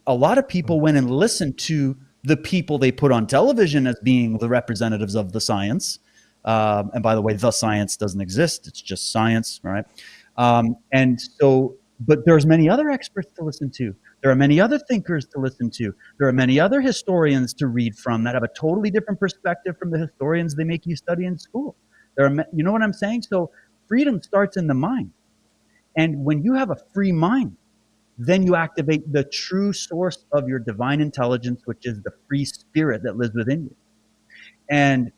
a lot of people went and listened to the people they put on television as being the representatives of the science. And by the way, the science doesn't exist. It's just science, right? And so, but there's many other experts to listen to. There are many other thinkers to listen to. There are many other historians to read from that have a totally different perspective from the historians they make you study in school. You know what I'm saying? So freedom starts in the mind. And when you have a free mind, then you activate the true source of your divine intelligence, which is the free spirit that lives within you. And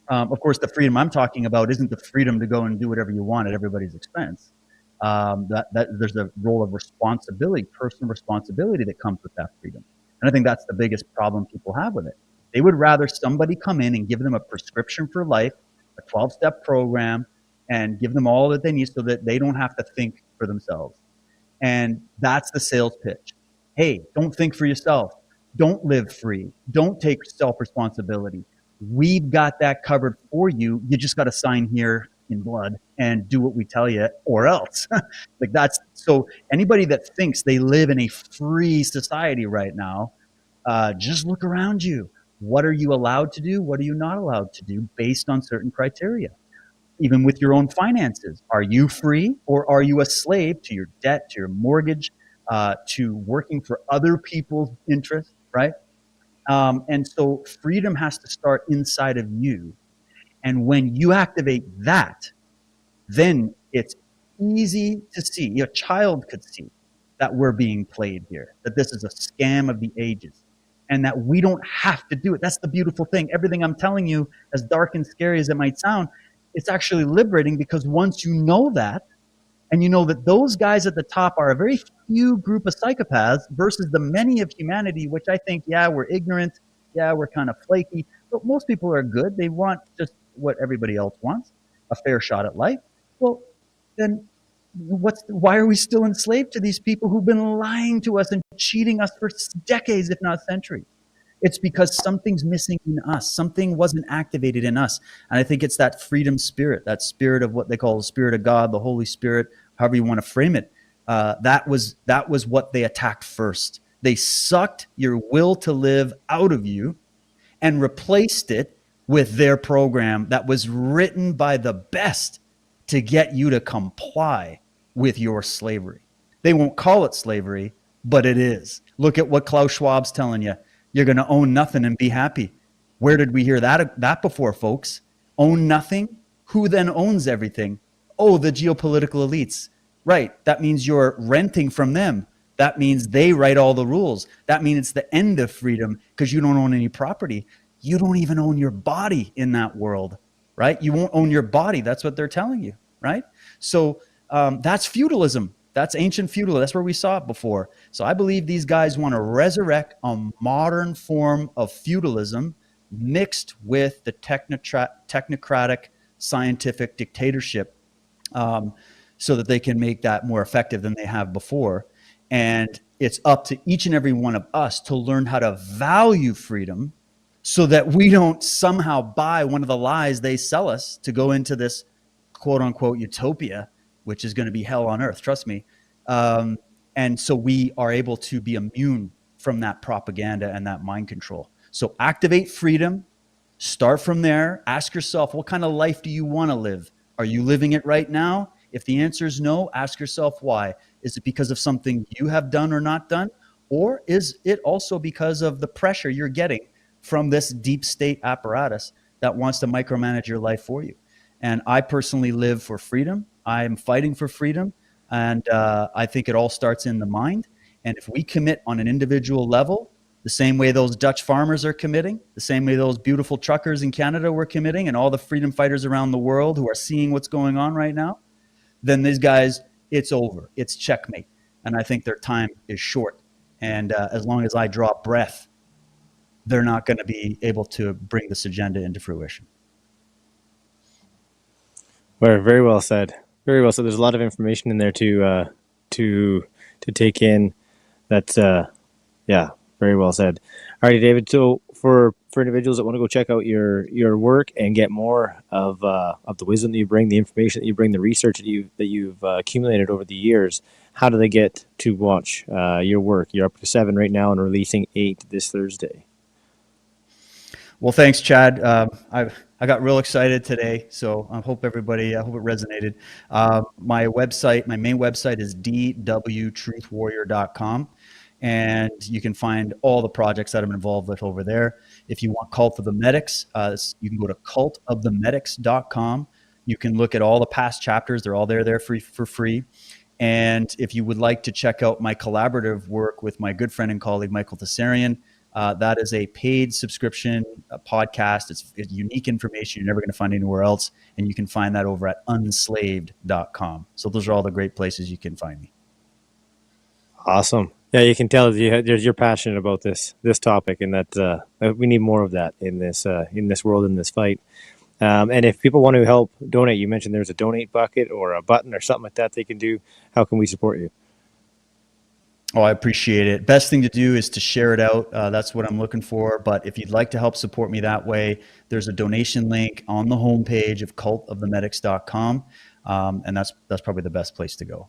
of course, the freedom I'm talking about isn't the freedom to go and do whatever you want at everybody's expense. That there's a role of responsibility, personal responsibility that comes with that freedom. And I think that's the biggest problem people have with it. They would rather somebody come in and give them a prescription for life, a 12-step program, and give them all that they need so that they don't have to think for themselves. And that's the sales pitch. Hey, don't think for yourself. Don't live free. Don't take self-responsibility. We've got that covered for you. You just got to sign here in blood and do what we tell you or else. Like that's, so anybody that thinks they live in a free society right now, just look around you. What are you allowed to do? What are you not allowed to do based on certain criteria? Even with your own finances, are you free or are you a slave to your debt, to your mortgage, to working for other people's interests, right? And so freedom has to start inside of you. And when you activate that, then it's easy to see, a child could see that we're being played here, that this is a scam of the ages, and that we don't have to do it. That's the beautiful thing. Everything I'm telling you, as dark and scary as it might sound, it's actually liberating, because once you know that, and you know that those guys at the top are a very few group of psychopaths versus the many of humanity, which I think, yeah, we're ignorant, yeah, we're kind of flaky, but most people are good. They want just what everybody else wants, a fair shot at life. Well, then why are we still enslaved to these people who've been lying to us and cheating us for decades, if not centuries? It's because something's missing in us. Something wasn't activated in us. And I think it's that freedom spirit, that spirit of what they call the Spirit of God, the Holy Spirit, however you want to frame it. That was what they attacked first. They sucked your will to live out of you and replaced it with their program that was written by the best to get you to comply with your slavery. They won't call it slavery, but it is. Look at what Klaus Schwab's telling you. You're going to own nothing and be happy. Where did we hear that before, folks? Own nothing? Who then owns everything? Oh, the geopolitical elites. Right. That means you're renting from them. That means they write all the rules. That means it's the end of freedom because you don't own any property. You don't even own your body in that world, right? You won't own your body. That's what they're telling you, right? So that's feudalism. That's ancient feudalism. That's where we saw it before. So I believe these guys want to resurrect a modern form of feudalism mixed with the technocratic scientific dictatorship, so that they can make that more effective than they have before. And it's up to each and every one of us to learn how to value freedom so that we don't somehow buy one of the lies they sell us to go into this quote unquote utopia, which is going to be hell on earth. Trust me. And so we are able to be immune from that propaganda and that mind control. So activate freedom, start from there. Ask yourself, what kind of life do you want to live? Are you living it right now? If the answer is no, ask yourself why. Is it because of something you have done or not done? Or is it also because of the pressure you're getting from this deep state apparatus that wants to micromanage your life for you? And I personally live for freedom. I'm fighting for freedom. And I think it all starts in the mind. And if we commit on an individual level, the same way those Dutch farmers are committing, the same way those beautiful truckers in Canada were committing, and all the freedom fighters around the world who are seeing what's going on right now, then these guys, it's over. It's checkmate. And I think their time is short. And as long as I draw breath, they're not going to be able to bring this agenda into fruition. Very well said. Very well said. There's a lot of information in there to take in. That's very well said. All right, David. So for individuals that want to go check out your work and get more of the wisdom that you bring, the information that you bring, the research that you've accumulated over the years, how do they get to watch your work? You're up to 7 right now and releasing 8 this Thursday. Well, thanks, Chad. I got real excited today, so I hope it resonated. My main website is dwtruthwarrior.com, and you can find all the projects that I'm involved with over there. If you want Cult of the Medics, you can go to cultofthemedics.com. You can look at all the past chapters; they're all there for free. And if you would like to check out my collaborative work with my good friend and colleague Michael Tessarian, that is a paid subscription podcast. It's unique information you're never going to find anywhere else. And you can find that over at unslaved.com. So those are all the great places you can find me. Awesome. Yeah, you can tell you're passionate about this topic, and that we need more of that in this world, in this fight. And if people want to help donate, you mentioned there's a donate bucket or a button or something like that they can do. How can we support you? Oh, I appreciate it. Best thing to do is to share it out. That's what I'm looking for. But if you'd like to help support me that way, there's a donation link on the homepage of cultofthemedics.com. And that's probably the best place to go.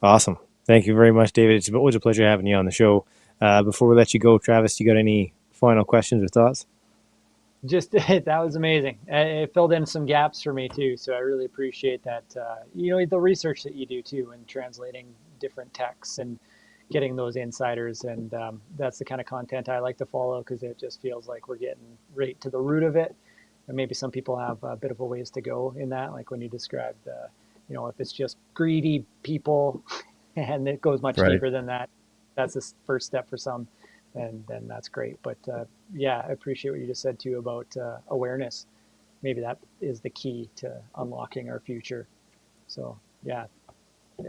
Awesome. Thank you very much, David. It's always a pleasure having you on the show. Before we let you go, Travis, you got any final questions or thoughts? Just that was amazing. It filled in some gaps for me too, so I really appreciate that. The research that you do too, and translating different texts and getting those insiders, and that's the kind of content I like to follow, because it just feels like we're getting right to the root of it. And maybe some people have a bit of a ways to go in that, like when you described, if it's just greedy people, and it goes much deeper than that. That's the first step for some. And then that's great. But I appreciate what you just said too about awareness. Maybe that is the key to unlocking our future. So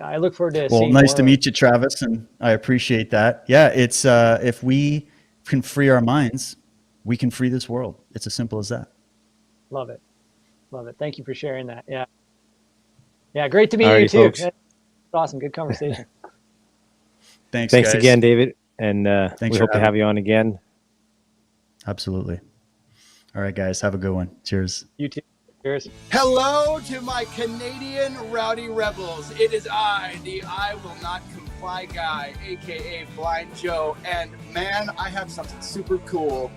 I look forward to seeing nice to meet you, Travis, and I appreciate that. Yeah, it's if we can free our minds, we can free this world. It's as simple as that. Love it. Thank you for sharing that. Yeah, great to meet you too. Folks. Awesome, good conversation. Thanks guys. Again, David. And we hope to have you on again. Absolutely. All right, guys. Have a good one. Cheers. You too. Cheers. Hello to my Canadian rowdy rebels. It is I, the I will not comply guy, a.k.a. Blind Joe. And man, I have something super cool.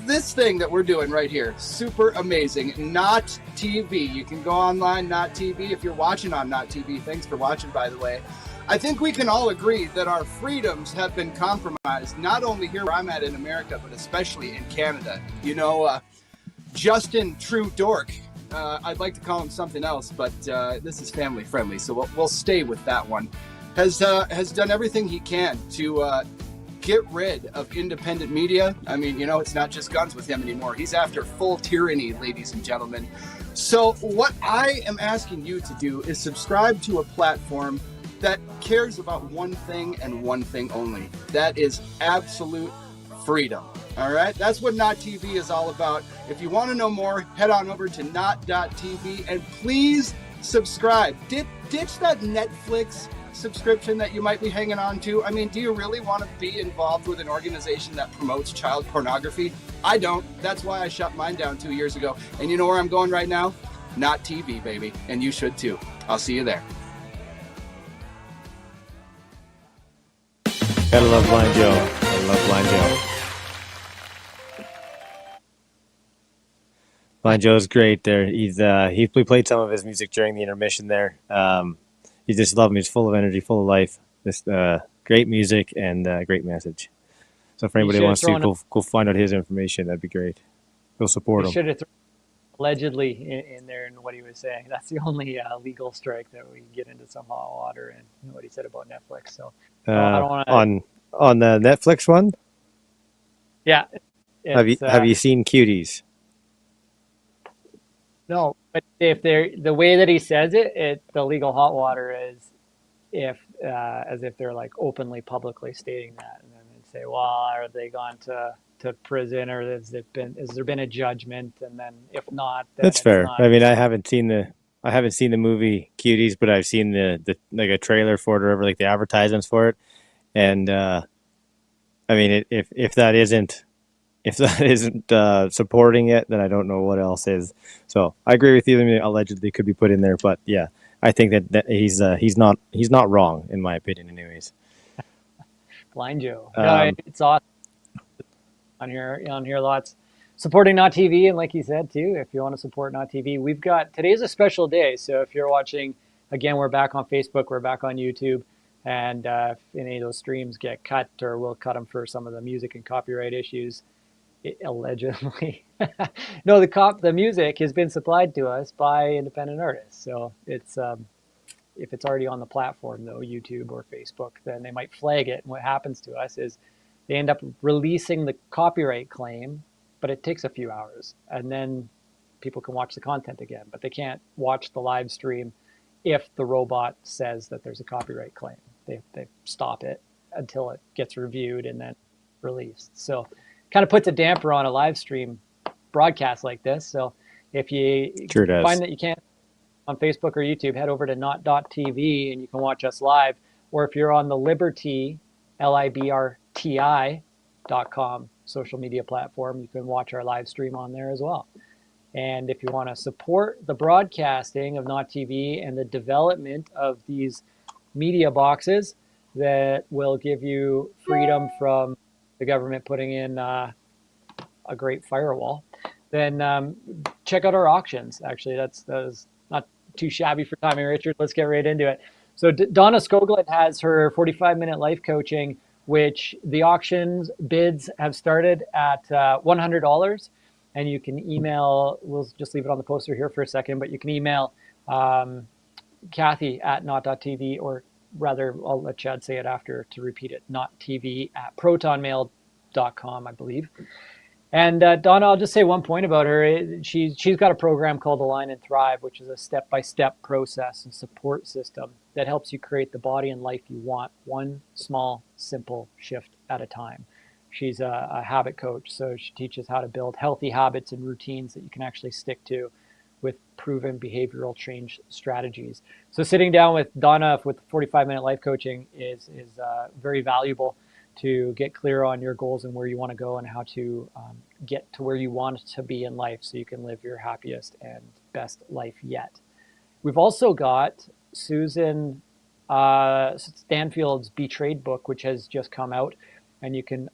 This thing that we're doing right here, super amazing. notTV. You can go online, notTV. If you're watching on notTV, thanks for watching, by the way. I think we can all agree that our freedoms have been compromised, not only here where I'm at in America, but especially in Canada. Justin True Dork, I'd like to call him something else, but this is family friendly, so we'll stay with that one, has done everything he can to get rid of independent media. I mean, it's not just guns with him anymore. He's after full tyranny, ladies and gentlemen. So what I am asking you to do is subscribe to a platform that cares about one thing and one thing only. That is absolute freedom. All right? That's what notTV is all about. If you want to know more, head on over to not.tv and please subscribe. Ditch that Netflix subscription that you might be hanging on to. I mean, do you really want to be involved with an organization that promotes child pornography? I don't. That's why I shut mine down 2 years ago. And you know where I'm going right now? notTV, baby. And you should too. I'll see you there. Gotta love Blind Joe. I love Blind Joe. Blind Joe's great there. He played some of his music during the intermission there. You just love him. He's full of energy, full of life. Just great music and great message. So if anybody wants to go find out his information, that'd be great. Go support him. Should have thrown allegedly in there in what he was saying. That's the only legal strike that we get into some hot water, and what he said about Netflix. So I don't want to... on the Netflix one. Yeah. Have you seen Cuties? No, but if the way that he says it, the legal hot water is as if they're like openly, publicly stating that, and then they'd say, well, are they gone to prison, or has there been a judgment? And then if not, then that's fair. I mean, I haven't seen the movie Cuties, but I've seen the like a trailer for it, or ever, like the advertisements for it. And I mean, if that isn't supporting it, then I don't know what else is. So I agree with you. I mean, allegedly could be put in there, but yeah, I think that he's not wrong in my opinion, anyways. Blind Joe. No, it's awesome on here lots. Supporting notTV, and like you said too, if you want to support notTV, we've got today's a special day. So if you're watching, again, we're back on Facebook, we're back on YouTube, and if any of those streams get cut, or we'll cut them for some of the music and copyright issues, allegedly. No, the music has been supplied to us by independent artists, so it's if it's already on the platform, though, YouTube or Facebook, then they might flag it. And what happens to us is they end up releasing the copyright claim, but it takes a few hours. And then people can watch the content again, but they can't watch the live stream if the robot says that there's a copyright claim. They stop it until it gets reviewed and then released. So kind of puts a damper on a live stream broadcast like this. So if you find that you can't on Facebook or YouTube, head over to notTV and you can watch us live. Or if you're on the Liberty, LIBRTI.com social media platform, you can watch our live stream on there as well. And if you want to support the broadcasting of notTV and the development of these media boxes that will give you freedom from the government putting in a great firewall, then check out our auctions. Actually, that's not too shabby for timing, Richard. Let's get right into it. So Donna Skoglund has her 45-minute life coaching, which the auctions bids have started at $100. And you can email, we'll just leave it on the poster here for a second, but you can email Kathy at notTV, or rather, I'll let Chad say it after to repeat it, notTV at protonmail.com, I believe. And Donna, I'll just say one point about her. She's got a program called Align and Thrive, which is a step-by-step process and support system that helps you create the body and life you want, one small, simple shift at a time. She's a habit coach, so she teaches how to build healthy habits and routines that you can actually stick to with proven behavioral change strategies. So sitting down with Donna with 45-minute life coaching is very valuable to get clear on your goals and where you want to go and how to get to where you want to be in life so you can live your happiest and best life yet. We've also got Susan Stanfield's Betrayed book, which has just come out, and you can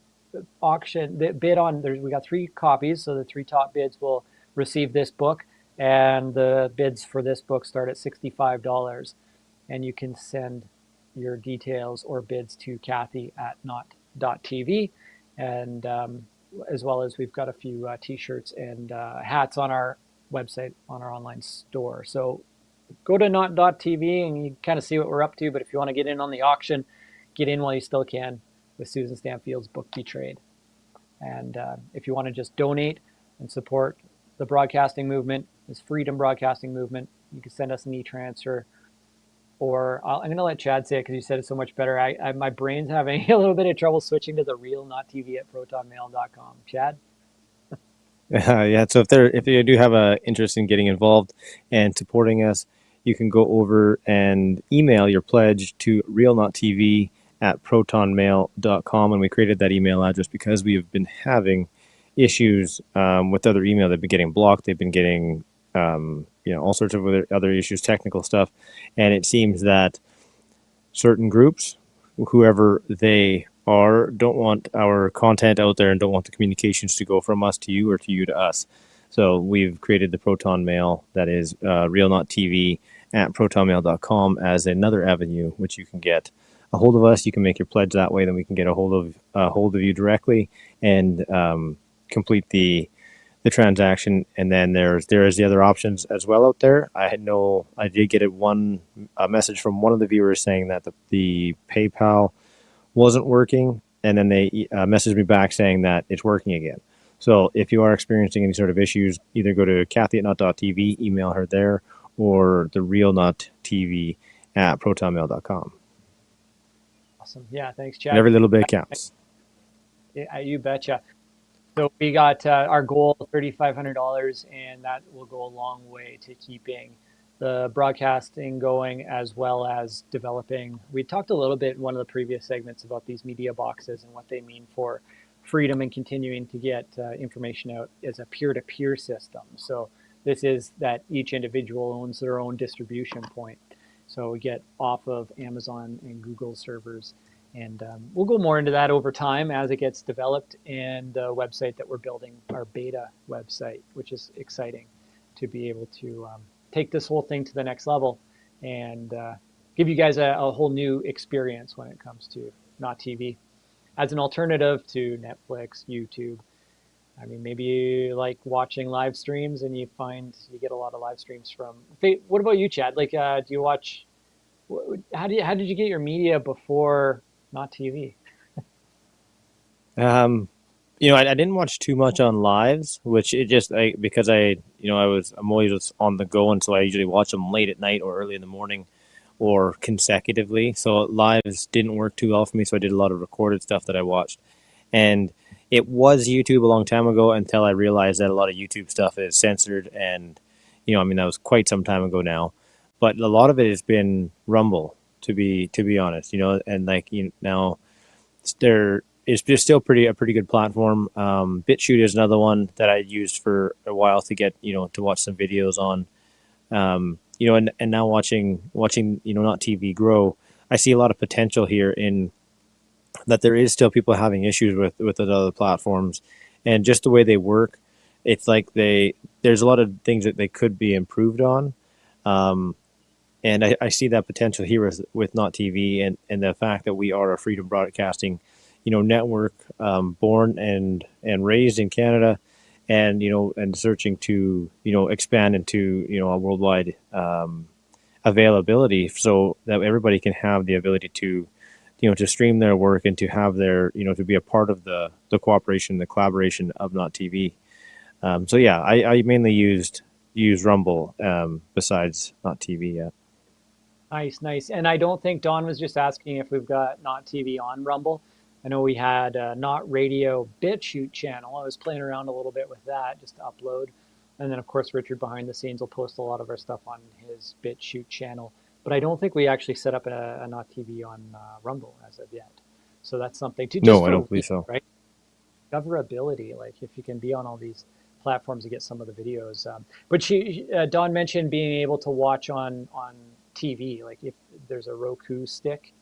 bid on, we got 3 copies, so the 3 top bids will receive this book, and the bids for this book start at $65, and you can send your details or bids to Kathy at notTV, and as well as we've got a few t-shirts and hats on our website, on our online store. So go to notTV and you kind of see what we're up to, but if you want to get in on the auction, get in while you still can with Susan Stanfield's book Betrayed. And if you want to just donate and support the broadcasting movement, this freedom broadcasting movement, you can send us an e-transfer, or I'm going to let Chad say it because you said it so much better. My brain's having a little bit of trouble switching to the real notTV at protonmail.com. Chad? Yeah, so if you do have an interest in getting involved and supporting us, you can go over and email your pledge to realnottv at protonmail.com. And we created that email address because we have been having issues with other email. They've been getting blocked. They've been getting all sorts of other issues, technical stuff. And it seems that certain groups, whoever they are, don't want our content out there and don't want the communications to go from us to you or to you to us. So we've created the Proton Mail, that is realnottv at protonmail.com, as another avenue which you can get a hold of us. You can make your pledge that way, then we can get a hold of you directly and complete the transaction. And then there is the other options as well out there. I did get a message from one of the viewers saying that the PayPal wasn't working, and then they messaged me back saying that it's working again. So if you are experiencing any sort of issues, either go to Kathy at notTV, email her there, or the real notTV at protonmail.com. Awesome. Yeah, thanks, Chad. And every little bit counts. Yeah, you betcha. So we got our goal, $3,500, and that will go a long way to keeping the broadcasting going, as well as developing. We talked a little bit in one of the previous segments about these media boxes and what they mean for freedom and continuing to get information out as a peer-to-peer system. So this is that each individual owns their own distribution point. So we get off of Amazon and Google servers. And we'll go more into that over time as it gets developed. And the website that we're building, our beta website, which is exciting to be able to take this whole thing to the next level and give you guys a whole new experience when it comes to notTV as an alternative to Netflix, YouTube. I mean, maybe you like watching live streams and you find you get a lot of live streams from. What about you, Chad? Like, do you watch? How did you get your media before notTV? I didn't watch too much on lives, which it just because I'm always on the go, and so I usually watch them late at night or early in the morning, or consecutively. So lives didn't work too well for me, so I did a lot of recorded stuff that I watched, and it was YouTube a long time ago until I realized that a lot of YouTube stuff is censored, and that was quite some time ago now, but a lot of it has been Rumble, to be honest, and now there is just still a pretty good platform. BitChute is another one that I used for a while to get to watch some videos on. And now watching notTV grow, I see a lot of potential here in that there is still people having issues with the other platforms, and just the way they work, it's like there's a lot of things that they could be improved on. And I see that potential here with notTV, and the fact that we are a freedom broadcasting network, born and raised in Canada, and and searching to expand into a worldwide availability, so that everybody can have the ability to to stream their work and to have their to be a part of the cooperation, the collaboration of notTV. So yeah, I mainly use Rumble besides notTV. Yeah. Nice. And I don't think Don was just asking if we've got notTV on Rumble. I know we had a Not Radio BitChute channel. I was playing around a little bit with that just to upload. And then, of course, Richard behind the scenes will post a lot of our stuff on his BitChute channel. But I don't think we actually set up a notTV on Rumble as of yet. So that's something to just No, I don't believe so. Right? Discoverability, like if you can be on all these platforms to get some of the videos. But Don mentioned being able to watch on TV, like if there's a Roku stick,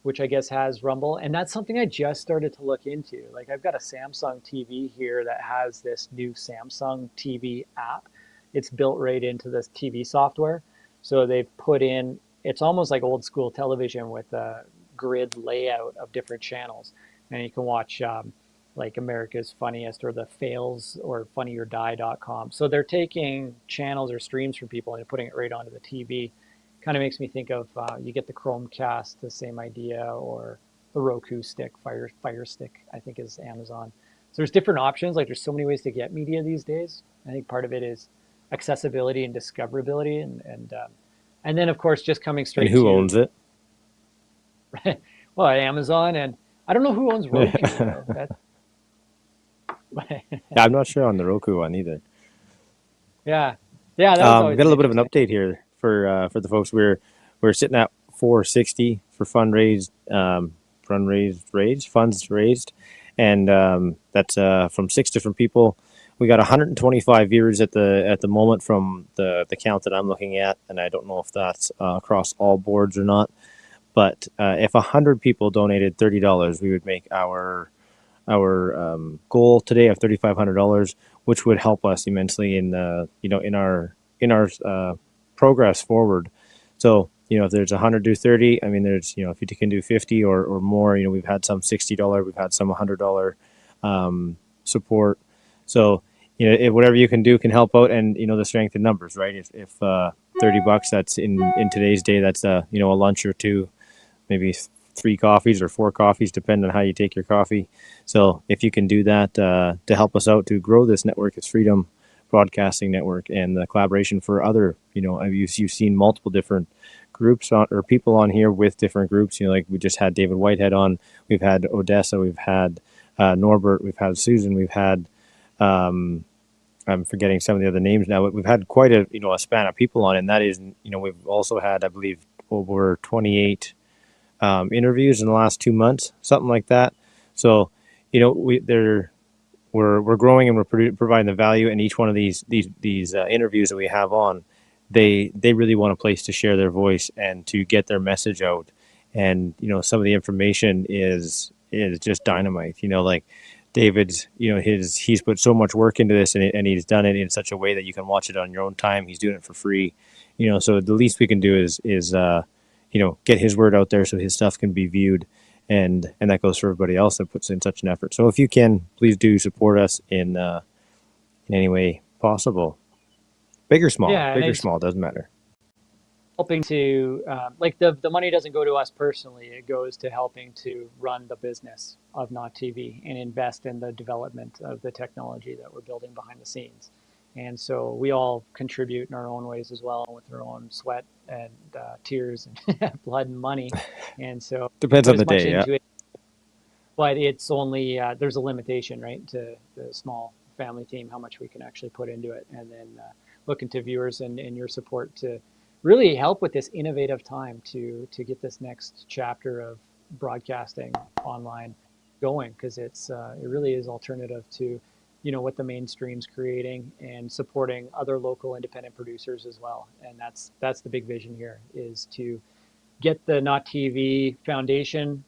which I guess has Rumble, and that's something I just started to look into. Like I've got a Samsung TV here that has this new Samsung TV app. It's built right into this TV software. So they've put in, it's almost like old school television with a grid layout of different channels. And you can watch like America's Funniest or the Fails or funnyordie.com. So they're taking channels or streams from people and putting it right onto the TV. Kind of makes me think of you get the Chromecast, the same idea, or the Roku stick, Fire Stick, I think is Amazon. So there's different options. Like there's so many ways to get media these days. I think part of it is accessibility and discoverability, and then of course just coming straight. And who owns it? Well, Amazon, and I don't know who owns Roku. I'm not sure on the Roku one either. Yeah. That was always got a little bit of an update here for the folks. We're sitting at $460 for funds raised, and that's from 6 different people. We got 125 viewers at the moment from the count that I'm looking at, and I don't know if that's across all boards or not. But if 100 people donated $30, we would make our goal today of $3,500, which would help us immensely in our progress forward. So if there's 100, do 30. I mean, there's if you can do 50 or more. We've had some $60, we've had some $100 support. So whatever you can do can help out, and the strength in numbers, right? If $30, that's in today's day, that's a lunch or two, maybe 3 coffees or 4 coffees, depending on how you take your coffee. So if you can do that to help us out to grow this network, it's Freedom Broadcasting Network, and the collaboration for other, you've seen multiple different groups or people on here with different groups. Like we just had David Whitehead on, we've had Odessa, we've had Norbert, we've had Susan, we've had I'm forgetting some of the other names now, but we've had quite a span of people on, and that is we've also had, I believe, over 28 interviews in the last 2 months, something like that. So we're growing, and we're providing the value in each one of these interviews that we have on. they really want a place to share their voice and to get their message out. And some of the information is just dynamite. Like David's, he's put so much work into this, and he's done it in such a way that you can watch it on your own time. He's doing it for free. So the least we can do is get his word out there so his stuff can be viewed, and that goes for everybody else that puts in such an effort. So if you can, please do support us in any way possible. Big or small, Yeah, big or small, doesn't matter. helping to like the money doesn't go to us personally. It goes to helping to run the business of notTV and invest in the development of the technology that we're building behind the scenes. And so we all contribute in our own ways as well, with our own sweat and tears and blood and money. And so Depends put on the as much day, yeah. into it, but it's only there's a limitation, right, to the small family team, how much we can actually put into it. And then looking to viewers and your support to really help with this innovative time to get this next chapter of broadcasting online going, because it really is alternative to what the mainstream's creating, and supporting other local independent producers as well. And that's the big vision here, is to get the notTV foundation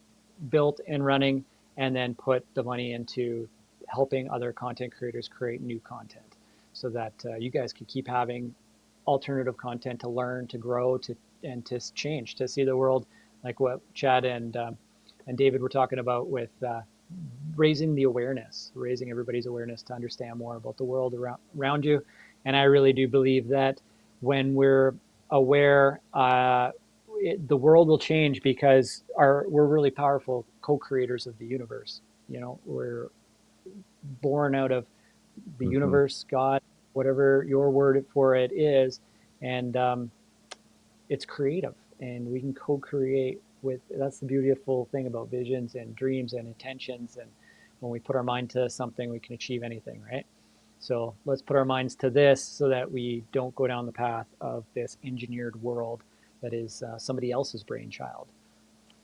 built and running, and then put the money into helping other content creators create new content, so that you guys can keep having alternative content to learn, to grow, and to change, to see the world like what Chad and David were talking about with raising everybody's awareness to understand more about the world around you. And I really do believe that when we're aware, the world will change, because we're really powerful co-creators of the universe. We're born out of the universe, God, whatever your word for it is, and it's creative, and we can co-create with. That's the beautiful thing about visions and dreams and intentions, and when we put our mind to something, we can achieve anything, right? So let's put our minds to this, so that we don't go down the path of this engineered world that is somebody else's brainchild.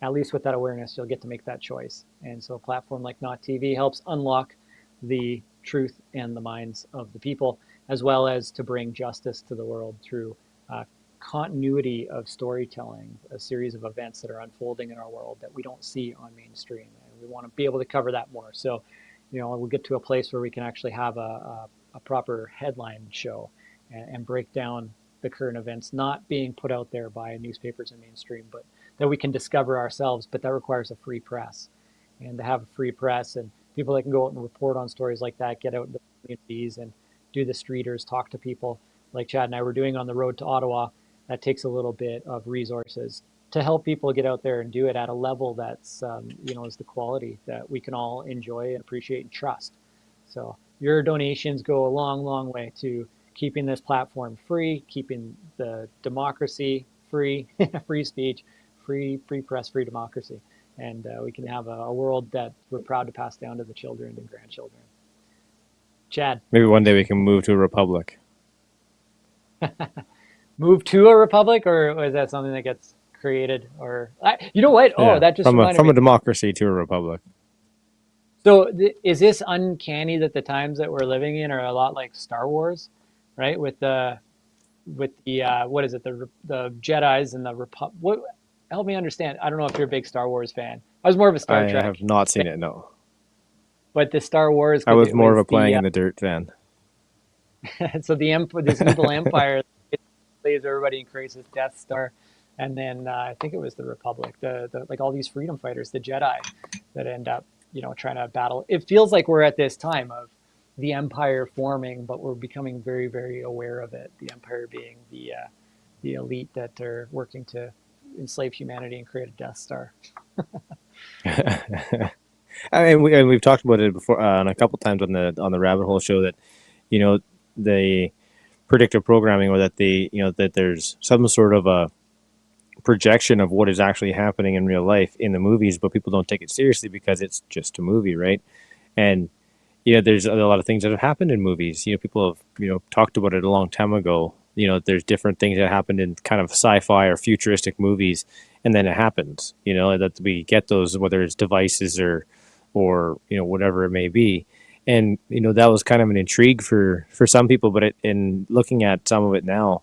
At least with that awareness, you'll get to make that choice. And so a platform like notTV helps unlock the truth and the minds of the people, as well as to bring justice to the world through continuity of storytelling, a series of events that are unfolding in our world that we don't see on mainstream. And we want to be able to cover that more. So, we'll get to a place where we can actually have a proper headline show and break down the current events, not being put out there by newspapers and mainstream, but that we can discover ourselves. But that requires a free press. And to have a free press and people that can go out and report on stories like that, get out in the communities and do the streeters, talk to people like Chad and I were doing on the road to Ottawa. That takes a little bit of resources to help people get out there and do it at a level that's, is the quality that we can all enjoy and appreciate and trust. So your donations go a long, long way to keeping this platform free, keeping the democracy free, free speech, free press, free democracy. And we can have a world that we're proud to pass down to the children and grandchildren. Chad. Maybe one day we can move to a republic. Move to a republic, or is that something that gets created? Or you know what? Oh, that just reminded me. From a democracy to a republic. So is this uncanny that the times that we're living in are a lot like Star Wars, right? With the what is it? The Jedis and the Republic. What? Help me understand. I don't know if you're a big Star Wars fan. I was more of a Star Trek. I have not seen it, no. But the Star Wars. I was more of a playing in the dirt fan. So this evil empire leaves everybody and creates this Death Star, and then I think it was the Republic, the like all these freedom fighters, the Jedi, that end up trying to battle. It feels like we're at this time of the Empire forming, but we're becoming very, very aware of it. The Empire being the elite that are working to enslave humanity and create a Death Star. I mean, we've talked about it before on a couple times on the Rabbit Hole show that the predictive programming, or that that there's some sort of a projection of what is actually happening in real life in the movies, but people don't take it seriously because it's just a movie, right? And there's a lot of things that have happened in movies. People have talked about it a long time ago. There's different things that happened in kind of sci-fi or futuristic movies, and then it happens. That we get those, whether it's devices or whatever it may be. And that was kind of an intrigue for some people, but in looking at some of it now,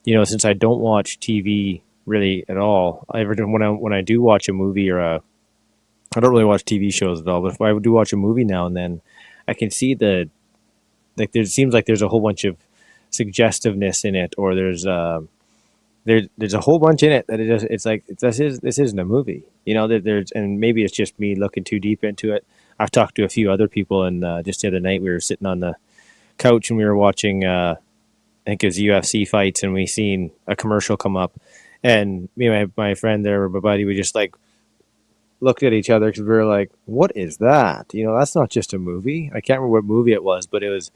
since I don't watch TV really at all, when I do watch a movie I don't really watch TV shows at all, but if I do watch a movie now and then, I can see there seems like there's a whole bunch of suggestiveness in it, or there's a whole bunch in it that it's like this isn't a movie, and maybe it's just me looking too deep into it. I've talked to a few other people, and just the other night we were sitting on the couch and we were watching I think it was UFC fights, and we seen a commercial come up, and me and my friend there, my buddy, we just like looked at each other because we were like, what is that? That's not just a movie. I can't remember what movie it was, but it was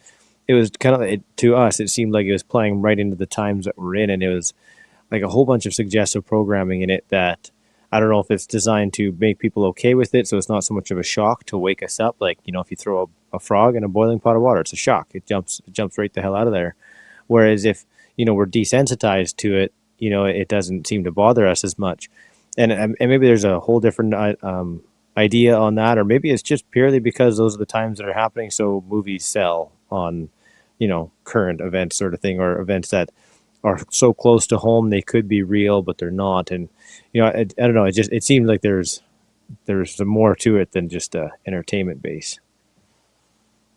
kind of, to us, it seemed like it was playing right into the times that we're in, and it was like a whole bunch of suggestive programming in it that I don't know if it's designed to make people okay with it, so it's not so much of a shock to wake us up. Like, if you throw a frog in a boiling pot of water, it's a shock. It jumps right the hell out of there. Whereas if, we're desensitized to it, it doesn't seem to bother us as much. And maybe there's a whole different idea on that, or maybe it's just purely because those are the times that are happening, so movies sell on, current events sort of thing, or events that are so close to home they could be real, but they're not. And I don't know. It seems like there's some more to it than just a entertainment base.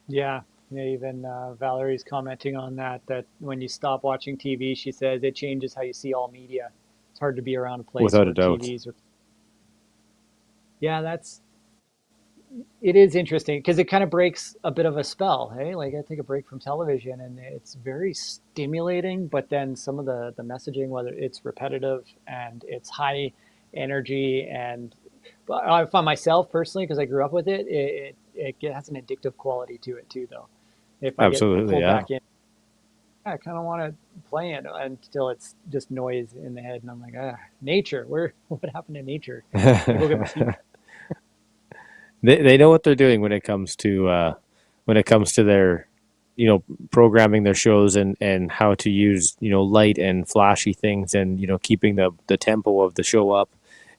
Yeah. Even Valerie's commenting on that when you stop watching TV, she says it changes how you see all media. It's hard to be around a place Without where a doubt. TVs are. Yeah, it is interesting because it kind of breaks a bit of a spell. Hey, like I take a break from television and it's very stimulating, but then some of the messaging, whether it's repetitive and it's high energy, but I find myself personally, because I grew up with it, it has an addictive quality to it too, though. If I Absolutely, get pulled yeah. back in, I kind of want to play it until it's just noise in the head, and I'm like, nature. What happened to nature? Go get my sleep. They know what they're doing when it comes to their programming their shows and how to use light and flashy things, and keeping the tempo of the show up,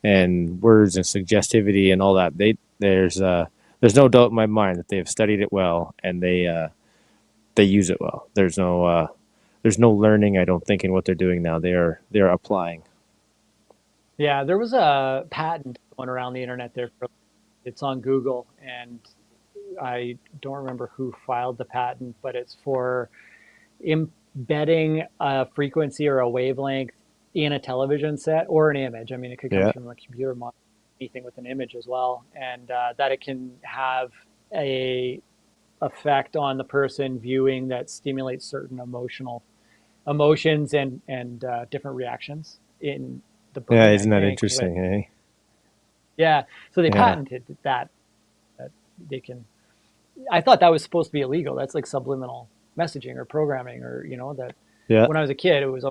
and words and suggestivity and all that. There's no doubt in my mind that they've studied it well, and they use it well. There's no learning, I don't think, in what they're doing now. They're applying. Yeah, there was a patent going around the internet there. It's on Google, and I don't remember who filed the patent, but it's for embedding a frequency or a wavelength in a television set or an image. I mean, it could come from a computer monitor, anything with an image as well, and that it can have a effect on the person viewing that stimulates certain emotions and different reactions in the brain. Yeah, isn't that interesting, eh? Yeah, so they patented that they can. I thought that was supposed to be illegal. That's like subliminal messaging or programming, or that. Yeah. When I was a kid, it was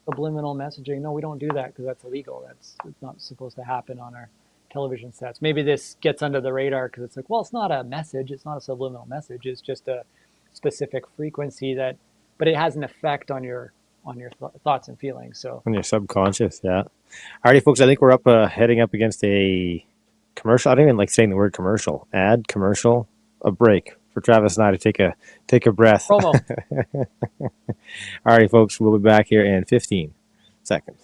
subliminal messaging. No, we don't do that because that's illegal. It's not supposed to happen on our television sets. Maybe this gets under the radar because it's like, well, it's not a message. It's not a subliminal message. It's just a specific frequency but it has an effect on your thoughts and feelings. So on your subconscious, yeah. Alrighty, folks. I think we're heading up against a commercial. I don't even like saying the word commercial. Commercial. A break for Travis and I to take a breath. Promo. Alrighty, folks. We'll be back here in 15 seconds.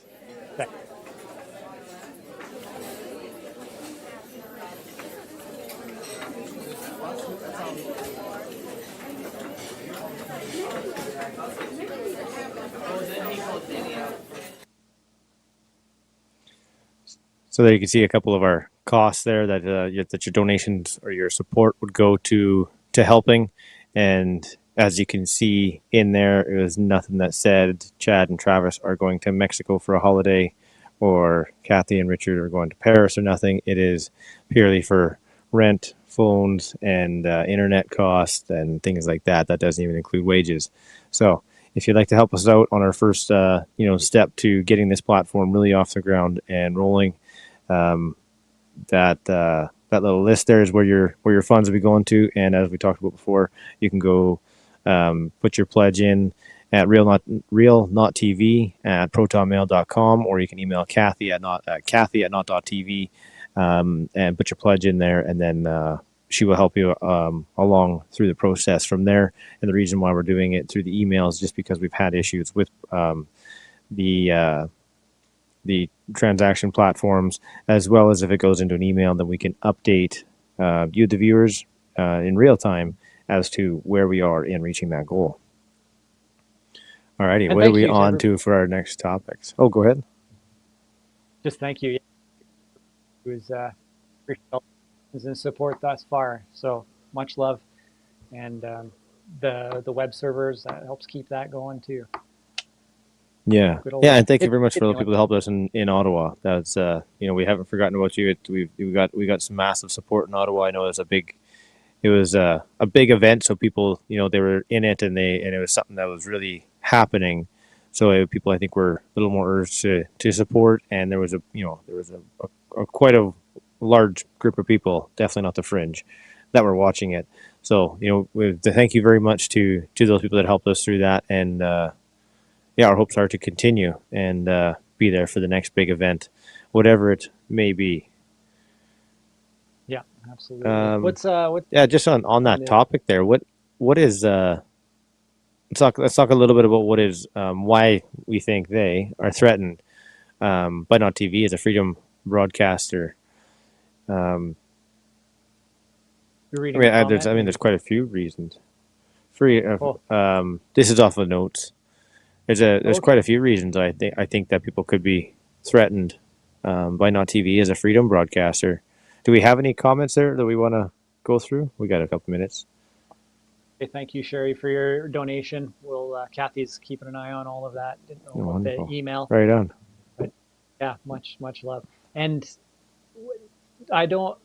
So there you can see a couple of our costs there that your donations or your support would go to helping. And as you can see in there, it was nothing that said Chad and Travis are going to Mexico for a holiday, or Kathy and Richard are going to Paris, or nothing. It is purely for rent, phones, and internet costs and things like that. That doesn't even include wages. So if you'd like to help us out on our first step to getting this platform really off the ground and rolling, that little list there is where your funds will be going to. And as we talked about before, you can go put your pledge in at real notTV at protonmail.com, or you can email Kathy at not.tv and put your pledge in there, and then she will help you along through the process from there. And the reason why we're doing it through the email is just because we've had issues with the transaction platforms, as well as if it goes into an email, then we can update you, the viewers, in real time as to where we are in reaching that goal. Alrighty, And what are thank we you to on everybody. to for our next topics? Oh, go ahead. Just thank you. It was in support thus far. So much love, and the web servers, that helps keep that going too. Yeah, Good old- yeah, and thank you very much for the anyway. people that helped us in Ottawa. That's we haven't forgotten about you. We got some massive support in Ottawa. I know it was a big event, so people they were in it, and it was something that was really happening. So people, I think, were a little more urged to support, and there was a quite a large group of people, definitely not the fringe, that were watching it. So thank you very much to those people that helped us through that, and our hopes are to continue and be there for the next big event, whatever it may be. Yeah, absolutely. What's Yeah, just on that topic there, what is let's talk a little bit about what is why we think they are threatened by notTV as a freedom broadcaster. you're reading a comment? There's quite a few reasons. This is off the notes. There's quite a few reasons I think that people could be threatened by notTV as a freedom broadcaster. Do we have any comments there that we want to go through? We got a couple minutes. Okay, thank you, Sherry, for your donation. We'll Kathy's keeping an eye on all of that. Didn't know about the email. Right on. But yeah, much love. And I don't.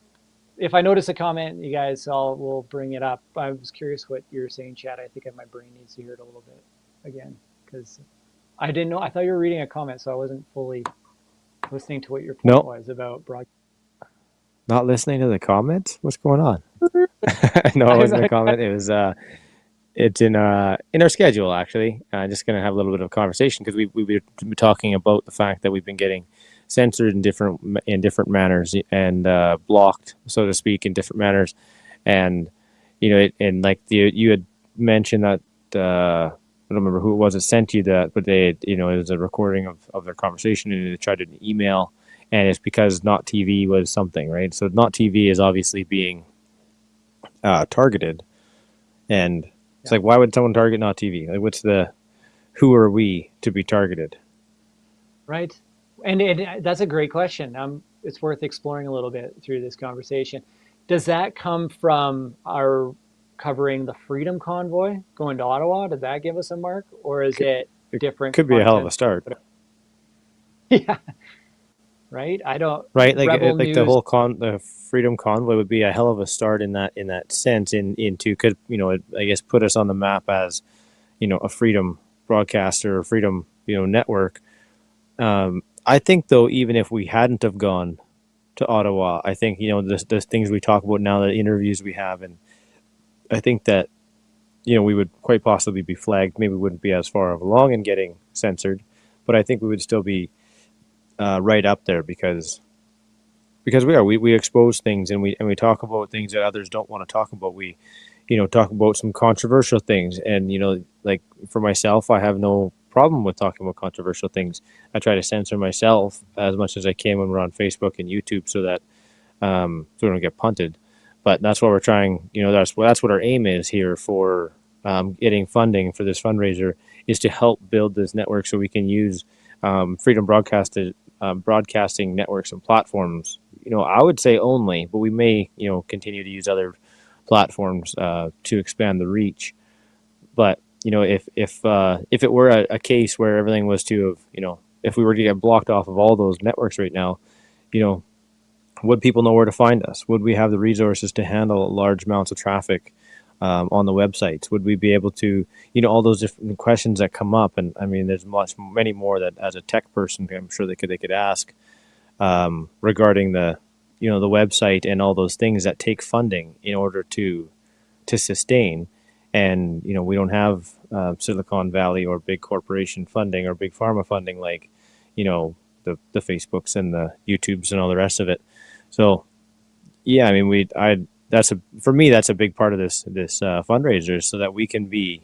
If I notice a comment, you guys, we'll bring it up. I was curious what you're saying, Chad. I think my brain needs to hear it a little bit again, because I didn't know. I thought you were reading a comment, so I wasn't fully listening to what your point was about broadcast. Not listening to the comments? What's going on? No, it wasn't a comment. It was it's in our schedule, actually. Just going to have a little bit of a conversation, because we've been talking about the fact that we've been getting censored in different manners, and blocked, so to speak, in different manners. And and like you had mentioned that I don't remember who it was that sent you that, but they it was a recording of their conversation, and they tried an email, and it's because notTV was something, right? So notTV is obviously being targeted, and it's like, why would someone target notTV? Like, who are we to be targeted? Right. And that's a great question. It's worth exploring a little bit through this conversation. Does that come from our covering the Freedom Convoy going to Ottawa? Did that give us a mark, or is it different? Could be a hell of a start. Yeah. Right. I don't. Right. Like the whole the Freedom Convoy would be a hell of a start in that sense. Could I guess put us on the map as a freedom broadcaster or freedom network. I think, though, even if we hadn't have gone to Ottawa, I think the things we talk about now, the interviews we have, and I think that we would quite possibly be flagged. Maybe we wouldn't be as far along in getting censored, but I think we would still be right up there, because we expose things, and we talk about things that others don't want to talk about. We talk about some controversial things, and like for myself, I have no problem with talking about controversial things. I try to censor myself as much as I can when we're on Facebook and YouTube, so that so we don't get punted. But that's what we're trying. That's what our aim is here for getting funding for this fundraiser, is to help build this network so we can use freedom broadcasting networks and platforms. I would say only, but we may continue to use other platforms to expand the reach. But if it were a case where everything was to have, if we were to get blocked off of all those networks right now, would people know where to find us? Would we have the resources to handle large amounts of traffic on the websites? Would we be able to, all those different questions that come up? And I mean, there's many more that as a tech person, I'm sure they could ask regarding the website and all those things that take funding in order to sustain. And we don't have Silicon Valley or big corporation funding or big pharma funding like the Facebooks and the YouTubes and all the rest of it. So yeah, I mean, for me that's a big part of this fundraiser, so that we can be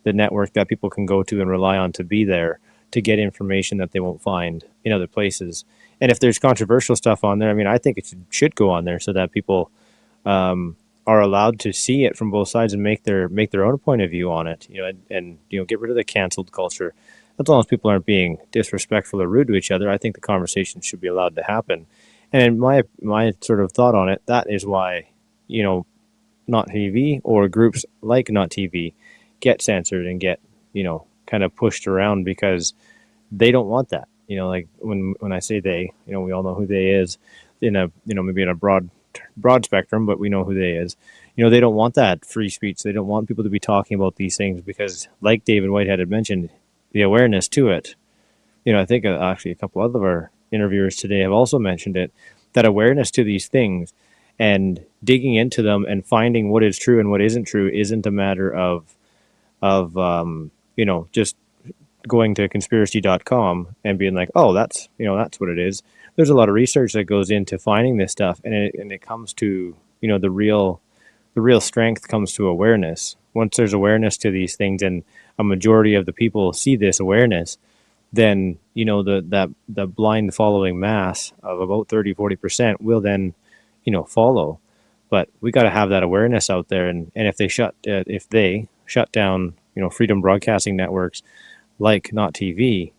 the network that people can go to and rely on to be there to get information that they won't find in other places. And if there's controversial stuff on there, I mean, I think it should go on there so that people are allowed to see it from both sides and make their own point of view on it. And get rid of the canceled culture. As long as people aren't being disrespectful or rude to each other, I think the conversation should be allowed to happen. And my sort of thought on it, that is why, notTV or groups like notTV get censored and get, kind of pushed around because they don't want that. Like when I say they, we all know who they is in a, maybe in a broad spectrum, but we know who they is. They don't want that free speech. They don't want people to be talking about these things because, like David Whitehead had mentioned, the awareness to it. I think actually a couple of our interviewers today have also mentioned it, that awareness to these things and digging into them and finding what is true and what isn't true isn't a matter of just going to conspiracy.com and being like, oh, that's what it is. There's a lot of research that goes into finding this stuff, and it comes to, the real strength comes to awareness. Once there's awareness to these things and a majority of the people see this awareness, then, the blind following mass of about 30-40% will then, follow. But we got to have that awareness out there. And if they shut down, freedom broadcasting networks like notTV,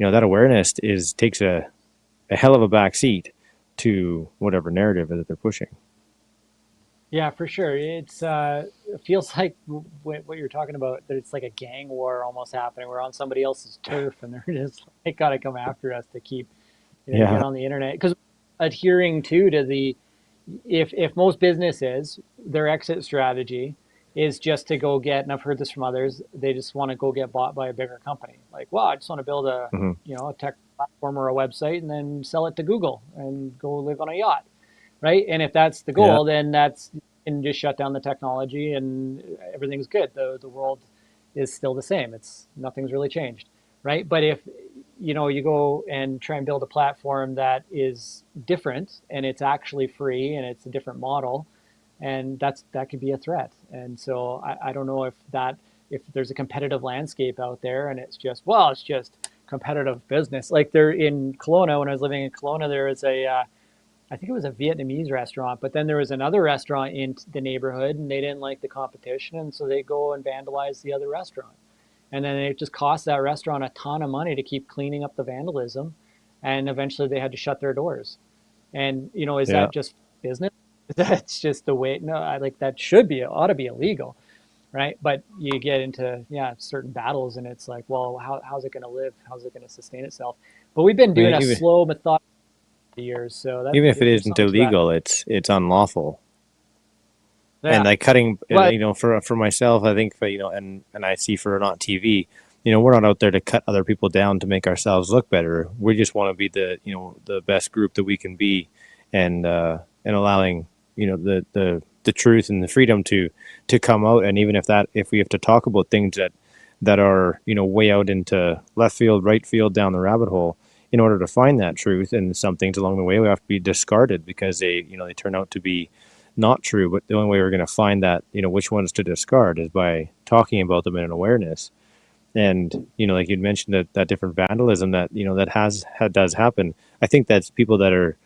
that awareness takes a hell of a back seat to whatever narrative that they're pushing. Yeah, for sure. It feels like what you're talking about, that it's like a gang war almost happening. We're on somebody else's turf and they're just like, got to come after us to keep, get on the internet. Because adhering to the, if most businesses, their exit strategy is just to go get, and I've heard this from others, they just want to go get bought by a bigger company. Like, well, I just want to build a, a tech platform or a website and then sell it to Google and go live on a yacht. Right. And if that's the goal, then that's, and just shut down the technology and everything's good. The world is still the same. Nothing's really changed. Right. But if, you go and try and build a platform that is different and it's actually free and it's a different model, and that could be a threat. And so I don't know if there's a competitive landscape out there and it's just competitive business. Like there in Kelowna, when I was living in Kelowna, there was I think it was a Vietnamese restaurant, but then there was another restaurant in the neighborhood and they didn't like the competition. And so they go and vandalize the other restaurant. And then it just cost that restaurant a ton of money to keep cleaning up the vandalism. And eventually they had to shut their doors. And, is that just business? That's just the way. No, that ought to be illegal. Right. But you get into, certain battles and it's like, well, how's it going to live? How's it going to sustain itself? But we've been doing a slow, methodical years. So even if it isn't illegal, it's unlawful. Yeah. And like cutting, for myself, I think, and I see for notTV, we're not out there to cut other people down to make ourselves look better. We just want to be the best group that we can be, and allowing, the truth and the freedom to come out. And even if we have to talk about things that are, way out into left field, right field, down the rabbit hole, in order to find that truth, and some things along the way we have to be discarded because they turn out to be not true. But the only way we're going to find that, which ones to discard is by talking about them in an awareness. And, like you'd mentioned that different vandalism that, does happen. I think that's people that are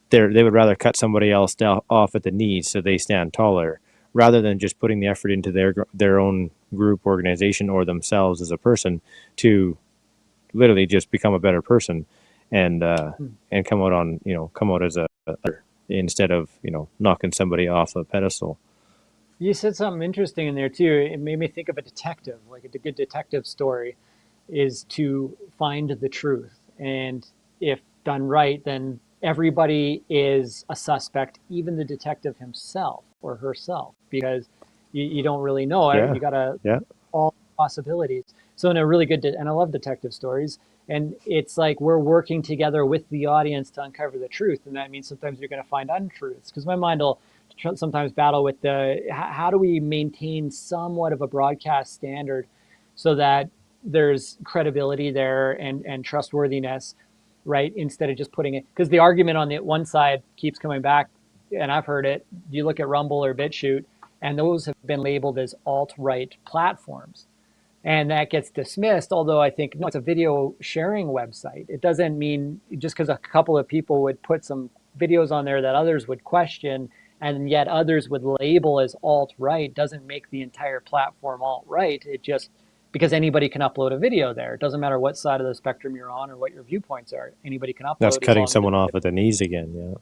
there. They would rather cut somebody else off at the knees so they stand taller, rather than just putting the effort into their own group, organization, or themselves as a person to literally just become a better person. And come out as a instead of knocking somebody off a pedestal. You said something interesting in there too. It made me think of a detective. Like a good detective story is to find the truth, and if done right, then everybody is a suspect, even the detective himself or herself, because you don't really know. You got all possibilities. So in a really good, and I love detective stories. And it's like we're working together with the audience to uncover the truth. And that means sometimes you're going to find untruths, because my mind will sometimes battle with how do we maintain somewhat of a broadcast standard so that there's credibility there and trustworthiness, right? Instead of just putting it, because the argument on the one side keeps coming back, and I've heard it. You look at Rumble or BitChute, and those have been labeled as alt-right platforms. and that gets dismissed. Although I think, no, it's a video sharing website. It doesn't mean just because a couple of people would put some videos on there that others would question and yet others would label as alt-right doesn't make the entire platform alt-right. It just, because anybody can upload a video there. It doesn't matter what side of the spectrum you're on or what your viewpoints are. Anybody can upload. That's as cutting long as someone off at the knees again. Yeah.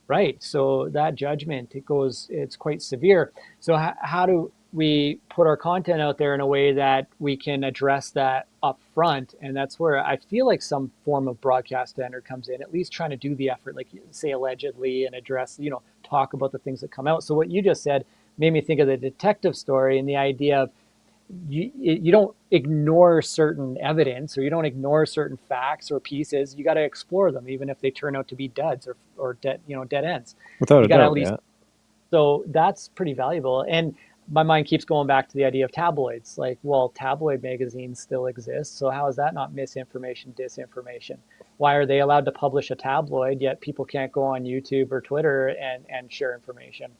Right. So that judgment, it's quite severe. So how do we put our content out there in a way that we can address that up front? And that's where I feel like some form of broadcast standard comes in, at least trying to do the effort, like say allegedly, and address, talk about the things that come out. So what you just said made me think of the detective story and the idea of you don't ignore certain evidence, or you don't ignore certain facts or pieces. You got to explore them, even if they turn out to be duds or dead ends. Without You a got to doubt, at least. yeah. So that's pretty valuable. And my mind keeps going back to the idea of tabloids. Like, well, tabloid magazines still exist. So how is that not misinformation, disinformation? Why are they allowed to publish a tabloid, yet people can't go on YouTube or Twitter and share information?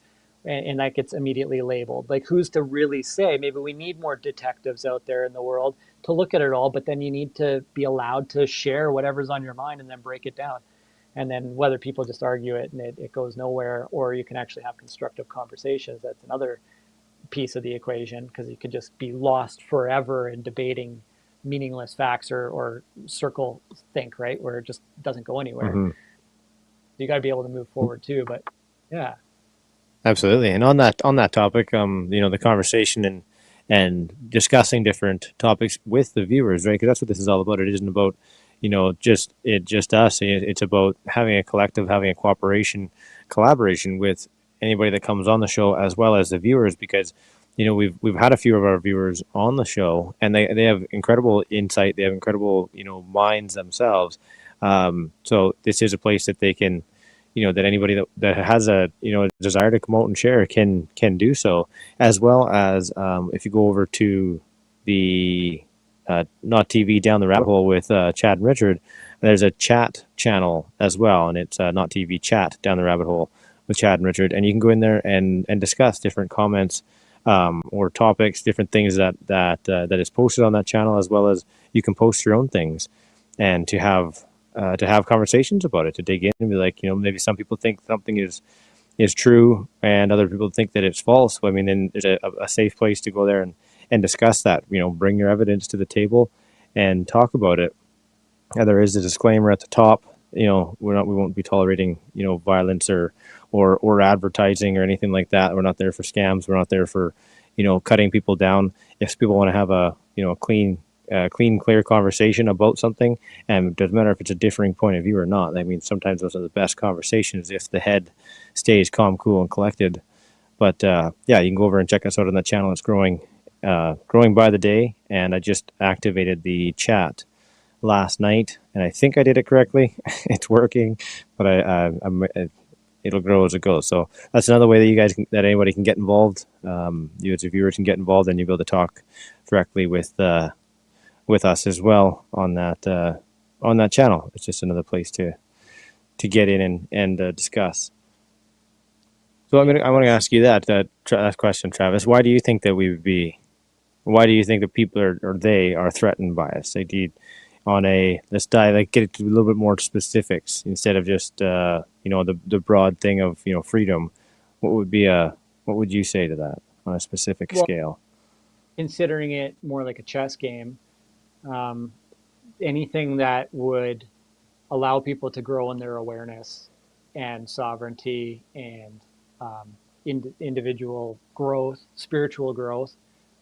And that gets immediately labeled. Like, who's to really say? Maybe we need more detectives out there in the world to look at it all, but then you need to be allowed to share whatever's on your mind and then break it down. And then whether people just argue it and it goes nowhere, or you can actually have constructive conversations, that's another piece of the equation, because you could just be lost forever in debating meaningless facts or circle think, right, where it just doesn't go anywhere. Mm-hmm. You got to be able to move forward too. But yeah. Absolutely. And on that topic, the conversation and discussing different topics with the viewers, right? Because that's what this is all about. It isn't about, just us. It's about having a collective, having a collaboration with anybody that comes on the show, as well as the viewers, because we've had a few of our viewers on the show, and they have incredible insight. They have incredible minds themselves. So this is a place that they can, that anybody that has a desire to come out and share can do so, as well as if you go over to the notTV Down the Rabbit Hole with Chad and Richard, there's a chat channel as well, and it's notTV Chat Down the Rabbit Hole with Chad and Richard, and you can go in there and discuss different comments or topics, different things that is posted on that channel, as well as you can post your own things, and to have conversations about it, to dig in and be like, maybe some people think something is true and other people think that it's false. So, I mean, then there's a safe place to go there and discuss that, bring your evidence to the table and talk about it. And there is a disclaimer at the top, we won't be tolerating, violence or advertising or anything like that. We're not there for scams. We're not there for, cutting people down. If people want to have a clean, clear conversation about something, and it doesn't matter if it's a differing point of view or not. I mean, sometimes those are the best conversations if the head stays calm, cool, and collected. But you can go over and check us out on the channel. It's growing by the day, and I just activated the chat last night, and I think I did it correctly. It's working, but it'll grow as it goes. So that's another way that that anybody can get involved. You as a viewer can get involved, and you'll be able to talk directly with us as well on that channel. It's just another place to get in and discuss. So I want to ask you that question, Travis. Why do you think that why do you think that people are threatened by us? Let's get into a little bit more specifics instead of just the broad thing of freedom. What would you say to that on a specific scale? Considering it more like a chess game, anything that would allow people to grow in their awareness and sovereignty and individual growth, spiritual growth,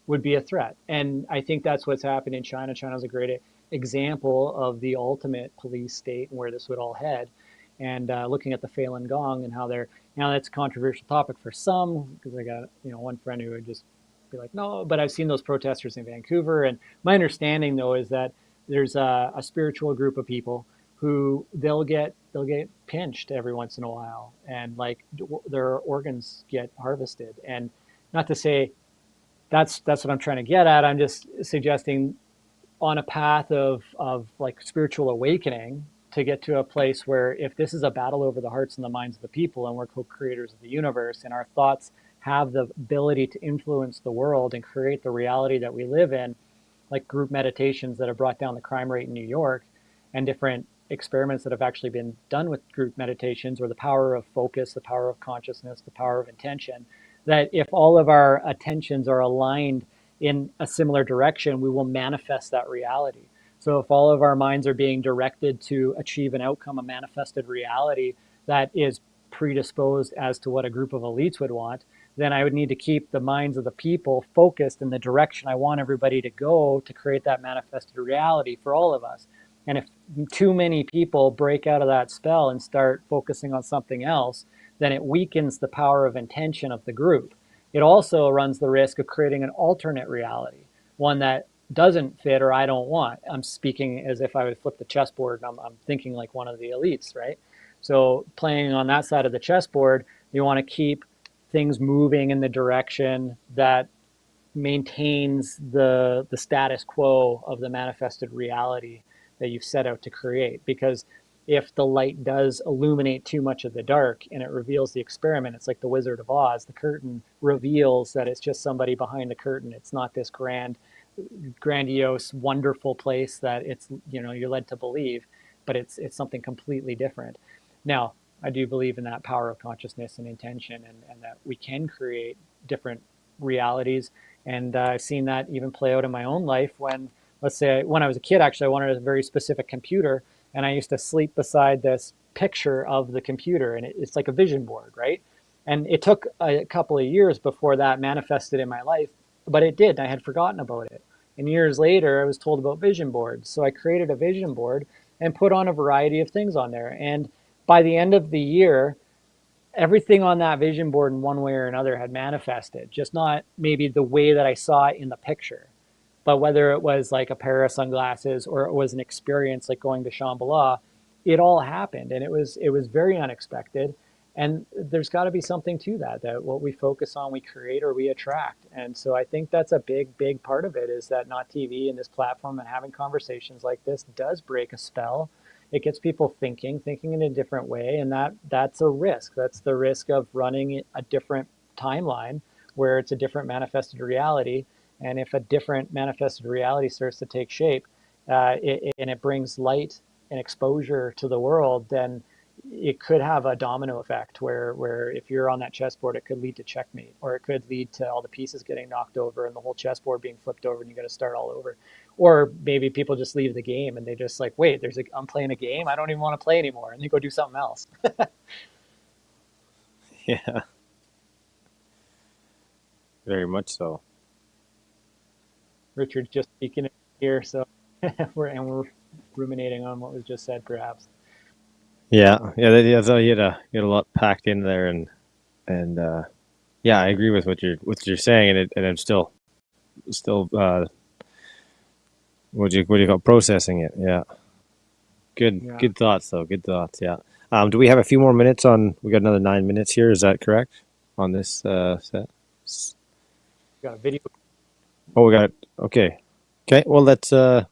would be a threat. And I think that's what's happened in China. China's a great example of the ultimate police state and where this would all head. And looking at the Falun Gong and how that's a controversial topic for some, because I got one friend who would just be like, no, but I've seen those protesters in Vancouver. And my understanding, though, is that there's a spiritual group of people who they'll get pinched every once in a while, and like their organs get harvested. And not to say that's what I'm trying to get at. I'm just suggesting on a path of like spiritual awakening to get to a place where if this is a battle over the hearts and the minds of the people, and we're co-creators of the universe, and our thoughts have the ability to influence the world and create the reality that we live in, like group meditations that have brought down the crime rate in New York, and different experiments that have actually been done with group meditations, or the power of focus, the power of consciousness, the power of intention, that if all of our attentions are aligned in a similar direction, we will manifest that reality. So if all of our minds are being directed to achieve an outcome, a manifested reality that is predisposed as to what a group of elites would want, then I would need to keep the minds of the people focused in the direction I want everybody to go to create that manifested reality for all of us. And if too many people break out of that spell and start focusing on something else, then it weakens the power of intention of the group. It also runs the risk of creating an alternate reality, one that doesn't fit or I don't want. I'm speaking as if I would flip the chessboard and I'm thinking like one of the elites, right? So playing on that side of the chessboard, you want to keep things moving in the direction that maintains the status quo of the manifested reality that you've set out to create. Because if the light does illuminate too much of the dark and it reveals the experiment, it's like the Wizard of Oz. The curtain reveals that it's just somebody behind the curtain. It's not this grandiose, wonderful place that it's, you're led to believe, but it's something completely different. Now, I do believe in that power of consciousness and intention, and that we can create different realities. And I've seen that even play out in my own life when, let's say, when I was a kid, actually, I wanted a very specific computer, and I used to sleep beside this picture of the computer, and it's like a vision board, right? And it took a couple of years before that manifested in my life, but it did. I had forgotten about it. And years later, I was told about vision boards. So I created a vision board and put on a variety of things on there. And by the end of the year, everything on that vision board in one way or another had manifested, just not maybe the way that I saw it in the picture, but whether it was like a pair of sunglasses or it was an experience like going to Shambhala, it all happened. And it was very unexpected. And there's got to be something to that what we focus on, we create or we attract. And so I think that's a big part of it, is that notTV and this platform and having conversations like this does break a spell. It gets people thinking in a different way. And that's a risk. That's the risk of running a different timeline where it's a different manifested reality. And if a different manifested reality starts to take shape, and it brings light and exposure to the world, then it could have a domino effect where if you're on that chessboard, it could lead to checkmate, or it could lead to all the pieces getting knocked over and the whole chessboard being flipped over and you got to start all over. Or maybe people just leave the game and they just like, wait, I'm playing a game. I don't even want to play anymore. And they go do something else. Yeah. Very much so. Richard's just speaking here, so we're ruminating on what was just said, perhaps. Yeah. So you had a lot packed in there, and yeah, I agree with what you're saying, and I'm still what do you call processing it? Yeah. Good thoughts though. Good thoughts. Yeah. Do we have a few more minutes on? We got another 9 minutes here. Is that correct on this set? Got a video. Oh, we got it. Okay. Well, let's. Yeah.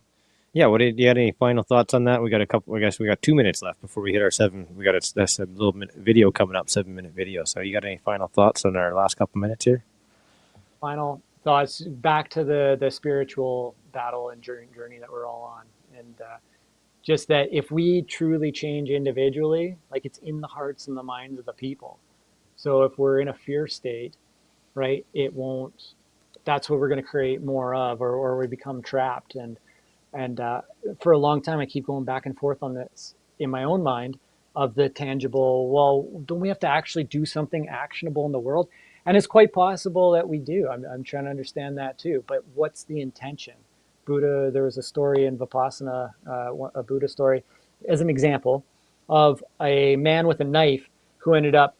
Do you have any final thoughts on that? We got a couple. I guess we got 2 minutes left before we hit our 7. We got a little video coming up, 7-minute video. So, you got any final thoughts on our last couple minutes here? Final thoughts back to the spiritual battle and journey that we're all on, and just that if we truly change individually, like, it's in the hearts and the minds of the people. So if we're in a fear state, right, it won't. That's what we're going to create more of, or we become trapped. And for a long time, I keep going back and forth on this in my own mind of the tangible. Well, don't we have to actually do something actionable in the world? And it's quite possible that we do. I'm trying to understand that too. But what's the intention? Buddha, there was a story in Vipassana, a Buddha story, as an example of a man with a knife who ended up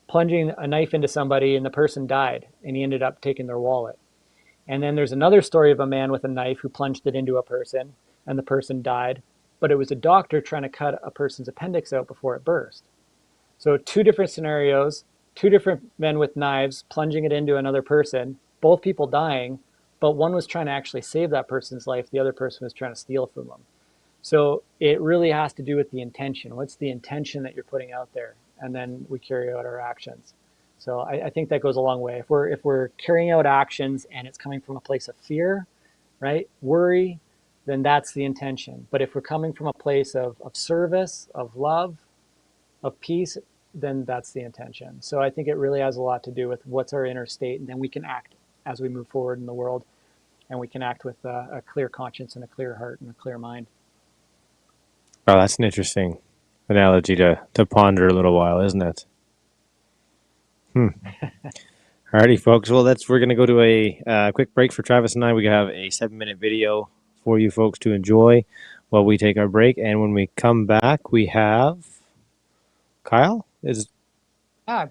plunging a knife into somebody and the person died, and he ended up taking their wallet. And then there's another story of a man with a knife who plunged it into a person and the person died, but it was a doctor trying to cut a person's appendix out before it burst. So 2 different scenarios, 2 different men with knives plunging it into another person, both people dying, but one was trying to actually save that person's life. The other person was trying to steal from them. So it really has to do with the intention. What's the intention that you're putting out there? And then we carry out our actions. So I think that goes a long way. If we're carrying out actions and it's coming from a place of fear, right? Worry, then that's the intention. But if we're coming from a place of service, of love, of peace, then that's the intention. So I think it really has a lot to do with what's our inner state, and then we can act as we move forward in the world, and we can act with a clear conscience and a clear heart and a clear mind. Oh, that's an interesting analogy to ponder a little while, isn't it? Alrighty, folks. Well, we're going to go to a quick break for Travis and I. We have a 7-minute video for you folks to enjoy while we take our break. And when we come back, we have Kyle. An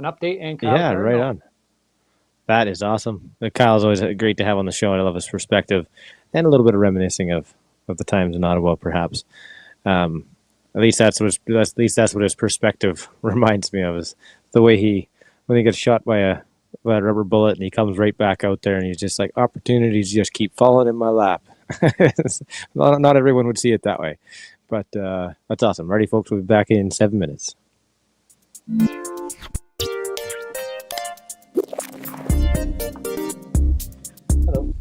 update and Kyle. Yeah, right on. That is awesome. Kyle's always great to have on the show. I love his perspective and a little bit of reminiscing of the times in Ottawa, perhaps. At least that's what his perspective reminds me of, is the way when he gets shot by a rubber bullet and he comes right back out there and he's just like, opportunities just keep falling in my lap. Not everyone would see it that way, but that's awesome. Ready, folks? We'll be back in 7 minutes. Hello.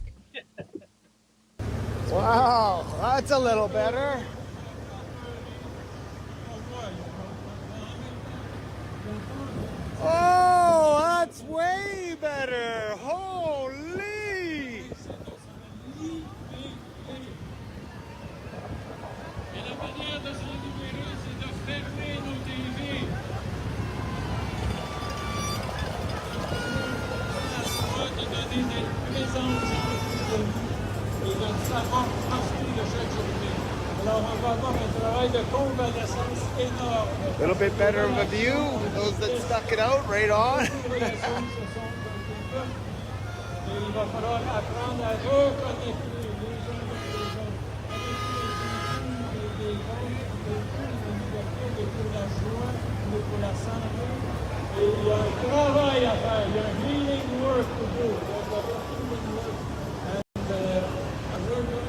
Wow, that's a little better. Oh, that's way better. Holy! Et la manière de s'en libérer, c'est de fermer nos TV. La foi de donner des présences et de savoir profiter de chaque journée. Alors, on va avoir un travail de convalescence énorme. A little bit better of a view. Those that stuck it out, right on. Et il va falloir apprendre à reconnecter les uns avec les autres. Avec les liberté, pour la joie, pour la santé. Et il y a un travail à faire. Il y a un healing work to do. There's a healing work. And we're going to do that.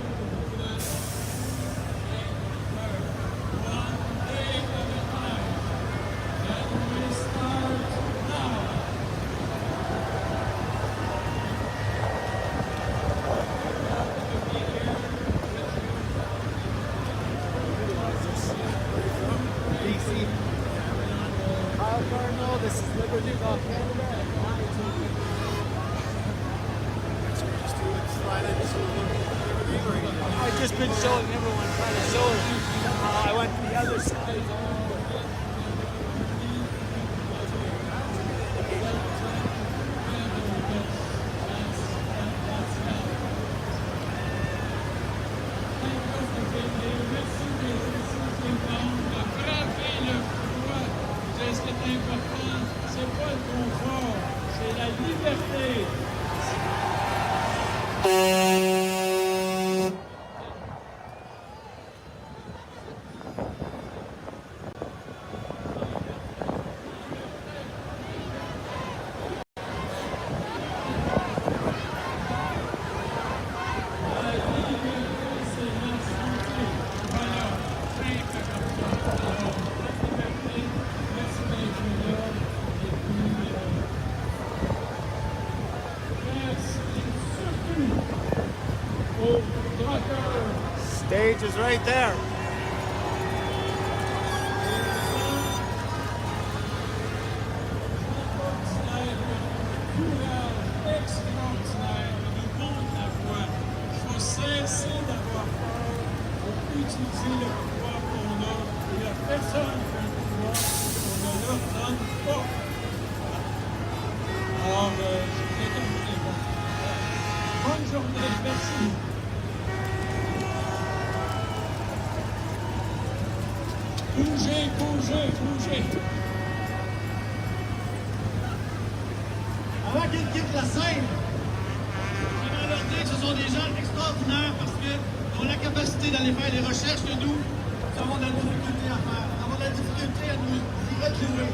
One day at a time. And we start now. DC. Kyle Cardinal, this is Liberty Bell Canada. I've just been showing everyone, trying to show how I went to the other side. Ce qui est important, c'est pas le confort, c'est la liberté. Stage is right there. Bonne journée, merci. Bougez, bougez, bougez. Avant qu'ils quittent la scène, j'aimerais leur dire que ce sont des gens extraordinaires parce qu'ils ont la capacité d'aller faire les recherches que nous avons de la difficulté à faire, avons de la difficulté à nous y retrouver.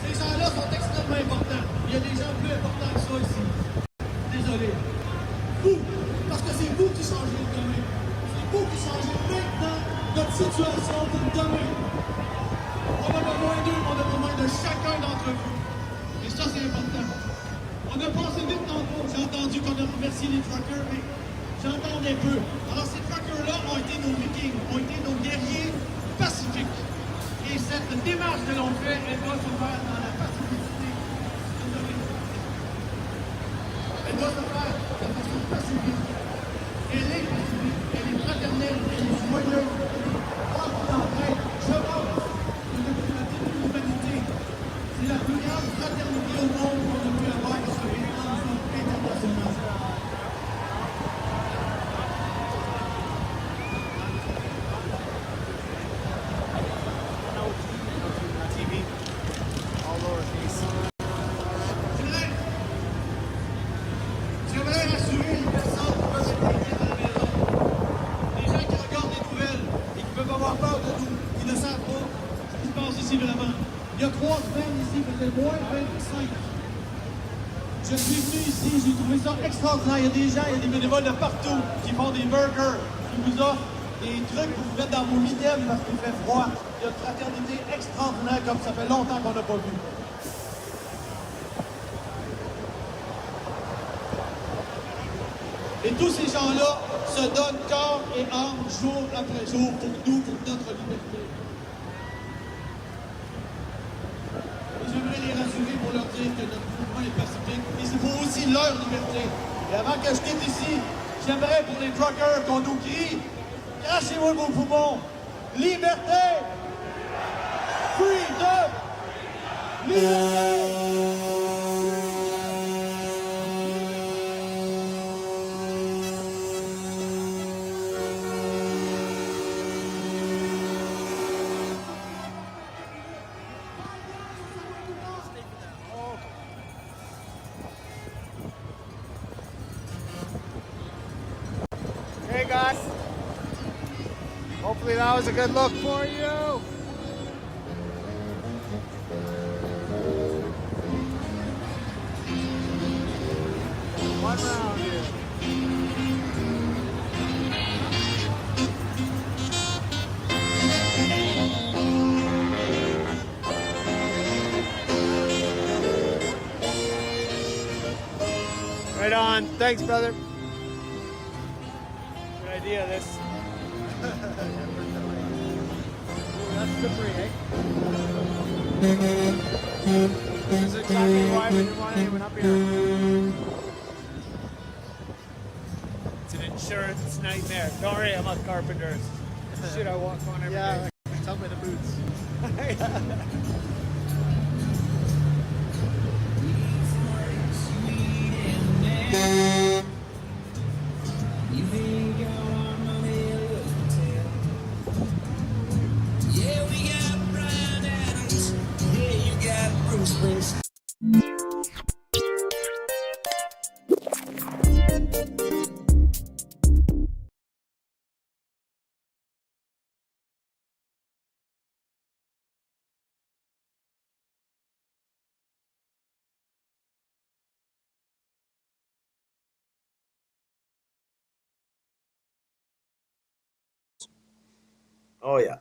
Ces gens-là sont extrêmement importants. Il y a des gens plus importants que ça ici. Désolé. Vous, parce que c'est vous qui changez le demain. C'est vous qui changez maintenant notre situation pour demain. On a besoin d'eux, on a besoin de chacun d'entre vous. Et ça, c'est important. On a passé vite tantôt. J'ai entendu qu'on a remercié les truckers, mais J'entendais peu. Alors ces truckers-là ont été nos vikings, ont été nos guerriers pacifiques. Et cette démarche que l'on fait, elle doit se faire dans la pacificité. Elle doit se faire de façon pacifique. Elle est pacifique, elle est fraternelle, elle est joyeuse. Je pense que depuis le début de l'humanité, c'est la plus grande fraternité au monde qu'on a pu avoir et se répand internationalement. J'aimerais rassurer les personnes qui peuvent être inquiètes à la maison. Les gens qui regardent les nouvelles et qui peuvent avoir peur de nous, qui ne savent pas ce qui se passe ici vraiment. Il y a 3 semaines ici, il faisait moins 25. Je suis venu ici, j'ai trouvé ça extraordinaire. Il y a des gens, il y a des bénévoles de partout qui font des burgers, qui vous offrent des trucs pour vous mettre dans vos mitaines parce qu'il fait froid. Il y a une fraternité extraordinaire comme ça fait longtemps qu'on n'a pas vu. Et tous ces gens-là se donnent corps et âme jour après jour pour nous, pour notre liberté. Et j'aimerais les rassurer pour leur dire que notre mouvement est pacifique, mais c'est pour aussi leur liberté. Et avant que je quitte ici, j'aimerais pour les truckers qu'on nous crie, crachez-moi vos poumons, liberté, freedom, liberté. Hey guys, hopefully that was a good look for you. One round here. Right on. Thanks, brother. Good idea, this. That's slippery, eh? This is exactly why we didn't want anyone up here. It's an insurance nightmare. Don't worry, I'm a carpenter. Shit, I walk on every day. Yeah, tell me the boots. Oh yeah.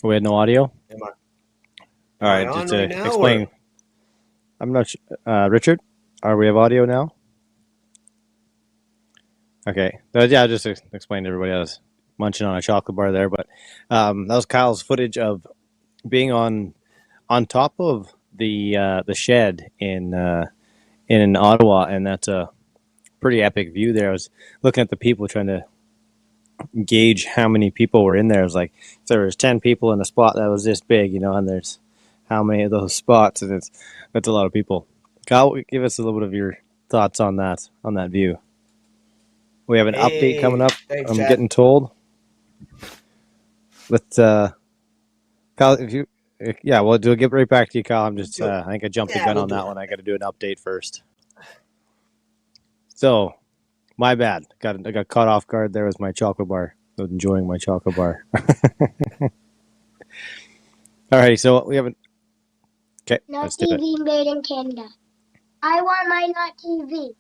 We had no audio. Am I? All right, on just to right now, explain. or- I'm not sure. Richard, are we have audio now? Okay. Yeah, just to explain to everybody. I was munching on a chocolate bar there, but that was Kyle's footage of being on top of the shed in Ottawa, and that's a pretty epic view there. I was looking at the people trying to gauge how many people were in there. It was like if there was 10 people in a spot that was this big, and there's how many of those spots, and that's a lot of people. Kyle, give us a little bit of your thoughts on that view. We have an update coming up. Thanks, I'm Chad. getting told. Let's Kyle, we'll get right back to you, Kyle. I'm just I think I jumped the gun we'll on do that it. one. I got to do an update first. So, my bad. I got caught off guard there with my chocolate bar. I was enjoying my chocolate bar. All right, so we haven't. Okay, Not let's do it. TV made in Canada. I want my Not TV.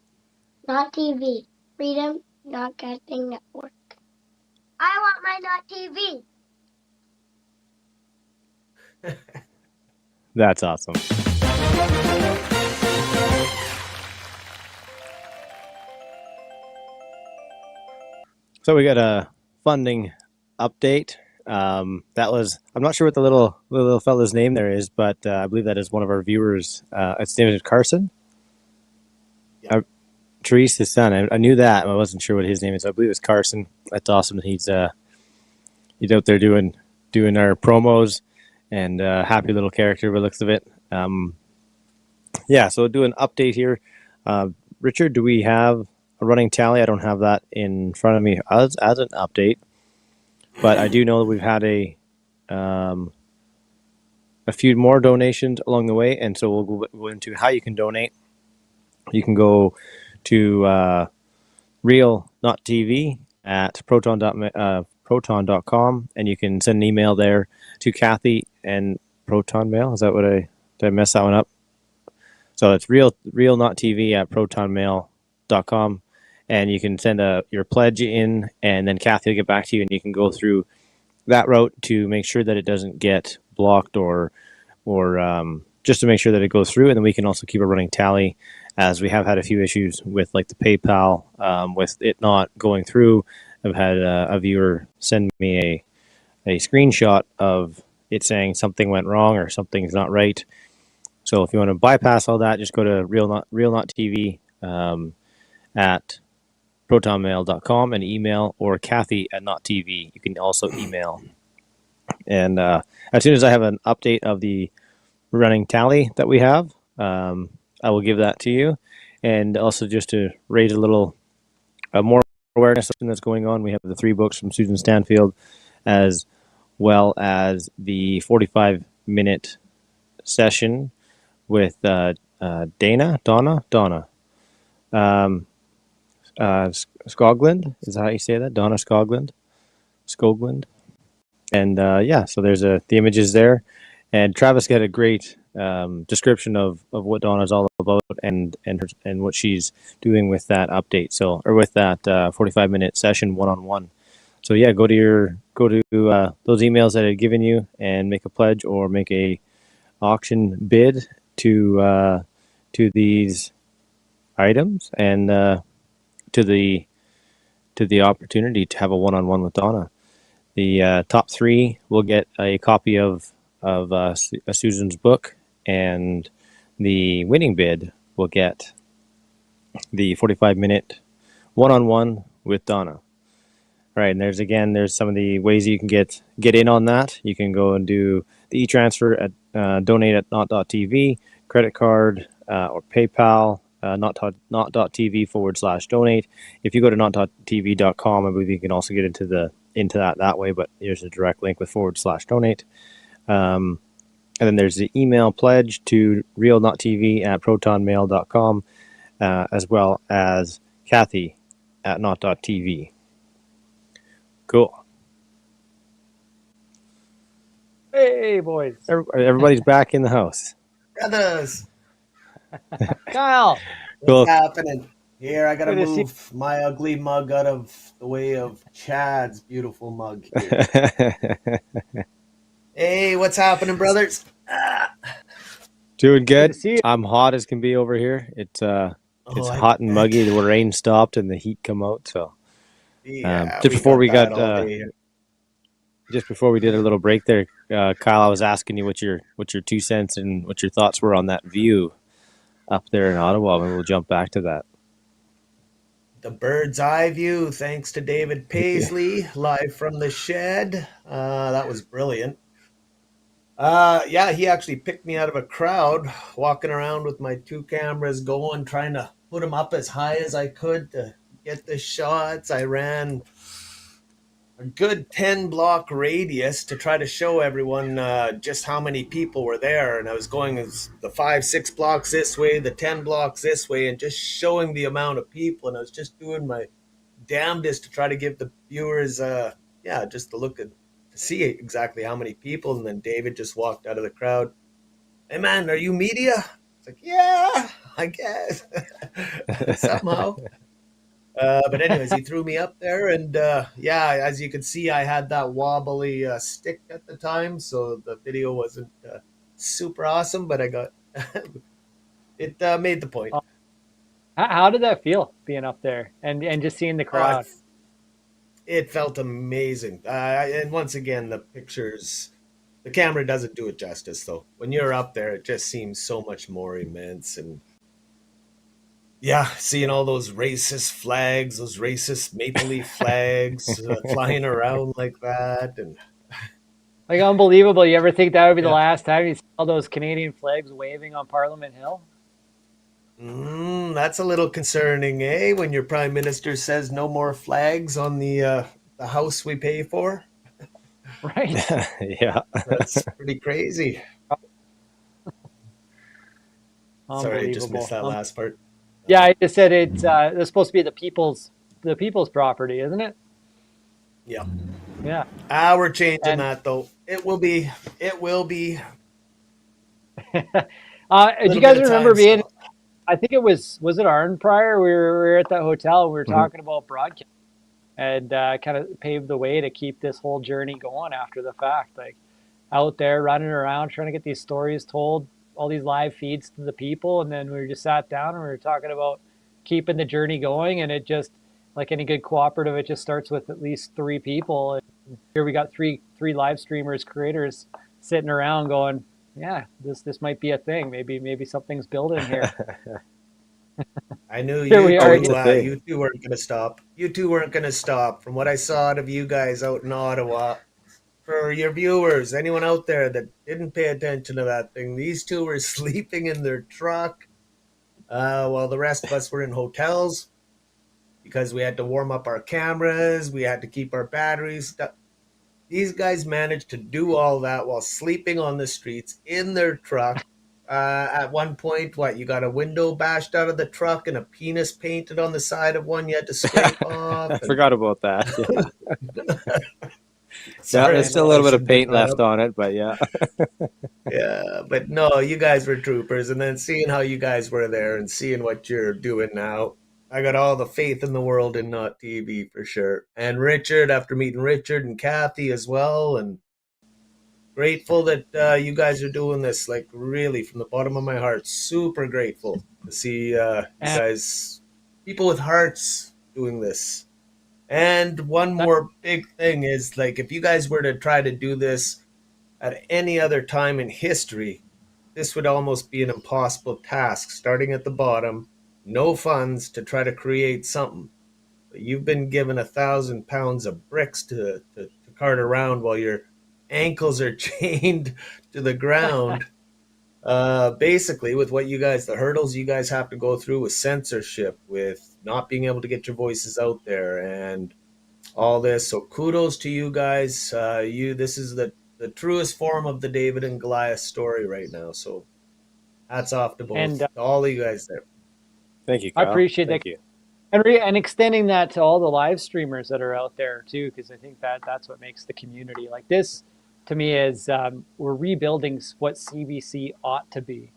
Not TV. Freedom Broadcasting Network. I want my Not TV. That's awesome. So we got a funding update. That was, I'm not sure what the little fella's name there is, but I believe that is one of our viewers. It's named Carson. Yeah. Therese, his son. I knew that. I wasn't sure what his name is. I believe it's Carson. That's awesome that he's out there doing our promos, and happy little character by the looks of it. Yeah, so do an update here. Richard, do we have a running tally? I don't have that in front of me as an update, but I do know that we've had a few more donations along the way, and so we'll go into how you can donate. You can go to Real Not TV at proton.com, and you can send an email there to Kathy and Proton Mail. Is that what did I mess that one up? So it's real not TV at protonmail.com, and you can send your pledge in, and then Kathy will get back to you, and you can go through that route to make sure that it doesn't get blocked or just to make sure that it goes through, and then we can also keep a running tally, as we have had a few issues with like the PayPal with it not going through. I've had a viewer send me a screenshot of it saying something went wrong or something's not right. So if you want to bypass all that, just go to Real Not TV at protonmail.com and email, or Kathy at notTV. You can also email. And as soon as I have an update of the running tally that we have, I will give that to you. And also just to raise a little more awareness of something that's going on, we have the 3 books from Susan Stanfield, as well as the 45-minute session with Donna Skoglund. Is that how you say that? Donna Skoglund. And yeah, so there's the images there, and Travis got a great description of what Donna's all about and what she's doing with that update. So, or with that 45-minute session one-on-one. So yeah, go to those emails that I've given you and make a pledge or make a auction bid to these items, and to the opportunity to have a one-on-one with Donna. The top 3 will get a copy of Susan's book, and the winning bid will get the 45-minute one-on-one with Donna. All right, and there's some of the ways you can get in on that. You can go and do the e-transfer at donate at not.tv, credit card, or PayPal, not.tv/donate. If you go to not.tv.com, I believe you can also get into that way, but here's a direct link with /donate. And then there's the email pledge to realnottv at protonmail.com, as well as Kathy at not.tv. Cool. Hey, boys. Everybody's back in the house. Brothers, Kyle. Cool. what's happening? Here, I gotta Good to see- move my ugly mug out of the way of Chad's beautiful mug here. Hey, what's happening, brothers? Doing Good good. to see you. I'm hot as can be over here. It's I hot and bet. muggy. The rain stopped and the heat come out. So Yeah, just before we that got all day. just before we did a little break there, Kyle, I was asking you what your 2 cents and what your thoughts were on that view up there in Ottawa, and we'll jump back to that. The bird's eye view, thanks to David Paisley, live from the shed. That was brilliant. Yeah, he actually picked me out of a crowd, walking around with my 2 cameras going, trying to put them up as high as I could to get the shots. I ran a good 10-block radius to try to show everyone just how many people were there. And I was going the 5-6 blocks this way, the 10 blocks this way, and just showing the amount of people. And I was just doing my damnedest to try to give the viewers, just to look at, to see exactly how many people. And then David just walked out of the crowd. Hey, man, are you media? It's like, yeah, I guess. Somehow. But anyways, he threw me up there, and as you can see, I had that wobbly stick at the time, so the video wasn't super awesome, but I got it. Made the point. How did that feel being up there and just seeing the crowd? it felt amazing. And once again, the pictures, the camera doesn't do it justice, though. When you're up there, it just seems so much more immense. And yeah, seeing all those racist flags, those racist maple leaf flags flying around like that. And Like unbelievable. You ever think that would be the yeah. last time you saw those Canadian flags waving on Parliament Hill? That's a little concerning, eh? When your prime minister says no more flags on the house we pay for. Right. Yeah. That's pretty crazy. Sorry, I just Unbelievable. missed that last part. Yeah, I just said it's supposed to be the people's property, isn't it? Yeah. Yeah. We're changing And that though. It will be. do you Little guys bit of remember time being? still. I think it was it Arn Prior? We were at that hotel and we were Mhm. talking about broadcast and kind of paved the way to keep this whole journey going after the fact. Like out there running around trying to get these stories told, all these live feeds to the people, and then we just sat down and we were talking about keeping the journey going. And it just, like any good cooperative, it just starts with at least 3 people. And here we got three live streamers, creators sitting around going, yeah, this might be a thing. Maybe something's building here. I knew Here we are. it's a thing. you two weren't going to stop. You two weren't going to stop. From what I saw out of you guys out in Ottawa, for your viewers, anyone out there that didn't pay attention to that thing, these two were sleeping in their truck while the rest of us were in hotels because we had to warm up our cameras, we had to keep our batteries. These guys managed to do all that while sleeping on the streets in their truck. At one point, you got a window bashed out of the truck and a penis painted on the side of one you had to scrape off. I forgot about that. Yeah. Sorry, There's still a little bit of shouldn't bring paint that left up. on it, but yeah. Yeah, but no, you guys were troopers. And then seeing how you guys were there and seeing what you're doing now, I got all the faith in the world in notTV for sure. And Richard, after meeting Richard and Kathy as well, and grateful that you guys are doing this, like really from the bottom of my heart, super grateful to see you guys, people with hearts doing this. And one more big thing is, like, if you guys were to try to do this at any other time in history, this would almost be an impossible task, starting at the bottom, no funds to try to create something. But you've been given 1,000 pounds of bricks to cart around while your ankles are chained to the ground. Basically, with what you guys, the hurdles you guys have to go through with censorship, with not being able to get your voices out there, and all this. So kudos to you guys. This is the truest form of the David and Goliath story right now. So hats off to both, And to all of you guys there. Thank you, I Kyle. appreciate Thank that. you. And extending that to all the live streamers that are out there too, because I think that's what makes the community like this. To me, is we're rebuilding what CBC ought to be,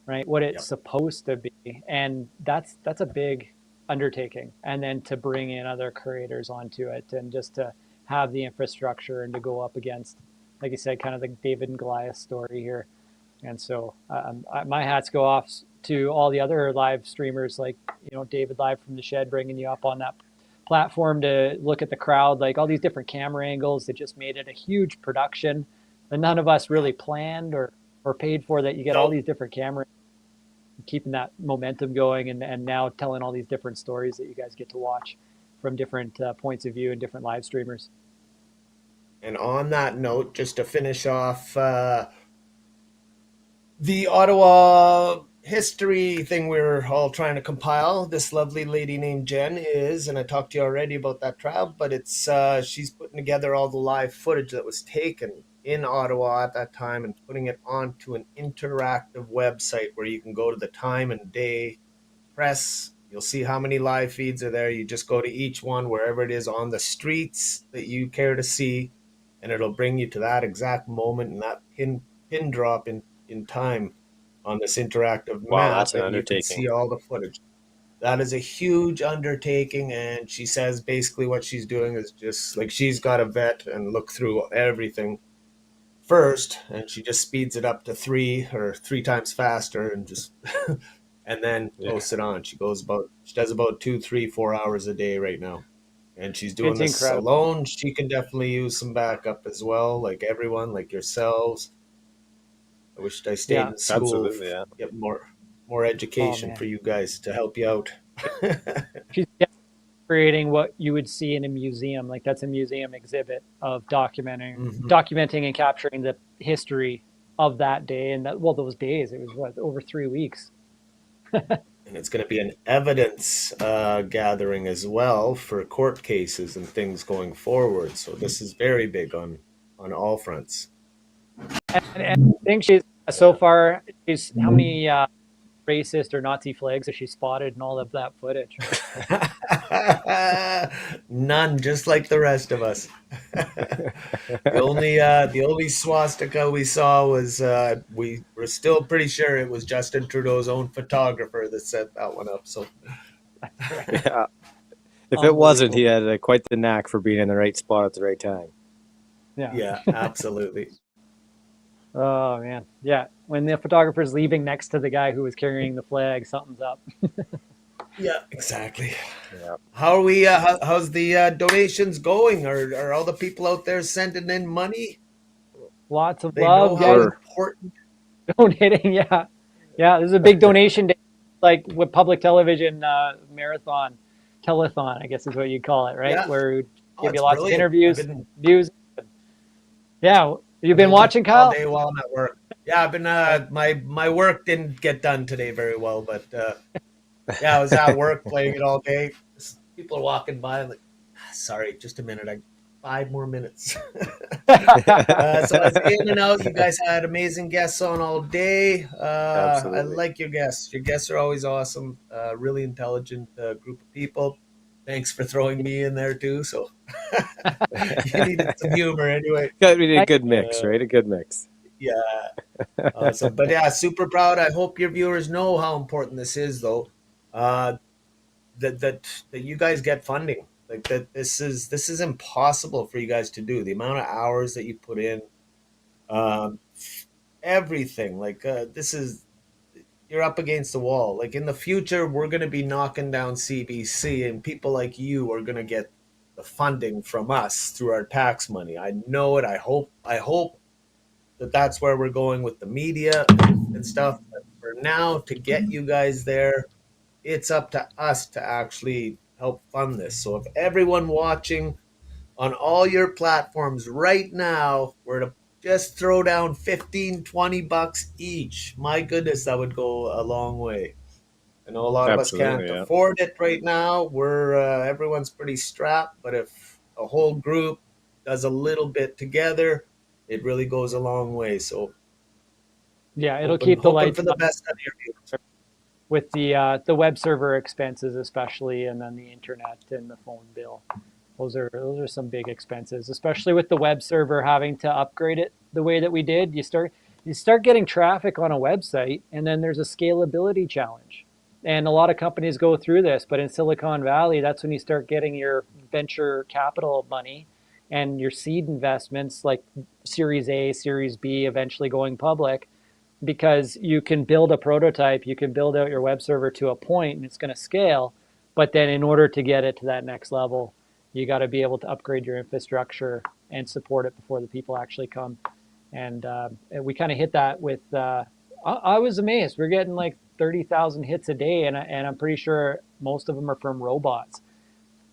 right? What it's supposed to be, and that's a big undertaking. And then to bring in other creators onto it, and just to have the infrastructure and to go up against, like you said, kind of the David and Goliath story here. And so my hats go off to all the other live streamers, like, David live from the shed, bringing you up on that platform to look at the crowd, like all these different camera angles that just made it a huge production that none of us really planned or paid for, that you get all these different cameras, keeping that momentum going, and now telling all these different stories that you guys get to watch from different points of view and different live streamers. And on that note, just to finish off, the Ottawa history thing we were all trying to compile, this lovely lady named Jen is, and I talked to you already about that trial, but it's she's putting together all the live footage that was taken in Ottawa at that time and putting it onto an interactive website where you can go to the time and day, press, you'll see how many live feeds are there. You just go to each one, wherever it is on the streets that you care to see, and it'll bring you to that exact moment and that pin drop in time on this interactive Wow, map, that's an and you can undertaking. see all the footage. That is a huge undertaking, and she says basically what she's doing is just like, she's got to vet and look through everything first, and she just speeds it up to 3 times faster, and just and then posts it on. She does about 2, 3, 4 hours a day right now. and she's doing It's this incredible. alone. She can definitely use some backup as well, like everyone, like yourselves. I wished I stayed Yeah. in school, Absolutely, yeah. get more Oh education man. for you guys to help you out. She's creating what you would see in a museum. Like that's a museum exhibit of Mhm. documenting and capturing the history of that day and that, well, those days. It was what, over 3 weeks. And it's going to be an evidence gathering as well for court cases and things going forward. So this is very big on all fronts. And I think she's so far. She's how many racist or Nazi flags has she spotted in all of that footage? None, just like the rest of us. The only swastika we saw was we were still pretty sure it was Justin Trudeau's own photographer that set that one up. So Yeah. If it wasn't, he had quite the knack for being in the right spot at the right time. yeah, absolutely. Oh man, yeah. When the photographer's leaving next to the guy who was carrying the flag, something's up. Yeah, exactly. Yeah. How are we? How's the donations going? Are all the people out there sending in money? Lots of They know love, how guys. important. Donating. Yeah, yeah. This is a big donation day, like with public television marathon, telethon, I guess is what you call it, right? Yeah. Where we Oh, give you it's lots brilliant. of interviews, I've been views. Yeah, you've been watching, all Kyle? day while I'm at work. Yeah, I've been. My work didn't get done today very well, but yeah, I was at work playing it all day. People are walking by. I'm like, sorry, just a minute. 5 more minutes. So I was in and out. You guys had amazing guests on all day. I Absolutely. like your guests. Your guests are always awesome. Really intelligent group of people. Thanks for throwing me in there too. So you needed some humor anyway. We need a good mix, right? A good mix. Yeah. Awesome. But yeah, super proud. I hope your viewers know how important this is, though. That you guys get funding. Like that, this is impossible for you guys to do. The amount of hours that you put in, um, everything. Like this is you're up against the wall. Like in the future, we're going to be knocking down CBC, and people like you are going to get the funding from us through our tax money. I know it. I hope that's where we're going with the media and stuff. But for now, to get you guys there, it's up to us to actually help fund this. So if everyone watching on all your platforms right now were to just throw down 15, $20 each, my goodness, that would go a long way. I know a lot of us Absolutely, can't yeah. afford it right now. We're everyone's pretty strapped, but if a whole group does a little bit together, it really goes a long way. So Yeah, it'll hoping, keep the hoping lights for the on best out of your viewers. with the web server expenses, especially, and then the internet and the phone bill. Those are some big expenses, especially with the web server having to upgrade it the way that we did. You start getting traffic on a website, and then there's a scalability challenge. And a lot of companies go through this, but in Silicon Valley, that's when you start getting your venture capital money and your seed investments like Series A, Series B, eventually going public, because you can build a prototype, you can build out your web server to a point and it's going to scale. But then in order to get it to that next level, you got to be able to upgrade your infrastructure and support it before the people actually come. And we kind of hit that with, I was amazed. We're getting like 30,000 hits a day, and I'm pretty sure most of them are from robots.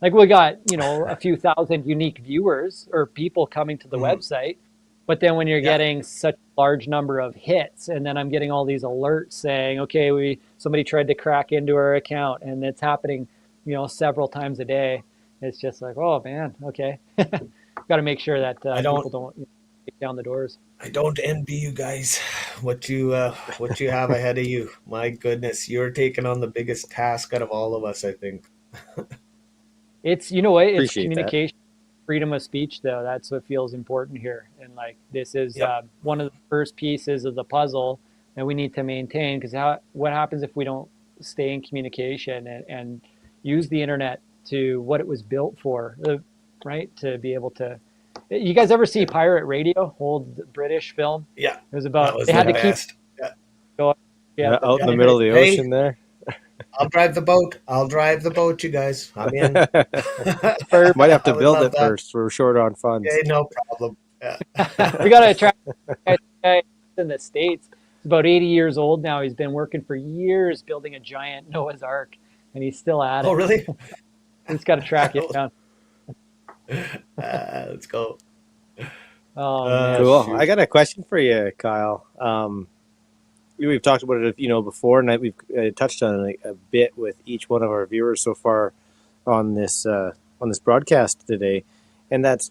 Like we got, a few thousand unique viewers or people coming to the website. But then when you're getting such a large number of hits, and then I'm getting all these alerts saying, okay, somebody tried to crack into our account, and it's happening, several times a day. It's just like, oh man, okay. Got to make sure that people don't kick down the doors. I don't envy you guys. What you have ahead of you. My goodness, you're taking on the biggest task out of all of us, I think. It's it's Appreciate communication, freedom of speech, though. That's what feels important here. And like this is one of the first pieces of the puzzle that we need to maintain, because what happens if we don't stay in communication and use the internet to what it was built for, right? To be able to. You guys ever see Pirate Radio, old British film? Yeah, it was about that was they had the to best. keep going. Out in the middle of the ocean there. I'll drive the boat. I'll drive the boat, you guys. I'm in. Might have to I would build love it that. first. We're short on funds. Okay, no problem. Yeah. We got to attract a guy in the States. He's about 80 years old now. He's been working for years building a giant Noah's Ark, and he's still at Oh, it. really? We just got to track it down. Let's go. Oh, man. Cool. Shoot. I got a question for you, Kyle. We've talked about it, before, and we've touched on it a bit with each one of our viewers so far on this broadcast today. And that's,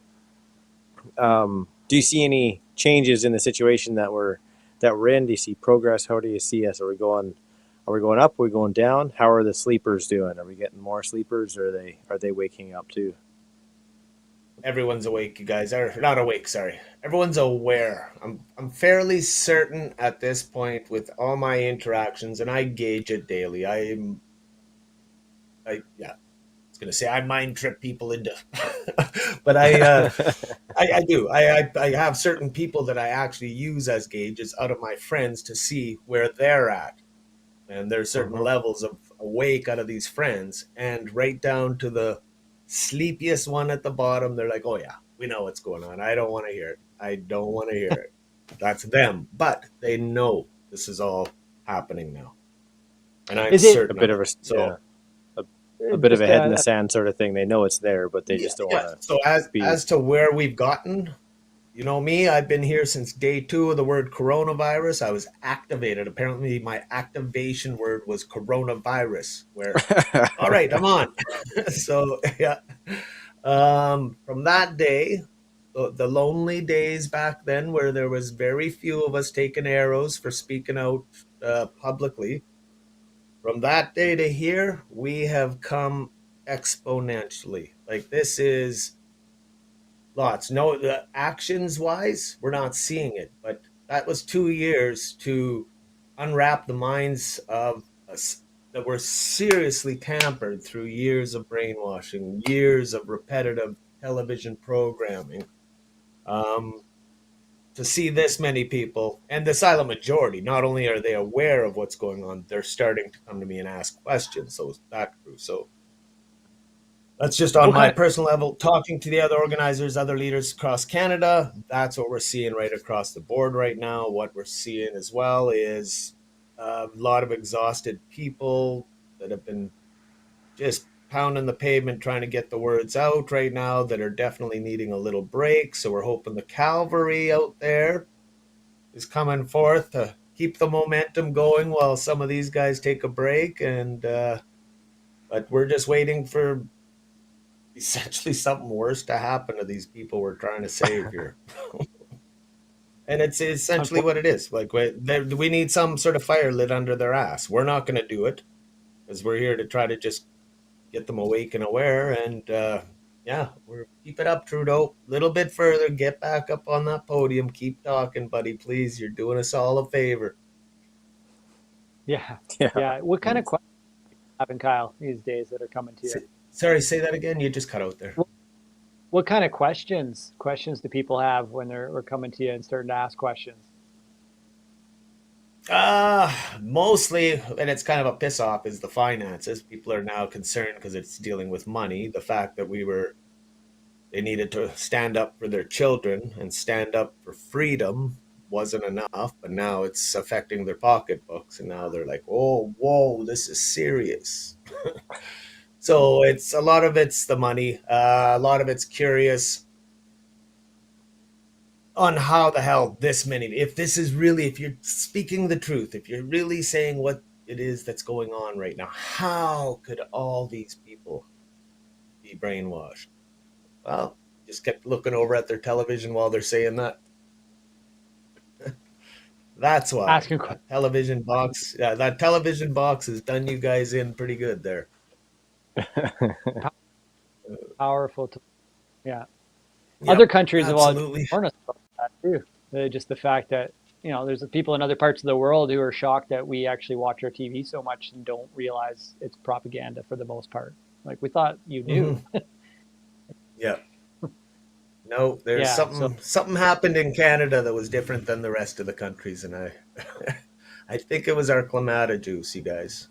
do you see any changes in the situation that we're in? Do you see progress? How do you see us? Are we going up? Are we going down? How are the sleepers doing? Are we getting more sleepers, or are they waking up too? Everyone's awake, you guys. Are not awake, sorry. Everyone's aware. I'm fairly certain at this point with all my interactions, and I gauge it daily. I was gonna say I mind trip people into, but I do. I have certain people that I actually use as gauges out of my friends to see where they're at, and there's certain levels of awake out of these friends, and right down to the sleepiest one at the bottom, they're like, oh yeah, we know what's going on. I don't want to hear it. I don't want to hear it. That's them. But they know this is all happening now. And I'm certain a bit of a bit of a head in the sand sort of thing? They know it's there, but they just don't want to. So as to where we've gotten, you know me, I've been here since day 2 of the word coronavirus. I was activated. Apparently my activation word was coronavirus, where, all right, I'm on. So, yeah. From that day, the lonely days back then where there was very few of us taking arrows for speaking out publicly, from that day to here, we have come exponentially. Like, this is lots. No, the actions wise, we're not seeing it, but that was 2 years to unwrap the minds of us that were seriously tampered through years of brainwashing, years of repetitive television programming. To see this many people, and the silent majority, not only are they aware of what's going on, they're starting to come to me and ask questions. So that grew. So that's just on my personal level. Talking to the other organizers, other leaders across Canada, that's what we're seeing right across the board right now. What we're seeing as well is a lot of exhausted people that have been just pounding the pavement trying to get the words out right now that are definitely needing a little break. So we're hoping the cavalry out there is coming forth to keep the momentum going while some of these guys take a break. And but we're just waiting for essentially something worse to happen to these people we're trying to save here. And it's essentially what it is. Like, we need some sort of fire lit under their ass. We're not going to do it because we're here to try to just get them awake and aware. And we're keep it up, Trudeau. A little bit further. Get back up on that podium. Keep talking, buddy. Please, you're doing us all a favor. Yeah. What kind of questions happen, Kyle, these days that are coming to you? Sorry, say that again. You just cut out there. What kind of questions do people have when they're coming to you and starting to ask questions? Mostly, and it's kind of a piss off, is the finances. People are now concerned because it's dealing with money. The fact that they needed to stand up for their children and stand up for freedom wasn't enough, but now it's affecting their pocketbooks, and now they're like, oh, whoa, this is serious. So it's a lot of it's the money, a lot of it's curious on how the hell this many, if you're speaking the truth, if you're really saying what it is that's going on right now, how could all these people be brainwashed? Well, just kept looking over at their television while they're saying that. That's why. That television box has done you guys in pretty good there. Powerful. Yeah. Other countries have all warned us about that too. Just the fact that, there's people in other parts of the world who are shocked that we actually watch our TV so much and don't realize it's propaganda for the most part. Like, we thought you knew. Mm-hmm. Yeah. No, there's something happened in Canada that was different than the rest of the countries, and I think it was our Clamata juice, you guys.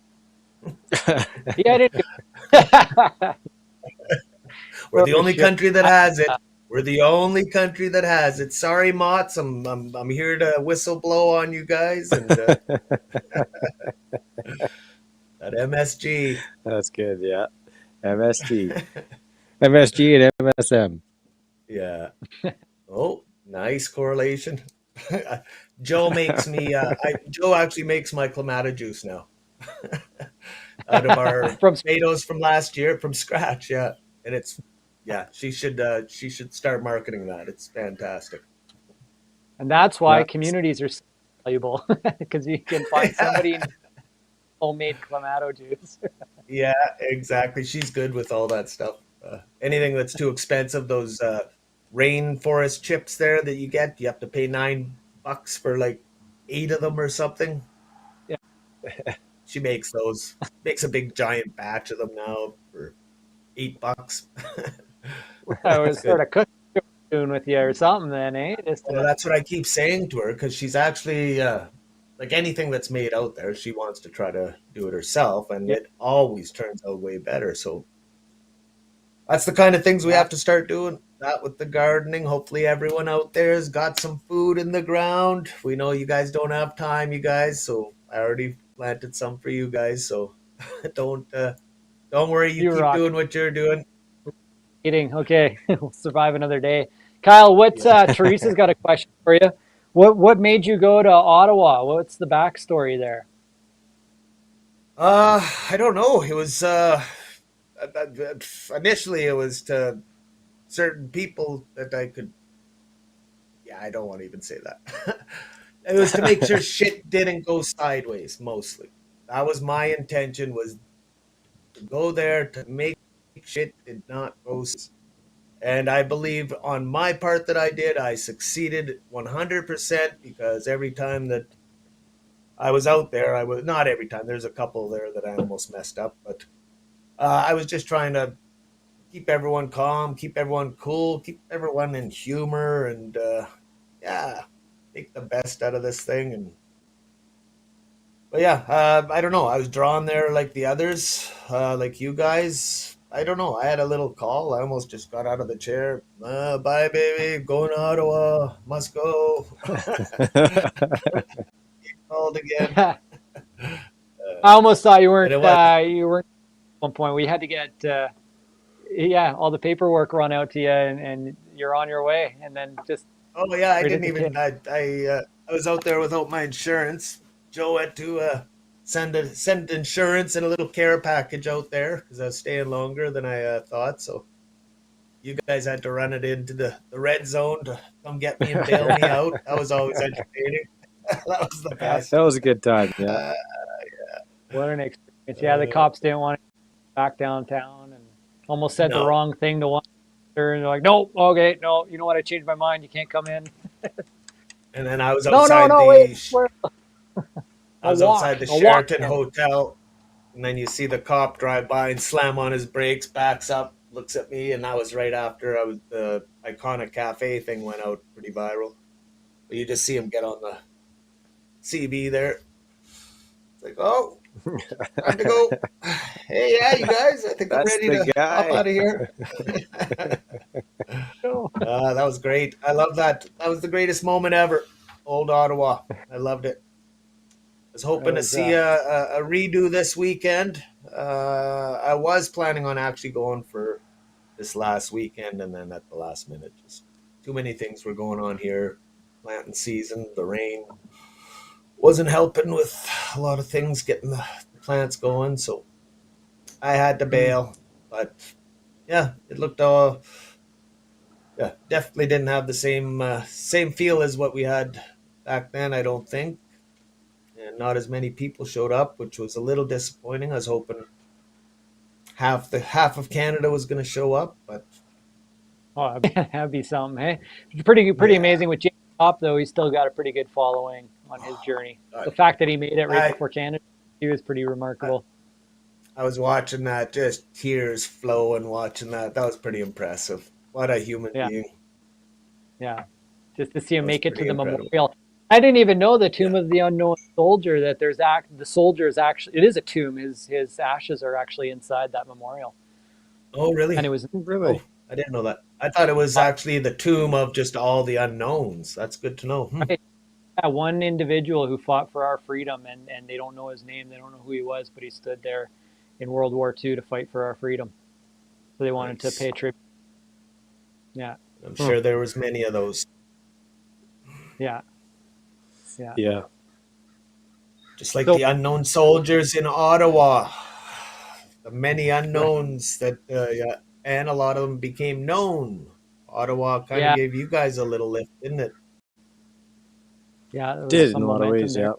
Yeah, I didn't. We're the For only sure. country that has it. We're the only country that has it. Sorry, Mott's. I'm here to whistle blow on you guys and at MSG. That's good. Yeah. MSG. MSG and MSM. Yeah. Oh, nice correlation. Joe makes me. Joe actually makes my clamato juice now, out of our From tomatoes from last year from scratch. Yeah, and it's yeah. She should start marketing that. It's fantastic. And that's why Yeah. communities are so valuable, because you can find somebody in homemade clamato juice. Yeah, exactly. She's good with all that stuff. Anything that's too expensive, those rainforest chips there that you have to pay $9 for like 8 of them or something. Yeah. She makes those, makes a big giant batch of them now for $8. I was It's sort good. of cooking with you or something then, eh? Just Well, that's what I keep saying to her because she's actually like anything that's made out there, she wants to try to do it herself, and yeah, it always turns out way better. So that's the kind of things we yeah. have to start doing. That with the gardening. Hopefully, everyone out there has got some food in the ground. We know you guys don't have time, you guys. So I already planted some for you guys. So don't don't worry. You You keep rock. doing what you're doing. Eating. Okay, we'll survive another day. Kyle, what's Yeah. Teresa's got a question for you. What made you go to Ottawa? What's the backstory there? I don't know. It was initially it was to certain people that I could. Yeah, I don't want to even say that. It was to make sure shit didn't go sideways. Mostly, that was my intention. Was to go there to make shit did not go. And I believe on my part that I did, I succeeded 100% because every time that I was out there, I was not every time. There's a couple there that I almost messed up, but I was just trying to keep everyone calm, keep everyone cool, keep everyone in humor, and yeah, make the best out of this thing. And but yeah, I don't know. I was drawn there like the others, like you guys. I don't know. I had a little call. I almost just got out of the chair. Bye, baby. Going to Ottawa. Must go. Called again. I almost thought you And weren't it was. you weren't at one point. We had to get yeah, all the paperwork run out to you, and you're on your way, and then just Oh yeah, I right didn't at the even. tip. I was out there without my insurance. Joe had to send insurance and a little care package out there because I was staying longer than I thought. So you guys had to run it into the red zone to come get me and bail me out. That was always entertaining. That was the Yeah, best. That was a good time. Yeah. Uh, what an experience. Yeah, the cops didn't want to go back downtown, and almost said the no, wrong thing to one officer, and they're like, "No, okay, no, you know what? I changed my mind. You can't come in." and then I was No, no, outside no, the wait, where? I I'll was outside walk. the I'll walk Sheraton in. Hotel, and then you see the cop drive by and slam on his brakes, backs up, looks at me, and that was right after the iconic cafe thing went out pretty viral. But you just see him get on the CB there. It's like, oh, time to go. Hey, yeah, you guys, I think I'm That's ready the to hop guy. out of here. No. That was great. I love that. That was the greatest moment ever. Old Ottawa. I loved it. Was That hoping to was see a redo this weekend. I was planning on actually going for this last weekend, and then at the last minute, just too many things were going on here. Planting season, the rain wasn't helping with a lot of things getting the plants going, so I had to bail. But yeah, it looked all. Yeah, definitely didn't have the same feel as what we had back then. I don't think, and not as many people showed up, which was a little disappointing. I was hoping half of Canada was going to show up, but oh, that'd be something, hey? It's pretty yeah, amazing with James Top, though. He's still got a pretty good following on his journey. I The fact that he made it right I, before Canada, he was pretty I remarkable. I was watching that, just tears flowing watching that. That was pretty impressive. What a human Yeah, being! yeah. Just to see him That was make it to pretty the incredible. memorial. I didn't even know the Tomb of the Unknown Soldier, that the soldier is actually, it is a tomb. His ashes are actually inside that memorial. Oh, And really? it was Really? Oh, I didn't know that. I thought it was actually the tomb of just all the unknowns. That's good to know. right. Yeah, one individual who fought for our freedom, and they don't know his name, they don't know who he was, but he stood there in World War II to fight for our freedom. So they wanted Nice. to pay tribute. Yeah, I'm sure there was many of those. yeah, yeah. Yeah. Just like So- the unknown soldiers in Ottawa. The many unknowns that, yeah, and a lot of them became known. Ottawa kind of Yeah. gave you guys a little lift, didn't it? Yeah, there was Did some in a lot of momentum ways, there. yeah.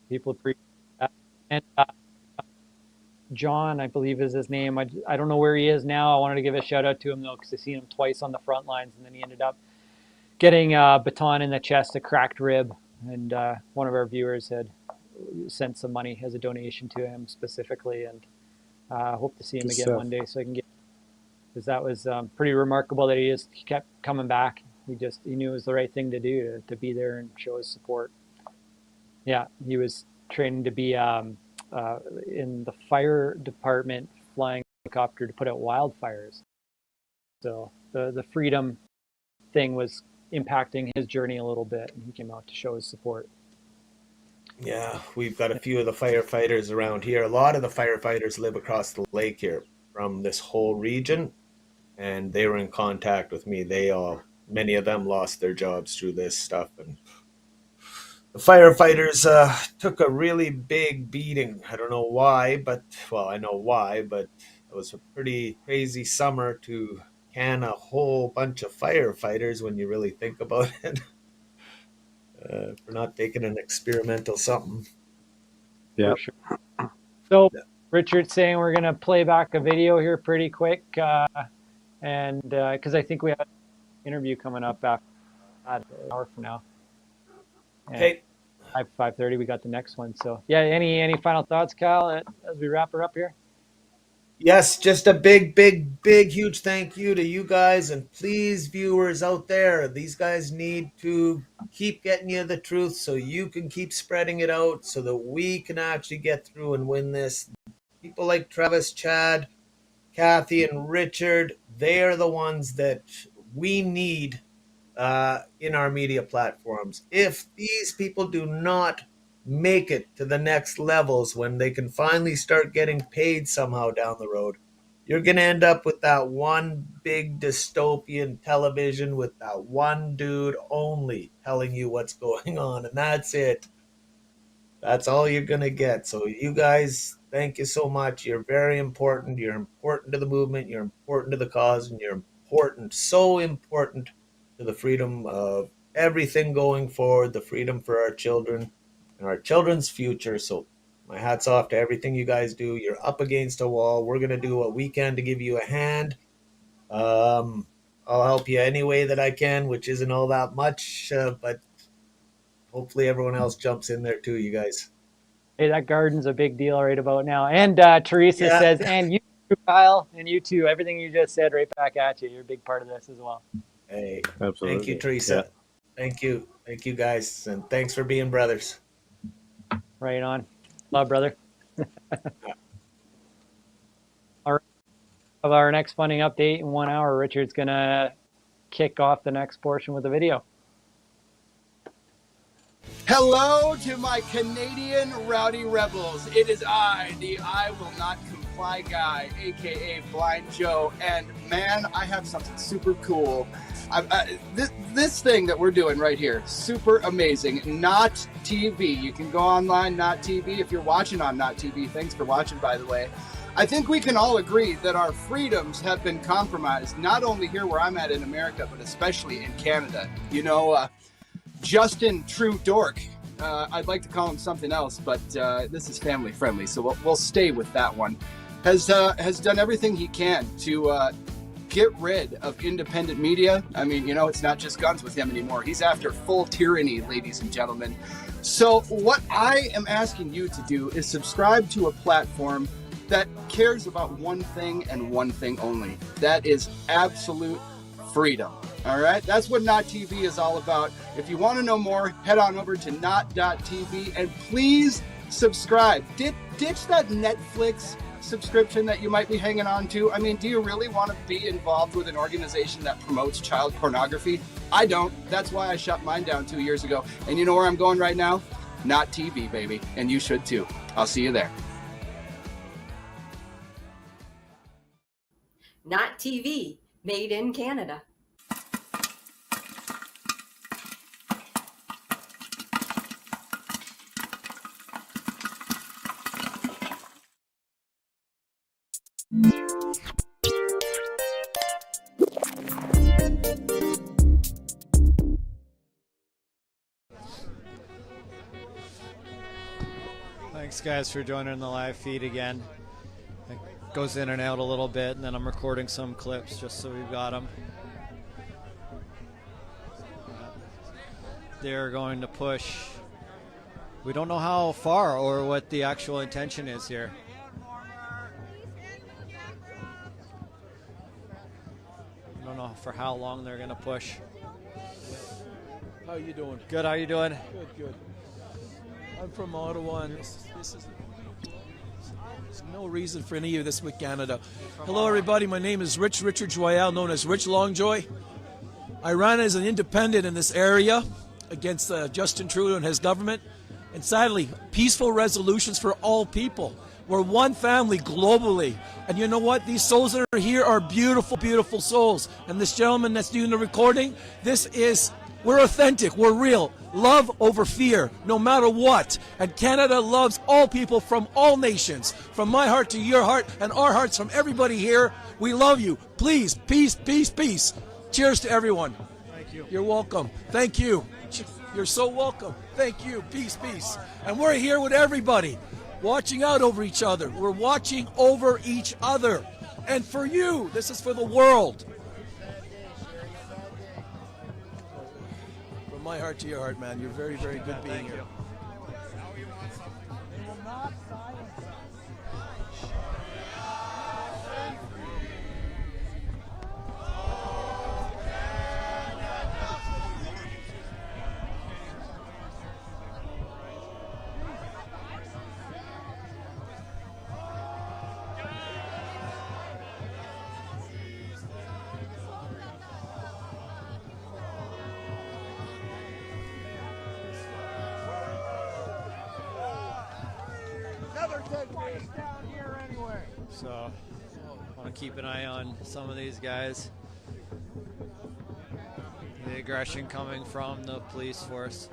People appreciate that. And John, I believe is his name. I don't know where he is now. I wanted to give a shout out to him though, because I seen him twice on the front lines, and then he ended up getting a baton in the chest, a cracked rib, and one of our viewers had sent some money as a donation to him specifically, and hope to see him Good again stuff. one day so I can get, because that was pretty remarkable that he kept coming back. He knew it was the right thing to do, to be there and show his support. Yeah, he was training to be in the fire department, flying a helicopter to put out wildfires. So the freedom thing was impacting his journey a little bit, and he came out to show his support. Yeah, we've got a few of the firefighters around here. A lot of the firefighters live across the lake here from this whole region, and they were in contact with me. Many of them lost their jobs through this stuff, and the firefighters took a really big beating. I don't know why, well, I know why, but it was a pretty crazy summer to can a whole bunch of firefighters when you really think about it. For not taking an experimental something. Yeah. For sure. So Richard's saying we're going to play back a video here pretty quick, and because I think we have an interview coming up after an hour from now. And Okay. 5:30 we got the next one. So yeah, any final thoughts, Kyle, as we wrap her up here? Yes, just a big, huge thank you to you guys, and please, viewers out there, these guys need to keep getting you the truth so you can keep spreading it out so that we can actually get through and win this. People like Travis, Chad, Kathy, and Richard, they are the ones that we need in our media platforms. If these people do not make it to the next levels when they can finally start getting paid somehow down the road, you're going to end up with that one big dystopian television with that one dude only telling you what's going on, and that's it. That's all you're going to get. So you guys, thank you so much. You're very important. You're important to the movement. You're important to the cause, and you're important, so important to the freedom of everything going forward, the freedom for our children and our children's future. So my hat's off to everything you guys do. You're up against a wall. We're going to do what we can to give you a hand. I'll help you any way that I can, which isn't all that much, but hopefully everyone else jumps in there too, you guys. Hey, that garden's a big deal right about now. And Teresa Yeah. says, and you too, Kyle, and you too. Everything you just said right back at you. You're a big part of this as well. Hey, Absolutely. thank you, Teresa. Yeah. Thank you guys, and thanks for being brothers. Right on. Love, brother. All right. Of our next funding update in 1 hour, Richard's going to kick off the next portion with a video. Hello to my Canadian rowdy rebels. It is I, the I will not comply guy, aka Blind Joe, and man, I have something super cool. This thing that we're doing right here, super amazing. notTV. You can go online, notTV. If you're watching on notTV, thanks for watching, by the way. I think we can all agree that our freedoms have been compromised, not only here where I'm at in America, but especially in Canada. You know, Justin True Dork. I'd like to call him something else, but this is family friendly, so we'll stay with that one. Has done everything he can to get rid of independent media. I mean, you know, it's not just guns with him anymore. He's after full tyranny, ladies and gentlemen. So what I am asking you to do is subscribe to a platform that cares about one thing and one thing only. That is absolute freedom. All right, that's what notTV is all about. If you want to know more, head on over to not.tv and please subscribe. Ditch that Netflix subscription that you might be hanging on to. I mean, do you really want to be involved with an organization that promotes child pornography? I don't. That's why I shut mine down 2 years ago. And you know where I'm going right now? notTV, baby. And you should too. I'll see you there. notTV, made in Canada. Thanks, guys, for joining the live feed again. It goes in and out a little bit, and then I'm recording some clips just so we've got them. They're going to push. We don't know how far or what the actual intention is here. I don't know for how long they're going to push. How you doing? Good, how you doing? Good, good. I'm from Ottawa, and there's no reason for any of this with Canada. Hello, everybody. My name is Richard Joyal, known as Rich Longjoy. I ran as an independent in this area against Justin Trudeau and his government. And sadly, peaceful resolutions for all people. We're one family globally. And you know what? These souls that are here are beautiful, beautiful souls. And this gentleman that's doing the recording, we're authentic, we're real. Love over fear, no matter what. And Canada loves all people from all nations. From my heart to your heart and our hearts from everybody here. We love you. Please, peace, peace, peace. Cheers to everyone. Thank you. You're welcome. Thank you. You're so welcome. Thank you. Peace, peace. And we're here with everybody, watching out over each other. We're watching over each other. And for you, this is for the world. From my heart to your heart, man, you're very, very good being here. So, I want to keep an eye on some of these guys. The aggression coming from the police force.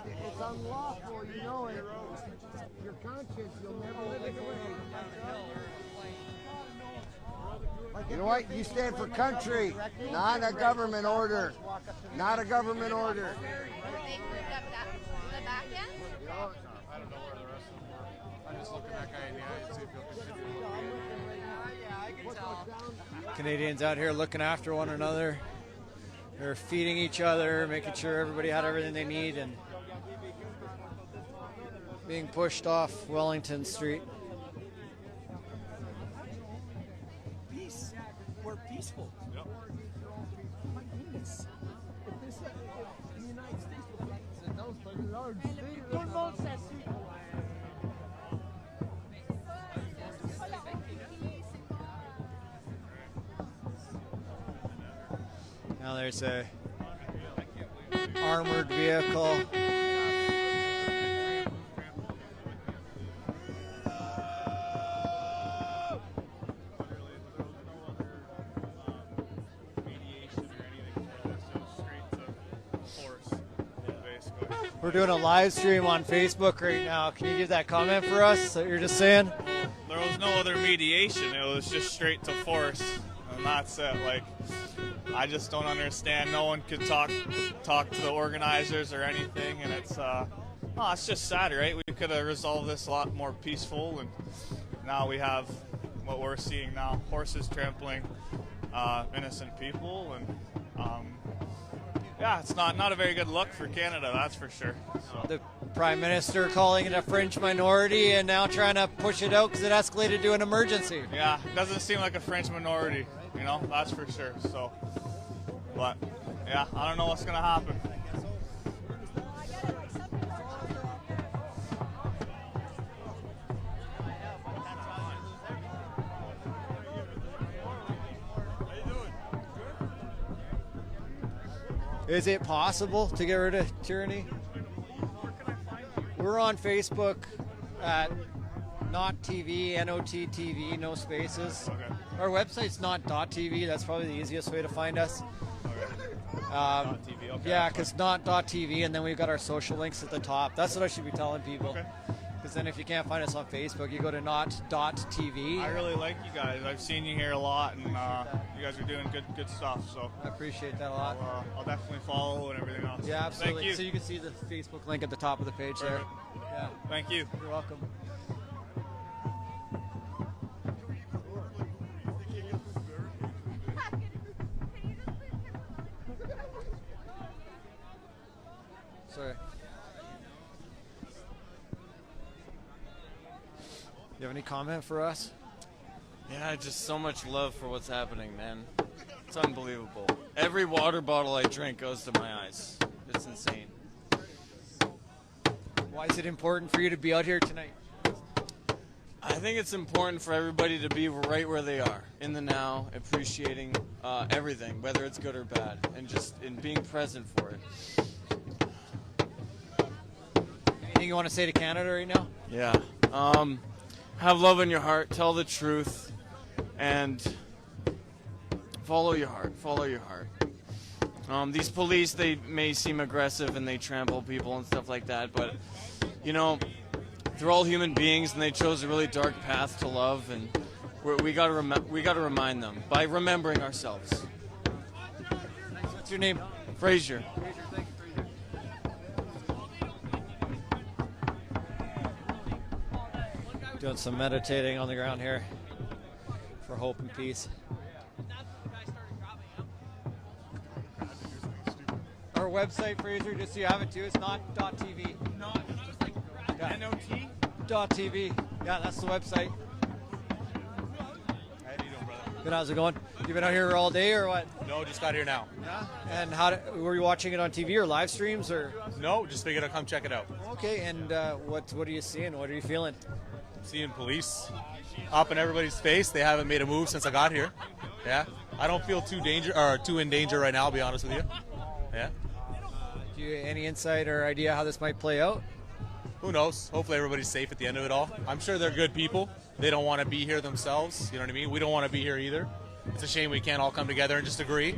It's unlawful, you know it. Your conscience, you'll never live again. You know what? You stand for country, not a government order. Not a government order. They moved up the back end? I don't know where the rest of them were. I'm just looking that guy in the eye and see if he'll continue. Yeah, I can tell. Canadians out here looking after one another. They're feeding each other, making sure everybody had everything they need, and being pushed off Wellington Street. Peace. We're peaceful. Yep. My goodness. If this in the United States, tout le monde s'assuit. Now there's a armored vehicle. We're doing a live stream on Facebook right now. Can you give that comment for us that you're just saying? There was no other mediation. It was just straight to force, and that's it. Like, I just don't understand. No one could talk to the organizers or anything, and it's just sad, right? We could have resolved this a lot more peaceful, and now we have what we're seeing now: horses trampling innocent people, and yeah, it's not a very good look for Canada, that's for sure. So. The Prime Minister calling it a fringe minority and now trying to push it out because it escalated to an emergency. Yeah, it doesn't seem like a fringe minority. You know, that's for sure. So, but yeah, I don't know what's gonna happen. Is it possible to get rid of tyranny? We're on Facebook at notTV, notTV, no spaces. Okay. Our website's not.tv. That's probably the easiest way to find us. notTV, okay. Yeah, because not.tv, and then we've got our social links at the top. That's what I should be telling people. Okay. Because then if you can't find us on Facebook, you go to not.tv. I really like you guys. I've seen you here a lot, and you guys are doing good stuff. So I appreciate that a lot. I'll definitely follow and everything else. Yeah, absolutely. Thank you. So you can see the Facebook link at the top of the page there. Yeah. Thank you. You're welcome. Sorry. You have any comment for us? Yeah, just so much love for what's happening, man. It's unbelievable. Every water bottle I drink goes to my eyes. It's insane. Why is it important for you to be out here tonight? I think it's important for everybody to be right where they are, in the now, appreciating everything, whether it's good or bad, and just in being present for it. Anything you want to say to Canada right now? Yeah. Have love in your heart, tell the truth, and follow your heart. Follow your heart. These police, they may seem aggressive and they trample people and stuff like that, but, you know, they're all human beings and they chose a really dark path to love, and we got to remind them by remembering ourselves. What's your name? Frazier. Doing some meditating on the ground here for hope and peace. Our website, Fraser, just so you have it too, it's not.tv. Yeah. N-O-T.tv. Yeah, that's the website. How you doing, brother? Good, how's it going? You been out here all day or what? No, just got here now. Yeah. And were you watching it on TV or live streams or? No, just figured I'd come check it out. Okay, and what are you seeing? What are you feeling? Seeing police up in everybody's face. They haven't made a move since I got here. Yeah, I don't feel too in danger right now. I'll be honest with you. Yeah. Do you any insight or idea how this might play out? Who knows? Hopefully everybody's safe at the end of it all. I'm sure they're good people. They don't want to be here themselves. You know what I mean? We don't want to be here either. It's a shame we can't all come together and just agree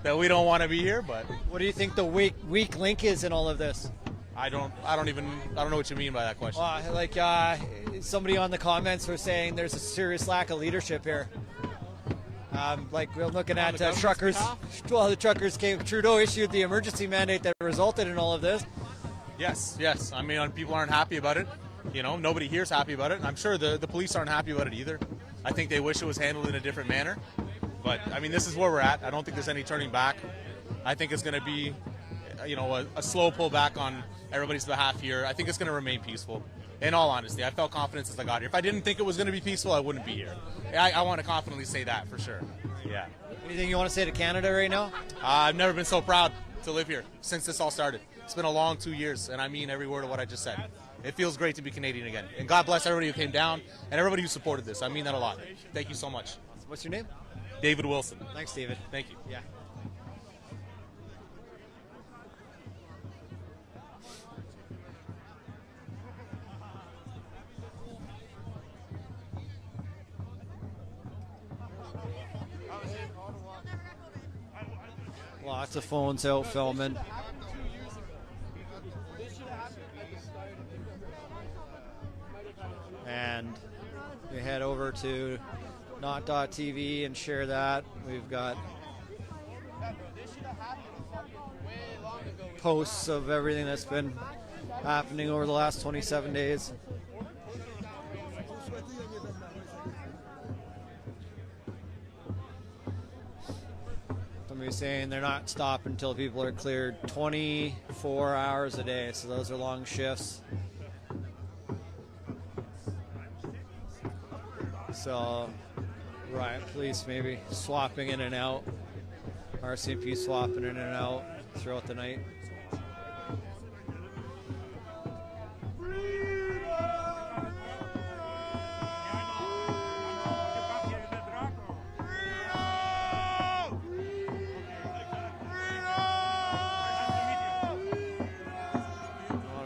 that we don't want to be here. But what do you think the weak link is in all of this? I don't know what you mean by that question. Somebody on the comments was saying there's a serious lack of leadership here. Like we're looking at truckers. Well, the truckers Trudeau issued the emergency mandate that resulted in all of this. Yes. I mean, people aren't happy about it. You know, nobody here's happy about it. And I'm sure the police aren't happy about it either. I think they wish it was handled in a different manner. But I mean, this is where we're at. I don't think there's any turning back. I think it's going to be, a slow pullback on everybody's behalf here. I think it's going to remain peaceful. In all honesty, I felt confidence as I got here. If I didn't think it was going to be peaceful, I wouldn't be here. I want to confidently say that for sure. Yeah. Anything you want to say to Canada right now? I've never been so proud to live here since this all started. It's been a long 2 years, and I mean every word of what I just said. It feels great to be Canadian again. And God bless everybody who came down and everybody who supported this. I mean that a lot. Thank you so much. What's your name? David Wilson. Thanks, David. Thank you. Yeah. Lots of phones out filming. And you head over to not.tv and share that. We've got posts of everything that's been happening over the last 27 days. Somebody's saying they're not stopping until people are cleared 24 hours a day, so those are long shifts. So riot police maybe swapping in and out, RCMP swapping in and out throughout the night.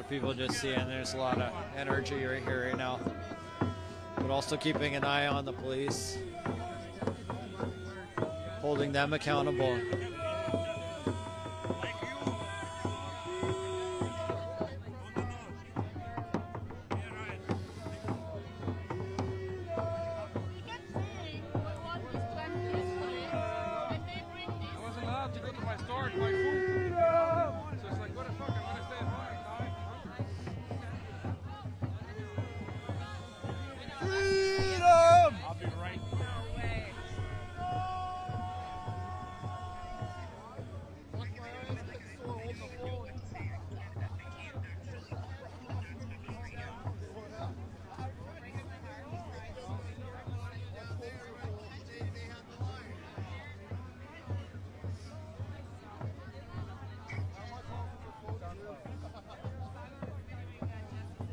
People just seeing there's a lot of energy right here right now, but also keeping an eye on the police, holding them accountable. I wasn't allowed to go to my store to buy food. So it's like, what the fuck, I'm gonna stay at home. I'll be right.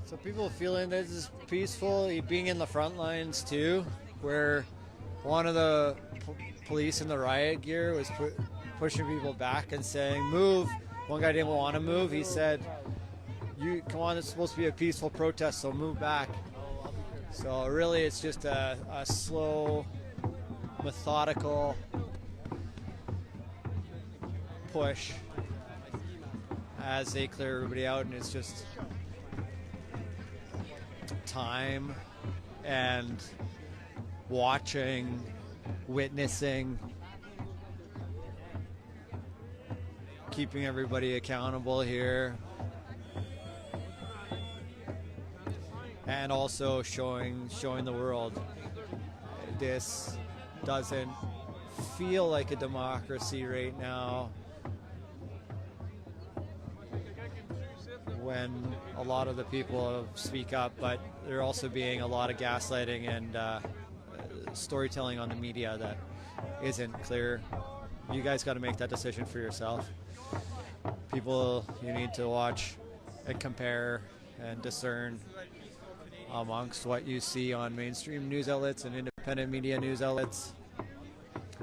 So people feeling this is peaceful, being in the front lines too, where one of the police in the riot gear was pushing people back and saying, move. One guy didn't want to move. He said, "You come on, it's supposed to be a peaceful protest, so move back." So really it's just a slow, methodical push as they clear everybody out, and it's just time and watching, witnessing, keeping everybody accountable here, and also showing the world this doesn't feel like a democracy right now, when a lot of the people speak up, but there are also being a lot of gaslighting and storytelling on the media that isn't clear. You guys got to make that decision for yourself. People, you need to watch and compare and discern amongst what you see on mainstream news outlets and independent media news outlets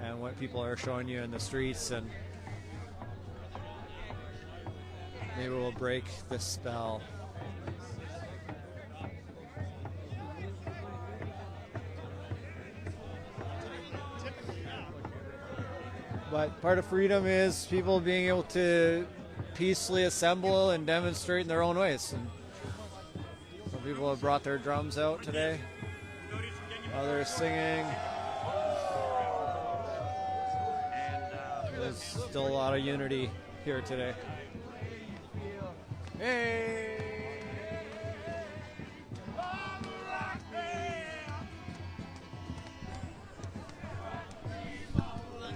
and what people are showing you in the streets, and maybe we'll break the spell. But part of freedom is people being able to peacefully assemble and demonstrate in their own ways. And some people have brought their drums out today. Others singing. And there's still a lot of unity here today. Hey!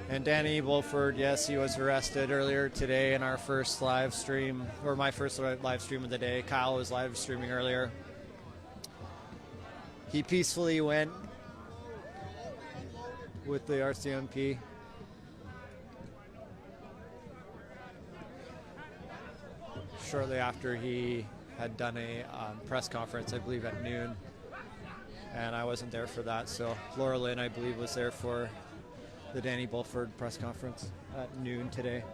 And Danny Wolford, yes, he was arrested earlier today in our first live stream, or my first live stream of the day. Kyle was live streaming earlier. He peacefully went with the RCMP. Shortly after he had done a press conference, I believe at noon. And I wasn't there for that, so Laura Lynn, I believe, was there for the Danny Bulford press conference at noon today.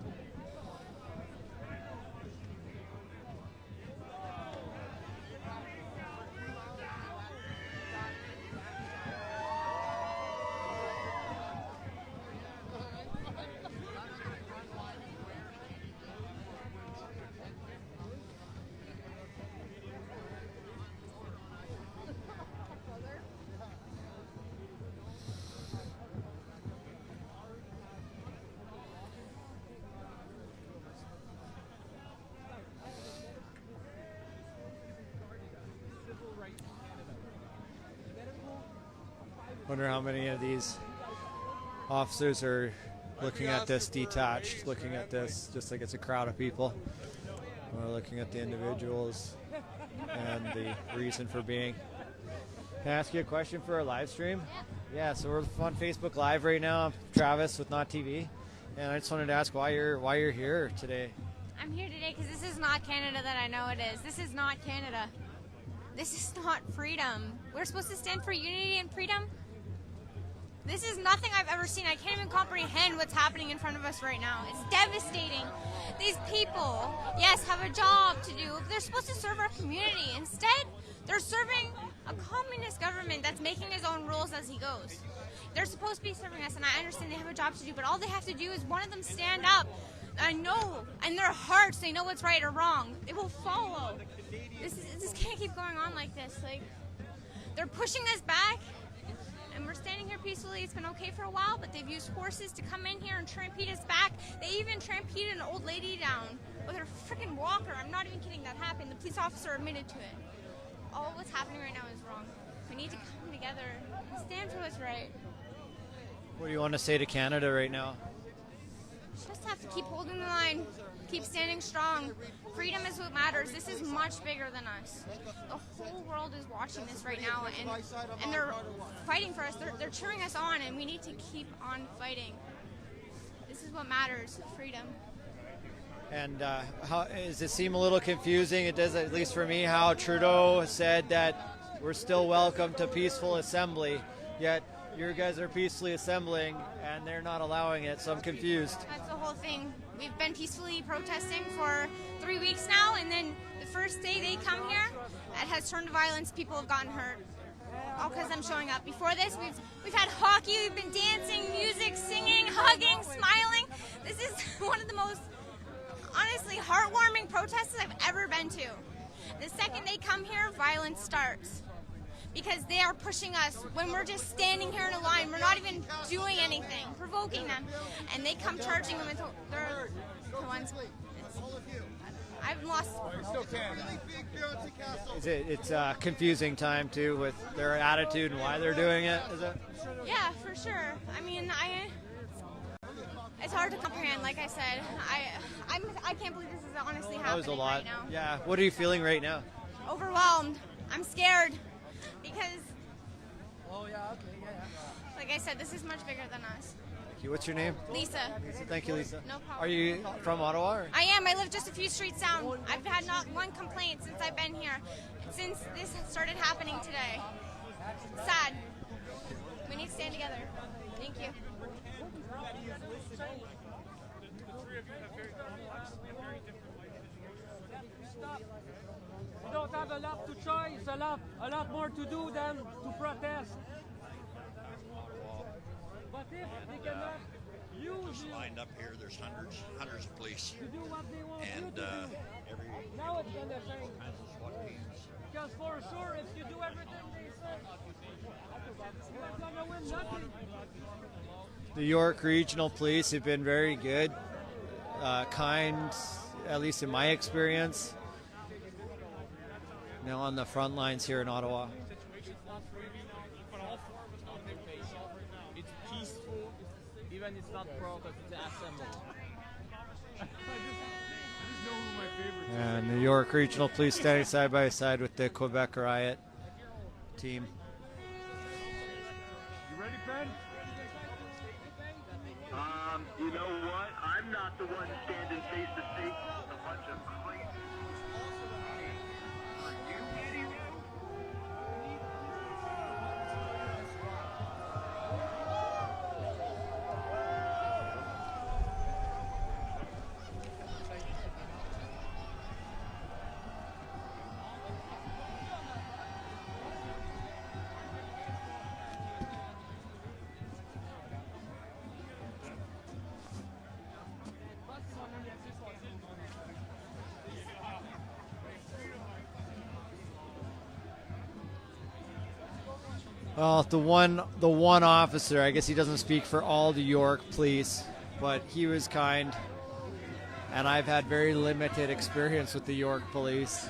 Wonder how many of these officers are looking at this detached, looking at this just like it's a crowd of people, or looking at the individuals and the reason for being. Can I ask you a question for our live stream? Yeah, so we're on Facebook Live right now. I'm Travis with notTV, and I just wanted to ask why you're here today. I'm here today because this is not Canada that I know it is. This is not Canada. This is not freedom. We're supposed to stand for unity and freedom. This is nothing I've ever seen. I can't even comprehend what's happening in front of us right now. It's devastating. These people, yes, have a job to do. They're supposed to serve our community. Instead, they're serving a communist government that's making his own rules as he goes. They're supposed to be serving us, and I understand they have a job to do, but all they have to do is one of them stand up. I know, in their hearts, they know what's right or wrong. They will follow. This can't keep going on like this. Like, they're pushing us back, and we're standing here peacefully. It's been okay for a while, but they've used horses to come in here and trampede us back. They even trampeded an old lady down with her freaking walker. I'm not even kidding, that happened. The police officer admitted to it. All what's happening right now is wrong. We need to come together and stand for what's right. What do you want to say to Canada right now? Just have to keep holding the line, keep standing strong. Freedom is what matters. This is much bigger than us. The whole world is watching this right now, and they're fighting for us. They're cheering us on, and we need to keep on fighting. This is what matters, freedom. And how does it seem a little confusing? It does, at least for me, how Trudeau said that we're still welcome to peaceful assembly, yet you guys are peacefully assembling and they're not allowing it, so I'm confused. That's the whole thing. We've been peacefully protesting for 3 weeks now, and then the first day they come here, it has turned to violence. People have gotten hurt, all because I'm showing up. Before this, we've had hockey, we've been dancing, music, singing, hugging, smiling. This is one of the most, honestly, heartwarming protests I've ever been to. The second they come here, violence starts. Because they are pushing us when we're just standing here in a line. We're not even doing anything, provoking them. And they come charging them. They're the ones. I've lost. It's a confusing time, too, with their attitude and why they're doing it, is it? Yeah, for sure. I mean, it's hard to comprehend, like I said. I can't believe this is honestly happening That was a lot. right now. Yeah. What are you feeling right now? Overwhelmed. I'm scared. Because, like I said, this is much bigger than us. Thank you. What's your name? Lisa. Thank you, Lisa. No problem. Are you from Ottawa? Or? I am. I live just a few streets down. I've had not one complaint since I've been here, since this started happening today. Sad. We need to stand together. Thank you. We don't have a lot to choice, a lot more to do than to protest. But if they cannot use you lined up here, there's hundreds of police. to do what they want And you to do, now it's gonna change. Because for sure, if you do everything they say, you're not gonna win nothing. The York Regional Police have been very good, kind, at least in my experience. You know, on the front lines here in Ottawa. It's peaceful, even it's not protest, it's assembly. And the York Regional Police standing side by side with the Quebec riot team. You ready, Ben? You know what? I'm not the one standing face to face with a bunch of crazy. Are you kidding me? Well, the one officer, I guess he doesn't speak for all the York police, but he was kind. And I've had very limited experience with the York police.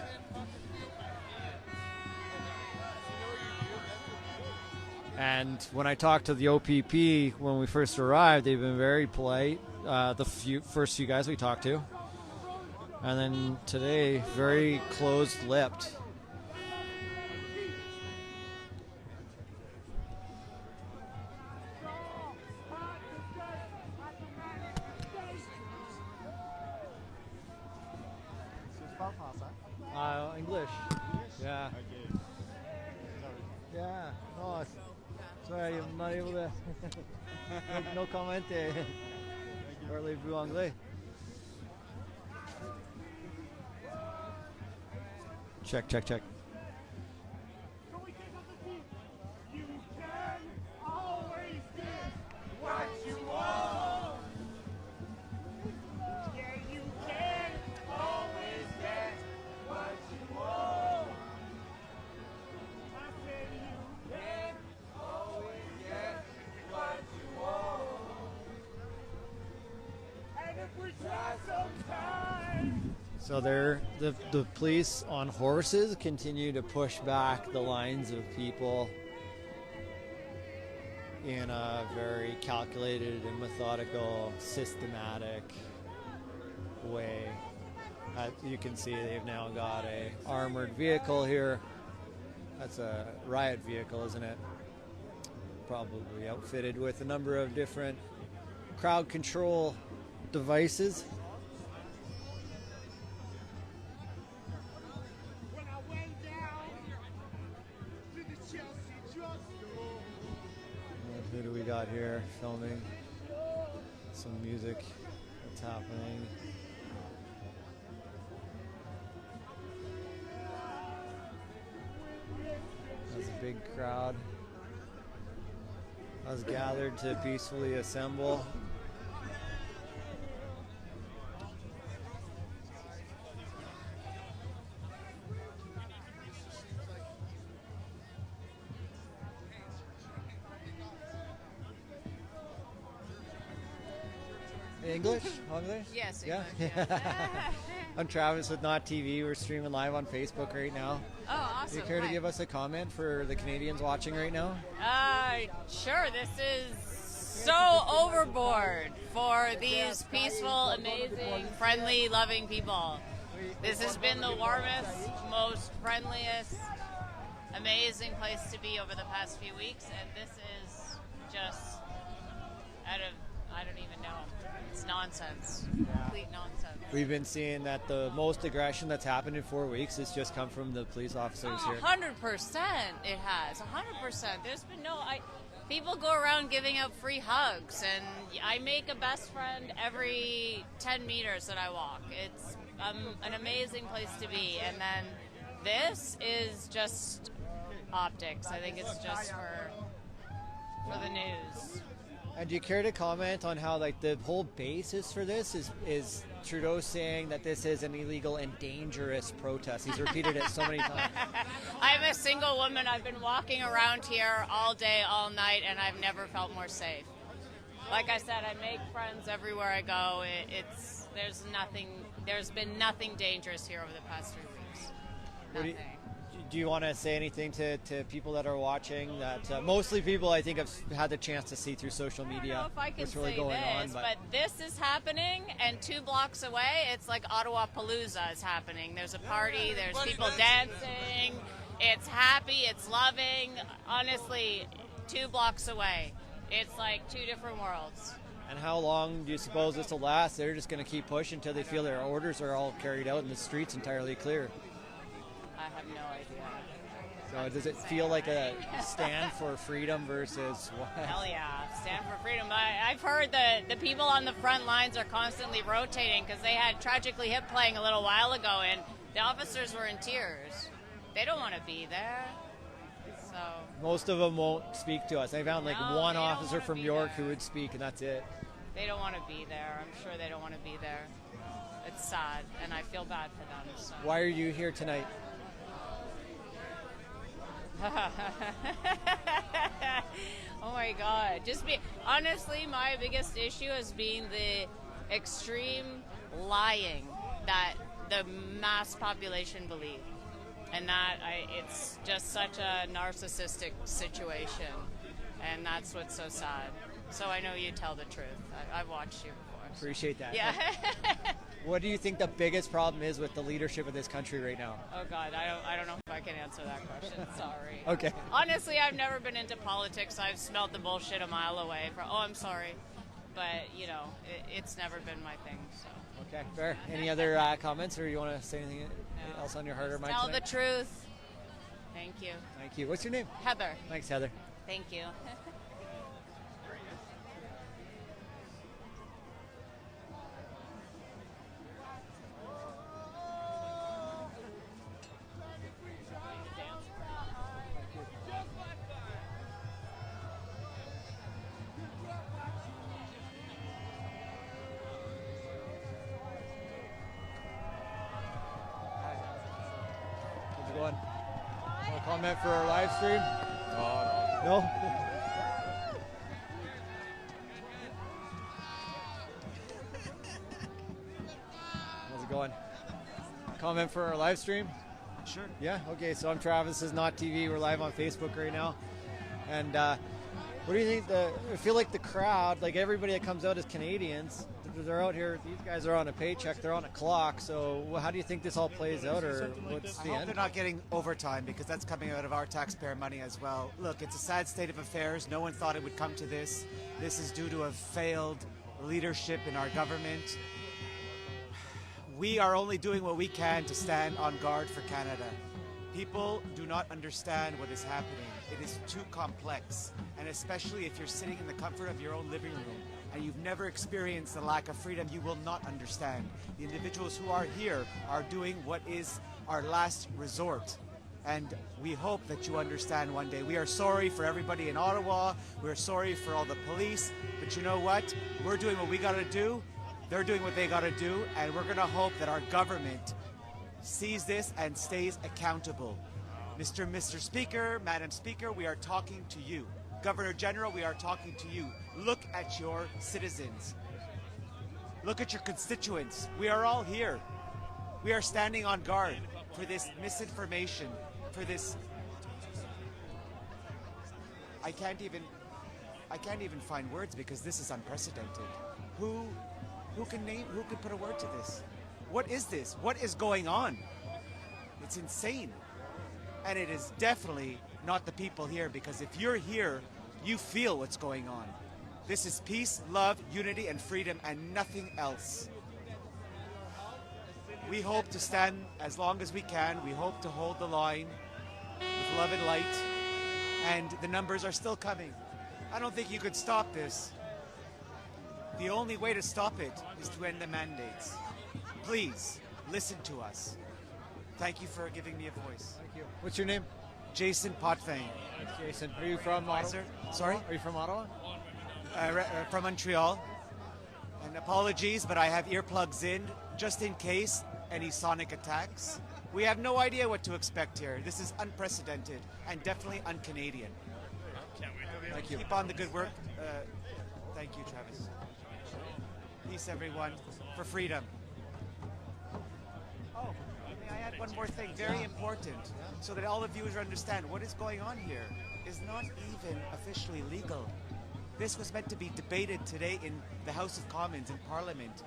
And when I talked to the OPP when we first arrived, they've been very polite. The first few guys we talked to. And then today, very closed-lipped. English. Yeah. Yeah. No, sorry, I'm not able to. no comment. Parlez-vous anglais? Check. You can always get what you want. Yeah, you can always get what you want. I said you can always get what you want. And if we try sometime. So the police on horses continue to push back the lines of people in a very calculated and methodical, systematic way. You can see they've now got a armored vehicle here. That's a riot vehicle, isn't it? Probably outfitted with a number of different crowd control devices. Who do we got here filming? Some music that's happening. There's a big crowd has gathered to peacefully assemble. English? English? Yes, Yeah. English, yes. I'm Travis with notTV. We're streaming live on Facebook right now. Oh, awesome. Do you care to Hi. give us a comment for the Canadians watching right now? Sure. This is so overboard for these peaceful, amazing, friendly, loving people. This has been the warmest, most friendliest, amazing place to be over the past few weeks, and this is just I don't even know. It's nonsense. Complete nonsense. We've been seeing that the most aggression that's happened in 4 weeks has just come from the police officers here. 100% it has. 100%. There's been people go around giving out free hugs, and I make a best friend every 10 meters that I walk. It's an amazing place to be. And then this is just optics. I think it's just for the news. And do you care to comment on how the whole basis for this is Trudeau saying that this is an illegal and dangerous protest? He's repeated it so many times. I'm a single woman. I've been walking around here all day, all night, and I've never felt more safe. Like I said, I make friends everywhere I go. There's been nothing dangerous here over the past 3 weeks. Nothing. Do you want to say anything to people that are watching? That mostly people, I think, have had the chance to see through social media. I don't know if I can what's really say going this, on, but this is happening, and 2 blocks away, it's like Ottawa Palooza is happening. There's a party, there's people dancing, it's happy, it's loving. Honestly, 2 blocks away, it's like 2 different worlds. And how long do you suppose this will last? They're just going to keep pushing until they feel their orders are all carried out and the streets entirely clear. I have no idea. So does it feel like a stand for freedom versus what? Hell yeah, stand for freedom. I've heard the people on the front lines are constantly rotating because they had Tragically Hip playing a little while ago, and the officers were in tears. They don't want to be there. So Most of them won't speak to us. I found one officer from York who would speak, and that's it. they don't want to be there. I'm sure they don't want to be there. It's sad, and I feel bad for them. So. Why are you here tonight? Oh my God! Honestly, my biggest issue has been the extreme lying that the mass population believe, and that it's just such a narcissistic situation, and that's what's so sad. So I know you tell the truth. I've watched you before. Appreciate that. Yeah. What do you think the biggest problem is with the leadership of this country right now? Oh God, I don't know if I can answer that question. Sorry. Okay. Honestly, I've never been into politics. I've smelled the bullshit a mile away. I'm sorry, but it's never been my thing. So. Okay, fair. Any other comments, or you want to say anything Anything else on your heart or mind Tell tonight? the truth. Thank you. Thank you. What's your name? Heather. Thanks, Heather. Thank you. How's it going? Want to comment for our live stream? No? How's it going? Comment for our live stream? Sure. Yeah? Okay, so I'm Travis. This is notTV. We're live on Facebook right now. And what do you think? I feel like the crowd, like everybody that comes out is Canadians. They're out here. These guys are on a paycheck. They're on a clock. So how do you think this all plays out, or what's I the hope end? they're not getting overtime because that's coming out of our taxpayer money as well. Look, it's a sad state of affairs. No one thought it would come to this. This is due to a failed leadership in our government. We are only doing what we can to stand on guard for Canada. People do not understand what is happening. It is too complex, and especially if you're sitting in the comfort of your own living room and you've never experienced the lack of freedom, you will not understand. The individuals who are here are doing what is our last resort, and we hope that you understand one day. We are sorry for everybody in Ottawa. We're sorry for all the police, but you know what? We're doing what we gotta do. They're doing what they gotta do, and we're gonna hope that our government sees this and stays accountable. Mr. Speaker, Madam Speaker, we are talking to you. Governor General, we are talking to you. Look at your citizens. Look at your constituents. We are all here. We are standing on guard for this misinformation, for this. I can't even find words because this is unprecedented. Who can put a word to this? What is this? What is going on? It's insane. And it is definitely not the people here, because if you're here, you feel what's going on. This is peace, love, unity, and freedom, and nothing else. We hope to stand as long as we can. We hope to hold the line with love and light, and the numbers are still coming. I don't think you could stop this. The only way to stop it is to end the mandates. Please, listen to us. Thank you for giving me a voice. Thank you. What's your name? Jason Potvin. Thanks, Jason. Are you from Ottawa? Sorry? Are you from Ottawa? From Montreal. And apologies, but I have earplugs in just in case any sonic attacks. We have no idea what to expect here. This is unprecedented and definitely un-Canadian. Thank you. Keep on the good work. Thank you, Travis. Peace, everyone, for freedom. Oh, may I add one more thing, very important, so that all the viewers understand what is going on here is not even officially legal. This was meant to be debated today in the House of Commons in Parliament.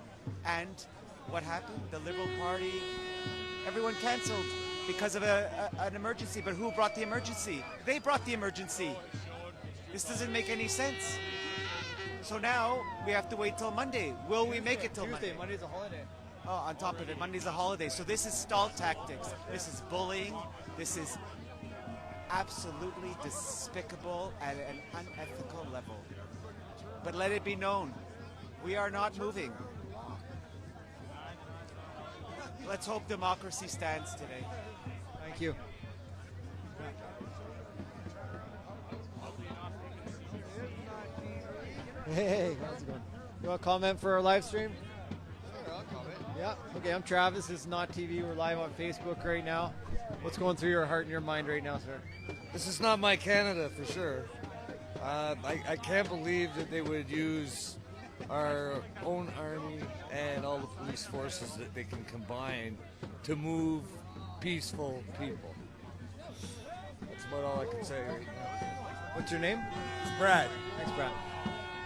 And what happened? The Liberal Party, everyone cancelled because of an emergency. But who brought the emergency? They brought the emergency. This doesn't make any sense. So now we have to wait till Monday. Will we make it till Tuesday? Monday? Monday's a holiday. Oh, on top of it, Monday's a holiday. So this is stall tactics. This is bullying. This is absolutely despicable at an unethical level. But let it be known, we are not moving. Let's hope democracy stands today. Thank you. Hey, how's it going? You want to comment for our live stream? Sure, I'll comment. Yeah. Okay, I'm Travis. This is notTV. We're live on Facebook right now. What's going through your heart and your mind right now, sir? This is not my Canada for sure. I can't believe that they would use our own army and all the police forces that they can combine to move peaceful people. That's about all I can say right now. What's your name? Brad. Thanks, Brad.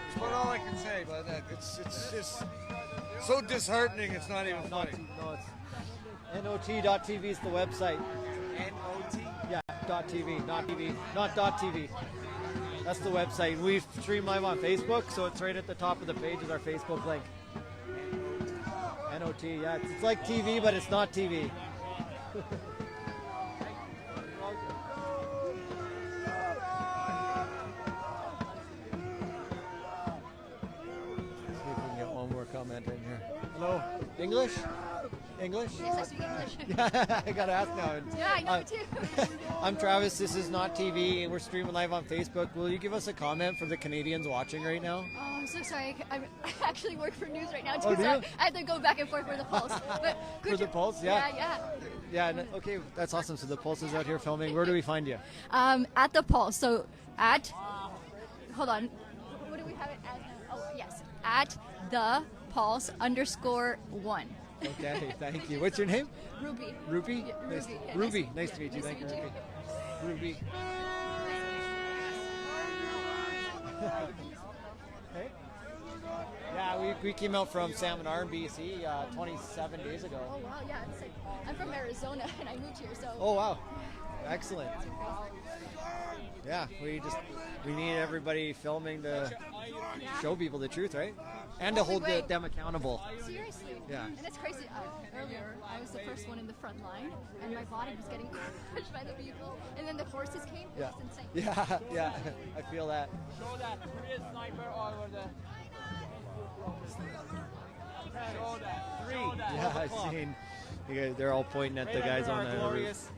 That's about all I can say about that. It's just so disheartening. It's not even funny. No, it's not.tv is the website. NOT? Yeah, .tv, not TV, not .tv. That's the website. We stream live on Facebook, so it's right at the top of the page is our Facebook link. NOT, yeah, it's like TV, but it's not TV. See if we can get one more comment in here. Hello, English? English? Yes, I speak English. Yeah, I gotta ask now. Yeah, I know too. I'm Travis. This is notTV, and we're streaming live on Facebook. Will you give us a comment for the Canadians watching right now? Oh, I'm so sorry. I actually work for news right now too, Oh, do so you? I have to go back and forth for the pulse. But For the Pulse, yeah. Yeah. Okay, that's awesome. So the Pulse is out here filming. Where do we find you? At the pulse. So at, hold on. What do we have it as now? Oh, yes. At the pulse _1. Okay, thank you. What's your name? Ruby. Ruby? Yeah, Nice, Ruby. Yeah, Ruby, nice to meet you. Nice Thank to you, meet Ruby. Ruby. Hey? Yeah, we came out from Salmon Arm, BC 27 days ago. Oh, wow. Yeah. It's like, I'm from Arizona and I moved here, so. Oh, wow. Excellent. Yeah, we need everybody filming to show people the truth, right? And to hold them accountable. Seriously. Yeah. And it's crazy. Earlier, I was the first one in the front line, and my body was getting crushed by the people. And then the horses came. Yeah. It was insane. Yeah, yeah. I feel that. Show that three sniper over there. Show that. Three. Yeah, I've seen. You guys, they're all pointing at the guys on the glorious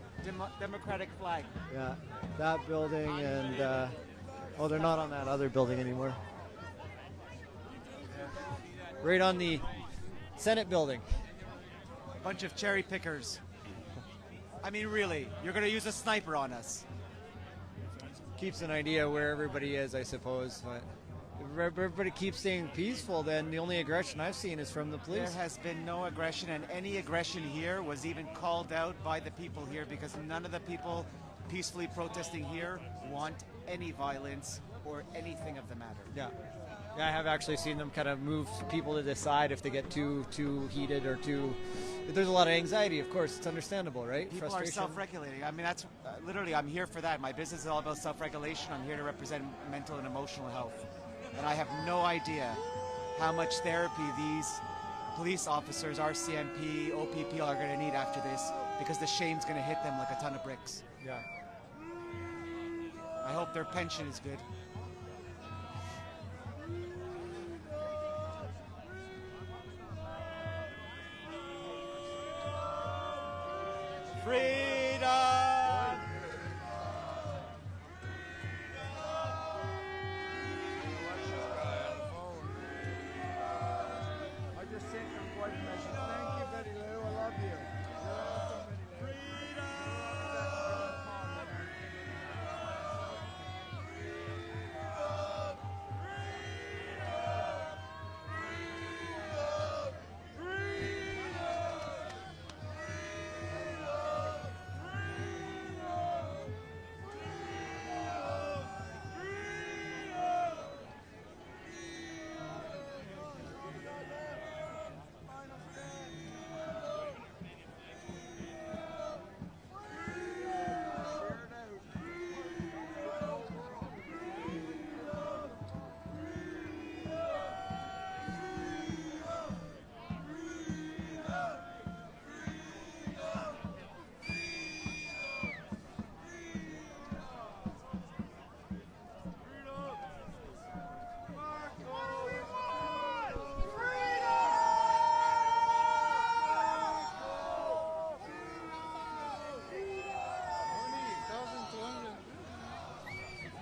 democratic flag. Yeah, that building and oh, they're not on that other building anymore. Right on the Senate building. Bunch of cherry pickers. I mean, really, you're going to use a sniper on us. Keeps an idea where everybody is, I suppose. But if everybody keeps staying peaceful, then the only aggression I've seen is from the police. There has been no aggression, and any aggression here was even called out by the people here, because none of the people peacefully protesting here want any violence or anything of the matter. Yeah. Yeah, I have actually seen them kind of move people to the side if they get too heated or too. There's a lot of anxiety, of course. It's understandable, right? People Frustration. are self-regulating. I mean, that's literally, I'm here for that. My business is all about self-regulation. I'm here to represent mental and emotional health. And I have no idea how much therapy these police officers, RCMP, OPP are going to need after this, because the shame's going to hit them like a ton of bricks. Yeah. I hope their pension is good. Freedom! I just sent them a voice message. Thank you, Betty Lou. I love you. You're awesome, Betty Lou.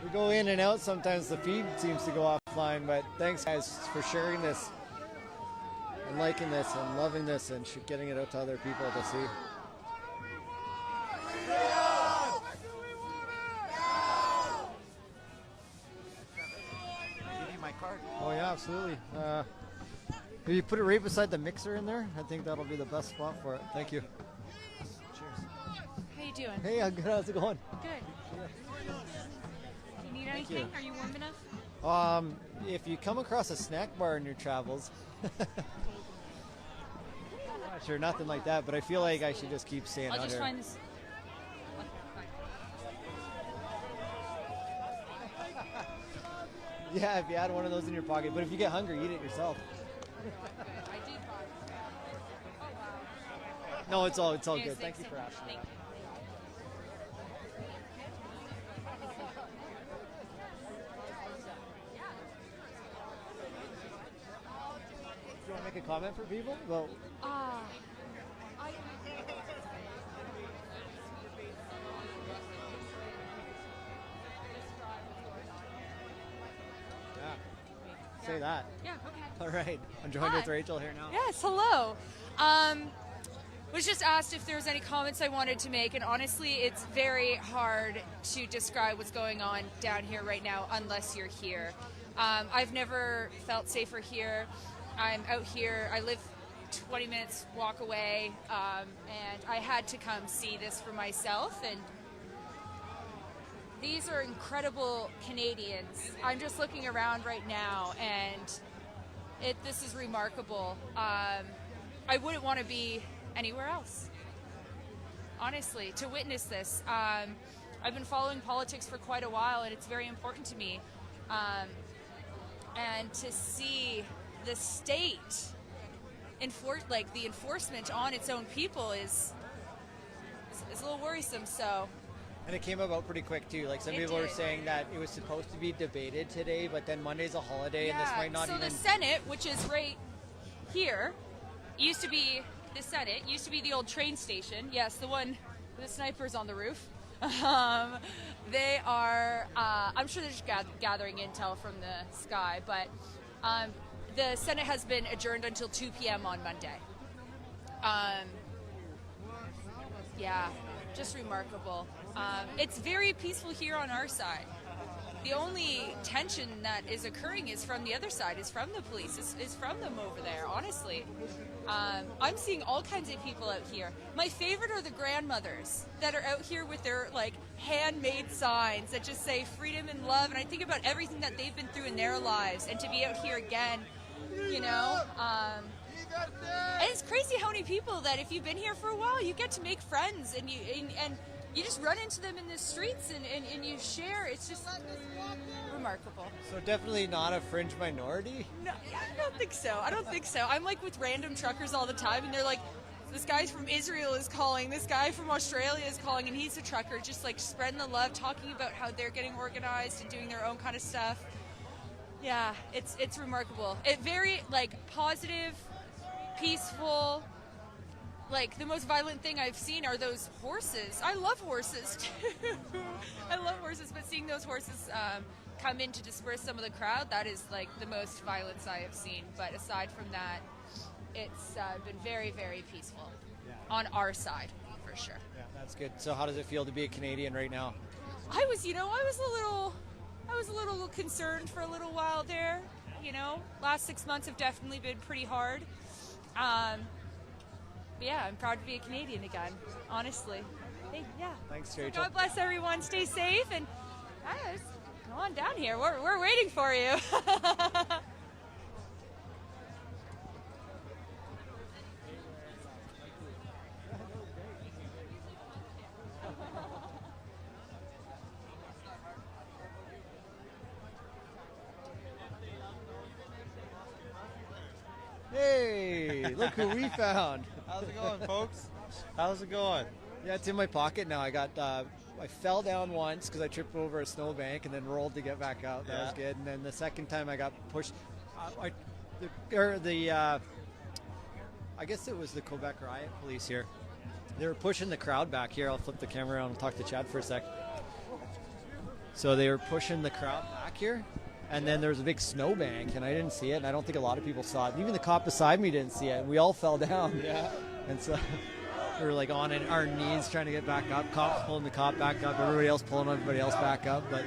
We go in and out. Sometimes the feed seems to go offline, but thanks guys for sharing this and liking this and loving this and getting it out to other people to see. Give you my card. Oh yeah, absolutely. If you put it right beside the mixer in there, I think that'll be the best spot for it. Thank you. Cheers. How you doing? Hey, I'm good. How's it going? Good. You need Thank anything? you. Are you warm enough? If you come across a snack bar in your travels, sure, nothing like that, but I feel like I should just keep staying I'll out just here. find this. Yeah, if you had one of those in your pocket, but if you get hungry, eat it yourself. I did buy. Oh No, it's all Yes, good. Thank you thanks for so much. asking. Thank that. Do you want to make a comment for people? Well, say that. Yeah, okay. All right. I'm joined with Hi. Rachel here now. Yes, hello. Was just asked if there was any comments I wanted to make, and honestly, it's very hard to describe what's going on down here right now unless you're here. I've never felt safer here. I'm out here. I live 20 minutes walk away, and I had to come see this for myself. And these are incredible Canadians. I'm just looking around right now, and this is remarkable. I wouldn't want to be anywhere else, honestly, to witness this. I've been following politics for quite a while, and it's very important to me. And to see the state the enforcement on its own people is a little worrisome. So. And it came about pretty quick too. Like some It people were did. saying that it was supposed to be debated today, but then Monday's a holiday, and this might not so even. the Senate, which is right here, used to be the Senate, used to be the old train station. Yes, the one with the snipers on the roof. They are, I'm sure they're just gathering intel from the sky, but the Senate has been adjourned until 2 p.m. on Monday. Yeah, just remarkable. It's very peaceful here on our side. The only tension that is occurring is from the other side, is from the police, is from them over there, honestly. I'm seeing all kinds of people out here. My favorite are the grandmothers that are out here with their handmade signs that just say freedom and love, and I think about everything that they've been through in their lives, and to be out here again, and it's crazy how many people that if you've been here for a while, you get to make friends, and you just run into them in the streets and you share. It's just remarkable. So definitely not a fringe minority. No, I don't think so. I'm with random truckers all the time, and they're like, this guy from Israel is calling, this guy from Australia is calling, and he's a trucker, just spreading the love, talking about how they're getting organized and doing their own kind of stuff. Yeah, it's remarkable. It very positive, peaceful. The most violent thing I've seen are those horses. I love horses too. I love horses, but seeing those horses come in to disperse some of the crowd, that is the most violence I have seen. But aside from that, it's been very, very peaceful on our side, for sure. Yeah, that's good. So how does it feel to be a Canadian right now? I was a little concerned for a little while there. Last 6 months have definitely been pretty hard. But yeah, I'm proud to be a Canadian again, honestly. Thanks, So Rachel. God bless everyone. Stay safe, and guys, come on down here. We're waiting for you. Hey, look who we found. How's it going, folks? How's it going? Yeah, it's in my pocket now. I fell down once because I tripped over a snowbank and then rolled to get back out. That was good. And then the second time I got pushed, I guess it was the Quebec riot police here. They were pushing the crowd back here. I'll flip the camera around and talk to Chad for a sec. So they were pushing the crowd back here. And then there was a big snowbank, and I didn't see it, and I don't think a lot of people saw it. Even the cop beside me didn't see it, and we all fell down. Yeah. And so we were on our knees trying to get back up. Cops pulling the cop back up, everybody else pulling everybody else back up. But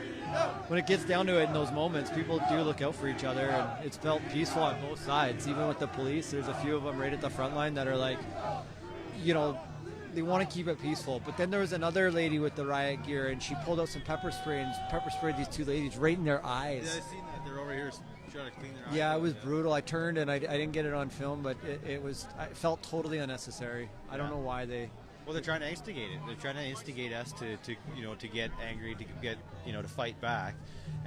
when it gets down to it in those moments, people do look out for each other, and it's felt peaceful on both sides. Even with the police, there's a few of them right at the front line that are they want to keep it peaceful. But then there was another lady with the riot gear, and she pulled out some pepper spray and pepper sprayed these two ladies right in their eyes. Yeah, I've seen that. They're over here trying to clean their eyes. Yeah, it was brutal. I turned and I didn't get it on film, but it felt totally unnecessary. I don't know why they. Well, they're trying to instigate it. They're trying to instigate us to get angry, to get to fight back,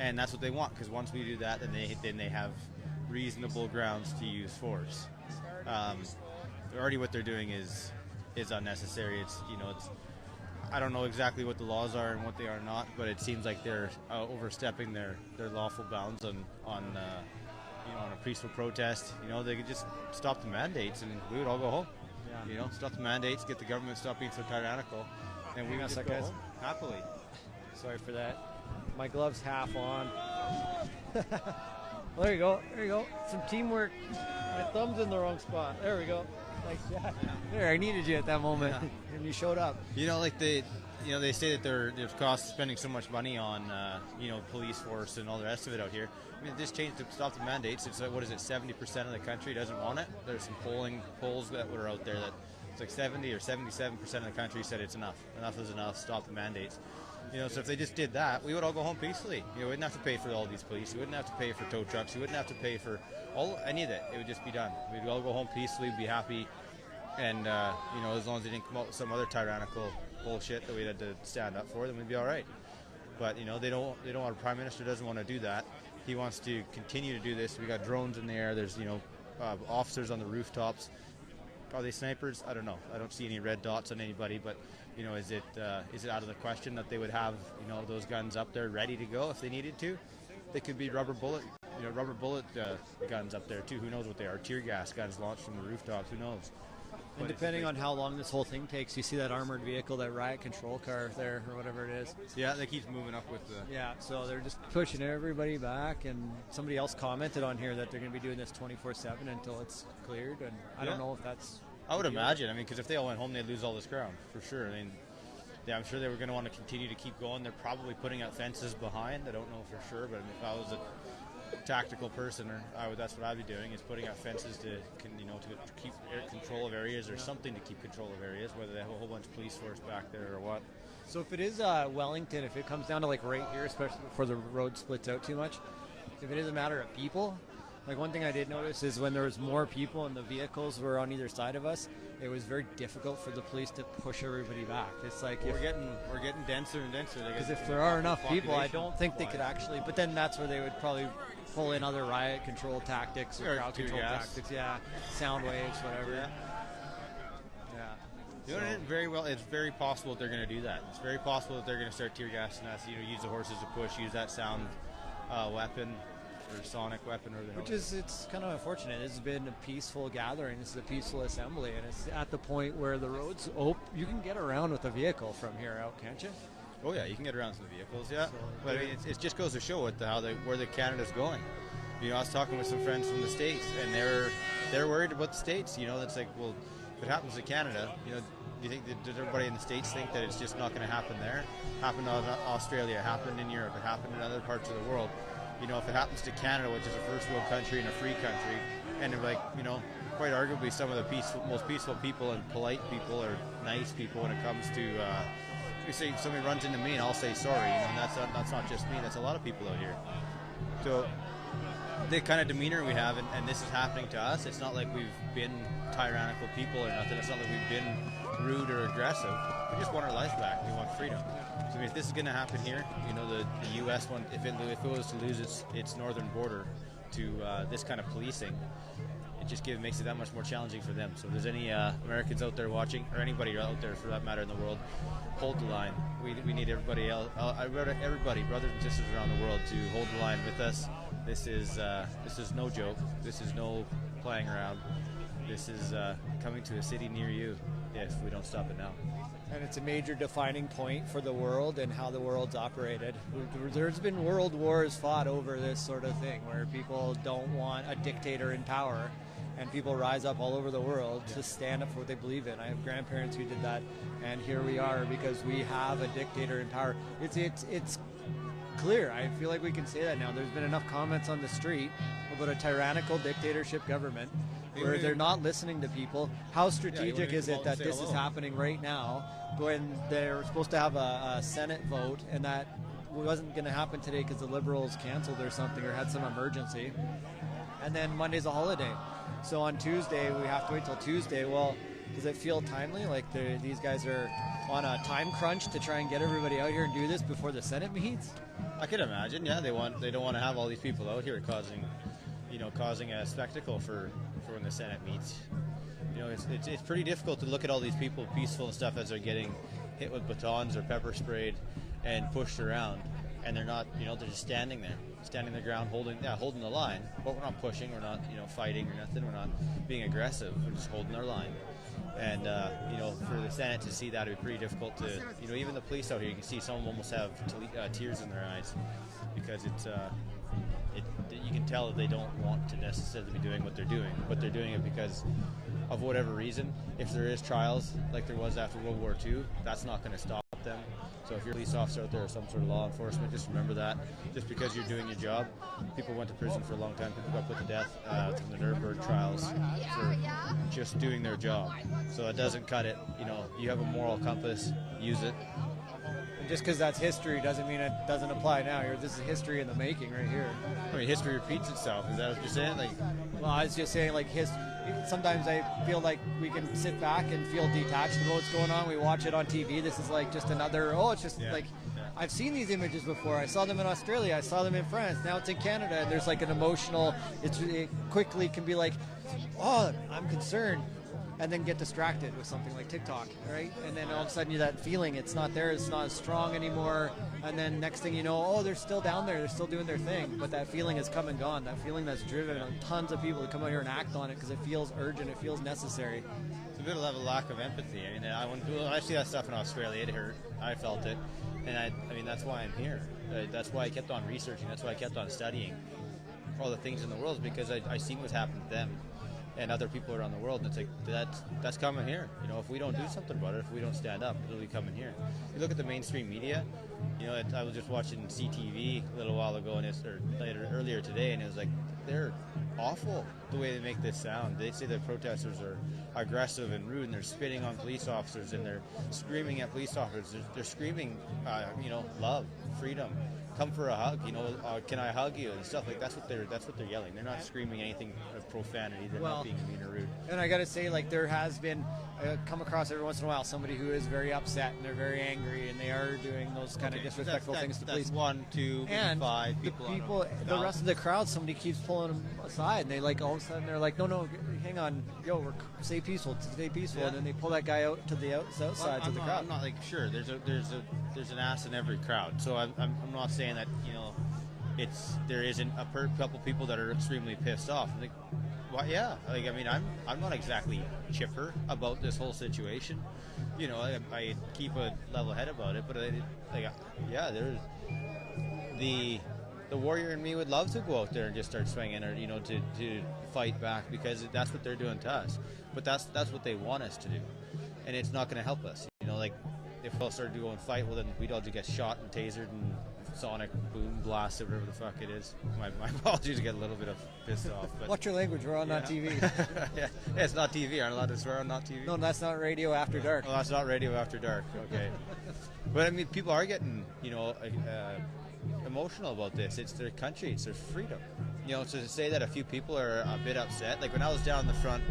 and that's what they want. Because once we do that, then they have reasonable grounds to use force. Already, what they're doing is is unnecessary. It's I don't know exactly what the laws are and what they are not, but it seems like they're overstepping their lawful bounds on on a peaceful protest. They could just stop the mandates and we would all go home. Yeah. Stop the mandates, get the government to stop being so tyrannical, and we would just go home happily. Sorry for that. My glove's half on. There you go. There you go. Some teamwork. My thumb's in the wrong spot. There we go. Nice shot. There, I needed you at that moment, and you showed up. They say that they're spending so much money on police force and all the rest of it out here. I mean, this changed to stop the mandates. It's like, what is it? 70% of the country doesn't want it. There's some polls that were out there that it's like 70 or 77% of the country said it's enough. Enough is enough. Stop the mandates. So if they just did that, we would all go home peacefully. We wouldn't have to pay for all these police. We wouldn't have to pay for tow trucks. We wouldn't have to pay for any of it. It would just be done. We'd all go home peacefully, be happy, and as long as they didn't come out with some other tyrannical bullshit that we had to stand up for, then we'd be all right. But they don't. Our prime minister doesn't want to do that. He wants to continue to do this. We got drones in the air. There's officers on the rooftops. Are they snipers? I don't know. I don't see any red dots on anybody, but is it out of the question that they would have those guns up there ready to go if they needed to? They could be rubber bullet guns up there too. Who knows what they are? Tear gas guns launched from the rooftops. Who knows? And depending on how long this whole thing takes, you see that armored vehicle, that riot control car there, or whatever it is. Yeah, they keep moving up with the... Yeah, so they're just pushing everybody back, and somebody else commented on here that they're going to be doing this 24/7 until it's cleared, and I don't know if that's... I would imagine. Because if they all went home, they'd lose all this ground, for sure. I'm sure they were going to want to continue to keep going. They're probably putting up fences behind. I don't know for sure, but if I was a tactical person, that's what I'd be doing, is putting up fences to keep control of areas, or something to keep control of areas, whether they have a whole bunch of police force back there or what. So if it is Wellington, if it comes down to right here, especially before the road splits out too much, if it is a matter of people, one thing I did notice is when there was more people and the vehicles were on either side of us, it was very difficult for the police to push everybody back. It's like we're getting denser and denser. Because if there are enough people, I don't think they could actually. But then that's where they would probably pull in other riot control tactics or crowd control tactics. Yeah, sound waves, whatever. Yeah. It's very possible that they're going to do that. It's very possible that they're going to start tear gassing us. Use the horses to push. Use that sound weapon. Or sonic weapon, or it's kind of unfortunate. This has been a peaceful gathering. This is a peaceful assembly, and it's at the point where the roads you can get around with a vehicle from here out, can't you? Oh yeah, you can get around to the vehicles, yeah. But it just goes to show where the Canada's going. I was talking with some friends from the States, and they're worried about the States. That's like, well, if it happens to Canada, do you think does everybody in the States think that it's just not going to happen there? Happened in Australia, happened in Europe, it happened in other parts of the world. If it happens to Canada, which is a first world country and a free country, and quite arguably some of the most peaceful people and polite people or nice people when it comes to, you say somebody runs into me and I'll say sorry, and that's not just me, that's a lot of people out here. So the kind of demeanor we have, and this is happening to us, it's not like we've been tyrannical people or nothing, it's not like we've been rude or aggressive. We just want our lives back. We want freedom. So if this is going to happen here, the U.S. one, if it was to lose its northern border to this kind of policing, it just makes it that much more challenging for them. So if there's any Americans out there watching, or anybody out there for that matter in the world, hold the line. We need everybody else, everybody, brothers and sisters around the world, to hold the line with us. This is no joke. This is no playing around. This is coming to a city near you if we don't stop it now. And it's a major defining point for the world and how the world's operated. There's been world wars fought over this sort of thing, where people don't want a dictator in power, and people rise up all over the world to stand up for what they believe in. I have grandparents who did that, and here we are because we have a dictator in power. It's clear. I feel like we can say that now. There's been enough comments on the street about a tyrannical dictatorship government where they're not listening to people. How strategic is it that this is happening right now when they're supposed to have a Senate vote, and that wasn't going to happen today because the Liberals canceled or something or had some emergency, and then Monday's a holiday. So on Tuesday, we have to wait till Tuesday. Well, does it feel timely? Like these guys are on a time crunch to try and get everybody out here and do this before the Senate meets? I could imagine, yeah. They don't want to have all these people out here causing a spectacle for when the Senate meets. You know, it's pretty difficult to look at all these people peaceful and stuff as they're getting hit with batons or pepper sprayed and pushed around, and they're not, you know, they're just standing their ground, holding the line. But we're not pushing, we're not, you know, fighting or nothing. We're not being aggressive. We're just holding our line. And you know, for the Senate to see that, it'd be pretty difficult to, you know, even the police out here, you can see some of them almost have tears in their eyes because you can tell that they don't want to necessarily be doing what they're doing, but they're doing it because of whatever reason. If there is trials like there was after World War II, that's not going to stop them. So if you're a police officer out there or some sort of law enforcement, just remember that. Just because you're doing your job, people went to prison for a long time. People got put to death from the Nuremberg trials for just doing their job. So it doesn't cut it. You know, you have a moral compass, use it. Just because that's history doesn't mean it doesn't apply now. This is history in the making right here. I mean, history repeats itself. Is that what you're saying? Like, well, I was just saying, like, sometimes I feel like we can sit back and feel detached about what's going on. We watch it on TV. This is like just another, I've seen these images before. I saw them in Australia. I saw them in France. Now it's in Canada. And there's like an emotional, it quickly can be like, oh, I'm concerned. And then get distracted with something like TikTok, right? And then all of a sudden that feeling, it's not there, it's not as strong anymore. And then next thing you know, oh, they're still down there, they're still doing their thing. But that feeling has come and gone. That feeling that's driven tons of people to come out here and act on it because it feels urgent, it feels necessary. It's a bit of a lack of empathy. I mean, when I see that stuff in Australia, it hurt. I felt it. And I mean, that's why I'm here. That's why I kept on researching. That's why I kept on studying all the things in the world, because I see what's happened to them and other people around the world, and it's like that's coming here. You know, if we don't do something about it, if we don't stand up, it'll be coming here. You look at the mainstream media. You know, I was just watching CTV a little while ago, earlier today, and it was like they're awful the way they make this sound. They say the protesters are aggressive and rude, and they're spitting on police officers, and they're screaming at police officers. They're screaming, you know, love, freedom. Come for a hug, you know, can I hug you and stuff like that's what they're yelling. They're not screaming anything of profanity. They're not being mean or rude. And I got to say, like, there has been come across every once in a while somebody who is very upset and they're very angry and they are doing those kind of disrespectful things to police. 1, 2, and 5 people. The rest of the crowd, somebody keeps pulling them aside, and they like all of a sudden they're like, no, hang on, yo, stay peaceful, and then they pull that guy out to the outside of the crowd. I'm not like sure. There's an ass in every crowd, so I'm not saying that, you know, there isn't a couple people that are extremely pissed off. Like, well, yeah, like, I mean, I'm not exactly chipper about this whole situation. You know, I keep a level head about it, but there's the warrior in me would love to go out there and just start swinging, or, you know, to fight back, because that's what they're doing to us. But that's what they want us to do, and it's not going to help us. You know, like, if we all started to go and fight, well, then we'd all just get shot and tasered and sonic boom blasted, whatever the fuck it is. My apologies, get a little bit of pissed off. But watch your language, we're on notTV. Yeah, it's not TV. Aren't allowed to swear on notTV? No, that's not radio after dark. Oh, that's not radio after dark. Okay. But I mean, people are getting, you know, emotional about this. It's their country, it's their freedom. You know, so to say that a few people are a bit upset, like when I was down the front,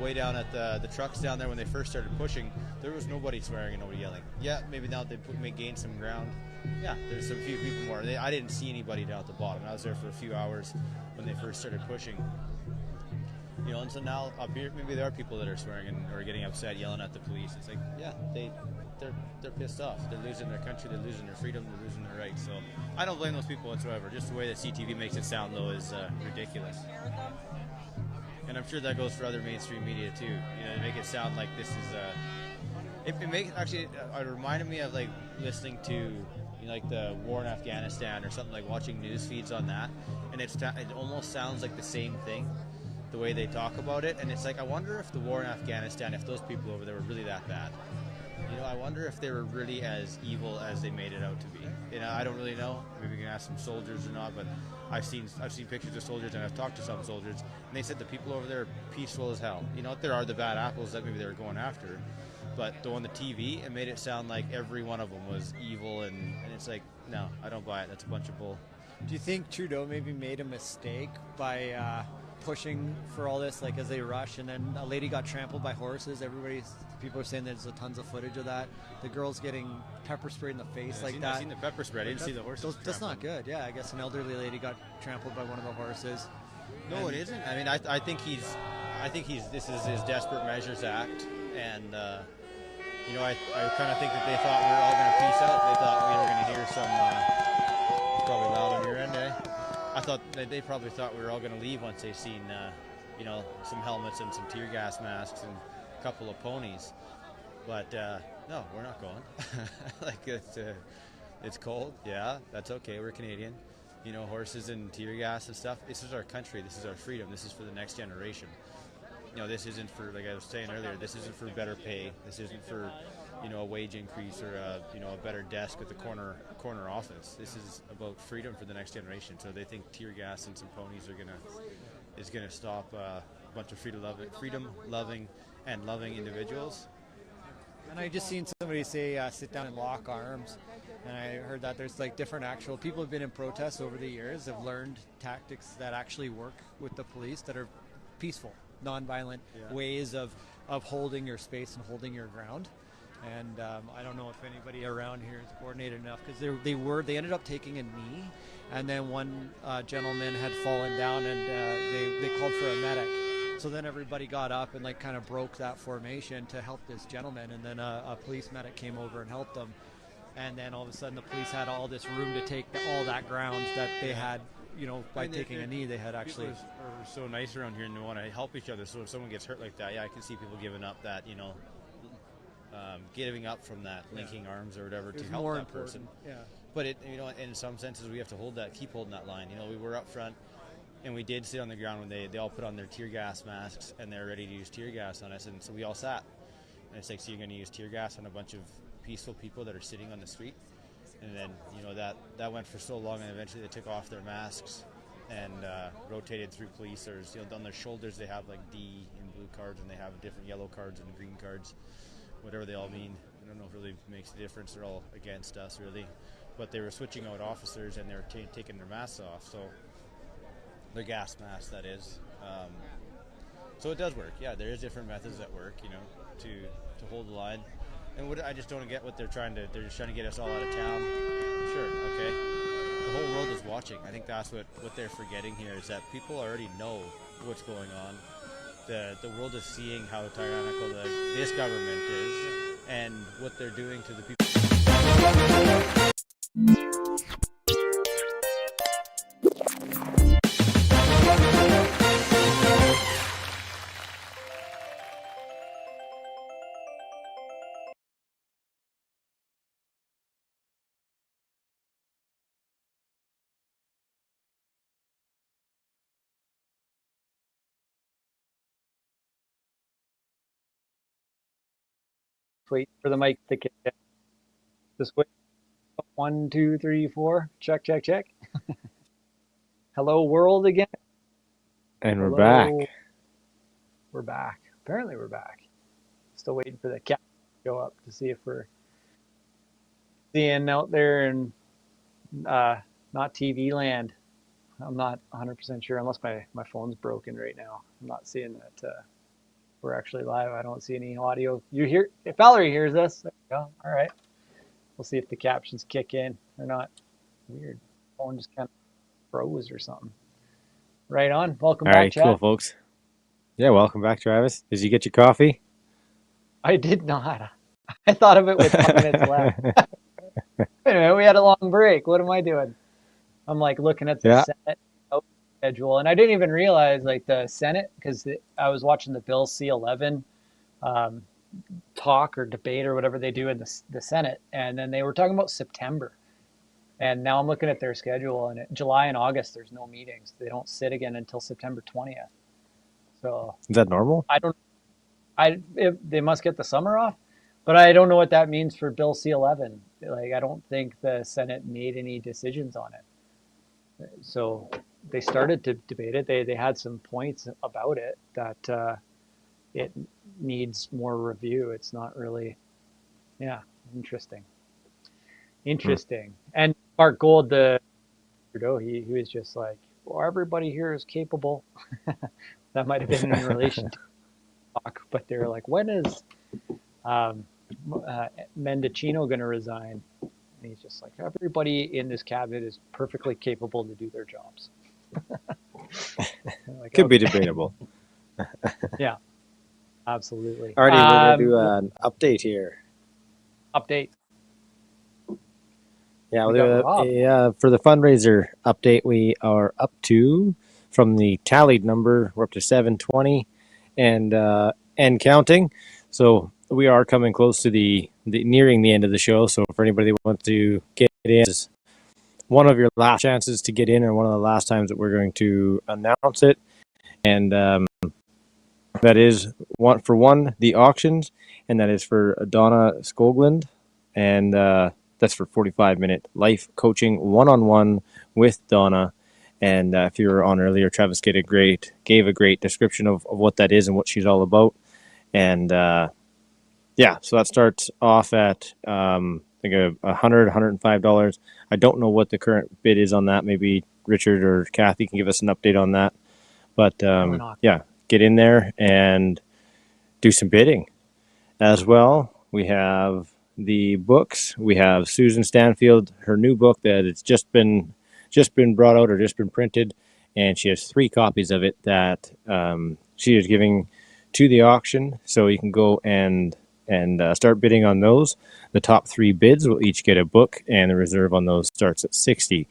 way down at the trucks down there when they first started pushing, there was nobody swearing and nobody yelling. Yeah, maybe now they may gain some ground. Yeah, there's some few people more. I didn't see anybody down at the bottom. I was there for a few hours when they first started pushing. You know, and so now up here, maybe there are people that are swearing and or getting upset, yelling at the police. It's like, yeah, they're pissed off. They're losing their country. They're losing their freedom. They're losing their rights. So I don't blame those people whatsoever. Just the way that CTV makes it sound, though, is ridiculous. And I'm sure that goes for other mainstream media too. You know, to make it sound like this is it reminded me of like listening to, you know, like the war in Afghanistan or something, like watching news feeds on that, and it almost sounds like the same thing, the way they talk about it. And it's like, I wonder if the war in Afghanistan, if those people over there were really that bad. You know, I wonder if they were really as evil as they made it out to be. You know, I don't really know. Maybe we can ask some soldiers or not, but I've seen pictures of soldiers, and I've talked to some soldiers, and they said the people over there are peaceful as hell. You know, there are the bad apples that maybe they were going after, but on the TV, it made it sound like every one of them was evil, and it's like, no, I don't buy it. That's a bunch of bull. Do you think Trudeau maybe made a mistake by pushing for all this, like as they rush, and then a lady got trampled by horses? People are saying there's tons of footage of that. The girl's getting pepper sprayed in the face that. I've seen the pepper spray. I didn't see the horses. That's not good. Yeah, I guess an elderly lady got trampled by one of the horses. No, it isn't. I mean, I think I think this is his Desperate Measures Act, and you know, I kind of think that they thought we were all going to peace out. They thought we were going to hear some. It's probably loud on your end, eh? I thought they probably thought we were all going to leave once they seen, you know, some helmets and some tear gas masks and a couple of ponies. But no, we're not going. Like it's cold. Yeah, that's okay. We're Canadian. You know, horses and tear gas and stuff. This is our country. This is our freedom. This is for the next generation. You know, this isn't for, like I was saying earlier, this isn't for better pay. This isn't for, you know, a wage increase or a better desk at the corner office. This is about freedom for the next generation. So they think tear gas and some ponies is gonna stop a bunch of freedom loving and loving individuals. And I just seen somebody say, sit down and lock arms. And I heard that there's like different actual people have been in protests over the years, have learned tactics that actually work with the police that are peaceful, non-violent ways of holding your space and holding your ground. And I don't know if anybody around here is coordinated enough, because they ended up taking a knee, and then one gentleman had fallen down, and they called for a medic. So then everybody got up and like kind of broke that formation to help this gentleman, and then a police medic came over and helped them. And then all of a sudden the police had all this room to take all that ground that they had, you know, by taking a knee, they had actually. People are so nice around here and they want to help each other. So if someone gets hurt like that, yeah, I can see people giving up that, you know, giving up from that, linking arms or whatever to help that person. Yeah. But it, you know, in some senses we have to keep holding that line. You know, we were up front and we did sit on the ground when they all put on their tear gas masks and they're ready to use tear gas on us, and so we all sat. And it's like, so you're going to use tear gas on a bunch of peaceful people that are sitting on the street? And then, you know, that went for so long, and eventually they took off their masks and rotated through policers. You know, on their shoulders they have like D in blue cards, and they have different yellow cards and green cards, whatever they all mean. I don't know if it really makes a difference. They're all against us, really. But they were switching out officers, and they were taking their masks off. So their gas masks, that is. So it does work. Yeah, there is different methods that work, you know, to hold the line. And I just don't get what they're just trying to get us all out of town. Sure, okay. The whole world is watching. I think that's what they're forgetting here, is that people already know what's going on. The world is seeing how tyrannical this government is and what they're doing to the people. Wait for the mic to kick in. Just wait. 1, 2, 3, 4. Check, check, check. Hello, world again. And we're back. We're back. Apparently, we're back. Still waiting for the cat to go up to see if we're seeing out there in not TV land. I'm not 100% sure, unless my phone's broken right now. I'm not seeing that we're actually live. I don't see any audio. You hear? If Valerie hears us, there you go. All right. We'll see if the captions kick in or not. Weird. Phone just kind of froze or something. Right on. Welcome back, all right, chat. cool, folks. Yeah, welcome back, Travis. Did you get your coffee? I did not. I thought of it with 5 minutes left. Wait a minute, we had a long break. What am I doing? I'm like looking at the Senate schedule, and I didn't even realize like the Senate, because I was watching the Bill C-11 talk or debate or whatever they do in the Senate, and then they were talking about September, and now I'm looking at their schedule, and July and August there's no meetings. They don't sit again until September 20th. So is that normal? They must get the summer off, but I don't know what that means for Bill C-11. Like, I don't think the Senate made any decisions on it. So they started to debate it. They had some points about it that it needs more review. It's not really, interesting. And Mark Gold, the Trudeau, he was just like, well, everybody here is capable. That might have been in relation to talk, but they were like, when is Mendocino going to resign? And he's just like, everybody in this cabinet is perfectly capable to do their jobs. Like, could be debatable. Yeah, absolutely. Alrighty, we're gonna do an update here. Update. Yeah, We we'll got do Rob. for the fundraiser update. We are up to, from the tallied number, we're up to 720 and counting. So we are coming close to the nearing the end of the show. So for anybody that wants to get in, this is one of your last chances to get in, and one of the last times that we're going to announce it. And that is the auctions, and that is for Donna Skoglund, and that's for 45-minute life coaching one-on-one with Donna. And if you were on earlier, Travis gave a great description of what that is and what she's all about. And yeah, so that starts off at I think $105. I don't know what the current bid is on that. Maybe Richard or Kathy can give us an update on that. But yeah, get in there and do some bidding. As well, we have the books. We have Susan Stanfield, her new book that it's just been brought out or just been printed, and she has 3 copies of it that she is giving to the auction. So you can go and start bidding on those. The top 3 bids will each get a book, and the reserve on those starts at $60.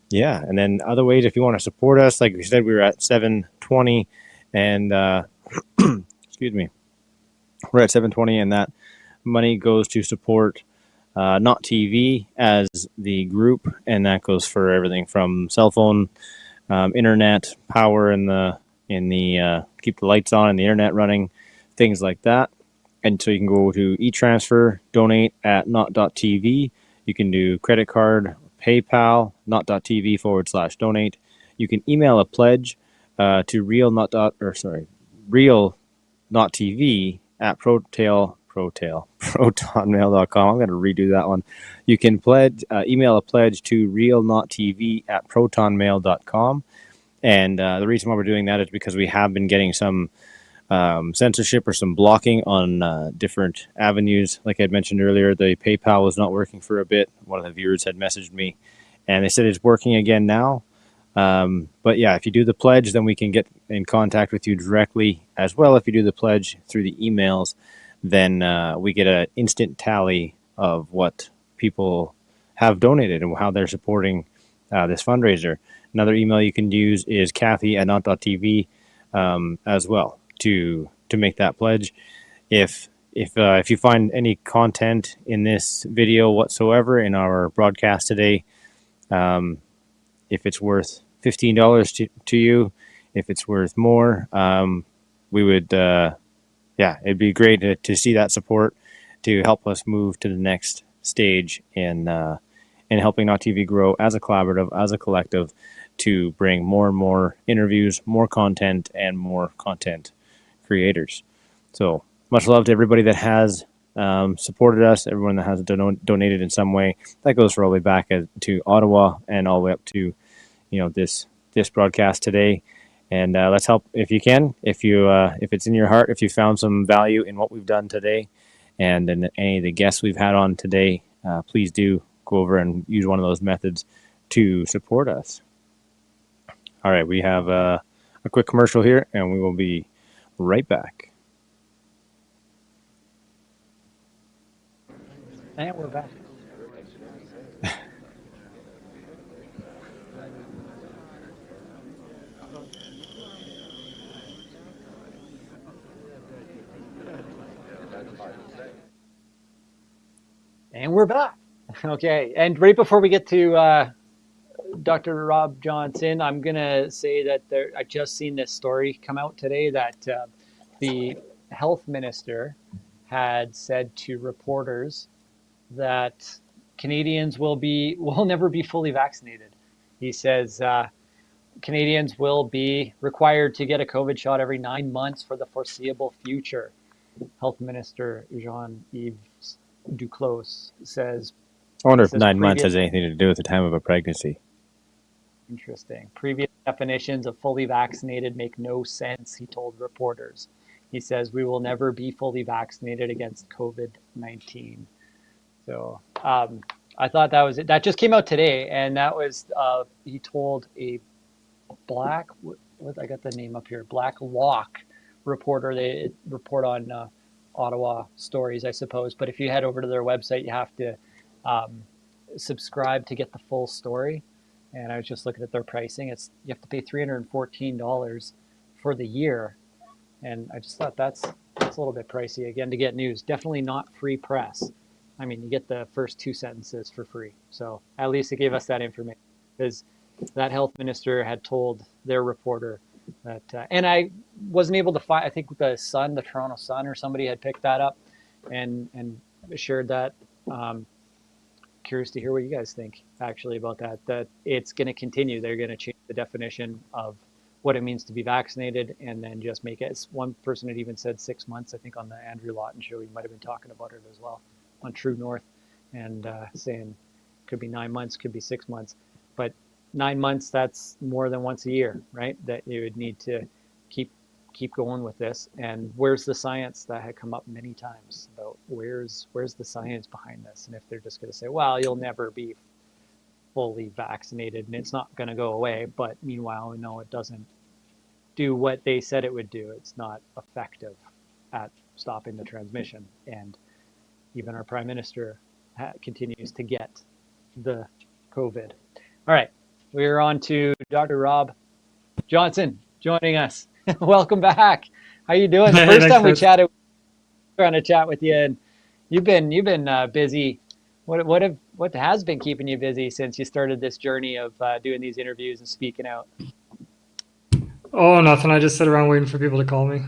Yeah, and then other ways, if you want to support us, like we said, we were at 720, and excuse me, we're at 720, and that money goes to support notTV as the group, and that goes for everything from cell phone, internet, power in the keep the lights on and the internet running, things like that. And so you can go to e-transfer, donate at not.tv. You can do credit card, PayPal, not.tv/donate. You can email a pledge to real nottv at protonmail.com. I'm going to redo that one. You can email a pledge to realnottv at protonmail.com. And the reason why we're doing that is because we have been getting some censorship or some blocking on different avenues. Like I had mentioned earlier, the PayPal was not working for a bit. One of the viewers had messaged me, and they said it's working again now. But yeah, if you do the pledge, then we can get in contact with you directly as well. If you do the pledge through the emails, then we get an instant tally of what people have donated and how they're supporting this fundraiser. Another email you can use is Kathy@not.tv as well to make that pledge. If you find any content in this video whatsoever in our broadcast today, if it's worth $15 to you, if it's worth more, we would it'd be great to see that support to help us move to the next stage in helping notTV grow as a collaborative, as a collective, to bring more and more interviews, more content, and more content creators. So much love to everybody that has supported us, everyone that has donated in some way. That goes all the way back to Ottawa and all the way up to this broadcast today. And let's help if you can, if it's in your heart, if you found some value in what we've done today and in any of the guests we've had on today, please do go over and use one of those methods to support us. All right, we have a quick commercial here, and we will be right back. And we're back. And we're back. Okay, and right before we get to Dr. Rob Johnson, I'm going to say that I just seen this story come out today that the health minister had said to reporters that Canadians will never be fully vaccinated. He says Canadians will be required to get a COVID shot every 9 months for the foreseeable future. Health Minister Jean-Yves Duclos says. I wonder if 9 months has anything to do with the time of a pregnancy. Interesting. Previous definitions of fully vaccinated make no sense, he told reporters. He says, we will never be fully vaccinated against COVID-19. So I thought that just came out today, and that was, he told a Black what I got the name up here, Black Walk reporter. They report on Ottawa stories, I suppose. But if you head over to their website, you have to subscribe to get the full story. And I was just looking at their pricing. You have to pay $314 for the year, and I just thought that's a little bit pricey again to get news. Definitely not free press. I mean, you get the first 2 sentences for free. So at least it gave us that information, because that health minister had told their reporter that, and I wasn't able to find. I think the Sun, the Toronto Sun, or somebody had picked that up and shared that. Curious to hear what you guys think actually about that. That it's going to continue. They're going to change the definition of what it means to be vaccinated, and then just make it. One person had even said 6 months. I think on the Andrew Lawton show, he might have been talking about it as well on True North, and saying could be 9 months, could be 6 months, but 9 months, that's more than once a year, right? That you would need to keep going with this. And where's the science? That had come up many times about where's the science behind this? And if they're just going to say, well, you'll never be fully vaccinated and it's not going to go away, but meanwhile, we know it doesn't do what they said it would do. It's not effective at stopping the transmission. And even our prime minister continues to get the COVID. All right, we're on to Dr. Rob Johnson joining us. Welcome back. How you doing? The first time we chatted, we were trying to chat with you, and you've been busy. What has been keeping you busy since you started this journey of doing these interviews and speaking out? Oh, nothing. I just sit around waiting for people to call me.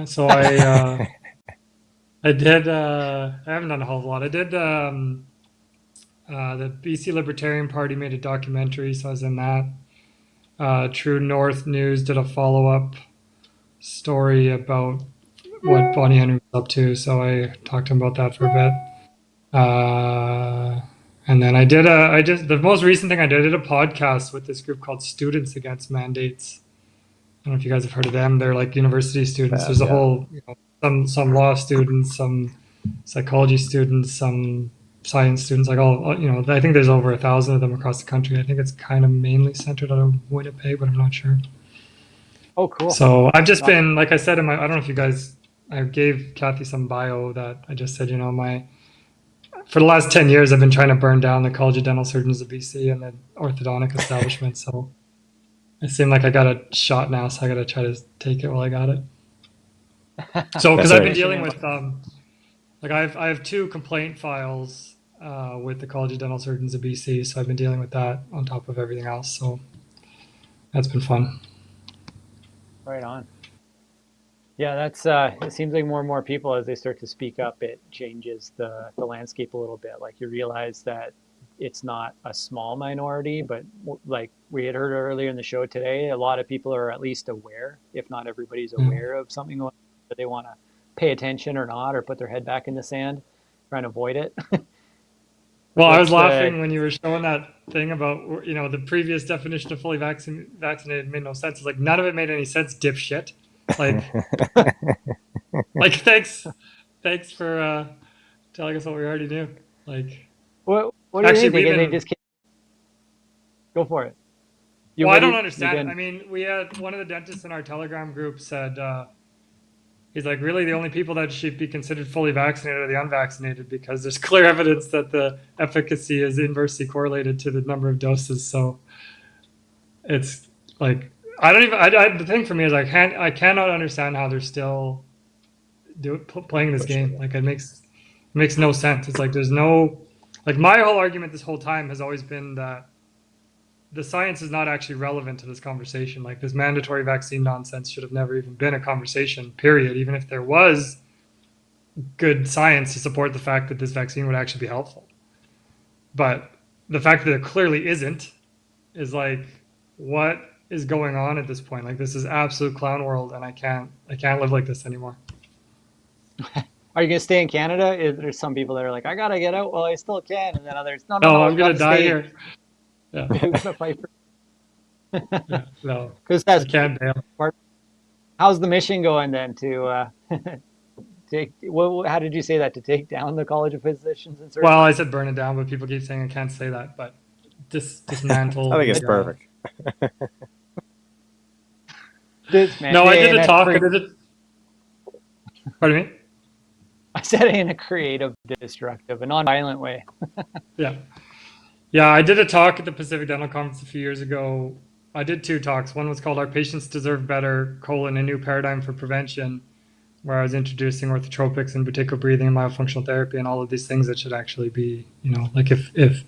So I did. I haven't done a whole lot. I did. The BC Libertarian Party made a documentary, so I was in that. True North News did a follow-up story about what Bonnie Henry was up to, so I talked to him about that for a bit. And then the most recent thing I did a podcast with this group called Students Against Mandates. I don't know if you guys have heard of them. They're like university students. There's a whole, some law students, some psychology students, some science students, like all, I think there's over 1,000 of them across the country. I think it's kind of mainly centered out of Winnipeg, but I'm not sure. Oh, cool. So I've just been, like I said, I don't know if you guys, I gave Kathy some bio that I just said, for the last 10 years, I've been trying to burn down the College of Dental Surgeons of BC and the orthodontic establishment. So it seemed like I got a shot now, so I got to try to take it while I got it. So, because I've been dealing with, I have 2 complaint files with the College of Dental Surgeons of BC, so I've been dealing with that on top of everything else. So that's been fun. Right on. Yeah, that's it seems like more and more people, as they start to speak up, it changes the landscape a little bit. Like you realize that it's not a small minority, but like we had heard earlier in the show today, a lot of people are at least aware, if not everybody's aware of something going on, that they want to pay attention or not, or put their head back in the sand, trying to avoid it. Well, I was laughing when you were showing that thing about, the previous definition of fully vaccinated made no sense. It's like, none of it made any sense, dipshit. Like, thanks for telling us what we already knew. Like, what do you think? They just can't... Go for it. I don't understand. I mean, we had one of the dentists in our Telegram group said, he's like, really, the only people that should be considered fully vaccinated are the unvaccinated, because there's clear evidence that the efficacy is inversely correlated to the number of doses. So it's like, the thing for me is I cannot understand how they're still playing this game. Like it makes no sense. It's like there's no, like my whole argument this whole time has always been that the science is not actually relevant to this conversation. Like this mandatory vaccine nonsense should have never even been a conversation, period. Even if there was good science to support the fact that this vaccine would actually be helpful. But the fact that there clearly isn't is like, what is going on at this point? Like this is absolute clown world, and I can't live like this anymore. Are you gonna stay in Canada? There's some people that are like, I gotta get out while I still can, and then others, no, I'm gonna die here. Yeah. Who's gonna fight for? Yeah, no, because that's I can't bail. How's the mission going then to take? How did you say that? To take down the College of Physicians and Surgeons? Well, I said burn it down, but people keep saying I can't say that. But dismantle. I think it's perfect. This man. No, I did in a talk. I did it. Pardon me? I said it in a creative, destructive, and non-violent way. Yeah. Yeah, I did a talk at the Pacific Dental Conference a few years ago. I did 2 talks. One was called Our Patients Deserve Better, a new paradigm for prevention, where I was introducing orthotropics and particular breathing and myofunctional therapy and all of these things that should actually be, like if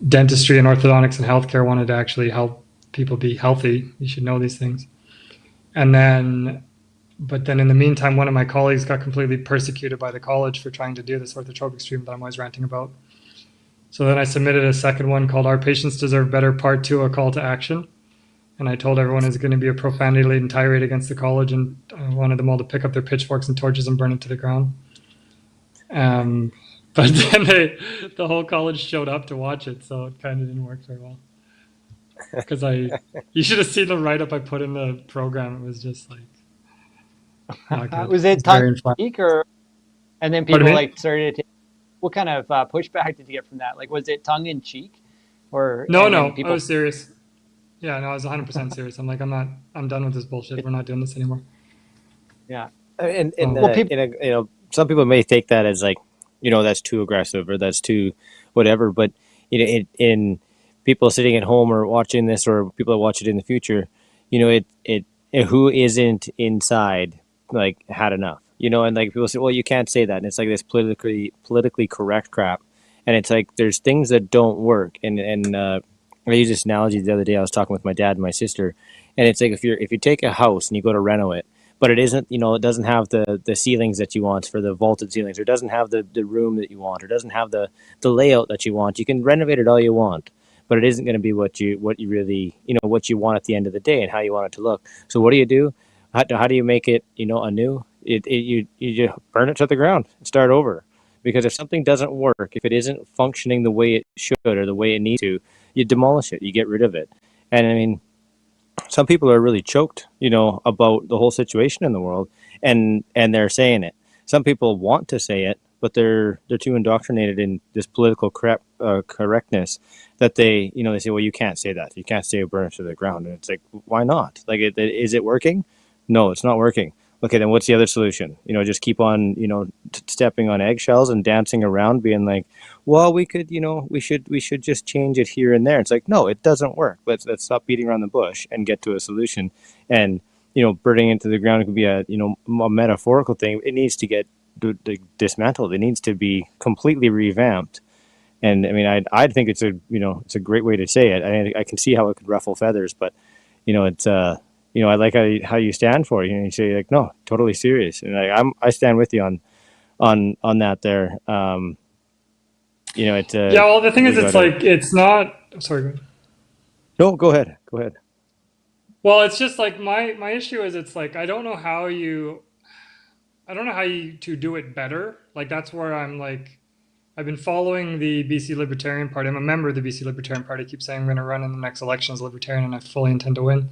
dentistry and orthodontics and healthcare wanted to actually help people be healthy, you should know these things. But then in the meantime, one of my colleagues got completely persecuted by the college for trying to do this orthotropic stream that I'm always ranting about. So then I submitted a second one called Our Patients Deserve Better, Part 2, a call to action. And I told everyone it's going to be a profanity-laden tirade against the college, and I wanted them all to pick up their pitchforks and torches and burn it to the ground. But then the whole college showed up to watch it, so it kind of didn't work very well. Because you should have seen the write-up I put in the program. It was just like, not good. Was it tongue in cheek, or and then people like started to take, what kind of pushback did you get from that? Like, was it tongue in cheek, or no? People... I was serious. Yeah, no, I was 100% serious. I'm like, I'm done with this bullshit. We're not doing this anymore. Yeah, and some people may take that as like, that's too aggressive or that's too whatever. But in people sitting at home or watching this, or people that watch it in the future, who isn't inside like had enough, and like people say, well, you can't say that, and it's like this politically correct crap, and it's like there's things that don't work, and I used this analogy the other day. I was talking with my dad and my sister, and it's like if you take a house and you go to reno it, but it isn't, it doesn't have the ceilings that you want for the vaulted ceilings, or it doesn't have the room that you want, or doesn't have the layout that you want. You can renovate it all you want, but it isn't going to be what you really, what you want at the end of the day and how you want it to look. So what do? How do you make it, anew? You just burn it to the ground and start over. Because if something doesn't work, if it isn't functioning the way it should or the way it needs to, you demolish it, you get rid of it. And I mean, some people are really choked, about the whole situation in the world, and they're saying it. Some people want to say it, but they're too indoctrinated in this political correctness that they say, well, you can't say that. You can't say burn it to the ground. And it's like, why not? Like, is it working? No, it's not working. Okay, then what's the other solution? Just keep on, stepping on eggshells and dancing around, being like, well, we could, we should just change it here and there. It's like, no, it doesn't work. Let's stop beating around the bush and get to a solution. And, burning it to the ground could be a metaphorical thing. It needs to get dismantled. It needs to be completely revamped. And I mean, I think it's a great way to say it. I can see how it could ruffle feathers, but, it's I like how you stand for it. You say like, no, totally serious, and I stand with you on that there. It's yeah. Well, the thing is, it's not. Sorry. Go ahead. No, go ahead. Go ahead. Well, it's just like my issue is it's like I don't know how to do it better. Like that's where I'm like, I've been following the BC Libertarian Party. I'm a member of the BC Libertarian Party. I keep saying I'm going to run in the next election as a Libertarian, and I fully intend to win.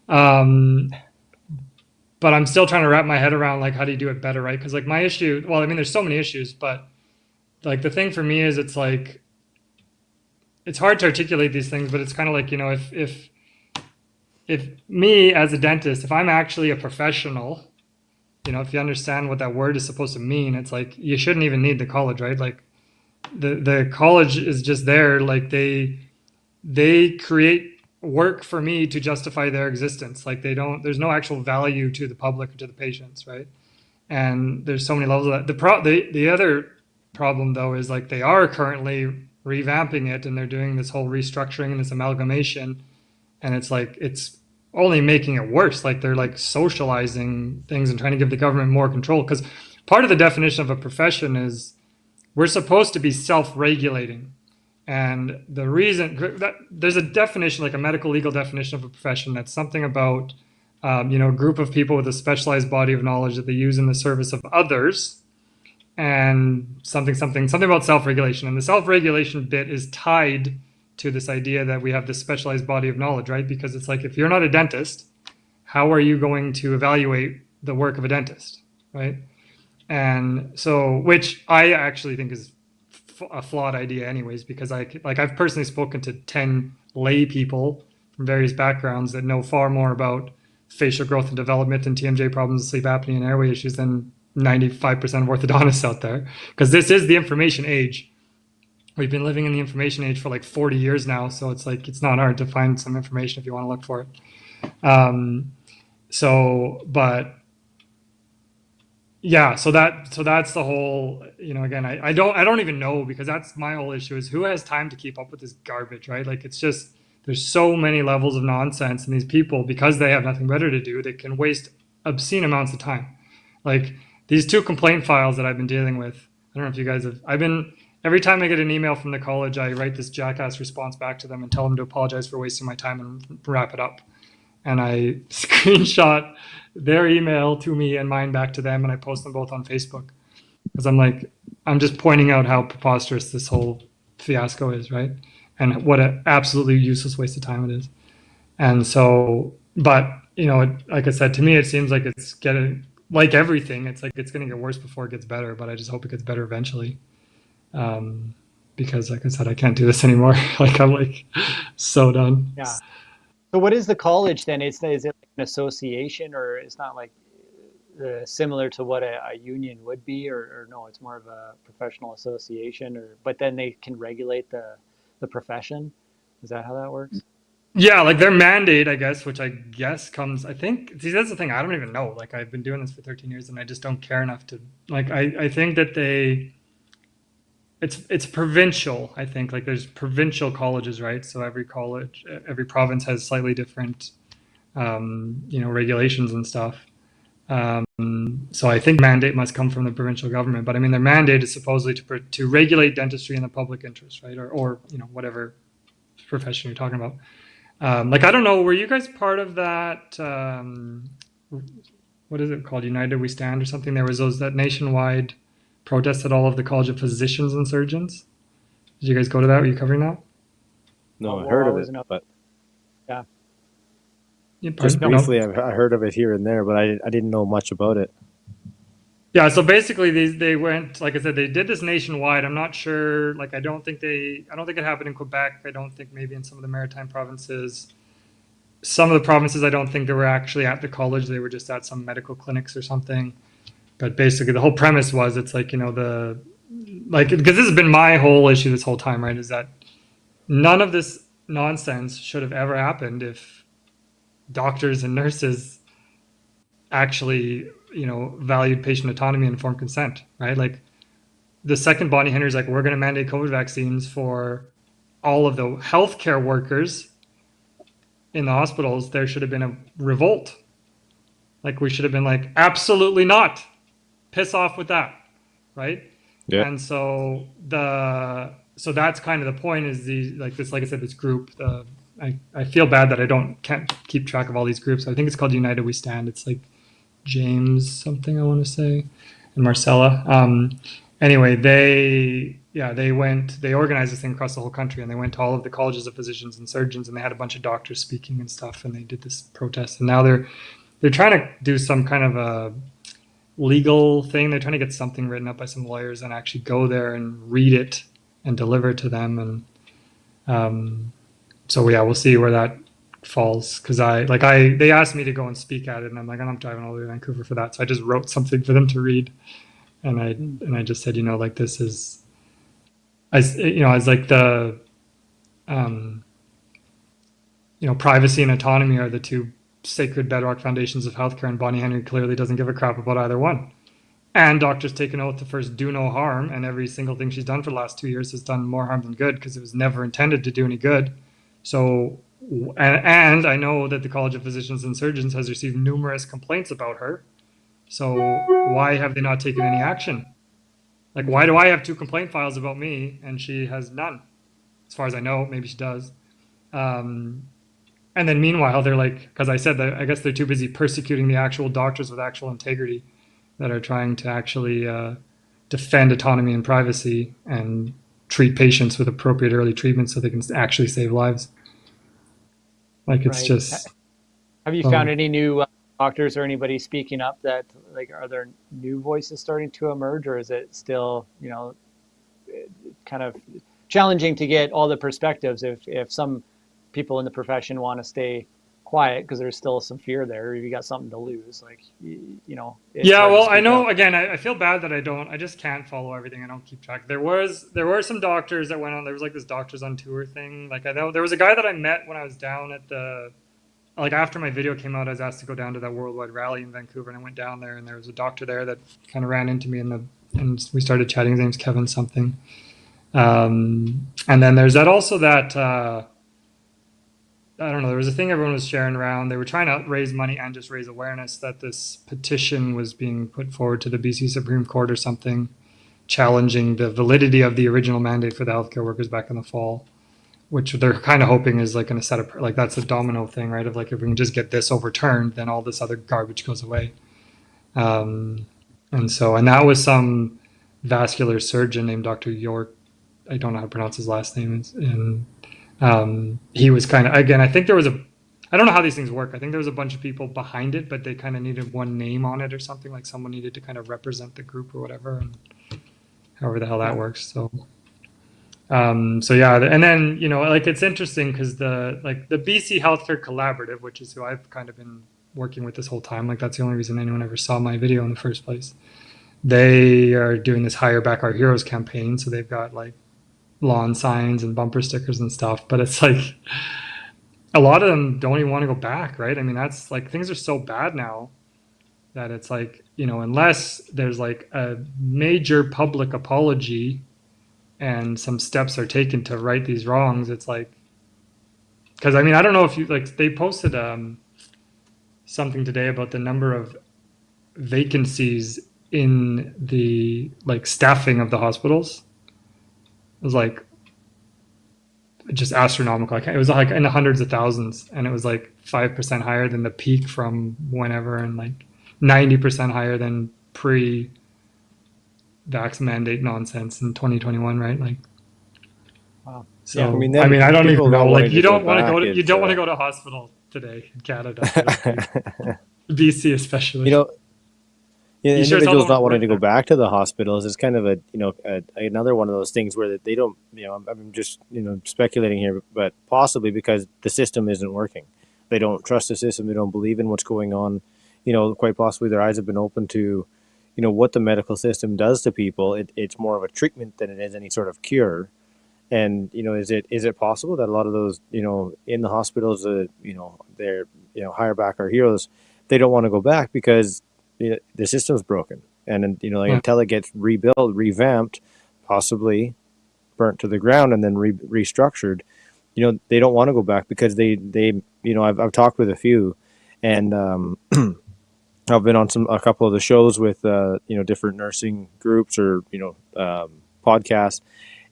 But I'm still trying to wrap my head around like how do you do it better, right? Because like my issue, well, I mean, there's so many issues, but like the thing for me is it's like it's hard to articulate these things, but it's kind of like if me as a dentist, if I'm actually a professional, if you understand what that word is supposed to mean, it's like you shouldn't even need the college, right? Like the college is just there, like they create work for me to justify their existence. Like there's no actual value to the public or to the patients, right? And there's so many levels of that. The other problem though is like they are currently revamping it, and they're doing this whole restructuring and this amalgamation, and it's like it's only making it worse. Like they're like socializing things and trying to give the government more control, because part of the definition of a profession is we're supposed to be self-regulating. And the reason that there's a definition, like a medical legal definition of a profession, that's something about, a group of people with a specialized body of knowledge that they use in the service of others, and something about self-regulation. And the self-regulation bit is tied to this idea that we have this specialized body of knowledge, right? Because it's like, if you're not a dentist, how are you going to evaluate the work of a dentist, right? And so, which I actually think is a flawed idea anyways, because I've personally spoken to 10 lay people from various backgrounds that know far more about facial growth and development and TMJ problems, sleep apnea, and airway issues than 95% of orthodontists out there. Because this is the information age. We've been living in the information age for like 40 years now, so it's like it's not hard to find some information if you want to look for it. But yeah, so that's the whole, again, I don't even know, because that's my whole issue, is who has time to keep up with this garbage, right? Like, it's just, there's so many levels of nonsense, and these people, because they have nothing better to do, they can waste obscene amounts of time. Like these 2 complaint files that I've been dealing with. I don't know if you guys have, every time I get an email from the college, I write this jackass response back to them and tell them to apologize for wasting my time and wrap it up. And I screenshot their email to me and mine back to them, and I post them both on Facebook. Because I'm just pointing out how preposterous this whole fiasco is, right? And what an absolutely useless waste of time it is. And so, but, like I said, to me, it seems like it's getting, like everything, it's like it's going to get worse before it gets better, but I just hope it gets better eventually. Because like I said, I can't do this anymore. Like I'm like so done. Yeah. So what is the college then? Is it like an association, or it's not like similar to what a union would be, or no, it's more of a professional association, but then they can regulate the profession? Is that how that works? Yeah, like their mandate, I guess, which I guess comes, I think, see, that's the thing, I don't even know. Like I've been doing this for 13 years and I just don't care enough to, like, I think that it's provincial, I think. Like there's provincial colleges, right? So every college, every province has slightly different, regulations and stuff. So I think mandate must come from the provincial government, but I mean, their mandate is supposedly to regulate dentistry in the public interest, right? Or whatever profession you're talking about. Like, I don't know, were you guys part of that, what is it called? United We Stand or something? There was that nationwide protest at all of the College of Physicians and Surgeons. Did you guys go to that? Were you covering that? No, I heard of it, but yeah. Just briefly, I heard of it here and there, but I didn't know much about it. Yeah, so basically they went, like I said, they did this nationwide. I'm not sure, like I don't think it happened in Quebec. I don't think maybe in some of the maritime provinces. Some of the provinces, I don't think they were actually at the college. They were just at some medical clinics or something. But basically the whole premise was, it's like, because this has been my whole issue this whole time, right? Is that none of this nonsense should have ever happened if doctors and nurses actually, valued patient autonomy and informed consent, right? Like the second Bonnie Henry's like, we're going to mandate COVID vaccines for all of the healthcare workers in the hospitals, there should have been a revolt. Like we should have been like, absolutely not. Piss off with that, right? Yeah. And so that's kind of the point, is like I said, this group, I feel bad that can't keep track of all these groups. I think it's called United We Stand. It's like James something, I want to say, and Marcella. Anyway, they organized this thing across the whole country, and they went to all of the colleges of physicians and surgeons, and they had a bunch of doctors speaking and stuff, and they did this protest. And now they're trying to do some kind of a legal thing. They're trying to get something written up by some lawyers and actually go there and read it and deliver it to them. And so yeah, we'll see where that falls, because they asked me to go and speak at it, and I'm like, I'm not driving all the way to Vancouver for that. So I just wrote something for them to read, and I just said, like, this is, as like the privacy and autonomy are the 2 sacred bedrock foundations of healthcare, and Bonnie Henry clearly doesn't give a crap about either one. And doctors take an oath to first do no harm, and every single thing she's done for the last 2 years has done more harm than good, because it was never intended to do any good. So, and I know that the College of Physicians and Surgeons has received numerous complaints about her. So why have they not taken any action? Like, why do I have 2 complaint files about me and she has none? As far as I know, maybe she does. And then meanwhile, they're like, because I said that, I guess they're too busy persecuting the actual doctors with actual integrity that are trying to actually defend autonomy and privacy and treat patients with appropriate early treatment so they can actually save lives. Like, it's Right. just... Have you found any new doctors or anybody speaking up that, like, are there new voices starting to emerge, or is it still, kind of challenging to get all the perspectives if some people in the profession want to stay quiet because there's still some fear there. You got something to lose, like you know. Yeah, well, I know. Again, I feel bad that I just can't follow everything. I don't keep track. There were some doctors that went on. There was like this doctors on tour thing. Like I know there was a guy that I met when I was down at the, like after my video came out, I was asked to go down to that worldwide rally in Vancouver, and I went down there, and there was a doctor there that kind of ran into me and we started chatting. His name's Kevin something. And then there's that I don't know, there was a thing everyone was sharing around. They were trying to raise money and just raise awareness that this petition was being put forward to the BC Supreme Court or something, challenging the validity of the original mandate for the healthcare workers back in the fall, which they're kind of hoping is like going to set up, like that's a domino thing, right? Of like, if we can just get this overturned, then all this other garbage goes away. And that was some vascular surgeon named Dr. York. I don't know how to pronounce his last name. And he was kind of, again, I think there was I don't know how these things work. I think there was a bunch of people behind it, but they kind of needed one name on it or something, like someone needed to kind of represent the group or whatever, and however the hell that works. So yeah, and then, you know, like it's interesting because the BC Healthcare Collaborative, which is who I've kind of been working with this whole time, like that's the only reason anyone ever saw my video in the first place. They are doing this Hire Back Our Heroes campaign, so they've got like lawn signs and bumper stickers and stuff, but it's like a lot of them don't even want to go back, right? I mean, that's like, things are so bad now that it's like, you know, unless there's like a major public apology and some steps are taken to right these wrongs, it's like, because I mean, I don't know if you, like, they posted something today about the number of vacancies in the like staffing of the hospitals. It was like just astronomical. It was like in the hundreds of thousands, and it was like 5% higher than the peak from whenever, and like 90% higher than pre-vax mandate nonsense in 2021, right? Like, wow. So Yeah, I mean, I don't even know. Like, you don't want to go. back, You don't want to go to a hospital today in Canada, BC especially. You know, yeah, You sure as hell individuals don't not wanna wanting to work go back to the hospitals is kind of a, you know, another one of those things where they don't, you know, I'm just, you know, speculating here, but possibly because the system isn't working. They don't trust the system. They don't believe in what's going on. You know, quite possibly their eyes have been open to, you know, what the medical system does to people. It's more of a treatment than it is any sort of cure. And, you know, is it possible that a lot of those, you know, in the hospitals, you know, they're, you know, Hire Back Our Heroes, they don't want to go back because the system's broken, and you know, like, until it gets rebuilt, revamped, possibly burnt to the ground, and then restructured, you know, they don't want to go back because they you know, I've talked with a few, and I've been on a couple of the shows with you know, different nursing groups or, you know, podcasts,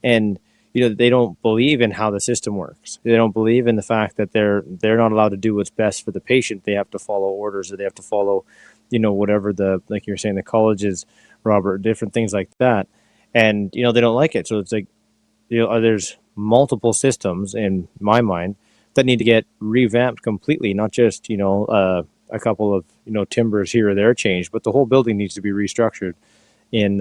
and you know, they don't believe in how the system works. They don't believe in the fact that they're not allowed to do what's best for the patient. They have to follow orders, or they have to follow, you know, whatever like you were saying, the colleges, Robert, different things like that. And, you know, they don't like it. So it's like, you know, there's multiple systems in my mind that need to get revamped completely, not just, you know, a couple of, you know, timbers here or there changed, but the whole building needs to be restructured in,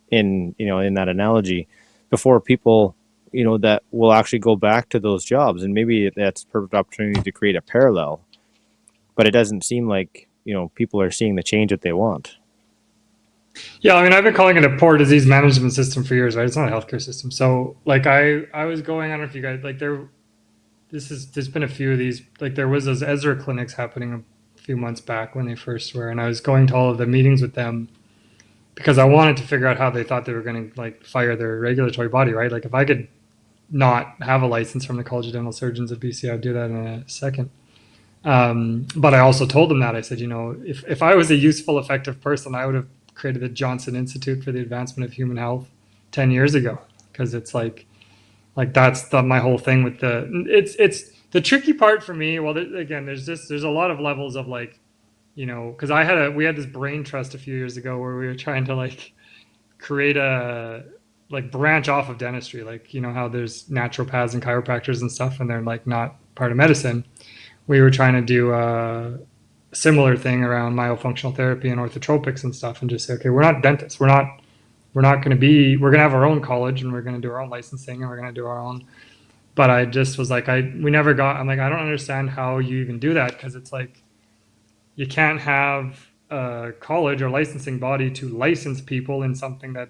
you know, in that analogy, before people, you know, that will actually go back to those jobs. And maybe that's a perfect opportunity to create a parallel, but it doesn't seem like, you know, people are seeing the change that they want. Yeah, I mean, I've been calling it a poor disease management system for years, right? It's not a healthcare system. So, like, I was going, I don't know if you guys, like, there's been a few of these, like, there was those Ezra clinics happening a few months back when they first were, and I was going to all of the meetings with them because I wanted to figure out how they thought they were going to, like, fire their regulatory body, right? Like, if I could not have a license from the College of Dental Surgeons at BC, I'd do that in a second. But I also told them that I said, you know, if I was a useful, effective person, I would have created the Johnson Institute for the Advancement of Human Health 10 years ago, because it's like that's my whole thing with it's the tricky part for me. Well, again, there's a lot of levels of, like, you know, because we had this brain trust a few years ago where we were trying to, like, create a, like, branch off of dentistry, like, you know, how there's naturopaths and chiropractors and stuff, and they're, like, not part of medicine. We were trying to do a similar thing around myofunctional therapy and orthotropics and stuff, and just say, okay, we're not dentists. We're going to have our own college, and we're going to do our own licensing, and we're going to do our own But I just was like, we never got. I'm like, I don't understand how you even do that, because it's like you can't have a college or licensing body to license people in something that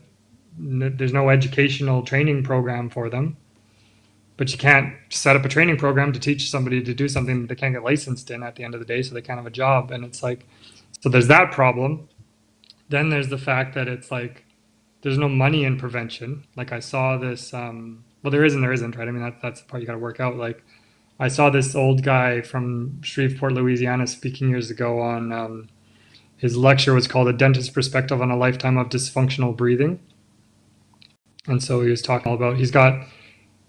there's no educational training program for them. But you can't set up a training program to teach somebody to do something that they can't get licensed in at the end of the day, so they can't have a job. And it's like, so there's that problem. Then there's the fact that it's like there's no money in prevention. Like I saw this, well, there is and there isn't, right? I mean, that's the part you got to work out. Like I saw this old guy from Shreveport, Louisiana, speaking years ago on his lecture was called "A Dentist's Perspective on a Lifetime of Dysfunctional Breathing." And so he was talking all about, he's got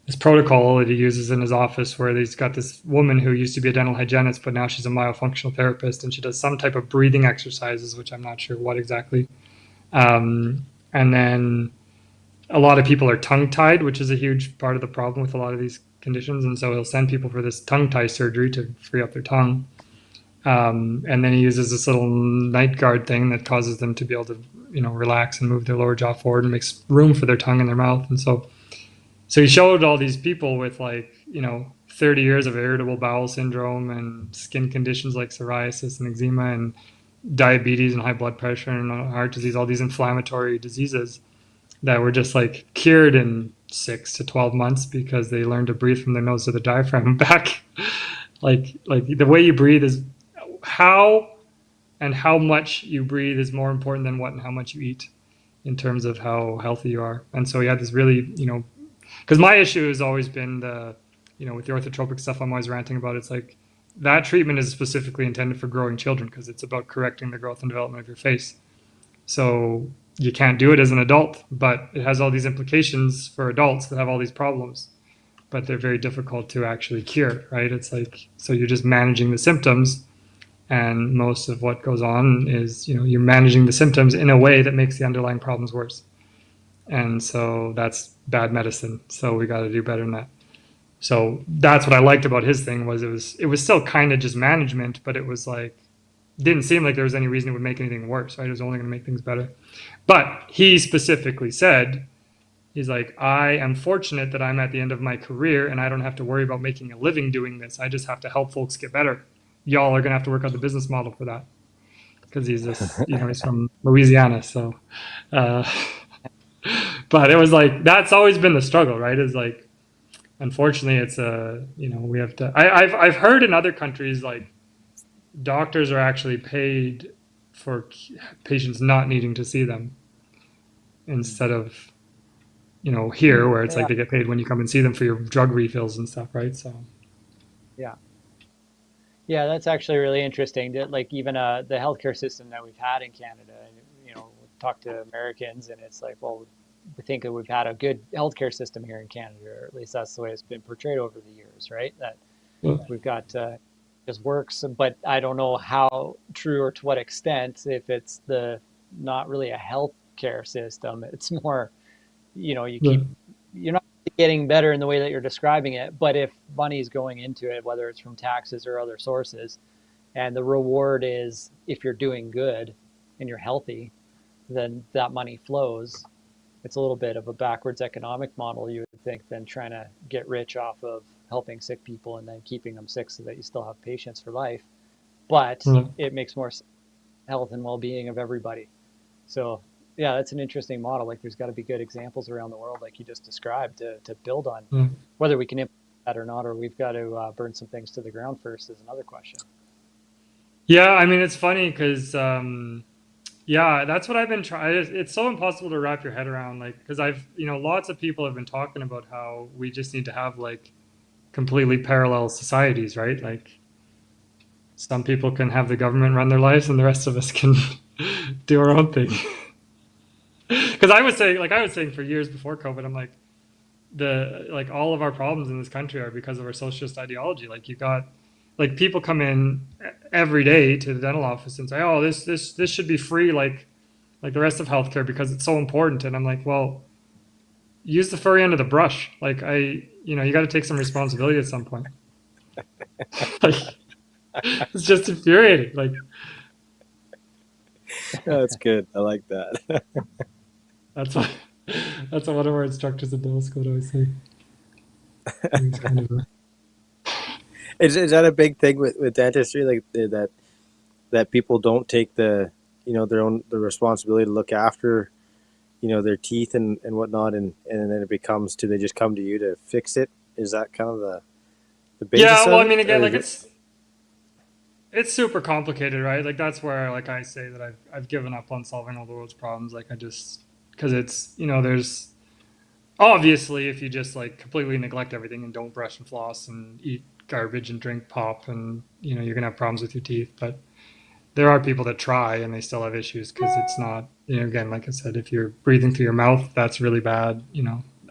this protocol that he uses in his office where he's got this woman who used to be a dental hygienist, but now she's a myofunctional therapist, and she does some type of breathing exercises, which I'm not sure what exactly. And then a lot of people are tongue-tied, which is a huge part of the problem with a lot of these conditions. And so he'll send people for this tongue-tie surgery to free up their tongue. And then he uses this little night guard thing that causes them to be able to, relax and move their lower jaw forward and makes room for their tongue in their mouth. And so he showed all these people with 30 years of irritable bowel syndrome and skin conditions like psoriasis and eczema and diabetes and high blood pressure and heart disease, all these inflammatory diseases that were just cured in 6 to 12 months because they learned to breathe from their nose to the diaphragm back. like the way you breathe is how much you breathe is more important than what and how much you eat in terms of how healthy you are. And so he had this really, because my issue has always been with the orthotropic stuff I'm always ranting about. It's like that treatment is specifically intended for growing children because it's about correcting the growth and development of your face. So you can't do it as an adult, but it has all these implications for adults that have all these problems, but they're very difficult to actually cure, right? It's like, so you're just managing the symptoms, and most of what goes on is, you're managing the symptoms in a way that makes the underlying problems worse. And so that's bad medicine. So we got to do better than that. So that's what I liked about his thing was it was still kind of just management, but it was didn't seem like there was any reason it would make anything worse, right? It was only going to make things better. But he specifically said, he's like, I am fortunate that I'm at the end of my career and I don't have to worry about making a living doing this. I just have to help folks get better. Y'all are going to have to work out the business model for that. Because he's he's from Louisiana. So, but it was that's always been the struggle, right? Is unfortunately, it's we have to, I've heard in other countries, doctors are actually paid for patients not needing to see them instead of, here where it's they get paid when you come and see them for your drug refills and stuff, right? So, yeah, that's actually really interesting. That even the healthcare system that we've had in Canada, and we've talked to Americans, and it's well, we think that we've had a good healthcare system here in Canada, or at least that's the way it's been portrayed over the years, right? That we've got just works, but I don't know how true or to what extent. If it's not really a healthcare system, it's more, you're not getting better in the way that you're describing it, but if money is going into it, whether it's from taxes or other sources, and the reward is if you're doing good and you're healthy, then that money flows. It's a little bit of a backwards economic model, you would think, than trying to get rich off of helping sick people and then keeping them sick so that you still have patients for life. But it makes more health and well-being of everybody. So yeah, that's an interesting model. There's got to be good examples around the world, like you just described, to build on. Whether we can implement that or not, or we've got to burn some things to the ground first, is another question. Yeah, I mean, it's funny because, that's what I've been trying. It's so impossible to wrap your head around, because lots of people have been talking about how we just need to have completely parallel societies, right? Some people can have the government run their lives and the rest of us can do our own thing. Because I was saying for years before COVID, I'm all of our problems in this country are because of our socialist ideology. You got people come in every day to the dental office and say, oh, this should be free like the rest of healthcare because it's so important. And I'm well, use the furry end of the brush. You got to take some responsibility at some point. It's just infuriating. That's good. I like that. That's what one of our instructors in dental school always say. It's kind of Is that a big thing with dentistry, like that people don't take the the responsibility to look after their teeth and whatnot, and then it becomes they just come to you to fix it? Is that kind of the basis yeah. Well, of I it, mean, again, or like is it? it's super complicated, right? Like that's where, like I say that I've given up on solving all the world's problems. Like I just because it's there's obviously if you just like completely neglect everything and don't brush and floss and eat garbage and drink pop, and you're gonna have problems with your teeth. But there are people that try and they still have issues because it's not, again, like I said, if you're breathing through your mouth, that's really bad.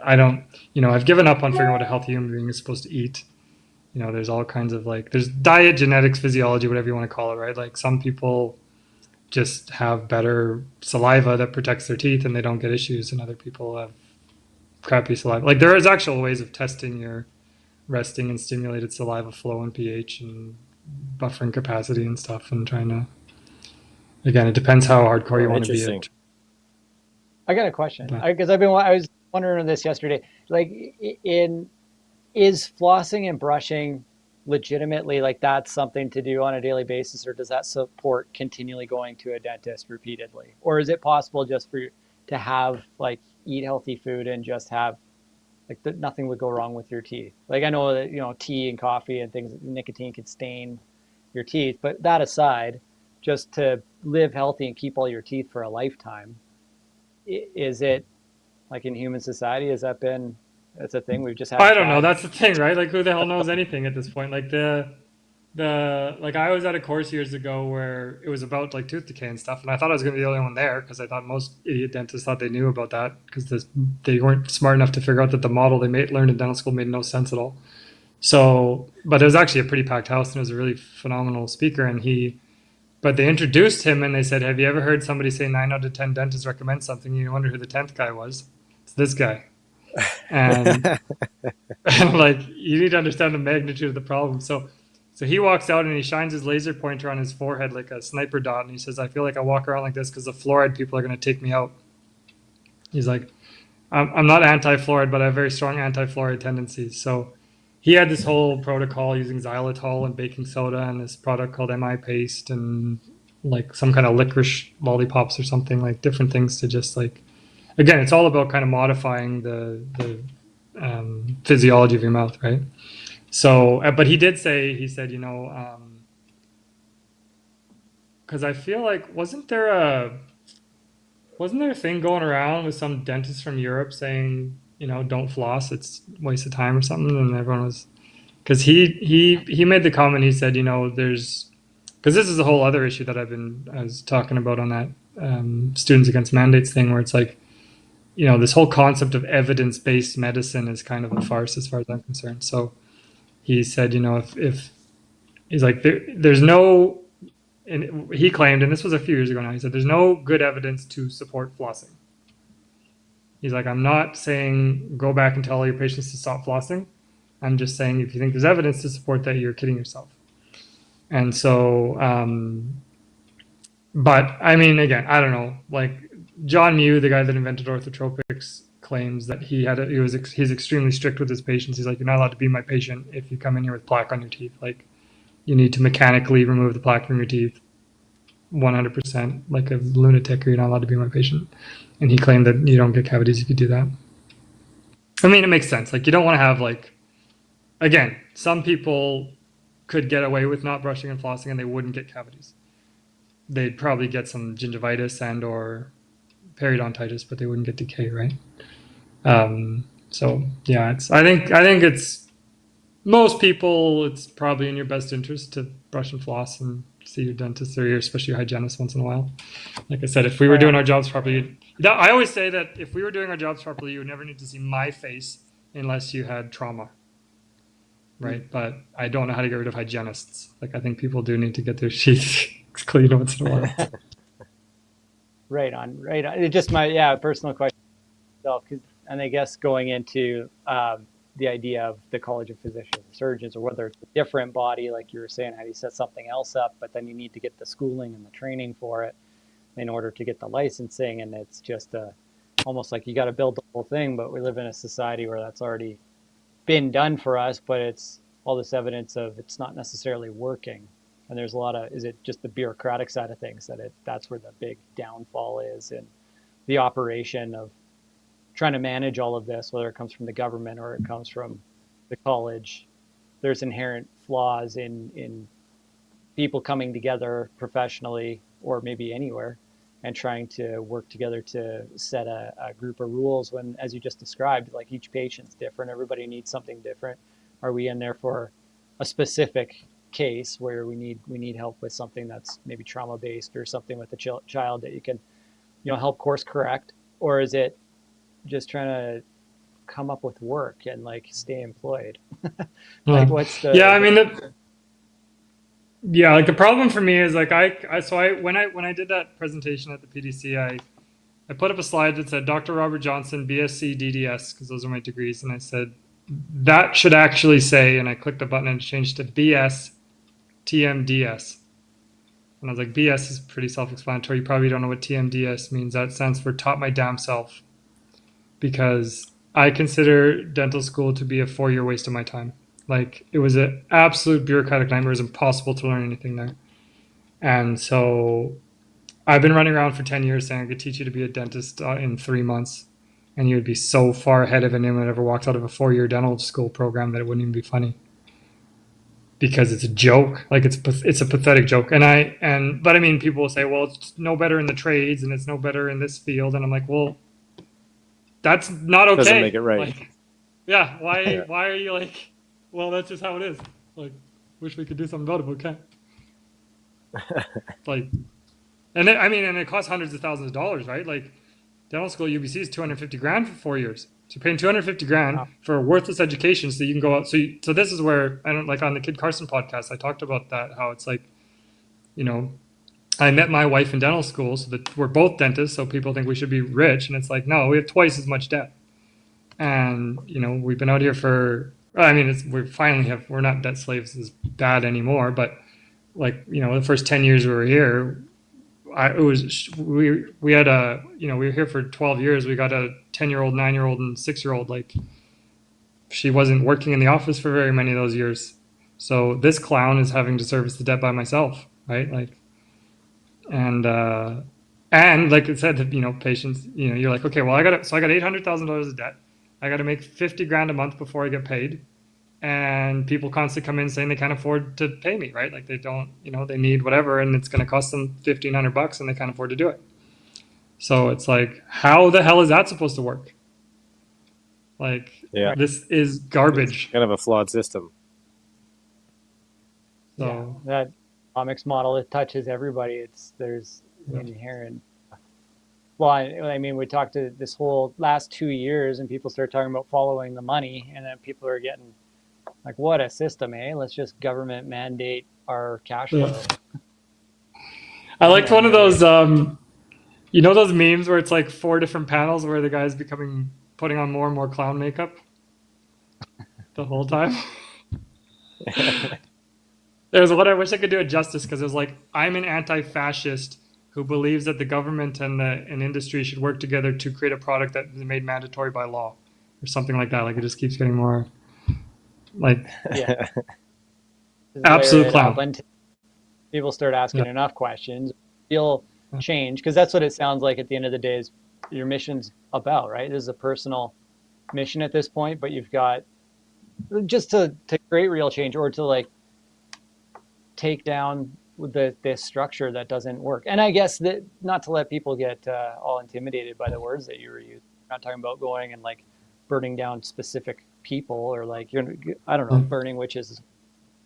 I don't, I've given up on figuring out what a healthy human being is supposed to eat. There's all kinds of like, there's diet, genetics, physiology, whatever you want to call it, right? Like some people just have better saliva that protects their teeth and they don't get issues, and other people have crappy saliva. Like there is actual ways of testing your resting and stimulated saliva flow and pH and buffering capacity and stuff, and trying to, again, it depends how hardcore you want to be. I got a question because I was wondering this yesterday. Like, is flossing and brushing legitimately like that's something to do on a daily basis, or does that support continually going to a dentist repeatedly, or is it possible just for you to have like eat healthy food and just have like nothing would go wrong with your teeth? Like I know that tea and coffee and things, nicotine could stain your teeth, but that aside, just to live healthy and keep all your teeth for a lifetime, is it like in human society, that's a thing we've just had? I don't know. That's the thing, right? Like who the hell knows anything at this point? Like like I was at a course years ago where it was about like tooth decay and stuff, and I thought I was going to be the only one there because I thought most idiot dentists thought they knew about that because they weren't smart enough to figure out that the model they learned in dental school made no sense at all. So, but it was actually a pretty packed house, and it was a really phenomenal speaker, but they introduced him and they said, have you ever heard somebody say 9 out of 10 dentists recommend something? You wonder who the 10th guy was. It's this guy. And, and like, you need to understand the magnitude of the problem. So he walks out and he shines his laser pointer on his forehead like a sniper dot. And he says, I feel like I walk around like this because the fluoride people are going to take me out. He's like, I'm not anti-fluoride, but I have very strong anti-fluoride tendencies. So he had this whole protocol using xylitol and baking soda and this product called MI paste and like some kind of licorice lollipops or something, like different things to just like, again, it's all about kind of modifying the physiology of your mouth, right? So, but he did say, he said, because I feel like, wasn't there a thing going around with some dentist from Europe saying, don't floss, it's a waste of time or something, and everyone was, because he made the comment, he said, there's, because this is a whole other issue that I was talking about on that Students Against Mandates thing, where it's like, this whole concept of evidence-based medicine is kind of a farce as far as I'm concerned. So he said, if he's like, there's no, and he claimed, and this was a few years ago now, he said, there's no good evidence to support flossing. He's like, I'm not saying go back and tell all your patients to stop flossing. I'm just saying if you think there's evidence to support that, you're kidding yourself. And so, but I mean, again, I don't know. Like John Mew, the guy that invented orthotropics, claims that he's extremely strict with his patients. He's like, you're not allowed to be my patient if you come in here with plaque on your teeth. Like, you need to mechanically remove the plaque from your teeth 100%, like a lunatic, or you're not allowed to be my patient. And he claimed that you don't get cavities if you do that. I mean, it makes sense. Like, you don't want to have, like, again, some people could get away with not brushing and flossing and they wouldn't get cavities. They'd probably get some gingivitis and or periodontitis, but they wouldn't get decay, right? So yeah, I think it's most people, it's probably in your best interest to brush and floss and see your dentist or especially your hygienist once in a while. Like I said, if we were doing our jobs properly, I always say that if we were doing our jobs properly, you would never need to see my face unless you had trauma, right? But I don't know how to get rid of hygienists. Like I think people do need to get their sheets clean once in a while. Right on. It's just my personal question itself, and I guess going into the idea of the College of Physicians and Surgeons, or whether it's a different body, like you were saying, how do you set something else up, but then you need to get the schooling and the training for it in order to get the licensing, and it's just almost like you got to build the whole thing, but we live in a society where that's already been done for us, but it's all this evidence of it's not necessarily working. And there's a lot of, is it just the bureaucratic side of things that's where the big downfall is in the operation of trying to manage all of this, whether it comes from the government or it comes from the college. There's inherent flaws in people coming together professionally or maybe anywhere and trying to work together to set a group of rules when, as you just described, like each patient's different, everybody needs something different. Are we in there for a specific case where we need help with something that's maybe trauma based or something with the child that you can, help course correct? Or is it just trying to come up with work and like stay employed? Like what's the like the problem for me is like when I did that presentation at the PDC, I put up a slide that said Dr. Robert Johnson, BSc DDS, because those are my degrees, and I said that should actually say, and I clicked the button and it changed to BS TMDS. And I was like, BS is pretty self-explanatory. You probably don't know what TMDS means. That stands for taught my damn self, because I consider dental school to be a 4-year waste of my time. Like, it was an absolute bureaucratic nightmare. It was impossible to learn anything there. And so I've been running around for 10 years saying I could teach you to be a dentist in 3 months. And you would be so far ahead of anyone that ever walked out of a 4-year dental school program that it wouldn't even be funny. Because it's a joke. Like, it's a pathetic joke. But I mean, people will say, well, it's no better in the trades and it's no better in this field. And I'm like, well, that's not okay. Doesn't make it right. Like, yeah. Why are you like, well, that's just how it is. Like, wish we could do something about it, but can't. Like, and it costs hundreds of thousands of dollars, right? Like, dental school UBC is $250,000 for 4 years. So you're paying $250,000 for a worthless education so you can go out. So this is where, I don't, like on the Kid Carson podcast, I talked about that, how it's like, I met my wife in dental school, so that we're both dentists, so people think we should be rich. And it's like, no, we have twice as much debt. And, we've been out here we're not debt slaves as bad anymore, but like, the first 10 years we were here, we were here for 12 years. We got a 10-year-old, 9-year-old, and 6-year-old. Like, she wasn't working in the office for very many of those years. So this clown is having to service the debt by myself, right? Like, and like I said, patients, you're like, okay, well, I got $800,000 of debt. I got to make $50,000 a month before I get paid. And people constantly come in saying they can't afford to pay me, right? Like, they don't, they need whatever, and it's going to cost them $1,500 and they can't afford to do it. So it's like, how the hell is that supposed to work? Like, this is garbage. It's kind of a flawed system. So that economics model, it touches everybody. There's inherent. Well, I mean, we talked to this whole last 2 years, and people start talking about following the money, and then people are getting like, what a system, eh? Let's just government mandate our cash flow. Yeah. I liked one of those, those memes where it's like 4 different panels where the guy's putting on more and more clown makeup the whole time. There's one I wish I could do it justice, because it was like, I'm an anti-fascist who believes that the government and industry should work together to create a product that is made mandatory by law, or something like that. Like, it just keeps getting more like absolute clown. People start asking enough questions, you'll change, because that's what it sounds like at the end of the day is your mission's about, right? This is a personal mission at this point, but you've got just to create real change, or to like take down this structure that doesn't work. And I guess that, not to let people get all intimidated by the words that you were using. I'm not talking about going and like burning down specific people, or like, I don't know, burning witches.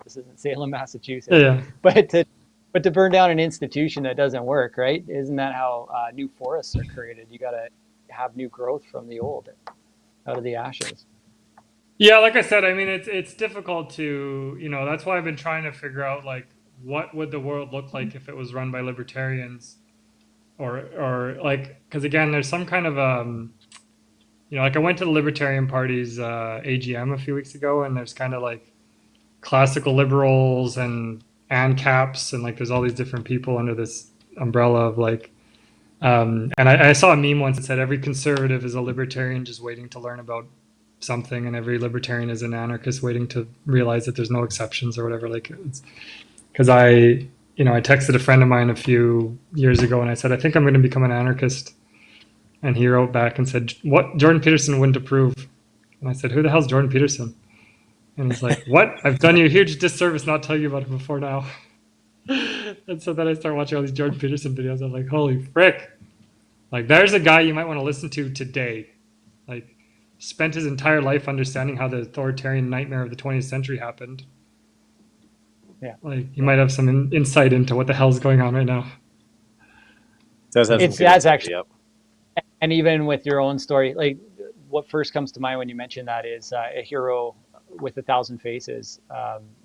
This isn't Salem, Massachusetts. Yeah. But to burn down an institution that doesn't work, right? Isn't that how new forests are created? You got to have new growth from the old, out of the ashes. Yeah, like I said, I mean, it's difficult to, that's why I've been trying to figure out, like, what would the world look like if it was run by libertarians, or like, because again, there's some kind of like, I went to the Libertarian Party's AGM a few weeks ago, and there's kind of like classical liberals and ANCAPs, and like there's all these different people under this umbrella of like, and I saw a meme once that said every conservative is a libertarian just waiting to learn about something, and every libertarian is an anarchist waiting to realize that there's no exceptions or whatever. Like, because I texted a friend of mine a few years ago, and I said, I think I'm going to become an anarchist. And he wrote back and said, what? Jordan Peterson wouldn't approve. And I said, who the hell's Jordan Peterson? And he's like, what? I've done you a huge disservice not telling you about it before now. And so then I start watching all these Jordan Peterson videos. I'm like, holy frick. Like, there's a guy you might want to listen to today. Like, spent his entire life understanding how the authoritarian nightmare of the 20th century happened. Yeah. Like, you might have some insight into what the hell's going on right now. That's actually, yep. And even with your own story, like, what first comes to mind when you mention that is A Hero with 1,000 Faces,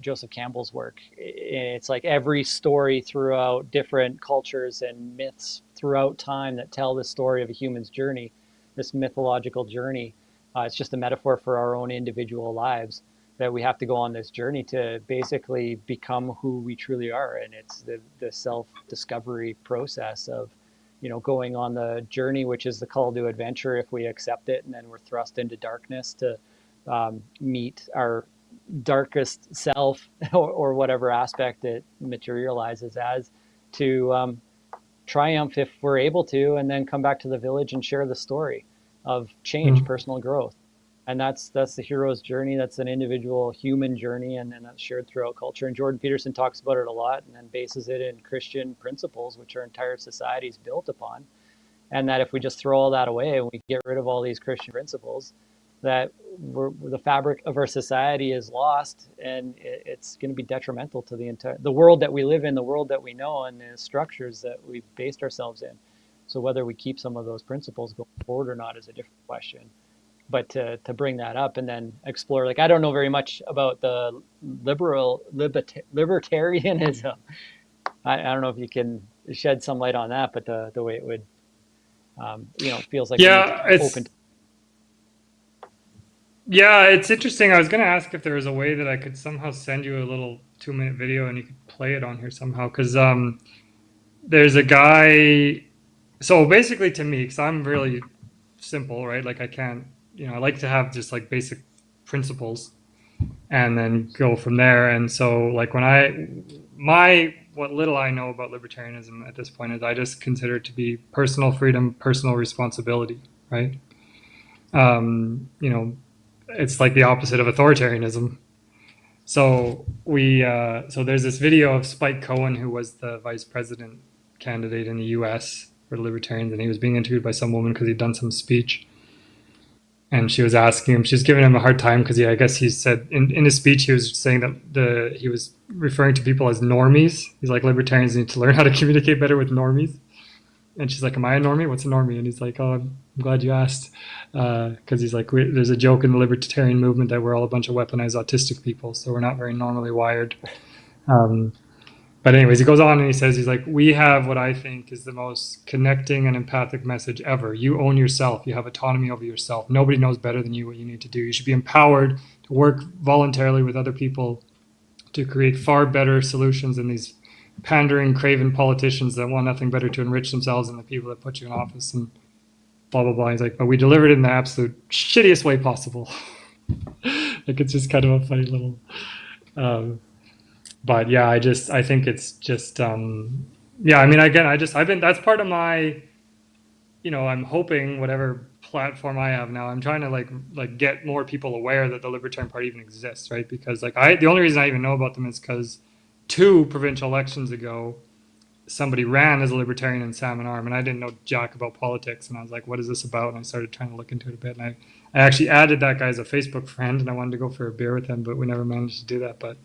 Joseph Campbell's work. It's like every story throughout different cultures and myths throughout time that tell the story of a human's journey, this mythological journey. It's just a metaphor for our own individual lives, that we have to go on this journey to basically become who we truly are. And it's the self-discovery process of, going on the journey, which is the call to adventure if we accept it, and then we're thrust into darkness to meet our darkest self or whatever aspect it materializes as, to triumph if we're able to, and then come back to the village and share the story of change, personal growth. And that's the hero's journey. That's an individual human journey, and that's shared throughout culture. And Jordan Peterson talks about it a lot, and then bases it in Christian principles, which our entire society is built upon. And that if we just throw all that away and we get rid of all these Christian principles, that the fabric of our society is lost, and it's going to be detrimental to the world that we live in, the world that we know, and the structures that we've based ourselves in. So whether we keep some of those principles going forward or not is a different question. But to bring that up and then explore, like, I don't know very much about the libertarianism. I don't know if you can shed some light on that, but the way it would, feels like open. Yeah, it's interesting. I was going to ask if there was a way that I could somehow send you a little 2-minute video and you could play it on here somehow. Because there's a guy. So basically, to me, because I'm really simple, right? Like, I can't, I like to have just like basic principles and then go from there. And so, like, what little I know about libertarianism at this point is I just consider it to be personal freedom, personal responsibility, right? It's like the opposite of authoritarianism. So so there's this video of Spike Cohen, who was the vice president candidate in the U.S. for the Libertarians, and he was being interviewed by some woman because he'd done some speech. And she was asking him, she's giving him a hard time because I guess he said in his speech, he was saying that he was referring to people as normies. He's like, libertarians need to learn how to communicate better with normies. And she's like, am I a normie? What's a normie? And he's like, oh, I'm glad you asked. Because he's like, there's a joke in the libertarian movement that we're all a bunch of weaponized autistic people, so we're not very normally wired. But anyways, he goes on and he says, he's like, we have what I think is the most connecting and empathic message ever. You own yourself. You have autonomy over yourself. Nobody knows better than you what you need to do. You should be empowered to work voluntarily with other people to create far better solutions than these pandering, craven politicians that want nothing better to enrich themselves and the people that put you in office, and blah, blah, blah. He's like, but we delivered it in the absolute shittiest way possible. Like, it's just kind of a funny little... but yeah, I think it's just, yeah, I mean, again, that's part of my, I'm hoping whatever platform I have now, I'm trying to like get more people aware that the Libertarian Party even exists, right? Because the only reason I even know about them is because 2 provincial elections ago, somebody ran as a libertarian in Salmon Arm, and I didn't know jack about politics, and I was like, what is this about? And I started trying to look into it a bit, and I actually added that guy as a Facebook friend, and I wanted to go for a beer with him, but we never managed to do that. But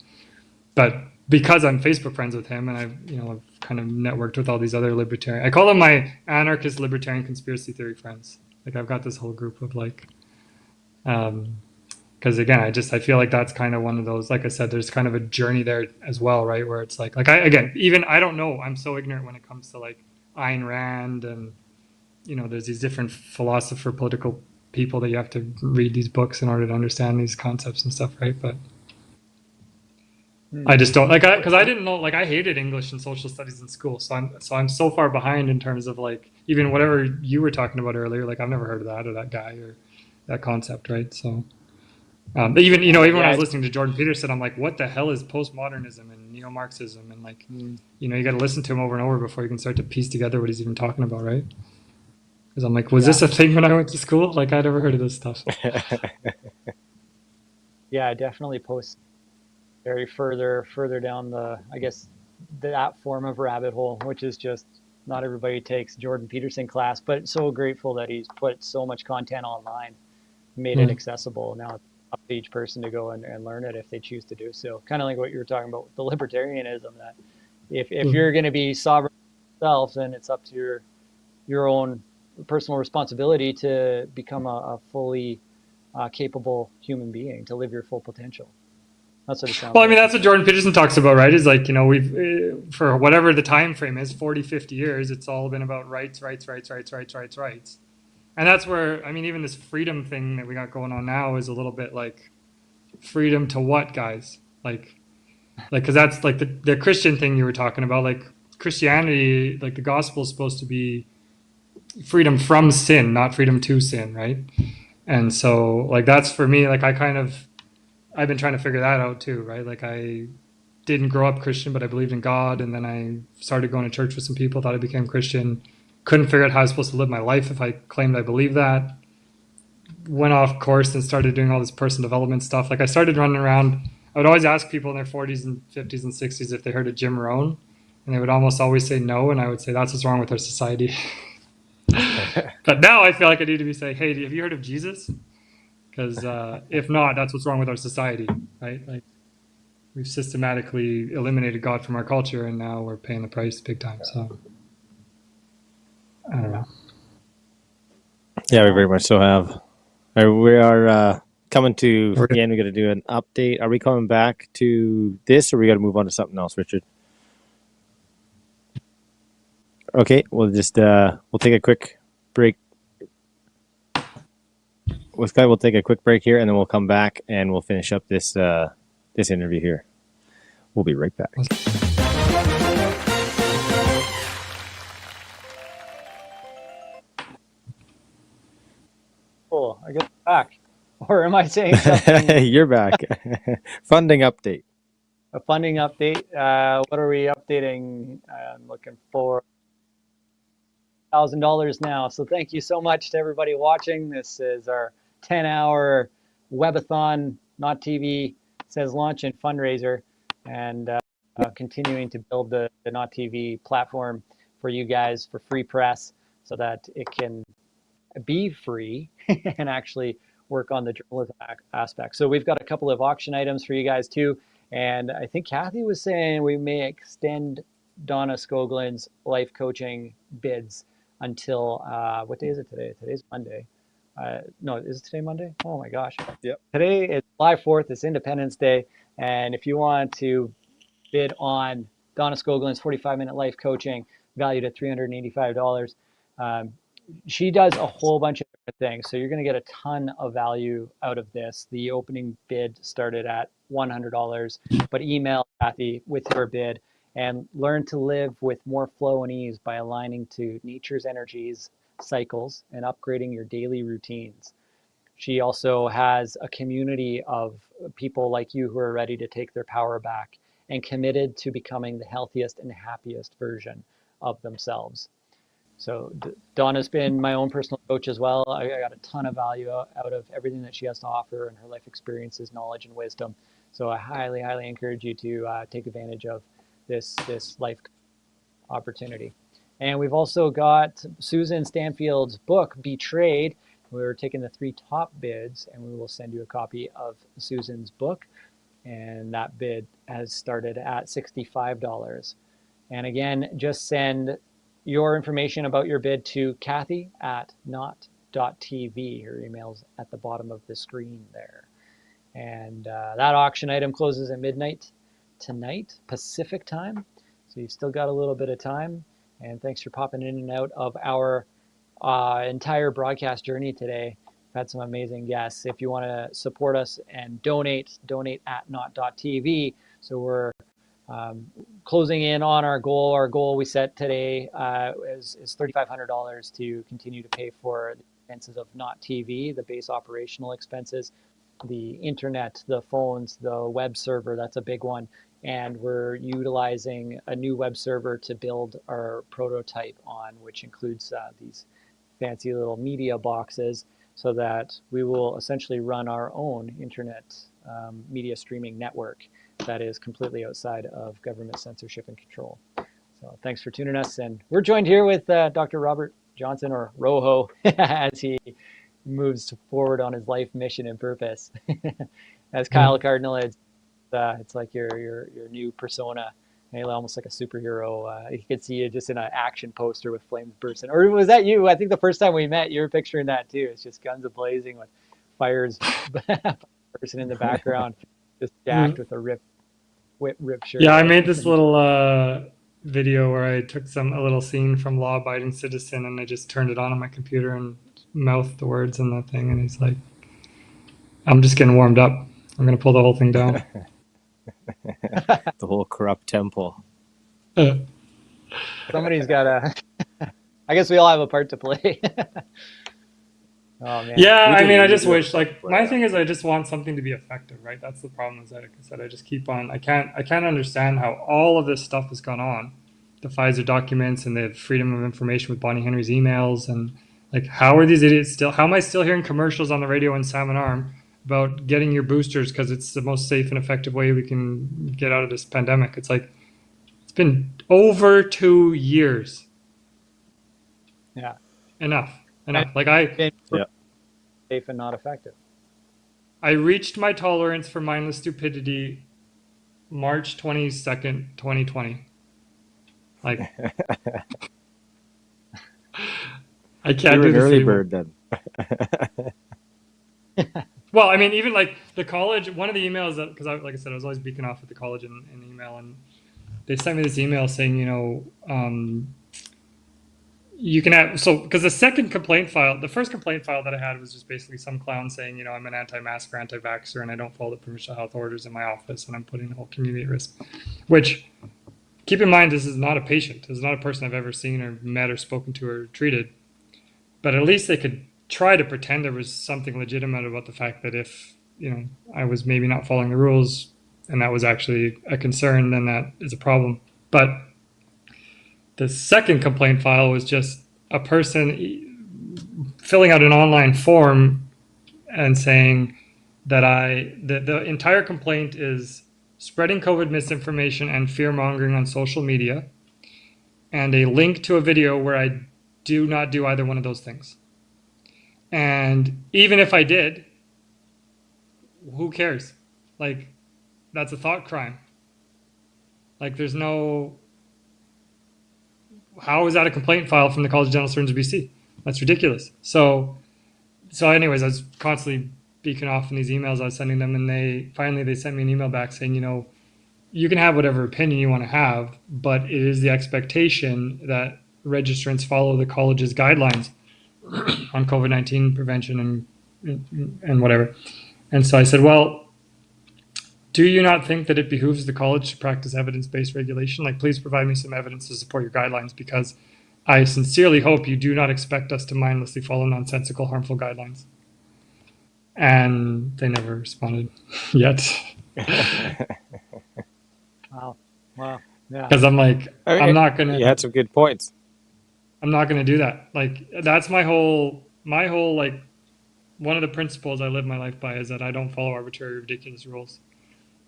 because I'm Facebook friends with him, and I've kind of networked with all these other libertarian, I call them my anarchist libertarian conspiracy theory friends. Like, I've got this whole group of because again, I feel like that's kind of one of those, like I said, there's kind of a journey there as well, right? Where it's like I don't know, I'm so ignorant when it comes to like Ayn Rand, and there's these different philosopher, political people that you have to read these books in order to understand these concepts and stuff, right? But I just don't because I didn't know, I hated English and social studies in school, so I'm so far behind in terms of like even whatever you were talking about earlier. Like, I've never heard of that or that guy or that concept, right? So Even even when I was Yeah. listening to Jordan Peterson, I'm like, what the hell is postmodernism and neo-Marxism? And like, you got to listen to him over and over before you can start to piece together what he's even talking about, right? Because I'm like, was this a thing when I went to school? Like, I'd never heard of this stuff. Yeah, definitely post very further down the, I guess, that form of rabbit hole, which is just not everybody takes Jordan Peterson class, but so grateful that he's put so much content online, made it accessible. Now it's up to each person to go and learn it if they choose to do so. Kind of like what you were talking about with the libertarianism, that if you're going to be sovereign yourself, then it's up to your own personal responsibility to become a fully capable human being, to live your full potential. That's what it sounds Well, I like. mean, that's what Jordan Peterson talks about, right? Is like, we've, for whatever the time frame is, 40, 50 years, it's all been about rights. And that's where, I mean, even this freedom thing that we got going on now is a little bit like, freedom to what, guys? Like, because that's like the Christian thing you were talking about. Like, Christianity, like the gospel is supposed to be freedom from sin, not freedom to sin, right? And so, like, that's for me, like, I've been trying to figure that out too, right? Like, I didn't grow up Christian, but I believed in God, and then I started going to church with some people, thought I became Christian, couldn't figure out how I was supposed to live my life if I claimed I believed that. Went off course and started doing all this personal development stuff. Like, I started running around. I would always ask people in their 40s and 50s and 60s if they heard of Jim Rohn, and they would almost always say no, and I would say, that's what's wrong with our society. But now I feel like I need to be saying, hey, have you heard of Jesus? Because if not, that's what's wrong with our society, right? Like, we've systematically eliminated God from our culture, and now we're paying the price big time. So, I don't know. Yeah, we very much so have. We are coming to the end. We got to do an update. Are we coming back to this, or we got to move on to something else, Richard? Okay, we'll just we'll take a quick break. We'll take a quick break here, and then we'll come back and we'll finish up this this interview here. We'll be right back. Cool. I get back. Or am I saying something? You're back. Funding update. A funding update. What are we updating? I'm looking for $1,000 now. So thank you so much to everybody watching. This is our 10-hour Web-a-thon, notTV says launch and fundraiser, and continuing to build the notTV platform for you guys for free press so that it can be free and actually work on the journalism aspect. So we've got a couple of auction items for you guys too. And I think Kathy was saying we may extend Donna Scoglin's life coaching bids until, what day is it today? Today's Monday. No, is it today Monday? Oh my gosh. Yep. Today is July 4th. It's Independence Day. And if you want to bid on Donna Scoglin's 45-minute life coaching valued at $385, she does a whole bunch of different things. So you're going to get a ton of value out of this. The opening bid started at $100, but email Kathy with your bid and learn to live with more flow and ease by aligning to nature's energies, cycles, and upgrading your daily routines. She also has a community of people like you who are ready to take their power back and committed to becoming the healthiest and happiest version of themselves. So Donna's been my own personal coach as well. I got a ton of value out of everything that she has to offer and her life experiences, knowledge, and wisdom. So I highly, highly encourage you to take advantage of this life opportunity. And we've also got Susan Stanfield's book, Betrayed. We're taking the 3 top bids, and we will send you a copy of Susan's book. And that bid has started at $65. And again, just send your information about your bid to Kathy at not.tv. Her email's at the bottom of the screen there. And that auction item closes at midnight tonight, Pacific time. So you've still got a little bit of time. And thanks for popping in and out of our entire broadcast journey today. We've had some amazing guests. If you want to support us and donate at not.tv. So we're closing in on our goal. Our goal we set today is $3,500 to continue to pay for the expenses of notTV, the base operational expenses. the internet, the phones, the web server. That's a big one. And we're utilizing a new web server to build our prototype on, which includes these fancy little media boxes, so that we will essentially run our own internet media streaming network that is completely outside of government censorship and control. So thanks for tuning us. And we're joined here with Dr. Robert Johnson, or Rojo, as he moves forward on his life mission and purpose. As Kyle Cardinal, it's like your new persona, almost like a superhero. You could see you just in an action poster with flames bursting. Or was that you? I think the first time we met, you were picturing that too. It's just guns a-blazing with fires person in the background, just jacked with a ripped shirt. Yeah, I made this little video where I took a little scene from Law Abiding Citizen, and I just turned it on my computer and mouthed the words in the thing, and he's like, I'm just getting warmed up. I'm going to pull the whole thing down. The whole corrupt temple. Somebody's got to... I guess we all have a part to play. Oh, man. Yeah, I mean, I just wish, like, my thing is I just want something to be effective, right? That's the problem, is that, like I said, I just keep on, I can't understand how all of this stuff has gone on. The Pfizer documents and the Freedom of Information with Bonnie Henry's emails, and, like, how are these idiots how am I still hearing commercials on the radio in Salmon Arm about getting your boosters because it's the most safe and effective way we can get out of this pandemic? It's like, it's been over 2 years. Yeah. Enough. Like safe and not effective. I reached my tolerance for mindless stupidity March 22nd, 2020. Like, I can't do this early anymore. bird then. Well, I mean, even like the college, one of the emails that, because like I said, I was always beacon off at the college in email, and they sent me this email saying, you can have, because the first complaint file that I had was just basically some clown saying, I'm an anti-masker, anti-vaxxer, and I don't follow the provincial health orders in my office, and I'm putting the whole community at risk. Which, keep in mind, this is not a patient. This is not a person I've ever seen or met or spoken to or treated. But at least they could try to pretend there was something legitimate about the fact that if, I was maybe not following the rules, and that was actually a concern, then that is a problem. But the second complaint file was just a person filling out an online form and saying that the entire complaint is spreading COVID misinformation and fear-mongering on social media, and a link to a video where I do not do either one of those things. And even if I did, who cares? Like, that's a thought crime. Like, there's no... How is that a complaint file from the College of Dental Surgeons of BC? That's ridiculous. So anyways, I was constantly beacon off in these emails I was sending them, and they sent me an email back saying, you can have whatever opinion you want to have, but it is the expectation that registrants follow the college's guidelines on COVID-19 prevention and whatever. And so I said, well, do you not think that it behooves the college to practice evidence-based regulation? Like, please provide me some evidence to support your guidelines, because I sincerely hope you do not expect us to mindlessly follow nonsensical, harmful guidelines. And they never responded yet. Wow. Yeah. Because I'm like, I'm not going to... You had some good points. I'm not going to do that. Like, that's my whole, like, one of the principles I live my life by is that I don't follow arbitrary, ridiculous rules.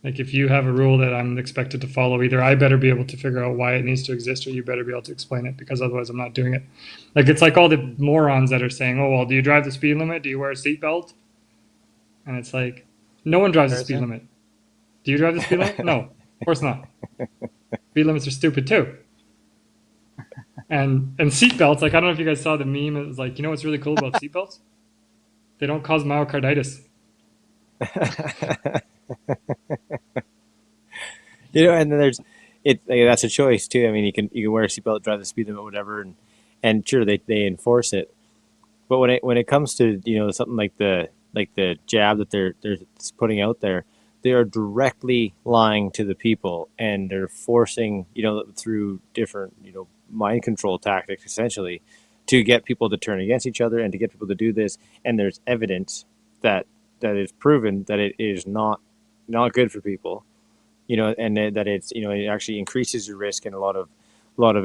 Like, if you have a rule that I'm expected to follow, either I better be able to figure out why it needs to exist, or you better be able to explain it, because otherwise I'm not doing it. Like, it's like all the morons that are saying, oh, well, do you drive the speed limit? Do you wear a seatbelt? And it's like, no one drives the speed limit. Do you drive the speed limit? No, of course not. Speed limits are stupid too. And seatbelts, like, I don't know if you guys saw the meme. It was like, what's really cool about seatbelts? They don't cause myocarditis. And then that's a choice too. I mean, you can wear a seatbelt, drive the speed limit, whatever, and sure they enforce it. But when it comes to something like the jab that they're putting out there, they are directly lying to the people, and they're forcing through different mind control tactics essentially to get people to turn against each other and to get people to do this. And there's evidence that is proven that it is not good for people, and that it's it actually increases your risk in a lot of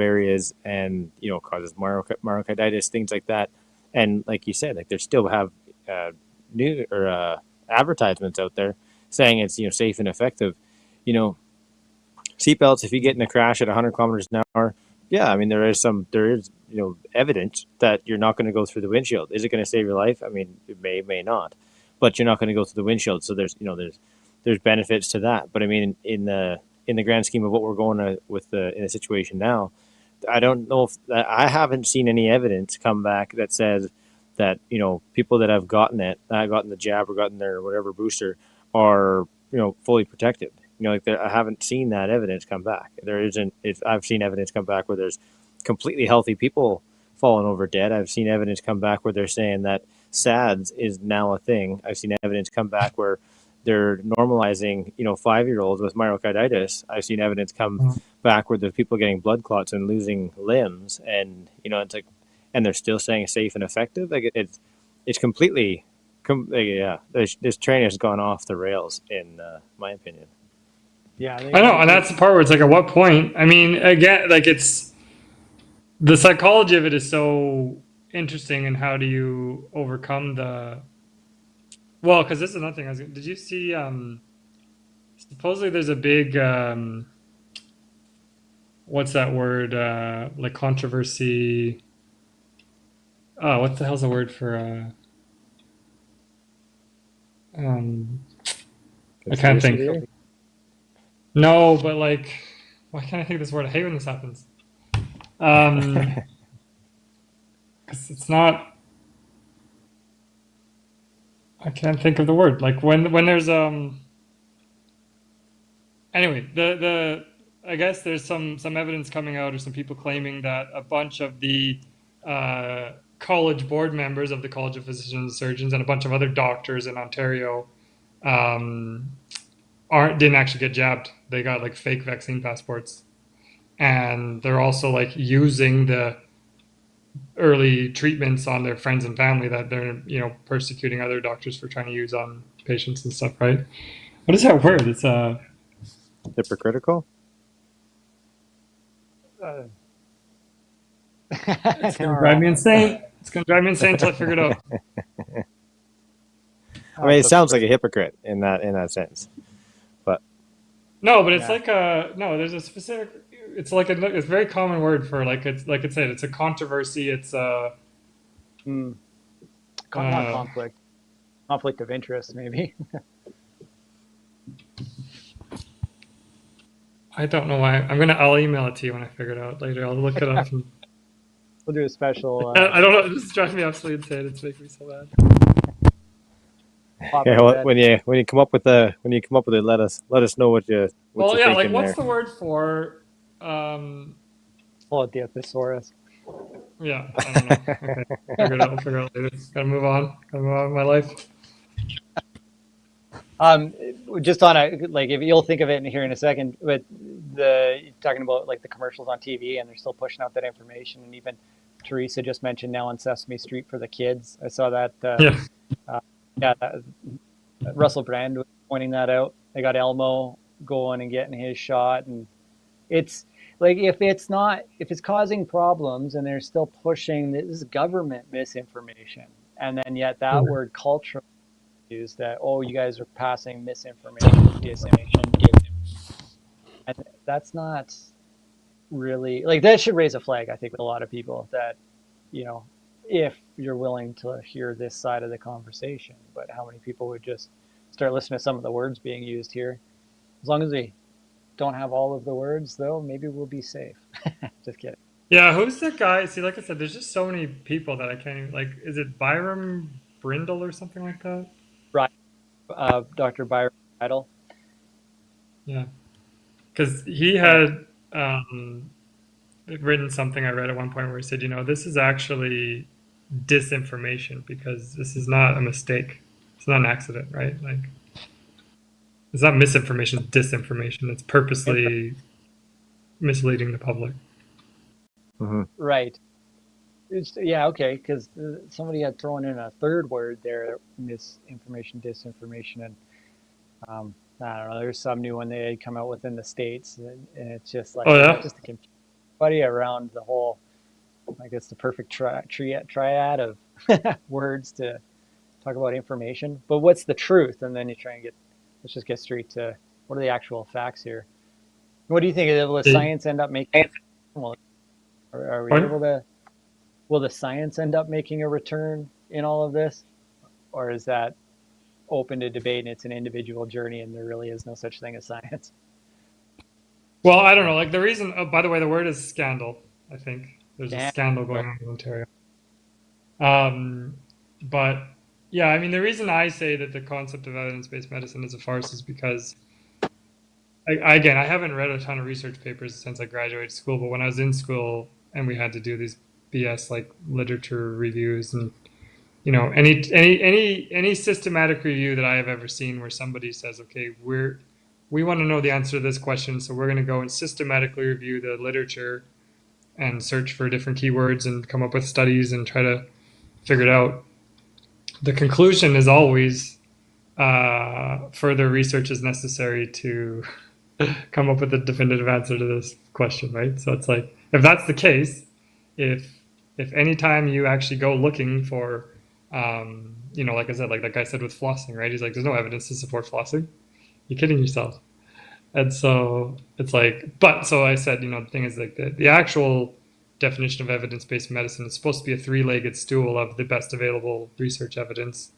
areas, and causes myocarditis, things like that. And like you said, like they still have new or advertisements out there saying it's safe and effective. Seatbelts, if you get in a crash at 100 kilometers an hour, yeah, I mean there is evidence that you're not going to go through the windshield. Is it going to save your life? I mean, it may not, but you're not going to go through the windshield. So there's benefits to that. But I mean, in the grand scheme of what we're going with in a situation now, I don't know if I haven't seen any evidence come back that says that people that have gotten the jab or gotten their whatever booster are fully protected. I haven't seen that evidence come back. There isn't. I've seen evidence come back where there's completely healthy people falling over dead. I've seen evidence come back where they're saying that SADS is now a thing. I've seen evidence come back where they're normalizing 5-year-olds with myocarditis. I've seen evidence come back where there's people getting blood clots and losing limbs, and it's like, and they're still saying safe and effective. Like it's completely, yeah. This train has gone off the rails, in my opinion. Yeah, I know, and that's the part where it's like, at what point? I mean, again, like it's the psychology of it is so interesting, and how do you overcome the? Well, because this is another thing. Did you see? Supposedly, there's a big what's that word? Like controversy. Oh, what the hell's the word for? I can't think. No, but like, why can't I think of this word? I hate when this happens. 'Cause it's not. I can't think of the word. Like when there's Anyway, I guess there's some evidence coming out, or some people claiming that a bunch of the college board members of the College of Physicians and Surgeons and a bunch of other doctors in Ontario didn't actually get jabbed. They got like fake vaccine passports, and they're also like using the early treatments on their friends and family that they're persecuting other doctors for trying to use on patients and stuff. Right? What is that word? It's hypocritical. It's gonna drive me insane. It's gonna drive me insane until I figure it out. I mean, it sounds like a hypocrite in that sense, but no, but it's like no. There's a specific. It's like it's a very common word for like it's like I said. It's a controversy. It's not conflict of interest, maybe. I don't know why. I'll email it to you when I figure it out later. I'll look it up. And... We'll do a special. I don't know. This drives me absolutely insane. It's making me so bad. Yeah, well, when you come up with it, let us know what you. Well, yeah, like what's the word for? The thesaurus. Yeah, I don't know. Okay. We'll figure it out later. Gotta move on. Gotta move on with my life. Just on if you'll think of it here in a second, but talking about like the commercials on TV, and they're still pushing out that information, and even Teresa just mentioned now on Sesame Street for the kids. I saw that. Russell Brand was pointing that out. They got Elmo going and getting his shot, and it's like if it's causing problems, and they're still pushing this government misinformation, and then yet that word culture. That you guys are passing misinformation, disinformation, and that's not really like that should raise a flag. I think with a lot of people that if you're willing to hear this side of the conversation, but how many people would just start listening to some of the words being used here? As long as we don't have all of the words, though, maybe we'll be safe. Just kidding. Yeah, who's the guy? See, like I said, there's just so many people that I can't even like. Is it Byram Brindle or something like that? Right. Dr. Byron Idle. Yeah, because he had written something I read at one point where he said, this is actually disinformation, because this is not a mistake. It's not an accident, right? Like, it's not misinformation, it's disinformation. It's purposely misleading the public. Right. Yeah, okay, because somebody had thrown in a third word there, misinformation, disinformation, and I don't know. There's some new one they had come out with in the States, and it's just like Oh yeah. just to confuse everybody around the whole. I guess the perfect triad of words to talk about information. But what's the truth? And then you try and let's just get straight to what are the actual facts here. What do you think? Will the science end up making? Are we able to? Will the science end up making a return in all of this, or is that open to debate and it's an individual journey and there really is no such thing as science? Well, I don't know. Like the reason. Oh, by the way, the word is scandal. I think there's a scandal going on in Ontario. But yeah, I mean, the reason I say that the concept of evidence-based medicine is a farce is because, again, I haven't read a ton of research papers since I graduated school, but when I was in school and we had to do these BS like literature reviews and any systematic review that I have ever seen where somebody says, okay, we want to know the answer to this question, so we're going to go and systematically review the literature and search for different keywords and come up with studies and try to figure it out. The conclusion is always further research is necessary to come up with a definitive answer to this question, right? So it's like, if that's the case, if any time you actually go looking for, like I said, like that guy said with flossing, right? He's like, there's no evidence to support flossing. You're kidding yourself. And so it's like, so I said, the thing is like the actual definition of evidence-based medicine is supposed to be a three-legged stool of the best available research evidence,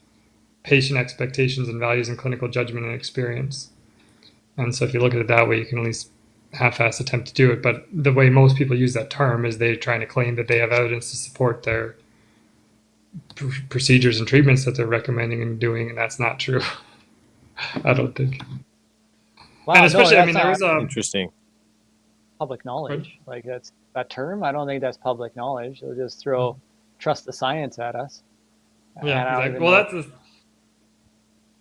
patient expectations and values, and clinical judgment and experience. And so if you look at it that way, you can at least half-ass attempt to do it. But the way most people use that term is they're trying to claim that they have evidence to support their procedures and treatments that they're recommending and doing, and that's not true. I don't think. Wow, and especially, no, there was a interesting public knowledge. Like that term. I don't think that's public knowledge. They'll just throw trust the science at us. Yeah, exactly. Well,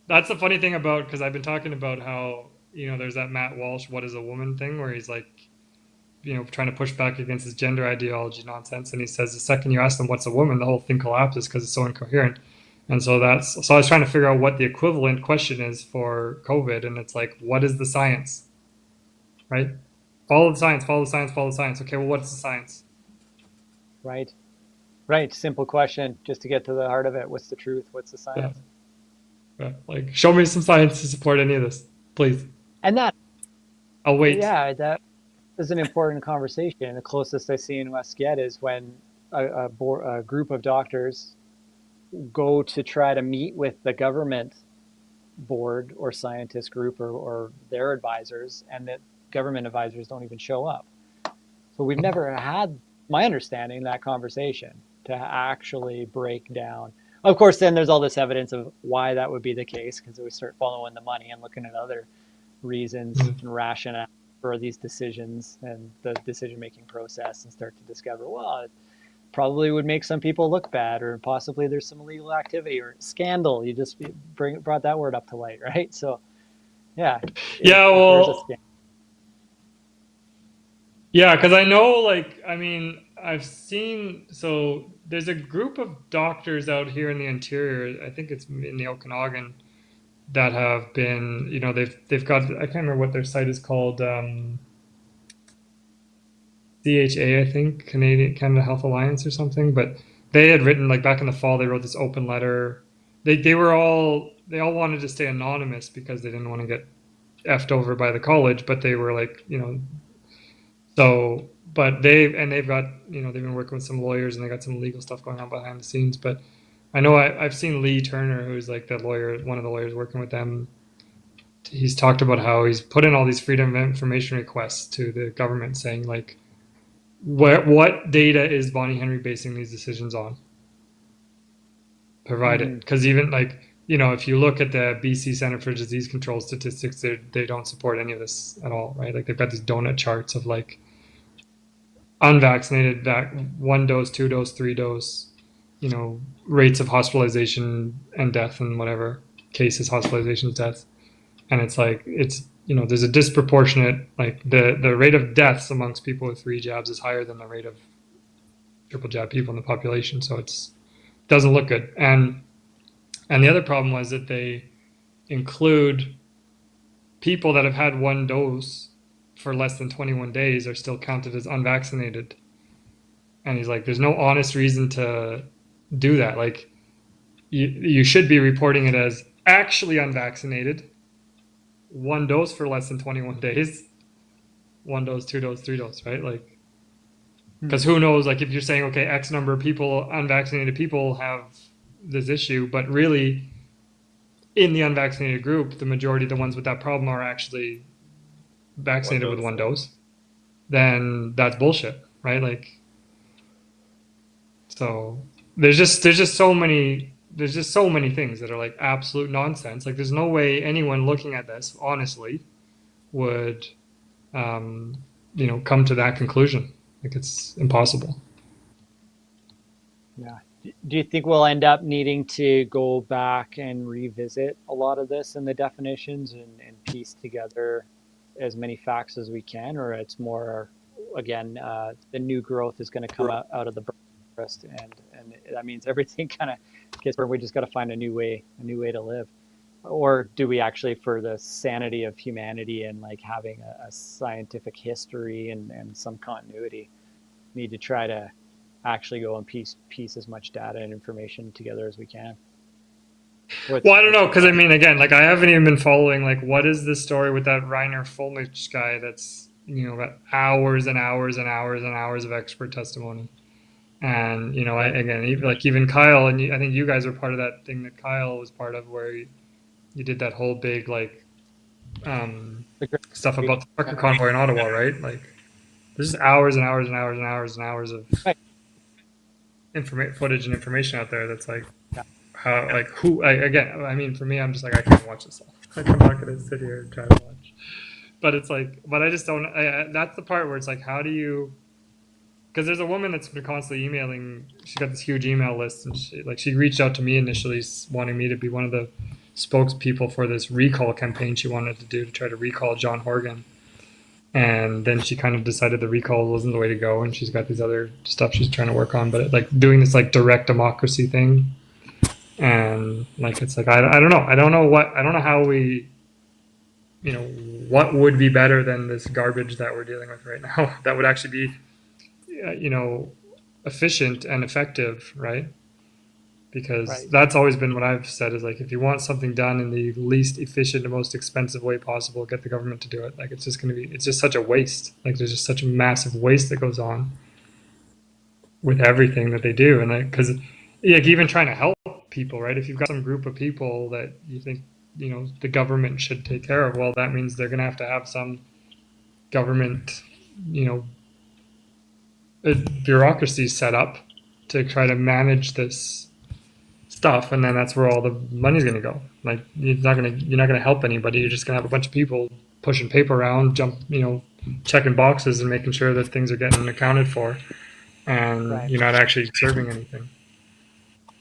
that's the funny thing about, because I've been talking about how there's that Matt Walsh "What is a woman" thing where he's like, trying to push back against his gender ideology nonsense, and he says the second you ask them what's a woman, the whole thing collapses because it's so incoherent. And so I was trying to figure out what the equivalent question is for COVID, and it's like, what is the science? Right? Follow the science, follow the science, follow the science. Okay, well, what's the science? Right. Simple question, just to get to the heart of it. What's the truth? What's the science? Yeah. Like, show me some science to support any of this, please. And I'll wait. Yeah, that is an important conversation. The closest I see in West get is when a group of doctors go to try to meet with the government board or scientist group or their advisors, and that government advisors don't even show up. So we've never had, my understanding, that conversation to actually break down. Of course, then there's all this evidence of why that would be the case, because we start following the money and looking at other reasons and rationale for these decisions and the decision-making process, and start to discover, well, it probably would make some people look bad, or possibly there's some illegal activity or scandal. You just brought that word up to light, right? So, yeah. Yeah, well, yeah, because I know, I've seen, so there's a group of doctors out here in the interior, I think it's in the Okanagan, that have been, they've got, I can't remember what their site is called, CHA, I think, Canada Health Alliance or something, but they had written, back in the fall, they wrote this open letter. They all wanted to stay anonymous because they didn't want to get effed over by the college, but they were so, but they've got, they've been working with some lawyers and they got some legal stuff going on behind the scenes. But I know I've seen Lee Turner, who's the lawyer, one of the lawyers working with them. He's talked about how he's put in all these freedom of information requests to the government saying, what data is Bonnie Henry basing these decisions on? Provide it. Because even if you look at the BC Center for Disease Control statistics, they don't support any of this at all, right? They've got these donut charts of unvaccinated, 1 dose, 2 dose, 3 dose, rates of hospitalization and death and whatever cases, hospitalizations, deaths. And it's there's a disproportionate, the rate of deaths amongst people with 3 jabs is higher than the rate of triple jab people in the population. So it doesn't look good. And the other problem was that they include people that have had one dose for less than 21 days are still counted as unvaccinated. And he's like, there's no honest reason to do that. Like, you should be reporting it as actually unvaccinated, one dose for less than 21 days, one dose, two dose, three dose, right? Like, because who knows, like if you're saying, okay, X number of people, unvaccinated people have this issue, but really in the unvaccinated group, the majority of the ones with that problem are actually vaccinated with one dose, then that's bullshit, right? Like, so there's just so many things that are like absolute nonsense. Like, there's no way anyone looking at this honestly would come to that conclusion. Like, it's impossible. Yeah. Do you think we'll end up needing to go back and revisit a lot of this in the definitions and piece together as many facts as we can, or it's more, again, the new growth is going to come out of the breast, and that means everything kind of gets where we just got to find a new way to live? Or do we actually, for the sanity of humanity and like having a scientific history and some continuity, need to try to actually go and piece as much data and information together as we can? Well, I don't know, because I mean, again, like I haven't even been following like what is the story with that Reiner Fulmich guy that's got hours and hours and hours and hours of expert testimony. And even Kyle, and I think you guys were part of that thing that Kyle was part of, where you did that whole big like stuff about the trucker convoy in Ottawa, right? Like, there's just hours and hours and hours and hours and hours of footage and information out there that's like, how, like, who, again, I mean, for me, I'm just like, I can't watch this all. Like, I'm not going to sit here and try to watch. But it's like, but I just don't, that's the part where it's like, how do you, because there's a woman that's been constantly emailing, she's got this huge email list, and she reached out to me initially wanting me to be one of the spokespeople for this recall campaign she wanted to do to try to recall John Horgan. And then she kind of decided the recall wasn't the way to go, and she's got these other stuff she's trying to work on. But like doing this like direct democracy thing, and like it's like I don't know, I don't know how we, what would be better than this garbage that we're dealing with right now that would actually be, efficient and effective, right? Because that's always been what I've said is like, if you want something done in the least efficient and most expensive way possible, get the government to do it. Like, it's just such a waste. Like, there's just such a massive waste that goes on with everything that they do. And like, because like even trying to help people, right? If you've got some group of people that you think, the government should take care of, well, that means they're going to have some government, bureaucracy set up to try to manage this stuff, and then that's where all the money's going to go. Like, you're not going to help anybody. You're just going to have a bunch of people pushing paper around, checking boxes and making sure that things are getting accounted for, and you're not actually serving anything.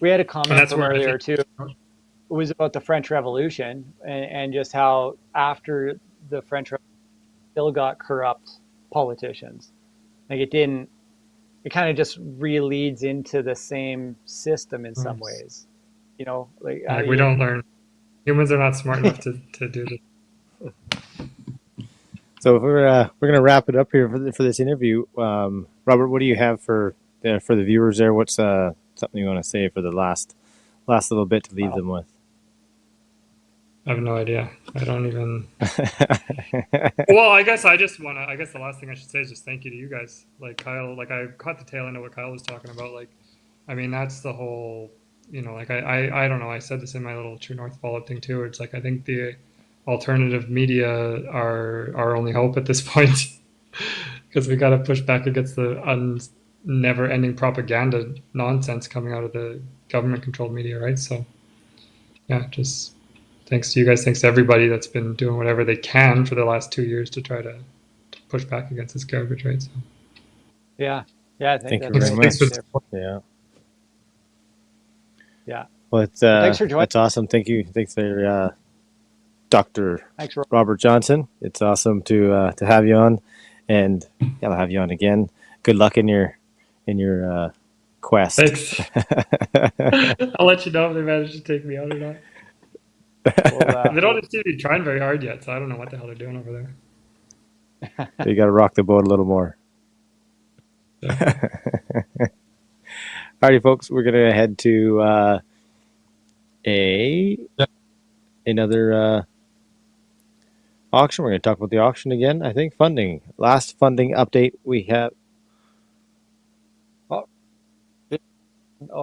We had a comment from earlier too. It was about the French Revolution and just how after the French Revolution still got corrupt politicians. Like, it kind of just re-leads into the same system in some ways. Like we don't learn. Humans are not smart enough to do this. So we're going to wrap it up here for this interview. Robert, what do you have for the viewers there? What's something you want to say for the last little bit to leave them with? I have no idea. I don't even. Well, I guess the last thing I should say is just thank you to you guys. Like Kyle, like I caught the tail end of what Kyle was talking about. Like, I mean, that's the whole, like I don't know. I said this in my little True North follow-up thing too. It's like, I think the alternative media are our only hope at this point, because we got to push back against the never-ending propaganda nonsense coming out of the government-controlled media, right? So, yeah, just. Thanks to you guys. Thanks to everybody that's been doing whatever they can for the last 2 years to try to push back against this garbage, right? So. Yeah. I think Thank you very much. Yeah. Yeah. Well, it's thanks for joining. That's awesome. Thank you. Thanks for Dr. Robert Johnson. It's awesome to have you on, and I'll have you on again. Good luck in your quest. Thanks. I'll let you know if they manage to take me out or not. They don't seem to be trying very hard yet, so I don't know what the hell they're doing over there. You got to rock the boat a little more. Alrighty, folks, we're gonna head to another auction. We're gonna talk about the auction again. I think funding. Last funding update we have. Oh,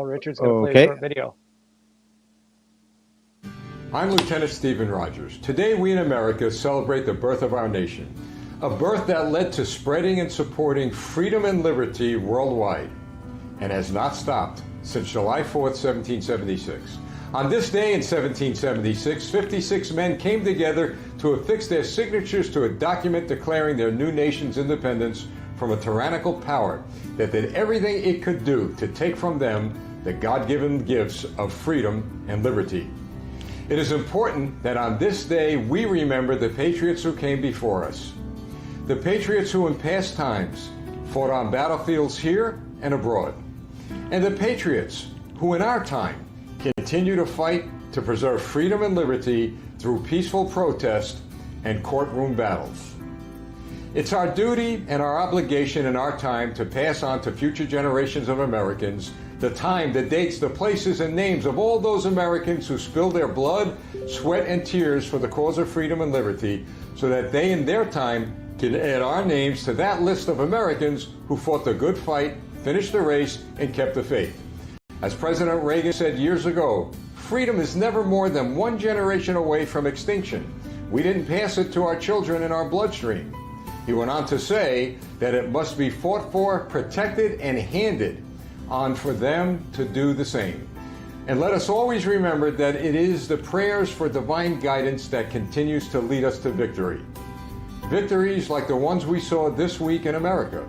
Richard's gonna play a short video. I'm Lieutenant Stephen Rogers. Today we in America celebrate the birth of our nation, a birth that led to spreading and supporting freedom and liberty worldwide, and has not stopped since July 4th, 1776. On this day in 1776, 56 men came together to affix their signatures to a document declaring their new nation's independence from a tyrannical power that did everything it could do to take from them the God-given gifts of freedom and liberty. It is important that on this day we remember the patriots who came before us, the patriots who in past times fought on battlefields here and abroad, and the patriots who in our time continue to fight to preserve freedom and liberty through peaceful protest and courtroom battles. It's our duty and our obligation in our time to pass on to future generations of Americans the time, the dates, the places, and names of all those Americans who spilled their blood, sweat, and tears for the cause of freedom and liberty, so that they in their time can add our names to that list of Americans who fought the good fight, finished the race, and kept the faith. As President Reagan said years ago, freedom is never more than one generation away from extinction. We didn't pass it to our children in our bloodstream. He went on to say that it must be fought for, protected, and handed on for them to do the same. And let us always remember that it is the prayers for divine guidance that continues to lead us to victory. Victories like the ones we saw this week in America.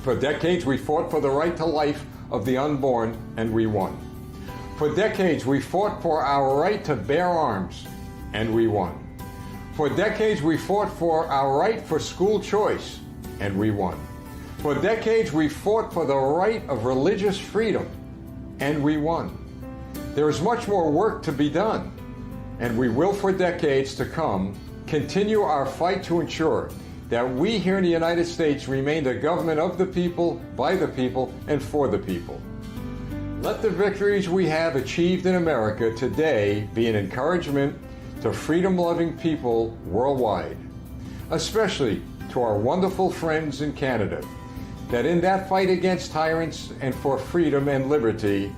For decades we fought for the right to life of the unborn, and we won. For decades we fought for our right to bear arms, and we won. For decades we fought for our right for school choice, and we won. For decades we fought for the right of religious freedom, and we won. There is much more work to be done, and we will for decades to come continue our fight to ensure that we here in the United States remain the government of the people, by the people, and for the people. Let the victories we have achieved in America today be an encouragement to freedom-loving people worldwide, especially to our wonderful friends in Canada, that in that fight against tyrants and for freedom and liberty,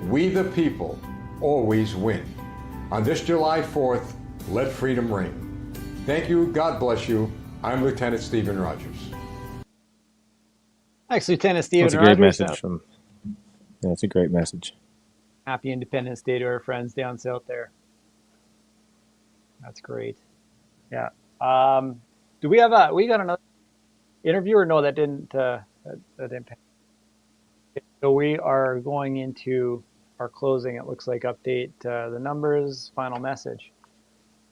we the people always win. On this July 4th, let freedom ring. Thank you, God bless you. I'm Lieutenant Stephen Rogers. Thanks, Lieutenant Stephen Rogers. That's a great message from. Yeah, it's a great message. Happy Independence Day to our friends down south there. That's great. Yeah. Do we got another interview or no? That didn't. That didn't. So we are going into our closing. It looks like update the numbers. Final message.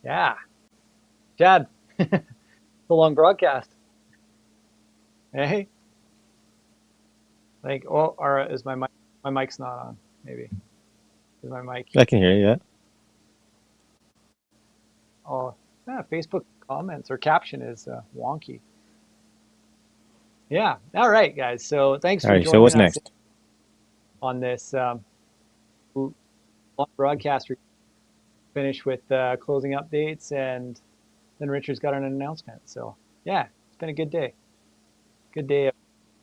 Yeah. Chad. It's a long broadcast. Hey. Like, oh, or is my mic? My mic's not on. Maybe. Is my mic? I can hear you. Yeah. Oh, yeah, Facebook comments or caption is wonky. Yeah. All right, guys. So thanks for joining us. So what's next on this broadcast? We finished with closing updates, and then Richard's got an announcement. So yeah, it's been a good day. Good day. A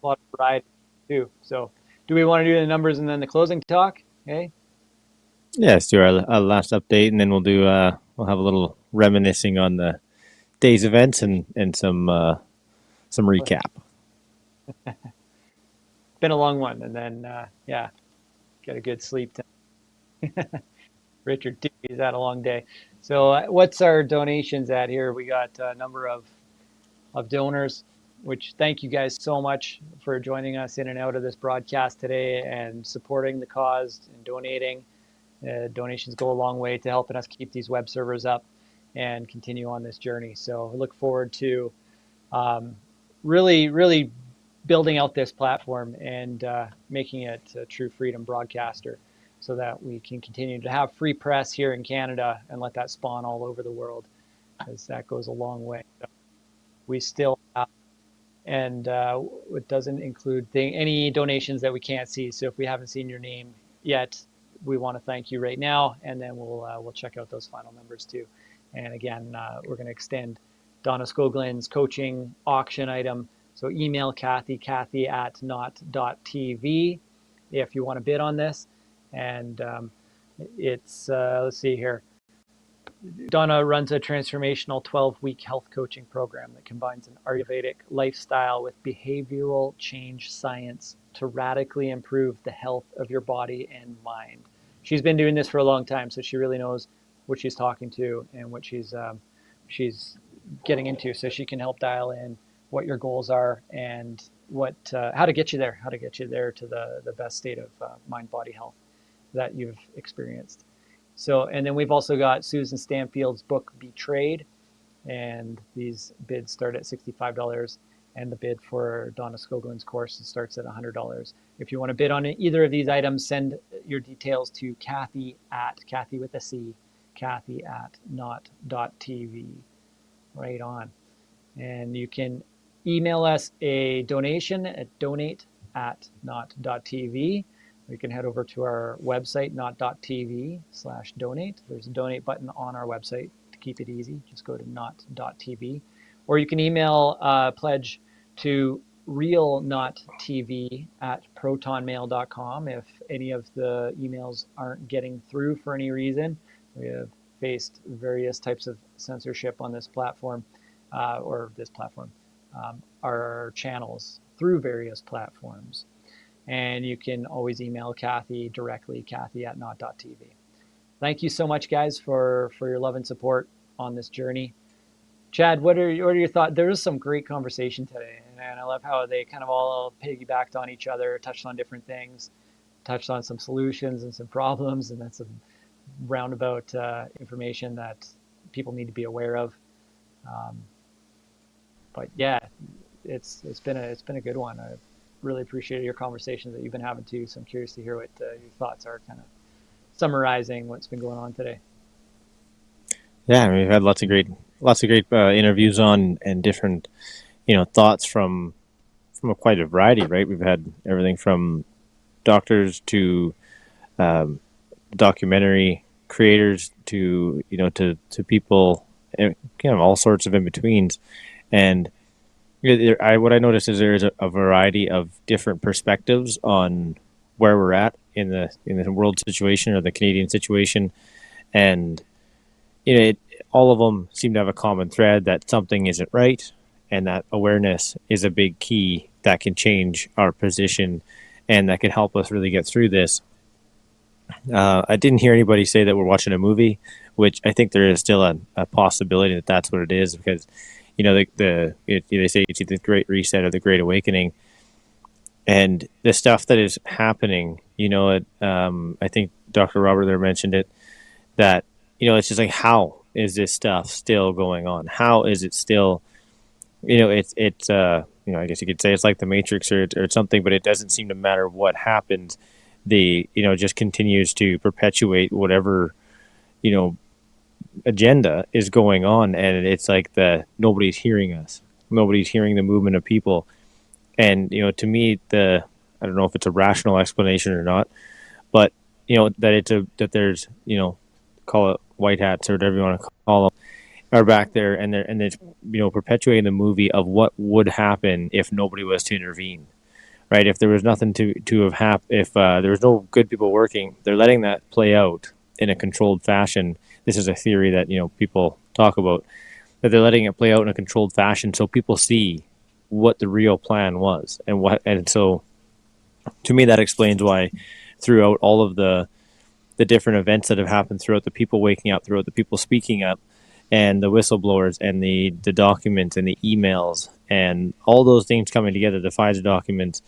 lot of variety too. So do we want to do the numbers and then the closing talk? Okay. Yeah, let's do our last update, and then we'll do we'll have a little reminiscing on the day's events and some recap. Been a long one, and then yeah, get a good sleep tonight. Richard too, he's had a long day. So what's our donations at here? We got a number of donors, which thank you guys so much for joining us in and out of this broadcast today and supporting the cause and donating. Donations go a long way to helping us keep these web servers up and continue on this journey. So I look forward to really building out this platform and making it a true freedom broadcaster so that we can continue to have free press here in Canada and let that spawn all over the world, because that goes a long way. We still have, and it doesn't include any donations that we can't see. So if we haven't seen your name yet, we want to thank you right now, and then we'll check out those final numbers too. And again, we're going to extend Donna Scoglin's coaching auction item. So email Kathy at not.tv if you want to bid on this. And it's, let's see here. Donna runs a transformational 12-week health coaching program that combines an Ayurvedic lifestyle with behavioral change science to radically improve the health of your body and mind. She's been doing this for a long time, so she really knows what she's talking to and what she's getting into, so she can help dial in what your goals are and how to get you there to the best state of mind, body, health that you've experienced. So, and then we've also got Susan Stanfield's book, Betrayed, and these bids start at $65, and the bid for Donna Scoglin's course starts at $100. If you want to bid on either of these items, send your details to Kathy with a C, Kathy at not.tv. Right on. And you can email us a donation at donate@not.tv. You can head over to our website, not.tv/donate. There's a donate button on our website to keep it easy. Just go to not.tv. Or you can email pledge to realnottv@protonmail.com if any of the emails aren't getting through for any reason. We have faced various types of censorship on this platform, our channels through various platforms. And you can always email Kathy directly, Kathy@not.tv. Thank you so much, guys, for your love and support on this journey. Chad, what are your thoughts? There was some great conversation today, and I love how they kind of all piggybacked on each other, touched on different things, touched on some solutions and some problems, and then some roundabout information that people need to be aware of. But yeah, it's been a good one. I really appreciate your conversations that you've been having too. So I'm curious to hear what your thoughts are, kind of summarizing what's been going on today. Yeah, I mean, we've had lots of great interviews on, and different, thoughts from quite a variety. Right, we've had everything from doctors to documentary creators to people, kind of all sorts of in betweens. And what I noticed is there's a variety of different perspectives on where we're at in the world situation or the Canadian situation, and all of them seem to have a common thread that something isn't right, and that awareness is a big key that can change our position and that can help us really get through this. I didn't hear anybody say that we're watching a movie, which I think there is still a possibility that that's what it is, because they say it's the Great Reset or the Great Awakening, and the stuff that is happening. I think Dr. Robert there mentioned it, that it's just like, how is this stuff still going on? How is it still? I guess you could say it's like the Matrix or something, but it doesn't seem to matter what happens. Just continues to perpetuate whatever, agenda is going on, and it's like nobody's hearing us. Nobody's hearing the movement of people. And, to me, I don't know if it's a rational explanation or not, but, that there's, call it white hats or whatever you want to call them, are back there, and it's, perpetuating the movie of what would happen if nobody was to intervene. Right, if there was nothing to have happened, if there was no good people working, they're letting that play out in a controlled fashion. This is a theory that people talk about, that they're letting it play out in a controlled fashion so people see what the real plan was, and so to me that explains why throughout all of the different events that have happened, throughout the people waking up, throughout the people speaking up, and the whistleblowers, and the documents, and the emails, and all those things coming together, the FISA documents,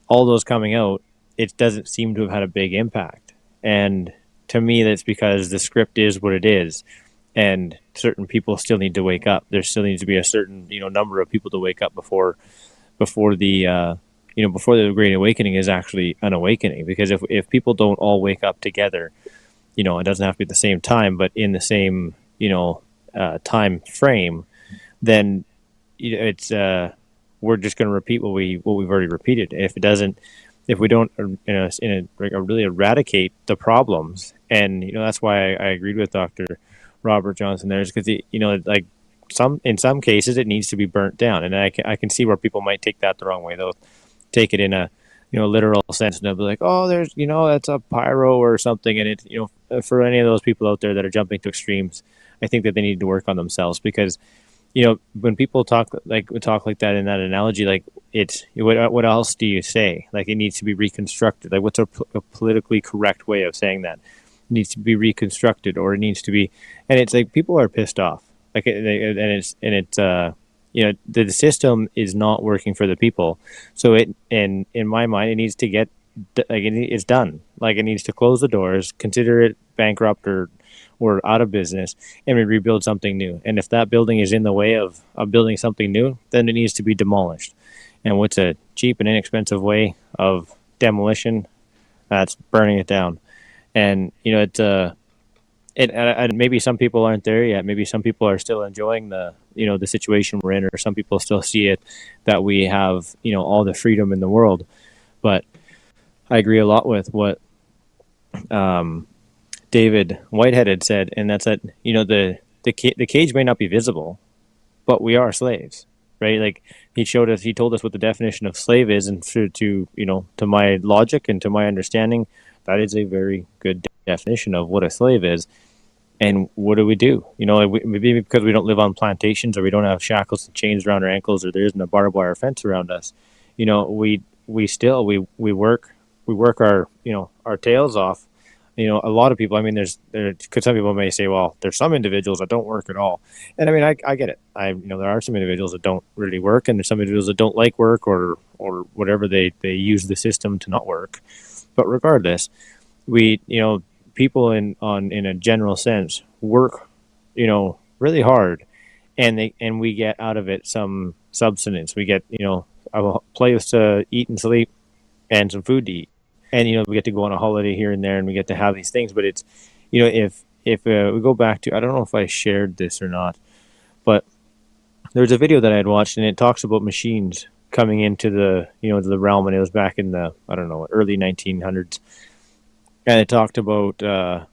all those coming out, it doesn't seem to have had a big impact. And to me, that's because the script is what it is, and certain people still need to wake up. There still needs to be a certain number of people to wake up before before the before the Great Awakening is actually an awakening. Because if people don't all wake up together, it doesn't have to be at the same time, but in the same time frame, then it's we're just going to repeat what we've already repeated. If we don't really eradicate the problems, and that's why I agreed with Dr. Robert Johnson there, is because like in some cases it needs to be burnt down, and I can see where people might take that the wrong way. They'll take it in a literal sense, and they'll be like, oh, there's that's a pyro or something, and it for any of those people out there that are jumping to extremes, I think that they need to work on themselves, because when people talk like that in that analogy, like it's what else do you say? Like, it needs to be reconstructed. Like, what's a politically correct way of saying that? It needs to be reconstructed, or it needs to be, and it's like people are pissed off. Like, the system is not working for the people. So in my mind, it needs to get it's done. Like, it needs to close the doors, consider it bankrupt or out of business, and we rebuild something new. And if that building is in the way of building something new, then it needs to be demolished. And what's a cheap and inexpensive way of demolition? That's burning it down. And maybe some people aren't there yet. Maybe some people are still enjoying the situation we're in, or some people still see it that we have all the freedom in the world. But I agree a lot with what David Whitehead had said, and that's that the cage may not be visible, but we are slaves, right? Like, he told us what the definition of slave is, and to my logic and to my understanding, that is a very good definition of what a slave is. And what do? Maybe because we don't live on plantations, or we don't have shackles and chains around our ankles, or there isn't a barbed wire fence around us. We work our our tails off. A lot of people, because some people may say, well, there's some individuals that don't work at all. And I get it. There are some individuals that don't really work, and there's some individuals that don't like work, or whatever, they use the system to not work. But regardless, people in a general sense work, really hard, and we get out of it some substance. We get, a place to eat and sleep, and some food to eat. And, we get to go on a holiday here and there, and we get to have these things. But it's, if we go back to, I don't know if I shared this or not, but there's a video that I had watched, and it talks about machines coming into the, the realm, and it was back in the, I don't know, early 1900s. And it talked about that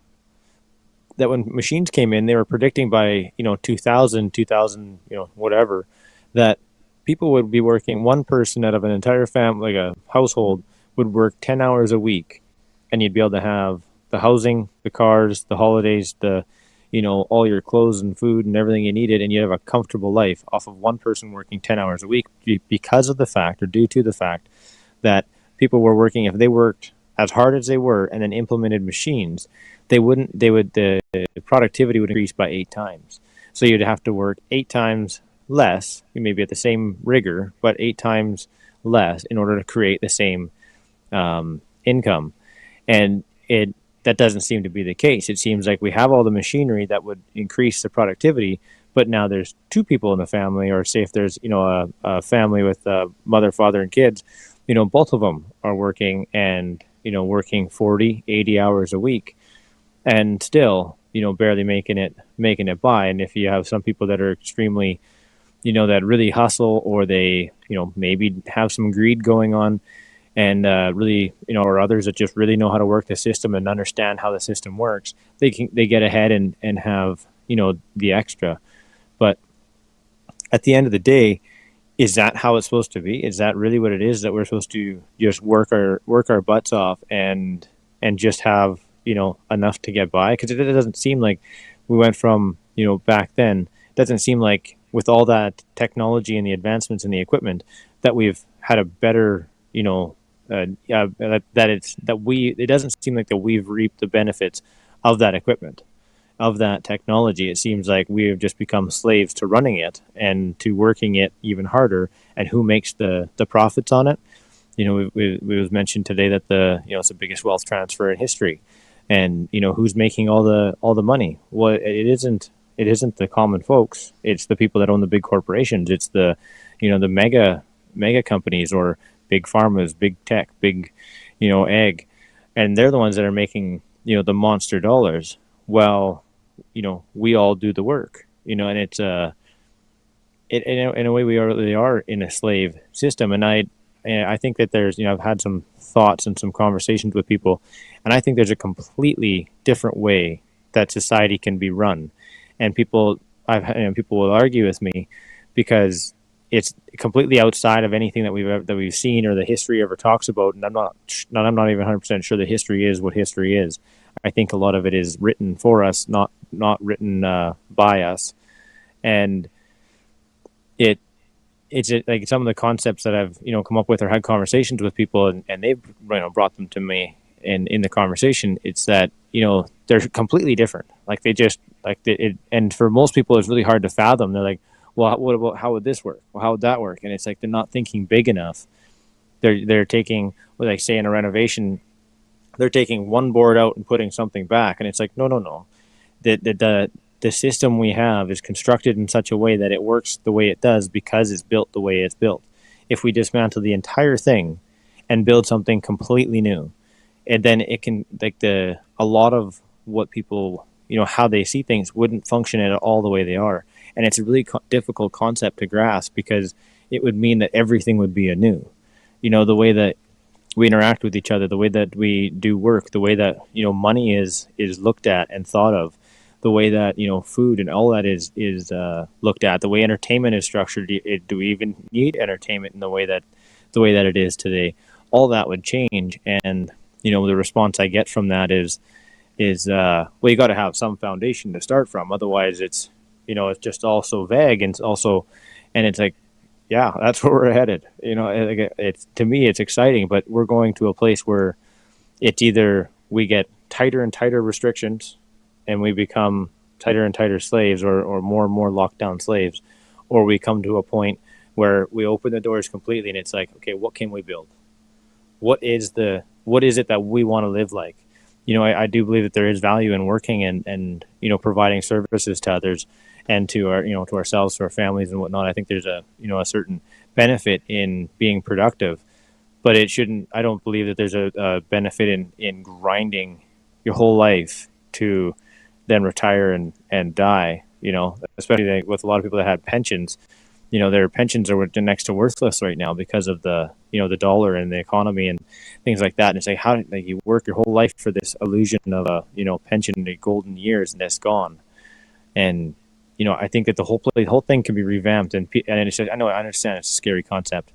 when machines came in, they were predicting by, 2000, whatever, that people would be working, one person out of an entire family, like a household, would work 10 hours a week, and you'd be able to have the housing, the cars, the holidays, all your clothes and food and everything you needed, and you'd have a comfortable life off of one person working 10 hours a week, because of the fact, or due to the fact, that people were working, if they worked as hard as they were and then implemented machines, the productivity would increase by 8 times. So you'd have to work 8 times less, maybe at the same rigor, but 8 times less in order to create the same income. And that doesn't seem to be the case. It seems like we have all the machinery that would increase the productivity, but now there's 2 people in the family, or say if there's a family with mother, father, and kids, both of them are working, and working 40, 80 hours a week, and still barely making it by. And if you have some people that are extremely that really hustle, or they maybe have some greed going on, and really, or others that just really know how to work the system and understand how the system works, they get ahead and have, the extra. But at the end of the day, is that how it's supposed to be? Is that really what it is, that we're supposed to just work our butts off and just have, enough to get by? Because it doesn't seem like we went from, back then, it doesn't seem like with all that technology and the advancements in the equipment that we've had a better, it doesn't seem like that we've reaped the benefits of that equipment, of that technology. It seems like we have just become slaves to running it and to working it even harder. And who makes the profits on it? We was mentioned today that it's the biggest wealth transfer in history, and who's making all the money? Well, it isn't the common folks. It's the people that own the big corporations. It's the the mega mega companies or big pharmas, big tech, big, ag, and they're the ones that are making, the monster dollars. Well, we all do the work, and it's in a way we really are in a slave system. And I think that there's, I've had some thoughts and some conversations with people, and I think there's a completely different way that society can be run. And people will argue with me because it's completely outside of anything that we've seen or the history ever talks about. And I'm not even 100% sure the history is what history is. I think a lot of it is written for us, not written by us. And it's like some of the concepts that I've come up with or had conversations with people, and they've brought them to me in the conversation. It's that they're completely different. Like they just and for most people it's really hard to fathom. They're like, well, what about, how would this work? Well, how would that work? And it's like they're not thinking big enough. They're taking, like say in a renovation, they're taking one board out and putting something back, and it's like no. The system we have is constructed in such a way that it works the way it does because it's built the way it's built. If we dismantle the entire thing and build something completely new, and then it can, a lot of what people, how they see things wouldn't function at all the way they are. And it's a really difficult concept to grasp because it would mean that everything would be anew. The way that we interact with each other, the way that we do work, the way that, money is looked at and thought of, the way that food and all that is looked at, the way entertainment is structured. Do we even need entertainment in the way that it is today? All that would change, and the response I get from that is well, you got to have some foundation to start from. Otherwise, it's it's just all so vague, and it's like, yeah, that's where we're headed. It's, to me, it's exciting, but we're going to a place where it's either we get tighter and tighter restrictions and we become tighter and tighter slaves, or more and more locked down slaves, or we come to a point where we open the doors completely and it's like, okay, what can we build? What is it that we want to live like? I do believe that there is value in working and providing services to others and to our, to ourselves, to our families and whatnot. I think there's a certain benefit in being productive, but I don't believe that there's a benefit in grinding your whole life to then retire and die, especially with a lot of people that had pensions. Their pensions are next to worthless right now because of the the dollar and the economy and things like that. And it's like, how you work your whole life for this illusion of a pension and golden years, and it's gone. And I think that the whole thing can be revamped, and it's just, I understand it's a scary concept,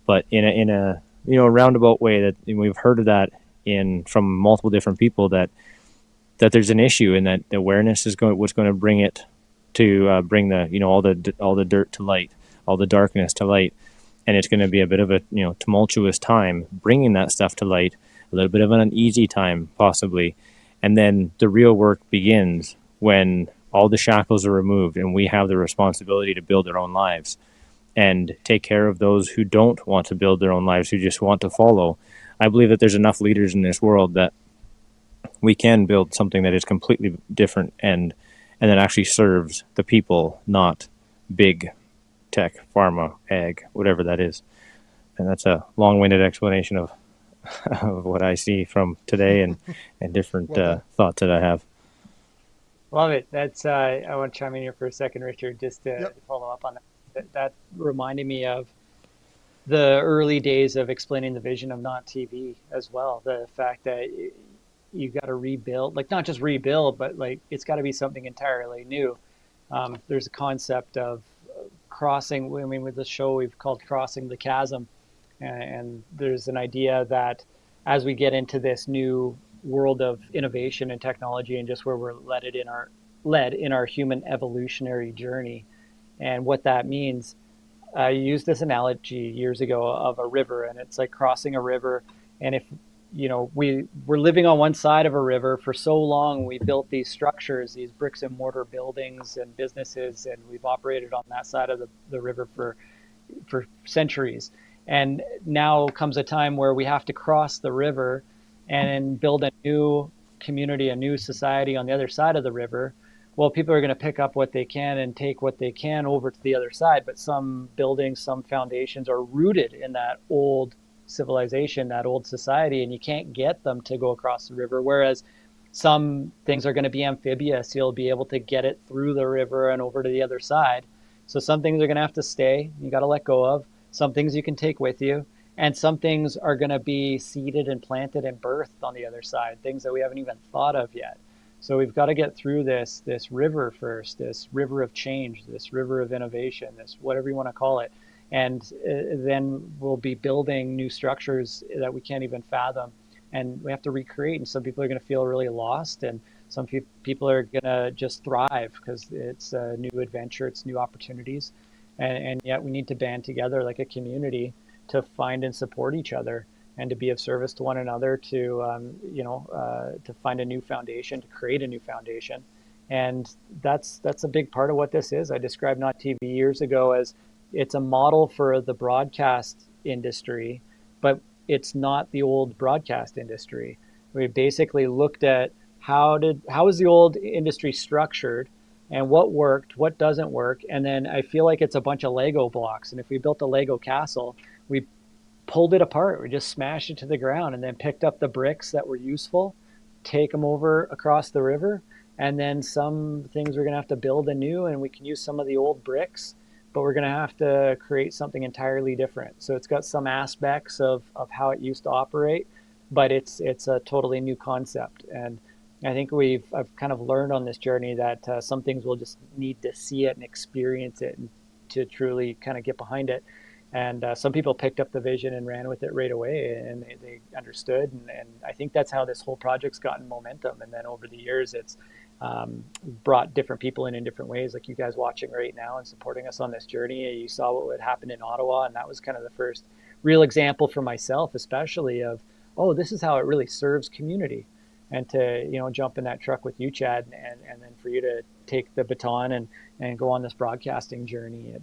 but in a roundabout way that we've heard of that from multiple different people that there's an issue, and that the awareness is what's going to bring it to bring the all the dirt to light, all the darkness to light, and it's going to be a bit of a tumultuous time bringing that stuff to light, a little bit of an uneasy time possibly, and then the real work begins when all the shackles are removed and we have the responsibility to build our own lives and take care of those who don't want to build their own lives, who just want to follow. I believe that there's enough leaders in this world that we can build something that is completely different and that actually serves the people, not big tech, pharma, ag, whatever that is. And that's a long-winded explanation of what I see from today and different thoughts that I have. Love it. That's I want to chime in here for a second, Richard, just to follow up on that. That reminded me of the early days of explaining the vision of notTV as well. The fact that you got to rebuild, not just rebuild, but it's got to be something entirely new. There's a concept of crossing. With the show we've called Crossing the Chasm, and there's an idea that as we get into this new world of innovation and technology, and just where we're led in our human evolutionary journey, and what that means. I used this analogy years ago of a river, and it's like crossing a river, and if we're living on one side of a river for so long. We built these structures, these bricks and mortar buildings and businesses, and we've operated on that side of the river for centuries. And now comes a time where we have to cross the river and build a new community, a new society on the other side of the river. well, people are going to pick up what they can and take what they can over to the other side. But some buildings, some foundations are rooted in that old civilization, that old society, and you can't get them to go across the river. Whereas some things are going to be amphibious. You'll be able to get it through the river and over to the other side. So some things are going to have to stay. You got to let go of. Some things you can take with you. And some things are going to be seeded and planted and birthed on the other side, things that we haven't even thought of yet. So we've got to get through this river first, this river of change, this river of innovation, this whatever you want to call it. And then we'll be building new structures that we can't even fathom. And we have to recreate. And some people are going to feel really lost. And some people are going to just thrive because it's a new adventure, it's new opportunities. And yet we need to band together like a community to find and support each other and to be of service to one another, to to find a new foundation, to create a new foundation. And that's a big part of what this is. I described notTV years ago as it's a model for the broadcast industry, but it's not the old broadcast industry. We basically looked at how is the old industry structured and what worked, what doesn't work. And then I feel like it's a bunch of Lego blocks. And if we built a Lego castle, we pulled it apart. We just smashed it to the ground and then picked up the bricks that were useful, take them over across the river. And then some things we're going to have to build anew, and we can use some of the old bricks, but we're going to have to create something entirely different. So it's got some aspects of how it used to operate, but it's a totally new concept. And I think I've kind of learned on this journey that some things we'll just need to see it and experience it and to truly kind of get behind it. And some people picked up the vision and ran with it right away, and they understood. And I think that's how this whole project's gotten momentum. And then over the years, it's brought different people in different ways, like you guys watching right now and supporting us on this journey. You saw what would happen in Ottawa, and that was kind of the first real example for myself, especially of, oh, this is how it really serves community. And to jump in that truck with you, Chad, and then for you to take the baton and go on this broadcasting journey,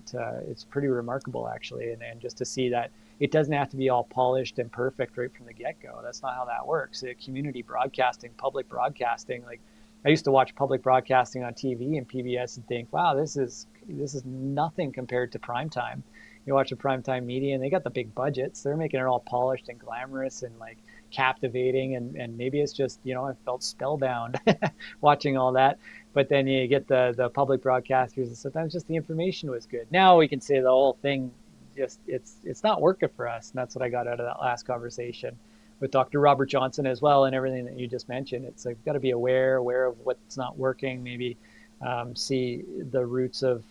it's pretty remarkable actually. And just to see that it doesn't have to be all polished and perfect right from the get-go. That's not how that works. Community broadcasting, public broadcasting, like I used to watch public broadcasting on TV and PBS and think, wow, this is nothing compared to primetime. You watch a primetime media and they got the big budgets. They're making it all polished and glamorous and like captivating, and maybe it's just I felt spellbound watching all that. But then you get the public broadcasters, and sometimes just the information was good. Now we can say the whole thing just it's not working for us, and that's what I got out of that last conversation with Dr. Robert Johnson as well, and everything that you just mentioned. It's like got to be aware of what's not working, maybe see the roots of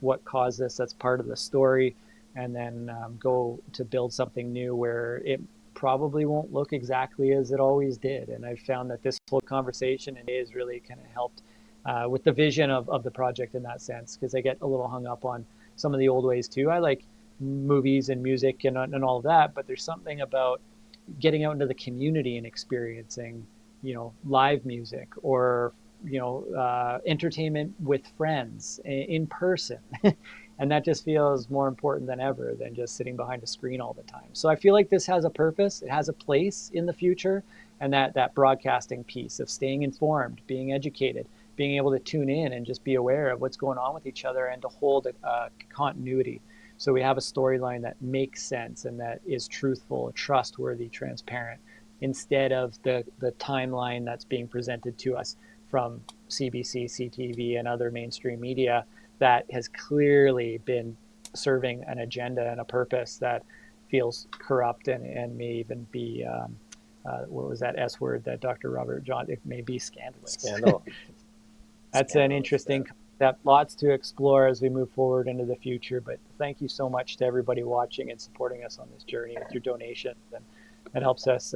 what caused this. That's part of the story, and then go to build something new where it probably won't look exactly as it always did. And I've found that this whole conversation today has really kind of helped with the vision of the project in that sense, because I get a little hung up on some of the old ways too. I like movies and music and all of that, but there's something about getting out into the community and experiencing, live music or, entertainment with friends in person. And that just feels more important than ever than just sitting behind a screen all the time. So I feel like this has a purpose. It has a place in the future. And that broadcasting piece of staying informed, being educated, being able to tune in and just be aware of what's going on with each other and to hold a continuity. So we have a storyline that makes sense and that is truthful, trustworthy, transparent, instead of the timeline that's being presented to us from CBC, CTV, and other mainstream media that has clearly been serving an agenda and a purpose that feels corrupt and may even be, what was that S word that Dr. Robert John, it may be scandalous. Scandal. That's an interesting concept, lots to explore as we move forward into the future. But thank you so much to everybody watching and supporting us on this journey with your donations. And that helps us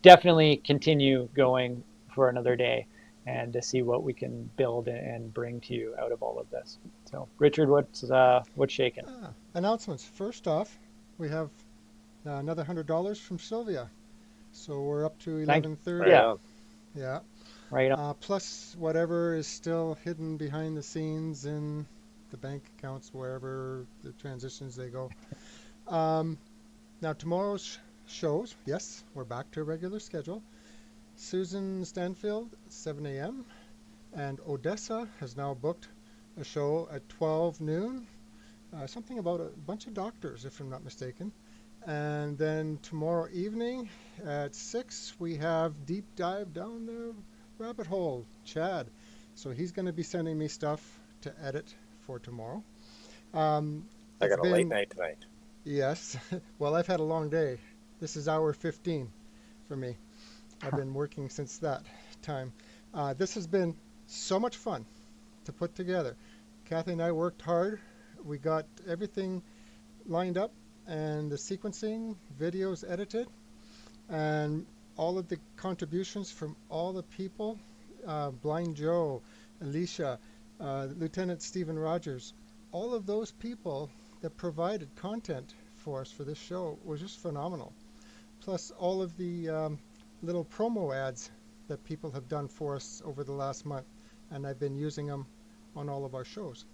definitely continue going for another day and to see what we can build and bring to you out of all of this. So, Richard, what's shaking? Announcements. First off, we have another $100 from Sylvia, so we're up to 1130. Yeah. Right on. Plus whatever is still hidden behind the scenes in the bank accounts, wherever the transitions they go. Now tomorrow's shows, yes, we're back to a regular schedule. Susan Stanfield, 7 a.m. And Odessa has now booked a show at 12 noon, something about a bunch of doctors, if I'm not mistaken. And then tomorrow evening at 6, we have Deep Dive Down the Rabbit Hole, Chad. So he's going to be sending me stuff to edit for tomorrow. I got a late night tonight. Yes. Well, I've had a long day. This is hour 15 for me. I've been working since that time. This has been so much fun to put together. Kathy and I worked hard. We got everything lined up and the sequencing, videos edited, and all of the contributions from all the people, Blind Joe, Alicia, Lieutenant Stephen Rogers, all of those people that provided content for us for this show was just phenomenal. Plus all of the little promo ads that people have done for us over the last month, and I've been using them on all of our shows.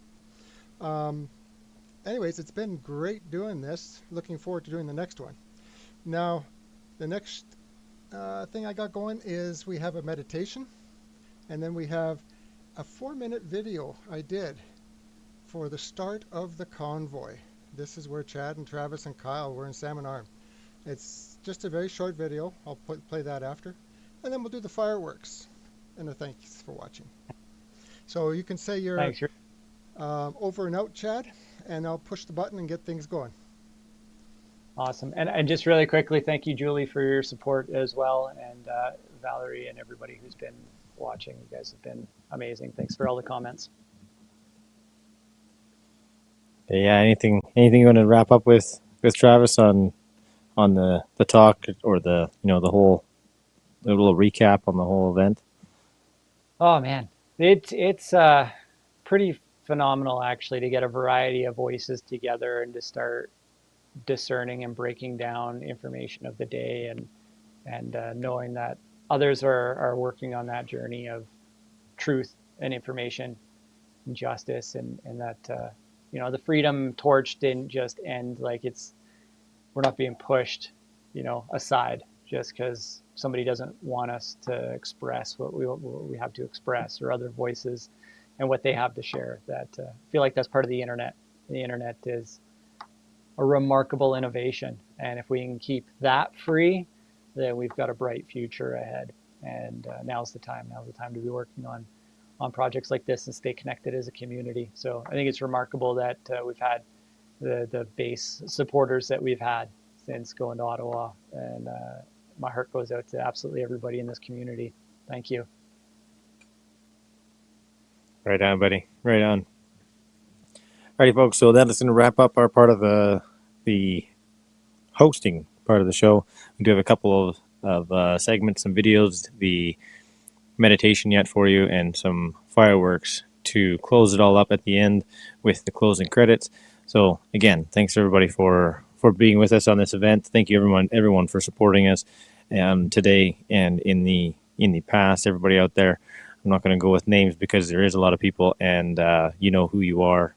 Anyways, it's been great doing this. Looking forward to doing the next one. Now, the next thing I got going is we have a meditation, and then we have a 4-minute video I did for the start of the convoy. This is where Chad and Travis and Kyle were in Salmon Arm. It's just a very short video. I'll play that after. And then we'll do the fireworks. And a thanks for watching. So you can say you're over and out, Chad, and I'll push the button and get things going. Awesome. And just really quickly, thank you, Julie, for your support as well, and Valerie and everybody who's been watching. You guys have been amazing. Thanks for all the comments. Yeah, anything you want to wrap up with Travis on the talk, or the whole little recap on the whole event? Oh man, it's pretty phenomenal actually to get a variety of voices together and to start discerning and breaking down information of the day, and knowing that others are working on that journey of truth and information and justice, and that the freedom torch didn't just end, like we're not being pushed aside just because somebody doesn't want us to express what we have to express, or other voices and what they have to share. That I feel like that's part of the internet. The internet is a remarkable innovation, and if we can keep that free, then we've got a bright future ahead. And now's the time to be working on projects like this and stay connected as a community. So I think it's remarkable that we've had the base supporters that we've had since going to Ottawa, and my heart goes out to absolutely everybody in this community. Thank you. Right on, buddy. Right on. Alrighty, folks. So that is going to wrap up our part of the hosting part of the show. We do have a couple of segments, some videos, the meditation yet for you, and some fireworks to close it all up at the end with the closing credits. So again, thanks everybody for being with us on this event. Thank you everyone for supporting us today and in the past. Everybody out there, I'm not going to go with names because there is a lot of people, and you know who you are.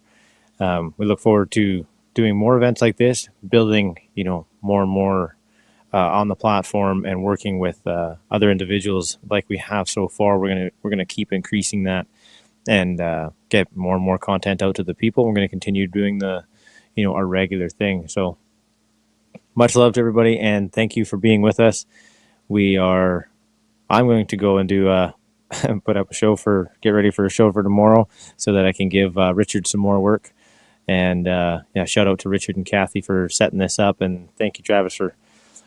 We look forward to doing more events like this, building more and more on the platform, and working with other individuals like we have so far. We're gonna keep increasing that and get more and more content out to the people. We're going to continue doing our regular thing. So much love to everybody, and thank you for being with us. I'm going to go and do put up get ready for a show for tomorrow, so that I can give Richard some more work. And shout out to Richard and Kathy for setting this up, and thank you, Travis,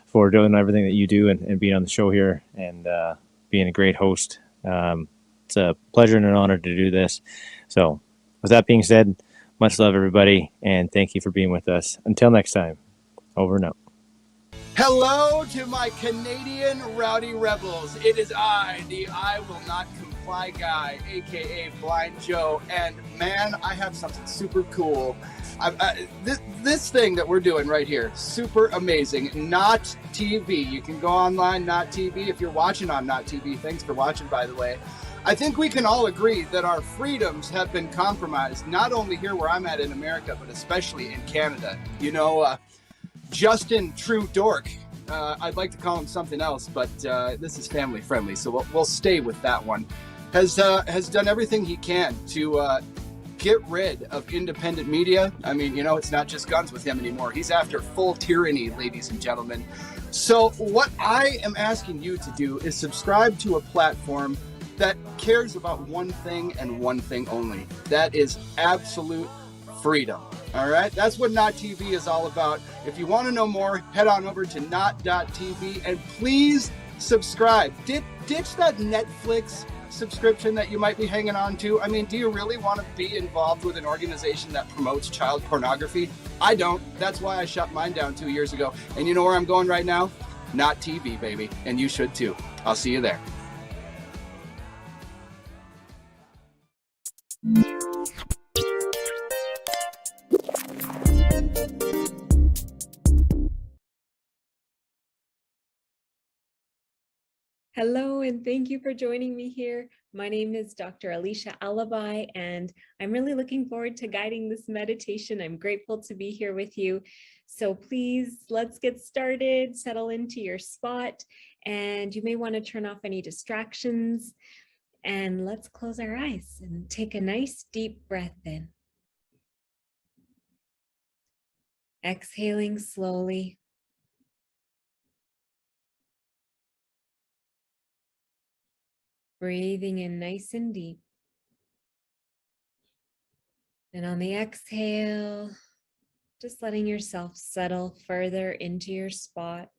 for doing everything that you do and being on the show here and being a great host. It's a pleasure and an honor to do this. So with that being said, much love, everybody, and thank you for being with us. Until next time, over and out. Hello to my Canadian rowdy rebels. It is I, the I will not comply guy, aka Blind Joe, and man, I have something super cool. This thing that we're doing right here, super amazing. notTV. You can go online, notTV. If you're watching on notTV, thanks for watching, by the way. I think we can all agree that our freedoms have been compromised, not only here where I'm at in America, but especially in Canada. Justin True Dork. I'd like to call him something else, but this is family friendly, so we'll stay with that one. has done everything he can to get rid of independent media. I mean, you know, it's not just guns with him anymore. He's after full tyranny, ladies and gentlemen. So what I am asking you to do is subscribe to a platform that cares about one thing and one thing only. That is absolute freedom. All right, that's what notTV is all about. If you want to know more, head on over to not.tv and please subscribe. Ditch that Netflix subscription that you might be hanging on to. I mean, do you really want to be involved with an organization that promotes child pornography? I don't. That's why I shut mine down 2 years ago. And you know where I'm going right now? notTV, baby. And you should too. I'll see you there. Hello, and thank you for joining me here. My name is Dr. Alicia Alabai, and I'm really looking forward to guiding this meditation. I'm grateful to be here with you. So please, let's get started, settle into your spot, and you may want to turn off any distractions. And let's close our eyes and take a nice deep breath in. Exhaling slowly. Breathing in nice and deep. And on the exhale, just letting yourself settle further into your spot.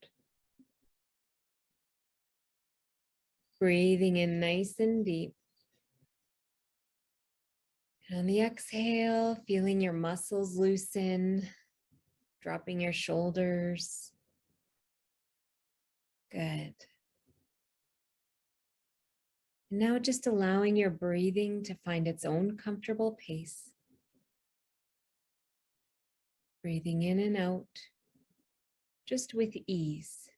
Breathing in nice and deep. And on the exhale, feeling your muscles loosen, dropping your shoulders. Good. And now just allowing your breathing to find its own comfortable pace. Breathing in and out, just with ease.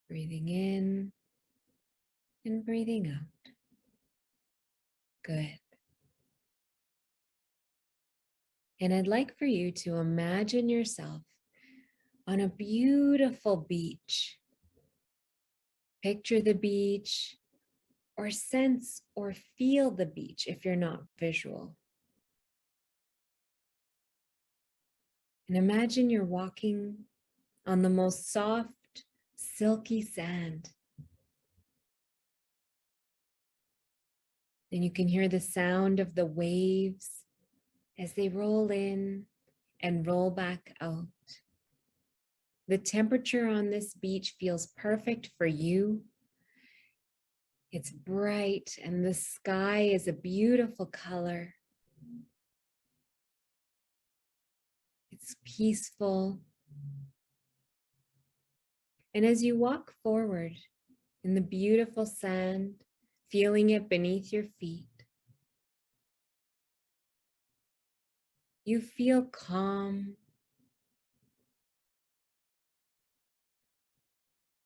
Breathing in and breathing out. Good. And I'd like for you to imagine yourself on a beautiful beach. Picture the beach, or sense or feel the beach if you're not visual. And imagine you're walking on the most soft, silky sand. And you can hear the sound of the waves as they roll in and roll back out. The temperature on this beach feels perfect for you. It's bright and the sky is a beautiful color. It's peaceful. And as you walk forward in the beautiful sand, feeling it beneath your feet, you feel calm.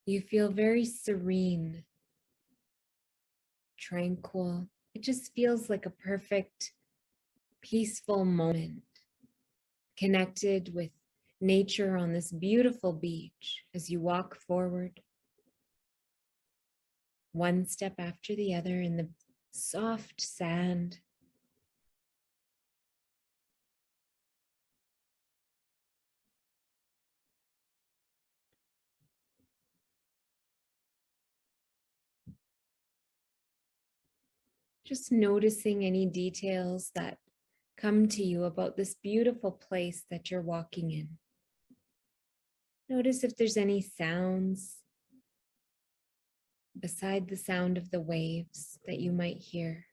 You feel very serene, tranquil. It just feels like a perfect, peaceful moment, connected with nature on this beautiful beach as you walk forward, one step after the other in the soft sand. Just noticing any details that come to you about this beautiful place that you're walking in. Notice if there's any sounds beside the sound of the waves that you might hear.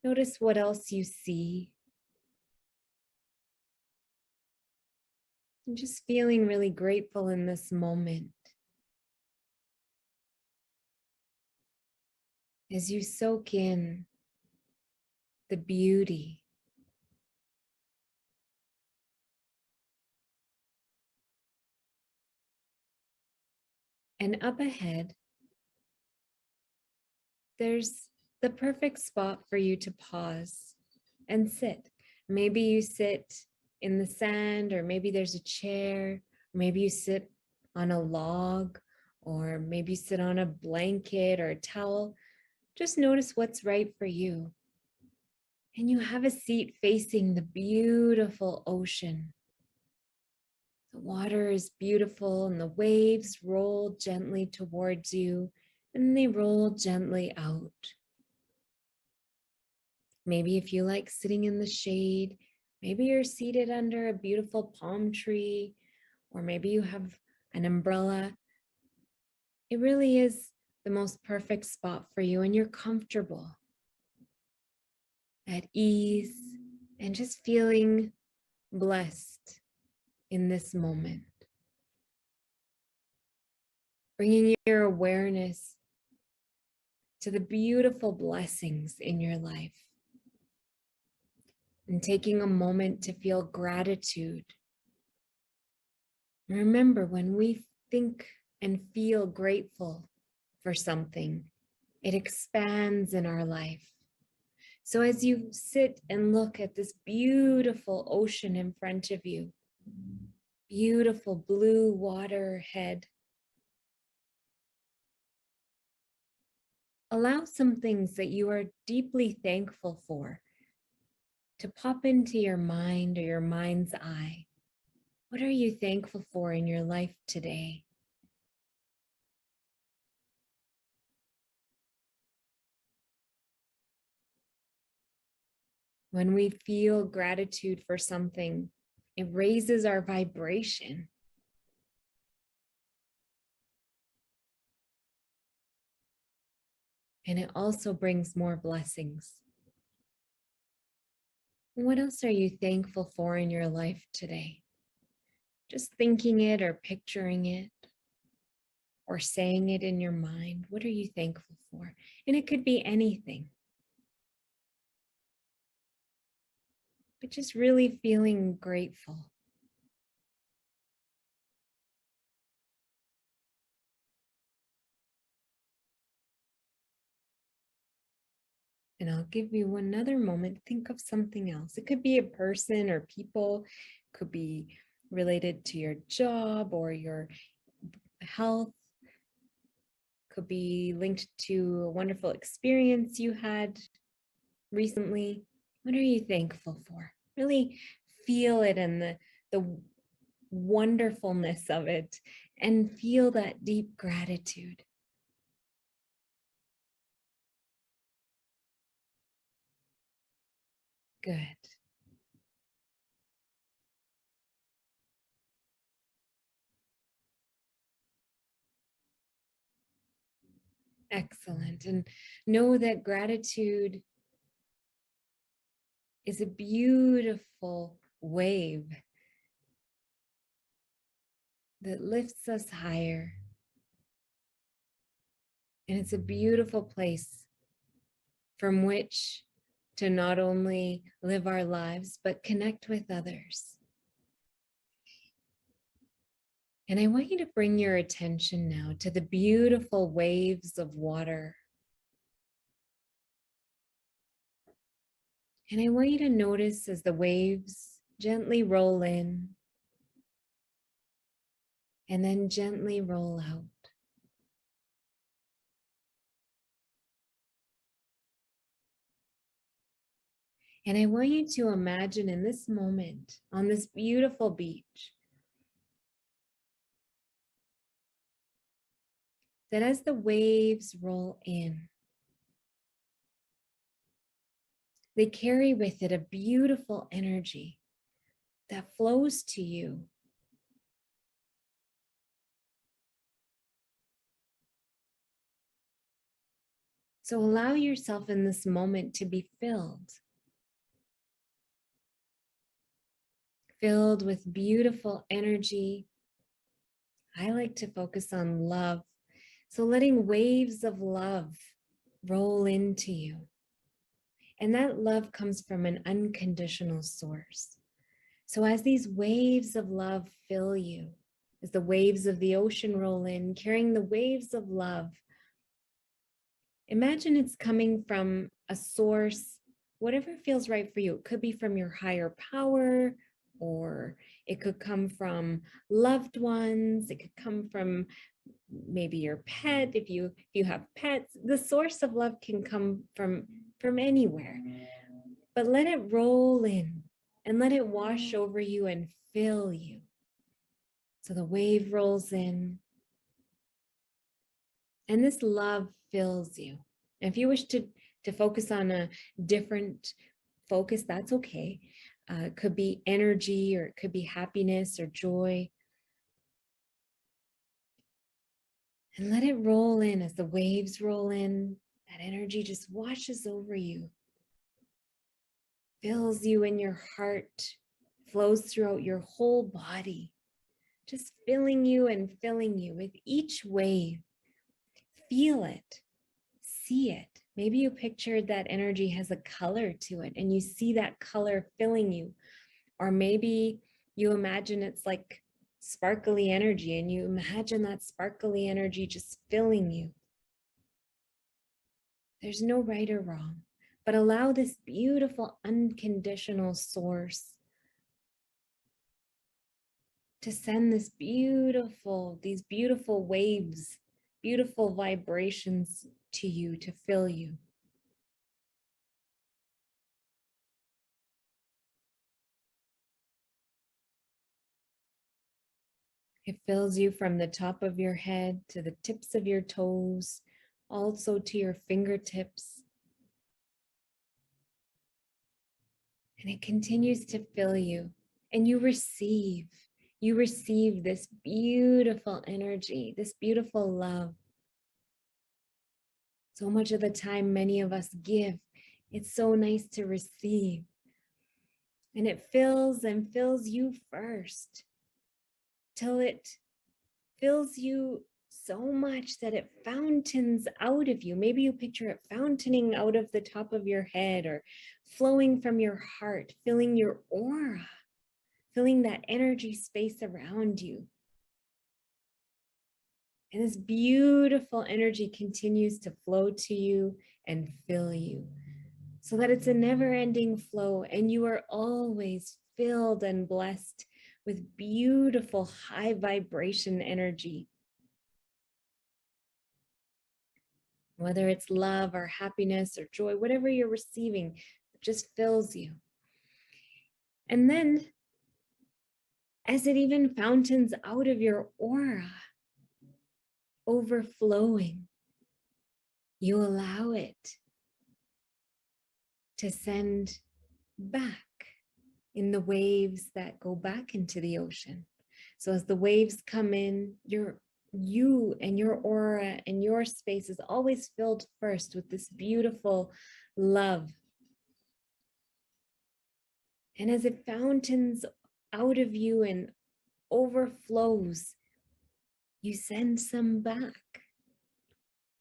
Notice what else you see. And just feeling really grateful in this moment. As you soak in the beauty. And up ahead, there's the perfect spot for you to pause and sit. Maybe you sit in the sand, or maybe there's a chair, maybe you sit on a log or maybe sit on a blanket or a towel. Just notice what's right for you. And you have a seat facing the beautiful ocean. The water is beautiful and the waves roll gently towards you and they roll gently out. Maybe if you like sitting in the shade, maybe you're seated under a beautiful palm tree, or maybe you have an umbrella. It really is the most perfect spot for you and you're comfortable, at ease, and just feeling blessed in this moment. Bringing your awareness to the beautiful blessings in your life and taking a moment to feel gratitude. Remember, when we think and feel grateful for something, it expands in our life. So as you sit and look at this beautiful ocean in front of you, beautiful blue water ahead, allow some things that you are deeply thankful for to pop into your mind or your mind's eye. What are you thankful for in your life today? When we feel gratitude for something, it raises our vibration. And it also brings more blessings. What else are you thankful for in your life today? Just thinking it or picturing it or saying it in your mind. What are you thankful for? And it could be anything. But just really feeling grateful. And I'll give you another moment. Think of something else. It could be a person or people, it could be related to your job or your health, could be linked to a wonderful experience you had recently. What are you thankful for? Really feel it and the wonderfulness of it and feel that deep gratitude. Good. Excellent. And know that gratitude is a beautiful wave that lifts us higher. And it's a beautiful place from which to not only live our lives, but connect with others. And I want you to bring your attention now to the beautiful waves of water. And I want you to notice as the waves gently roll in and then gently roll out. And I want you to imagine in this moment, on this beautiful beach, that as the waves roll in, they carry with it a beautiful energy that flows to you. So allow yourself in this moment to be filled with beautiful energy. I like to focus on love. So letting waves of love roll into you. And that love comes from an unconditional source. So as these waves of love fill you, as the waves of the ocean roll in, carrying the waves of love, imagine it's coming from a source, whatever feels right for you. It could be from your higher power, or it could come from loved ones. It could come from maybe your pet, if you have pets. The source of love can come from anywhere. But let it roll in and let it wash over you and fill you. So the wave rolls in and this love fills you. And if you wish to focus on a different focus, that's okay. It could be energy, or it could be happiness or joy. And let it roll in. As the waves roll in, that energy just washes over you, fills you in your heart, flows throughout your whole body, just filling you and filling you with each wave. Feel it, see it. Maybe you pictured that energy has a color to it and you see that color filling you. Or maybe you imagine it's like sparkly energy and you imagine that sparkly energy just filling you. There's no right or wrong, but allow this beautiful unconditional source to send these beautiful waves, beautiful vibrations to you, to fill you. It fills you from the top of your head to the tips of your toes, also to your fingertips. And it continues to fill you, and you receive this beautiful energy, this beautiful love. So much of the time, many of us give. It's so nice to receive. And it fills and fills you first, till it fills you so much that it fountains out of you. Maybe you picture it fountaining out of the top of your head or flowing from your heart, filling your aura, filling that energy space around you. And this beautiful energy continues to flow to you and fill you, so that it's a never-ending flow and you are always filled and blessed with beautiful high vibration energy. Whether it's love or happiness or joy, whatever you're receiving, it just fills you. And then, as it even fountains out of your aura, overflowing, you allow it to send back in the waves that go back into the ocean. So as the waves come in, you and your aura and your space is always filled first with this beautiful love. And as it fountains out of you and overflows, you send some back.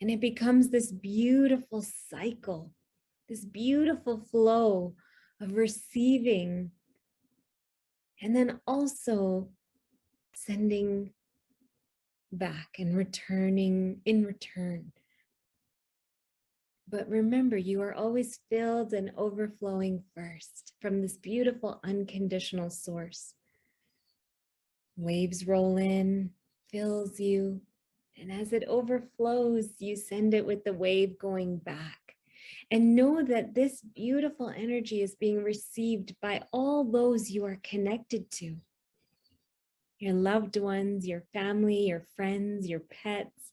And it becomes this beautiful cycle, this beautiful flow of receiving and then also sending back and returning in return. But remember, you are always filled and overflowing first from this beautiful unconditional source. Waves roll in, fills you, and as it overflows, you send it with the wave going back. And know that this beautiful energy is being received by all those you are connected to. Your loved ones, your family, your friends, your pets,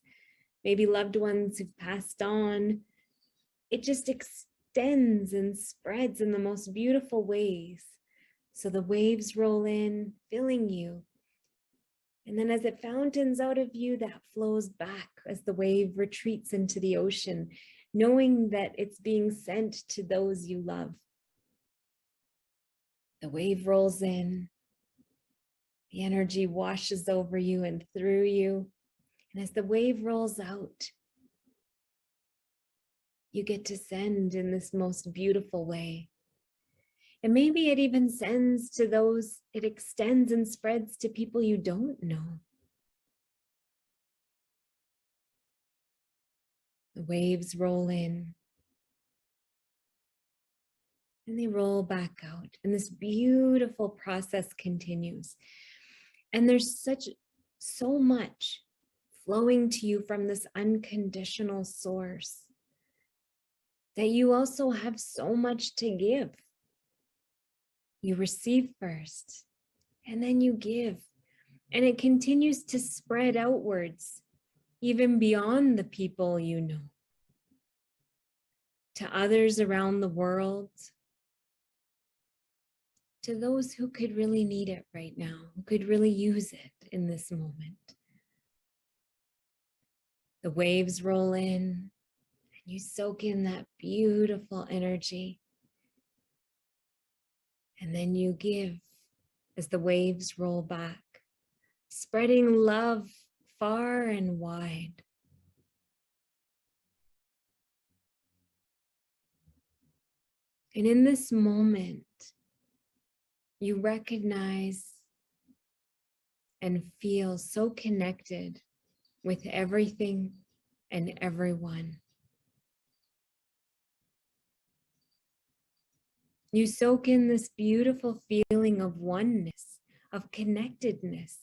maybe loved ones who've passed on. It just extends and spreads in the most beautiful ways. So the waves roll in, filling you. And then as it fountains out of you, that flows back as the wave retreats into the ocean, knowing that it's being sent to those you love. The wave rolls in, the energy washes over you and through you. And as the wave rolls out, you get to send in this most beautiful way. And maybe it even sends to those, it extends and spreads to people you don't know. The waves roll in and they roll back out. And this beautiful process continues. And there's so much flowing to you from this unconditional source, that you also have so much to give. You receive first, and then you give. And it continues to spread outwards, even beyond the people you know, to others around the world, to those who could really need it right now, who could really use it in this moment. The waves roll in, and you soak in that beautiful energy. And then you give as the waves roll back, spreading love far and wide. And in this moment, you recognize and feel so connected with everything and everyone. You soak in this beautiful feeling of oneness, of connectedness,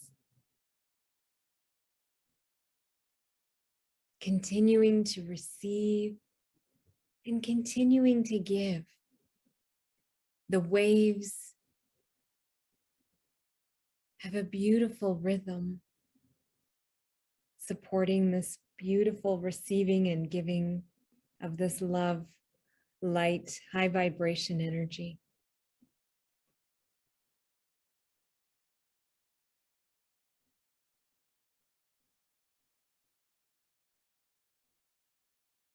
continuing to receive and continuing to give. The waves have a beautiful rhythm, supporting this beautiful receiving and giving of this love, light, high vibration energy.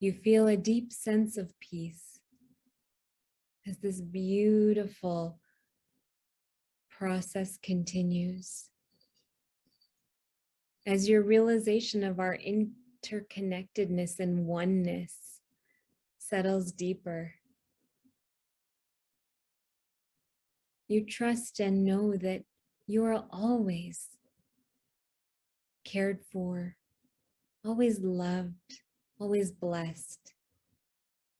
You feel a deep sense of peace as this beautiful process continues. As your realization of our interconnectedness and oneness settles deeper, you trust and know that you are always cared for, always loved, always blessed.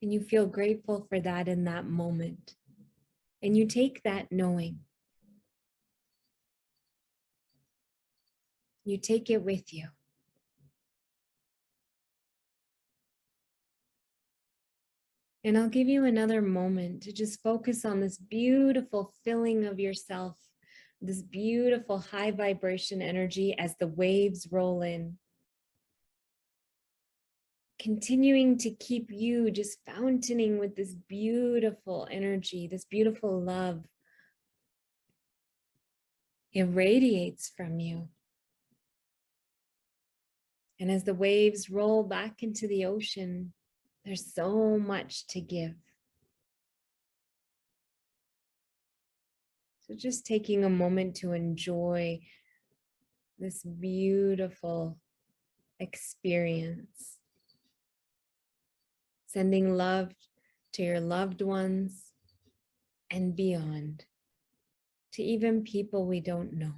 And you feel grateful for that in that moment. And you take that knowing. You take it with you. And I'll give you another moment to just focus on this beautiful filling of yourself, this beautiful high vibration energy as the waves roll in. Continuing to keep you just fountaining with this beautiful energy, this beautiful love. It radiates from you. And as the waves roll back into the ocean, there's so much to give. So just taking a moment to enjoy this beautiful experience. Sending love to your loved ones and beyond, to even people we don't know,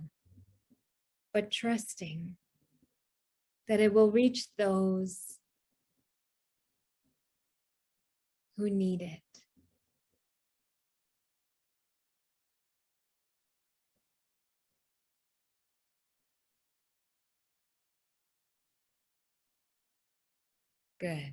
but trusting that it will reach those who need it. Good.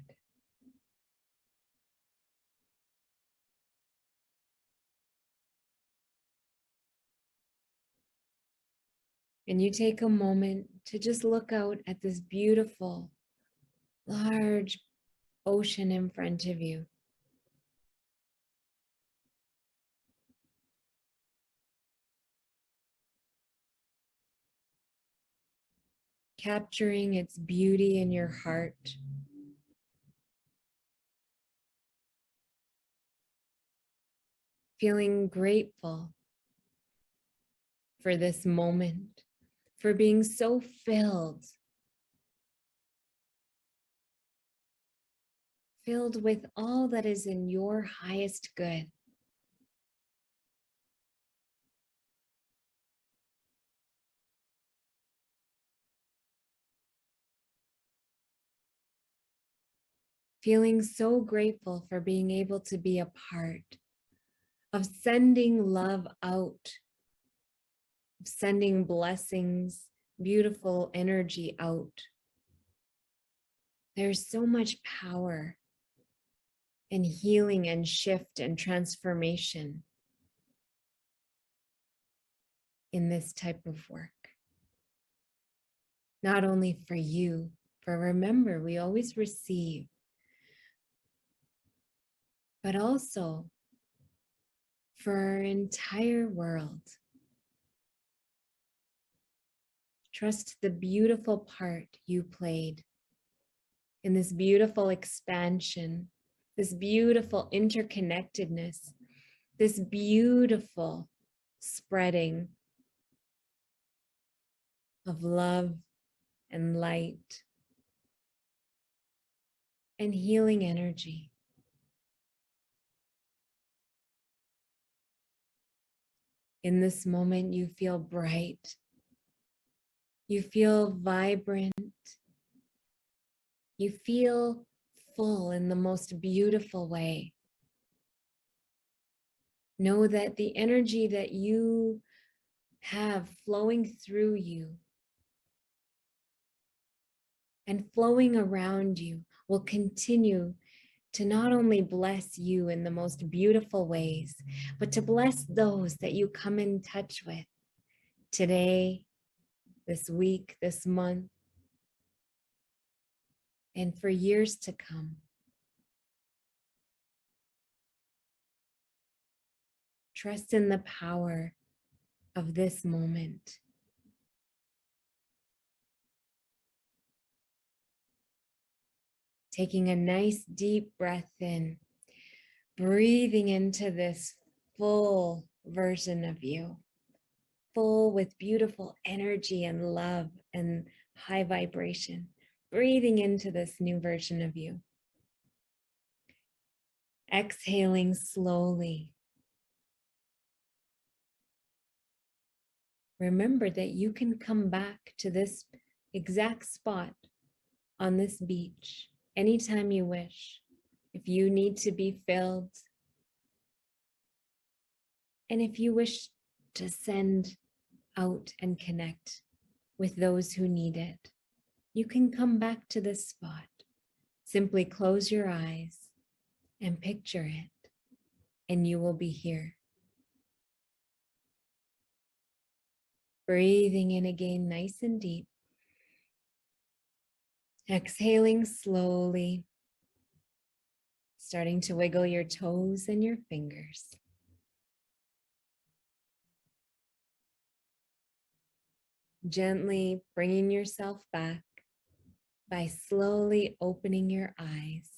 And you take a moment to just look out at this beautiful, large ocean in front of you. Capturing its beauty in your heart. Feeling grateful for this moment, for being so filled with all that is in your highest good. Feeling so grateful for being able to be a part of sending love out, of sending blessings, beautiful energy out. There's so much power and healing and shift and transformation in this type of work. Not only for you, for remember, we always receive, but also for our entire world. Trust the beautiful part you played in this beautiful expansion, this beautiful interconnectedness, this beautiful spreading of love and light and healing energy. In this moment, you feel bright. You feel vibrant. You feel full in the most beautiful way. Know that the energy that you have flowing through you and flowing around you will continue to not only bless you in the most beautiful ways, but to bless those that you come in touch with today, this week, this month, and for years to come. Trust in the power of this moment. Taking a nice deep breath in, breathing into this full version of you, full with beautiful energy and love and high vibration, breathing into this new version of you. Exhaling slowly. Remember that you can come back to this exact spot on this beach anytime you wish, if you need to be filled, and if you wish to send out and connect with those who need it, you can come back to this spot. Simply close your eyes and picture it, and you will be here. Breathing in again, nice and deep. Exhaling slowly, starting to wiggle your toes and your fingers. Gently bringing yourself back by slowly opening your eyes.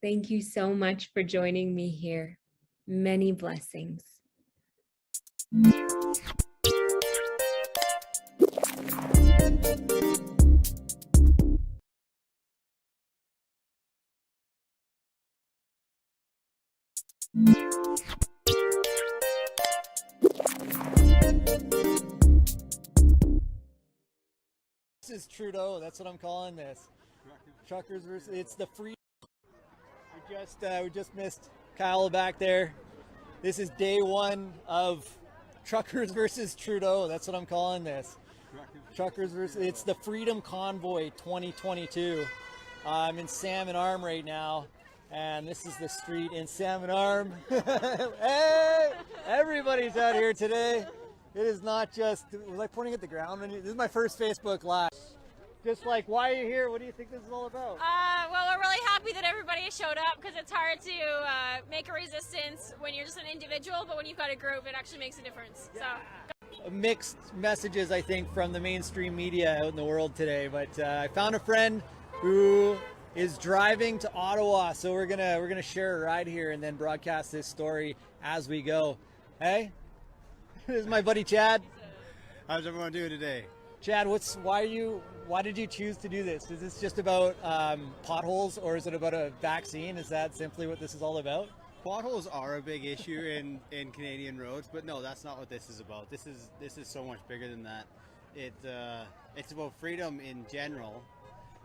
Thank you so much for joining me here. Many blessings. This is Trudeau. That's what I'm calling this. Truckers versus. It's the free. We just missed Kyle back there. This is day one of Truckers versus Trudeau. That's what I'm calling this. Truckers versus. It's the Freedom Convoy 2022. I'm in Salmon Arm right now, and this is the street in Salmon Arm. Hey, everybody's out here today. It is not just. Was I pointing at the ground? This is my first Facebook Live. Just like, why are you here? What do you think this is all about? Well, we're really happy that everybody showed up because it's hard to make a resistance when you're just an individual, but when you've got a group, it actually makes a difference. So. Mixed messages, I think, from the mainstream media out in the world today. But I found a friend who is driving to Ottawa, so we're gonna share a ride here and then broadcast this story as we go. Hey, this is my buddy Chad. How's everyone doing today? Chad, why did you choose to do this? Is this just about potholes, or is it about a vaccine? Is that simply what this is all about? Potholes are a big issue in Canadian roads, but no, that's not what this is about. This is so much bigger than that. It's about freedom in general,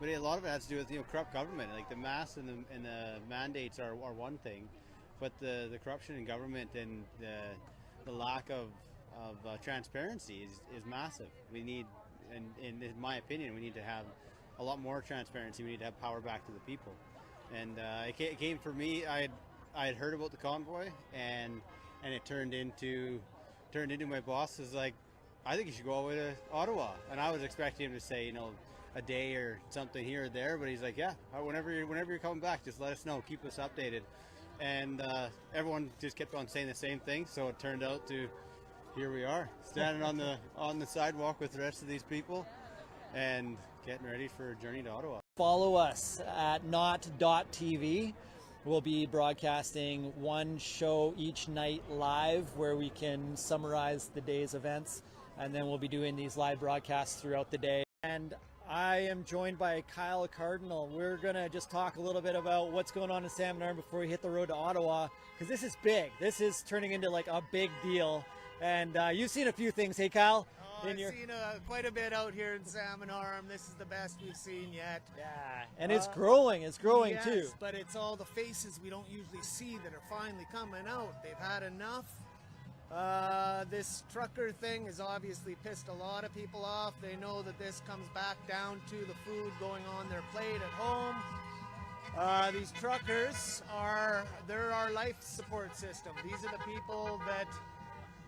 but a lot of it has to do with corrupt government. Like the masks and the mandates are one thing, but the corruption in government and the lack of transparency is massive. We need, and in my opinion, we need to have a lot more transparency. We need to have power back to the people. And it came for me. I had heard about the convoy, and it turned into my boss is like, I think you should go all the way to Ottawa. And I was expecting him to say, a day or something here or there, but he's like, yeah, whenever you're coming back, just let us know, keep us updated. And everyone just kept on saying the same thing, so it turned out to, here we are, standing on the sidewalk with the rest of these people and getting ready for a journey to Ottawa. Follow us at notTV. We'll be broadcasting one show each night live where we can summarize the day's events, and then we'll be doing these live broadcasts throughout the day. And I am joined by Kyle Cardinal. We're going to just talk a little bit about what's going on in Salmon Arm before we hit the road to Ottawa, because this is big. This is turning into like a big deal. And you've seen a few things, hey Kyle? I've seen quite a bit out here in Salmon Arm. This is the best we've seen yet. Yeah, and it's growing. It's growing yes, too. But it's all the faces we don't usually see that are finally coming out. They've had enough. This trucker thing has obviously pissed a lot of people off. They know that this comes back down to the food going on their plate at home. These truckers they're our life support system. These are the people that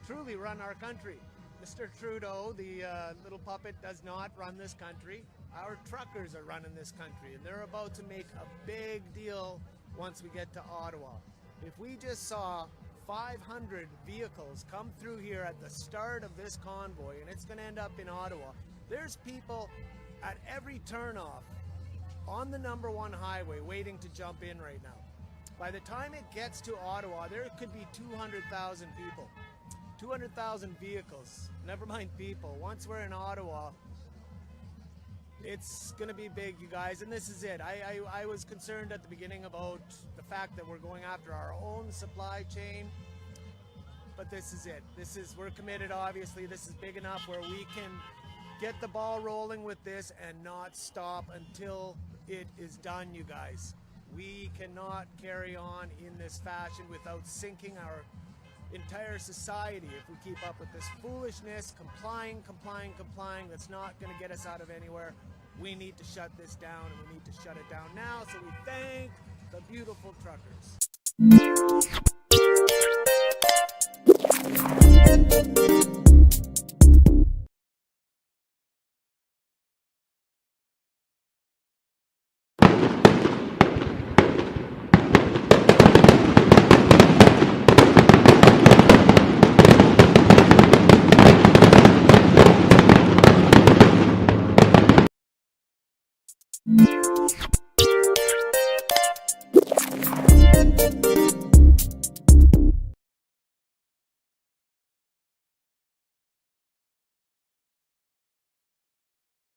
truly run our country. Mr. Trudeau, the little puppet, does not run this country. Our truckers are running this country, and they're about to make a big deal once we get to Ottawa. If we just saw 500 vehicles come through here at the start of this convoy, and it's going to end up in Ottawa, there's people at every turnoff on the number 1 highway waiting to jump in right now. By the time it gets to Ottawa, there could be 200,000 people. 200,000 vehicles, never mind people. Once we're in Ottawa, it's going to be big, you guys, and this is it. I was concerned at the beginning about the fact that we're going after our own supply chain, but this is it. We're committed, obviously. This is big enough where we can get the ball rolling with this and not stop until it is done, you guys. We cannot carry on in this fashion without sinking our entire society if we keep up with this foolishness, complying, that's not going to get us out of anywhere. We need to shut this down, and we need to shut it down now, so we thank the beautiful truckers.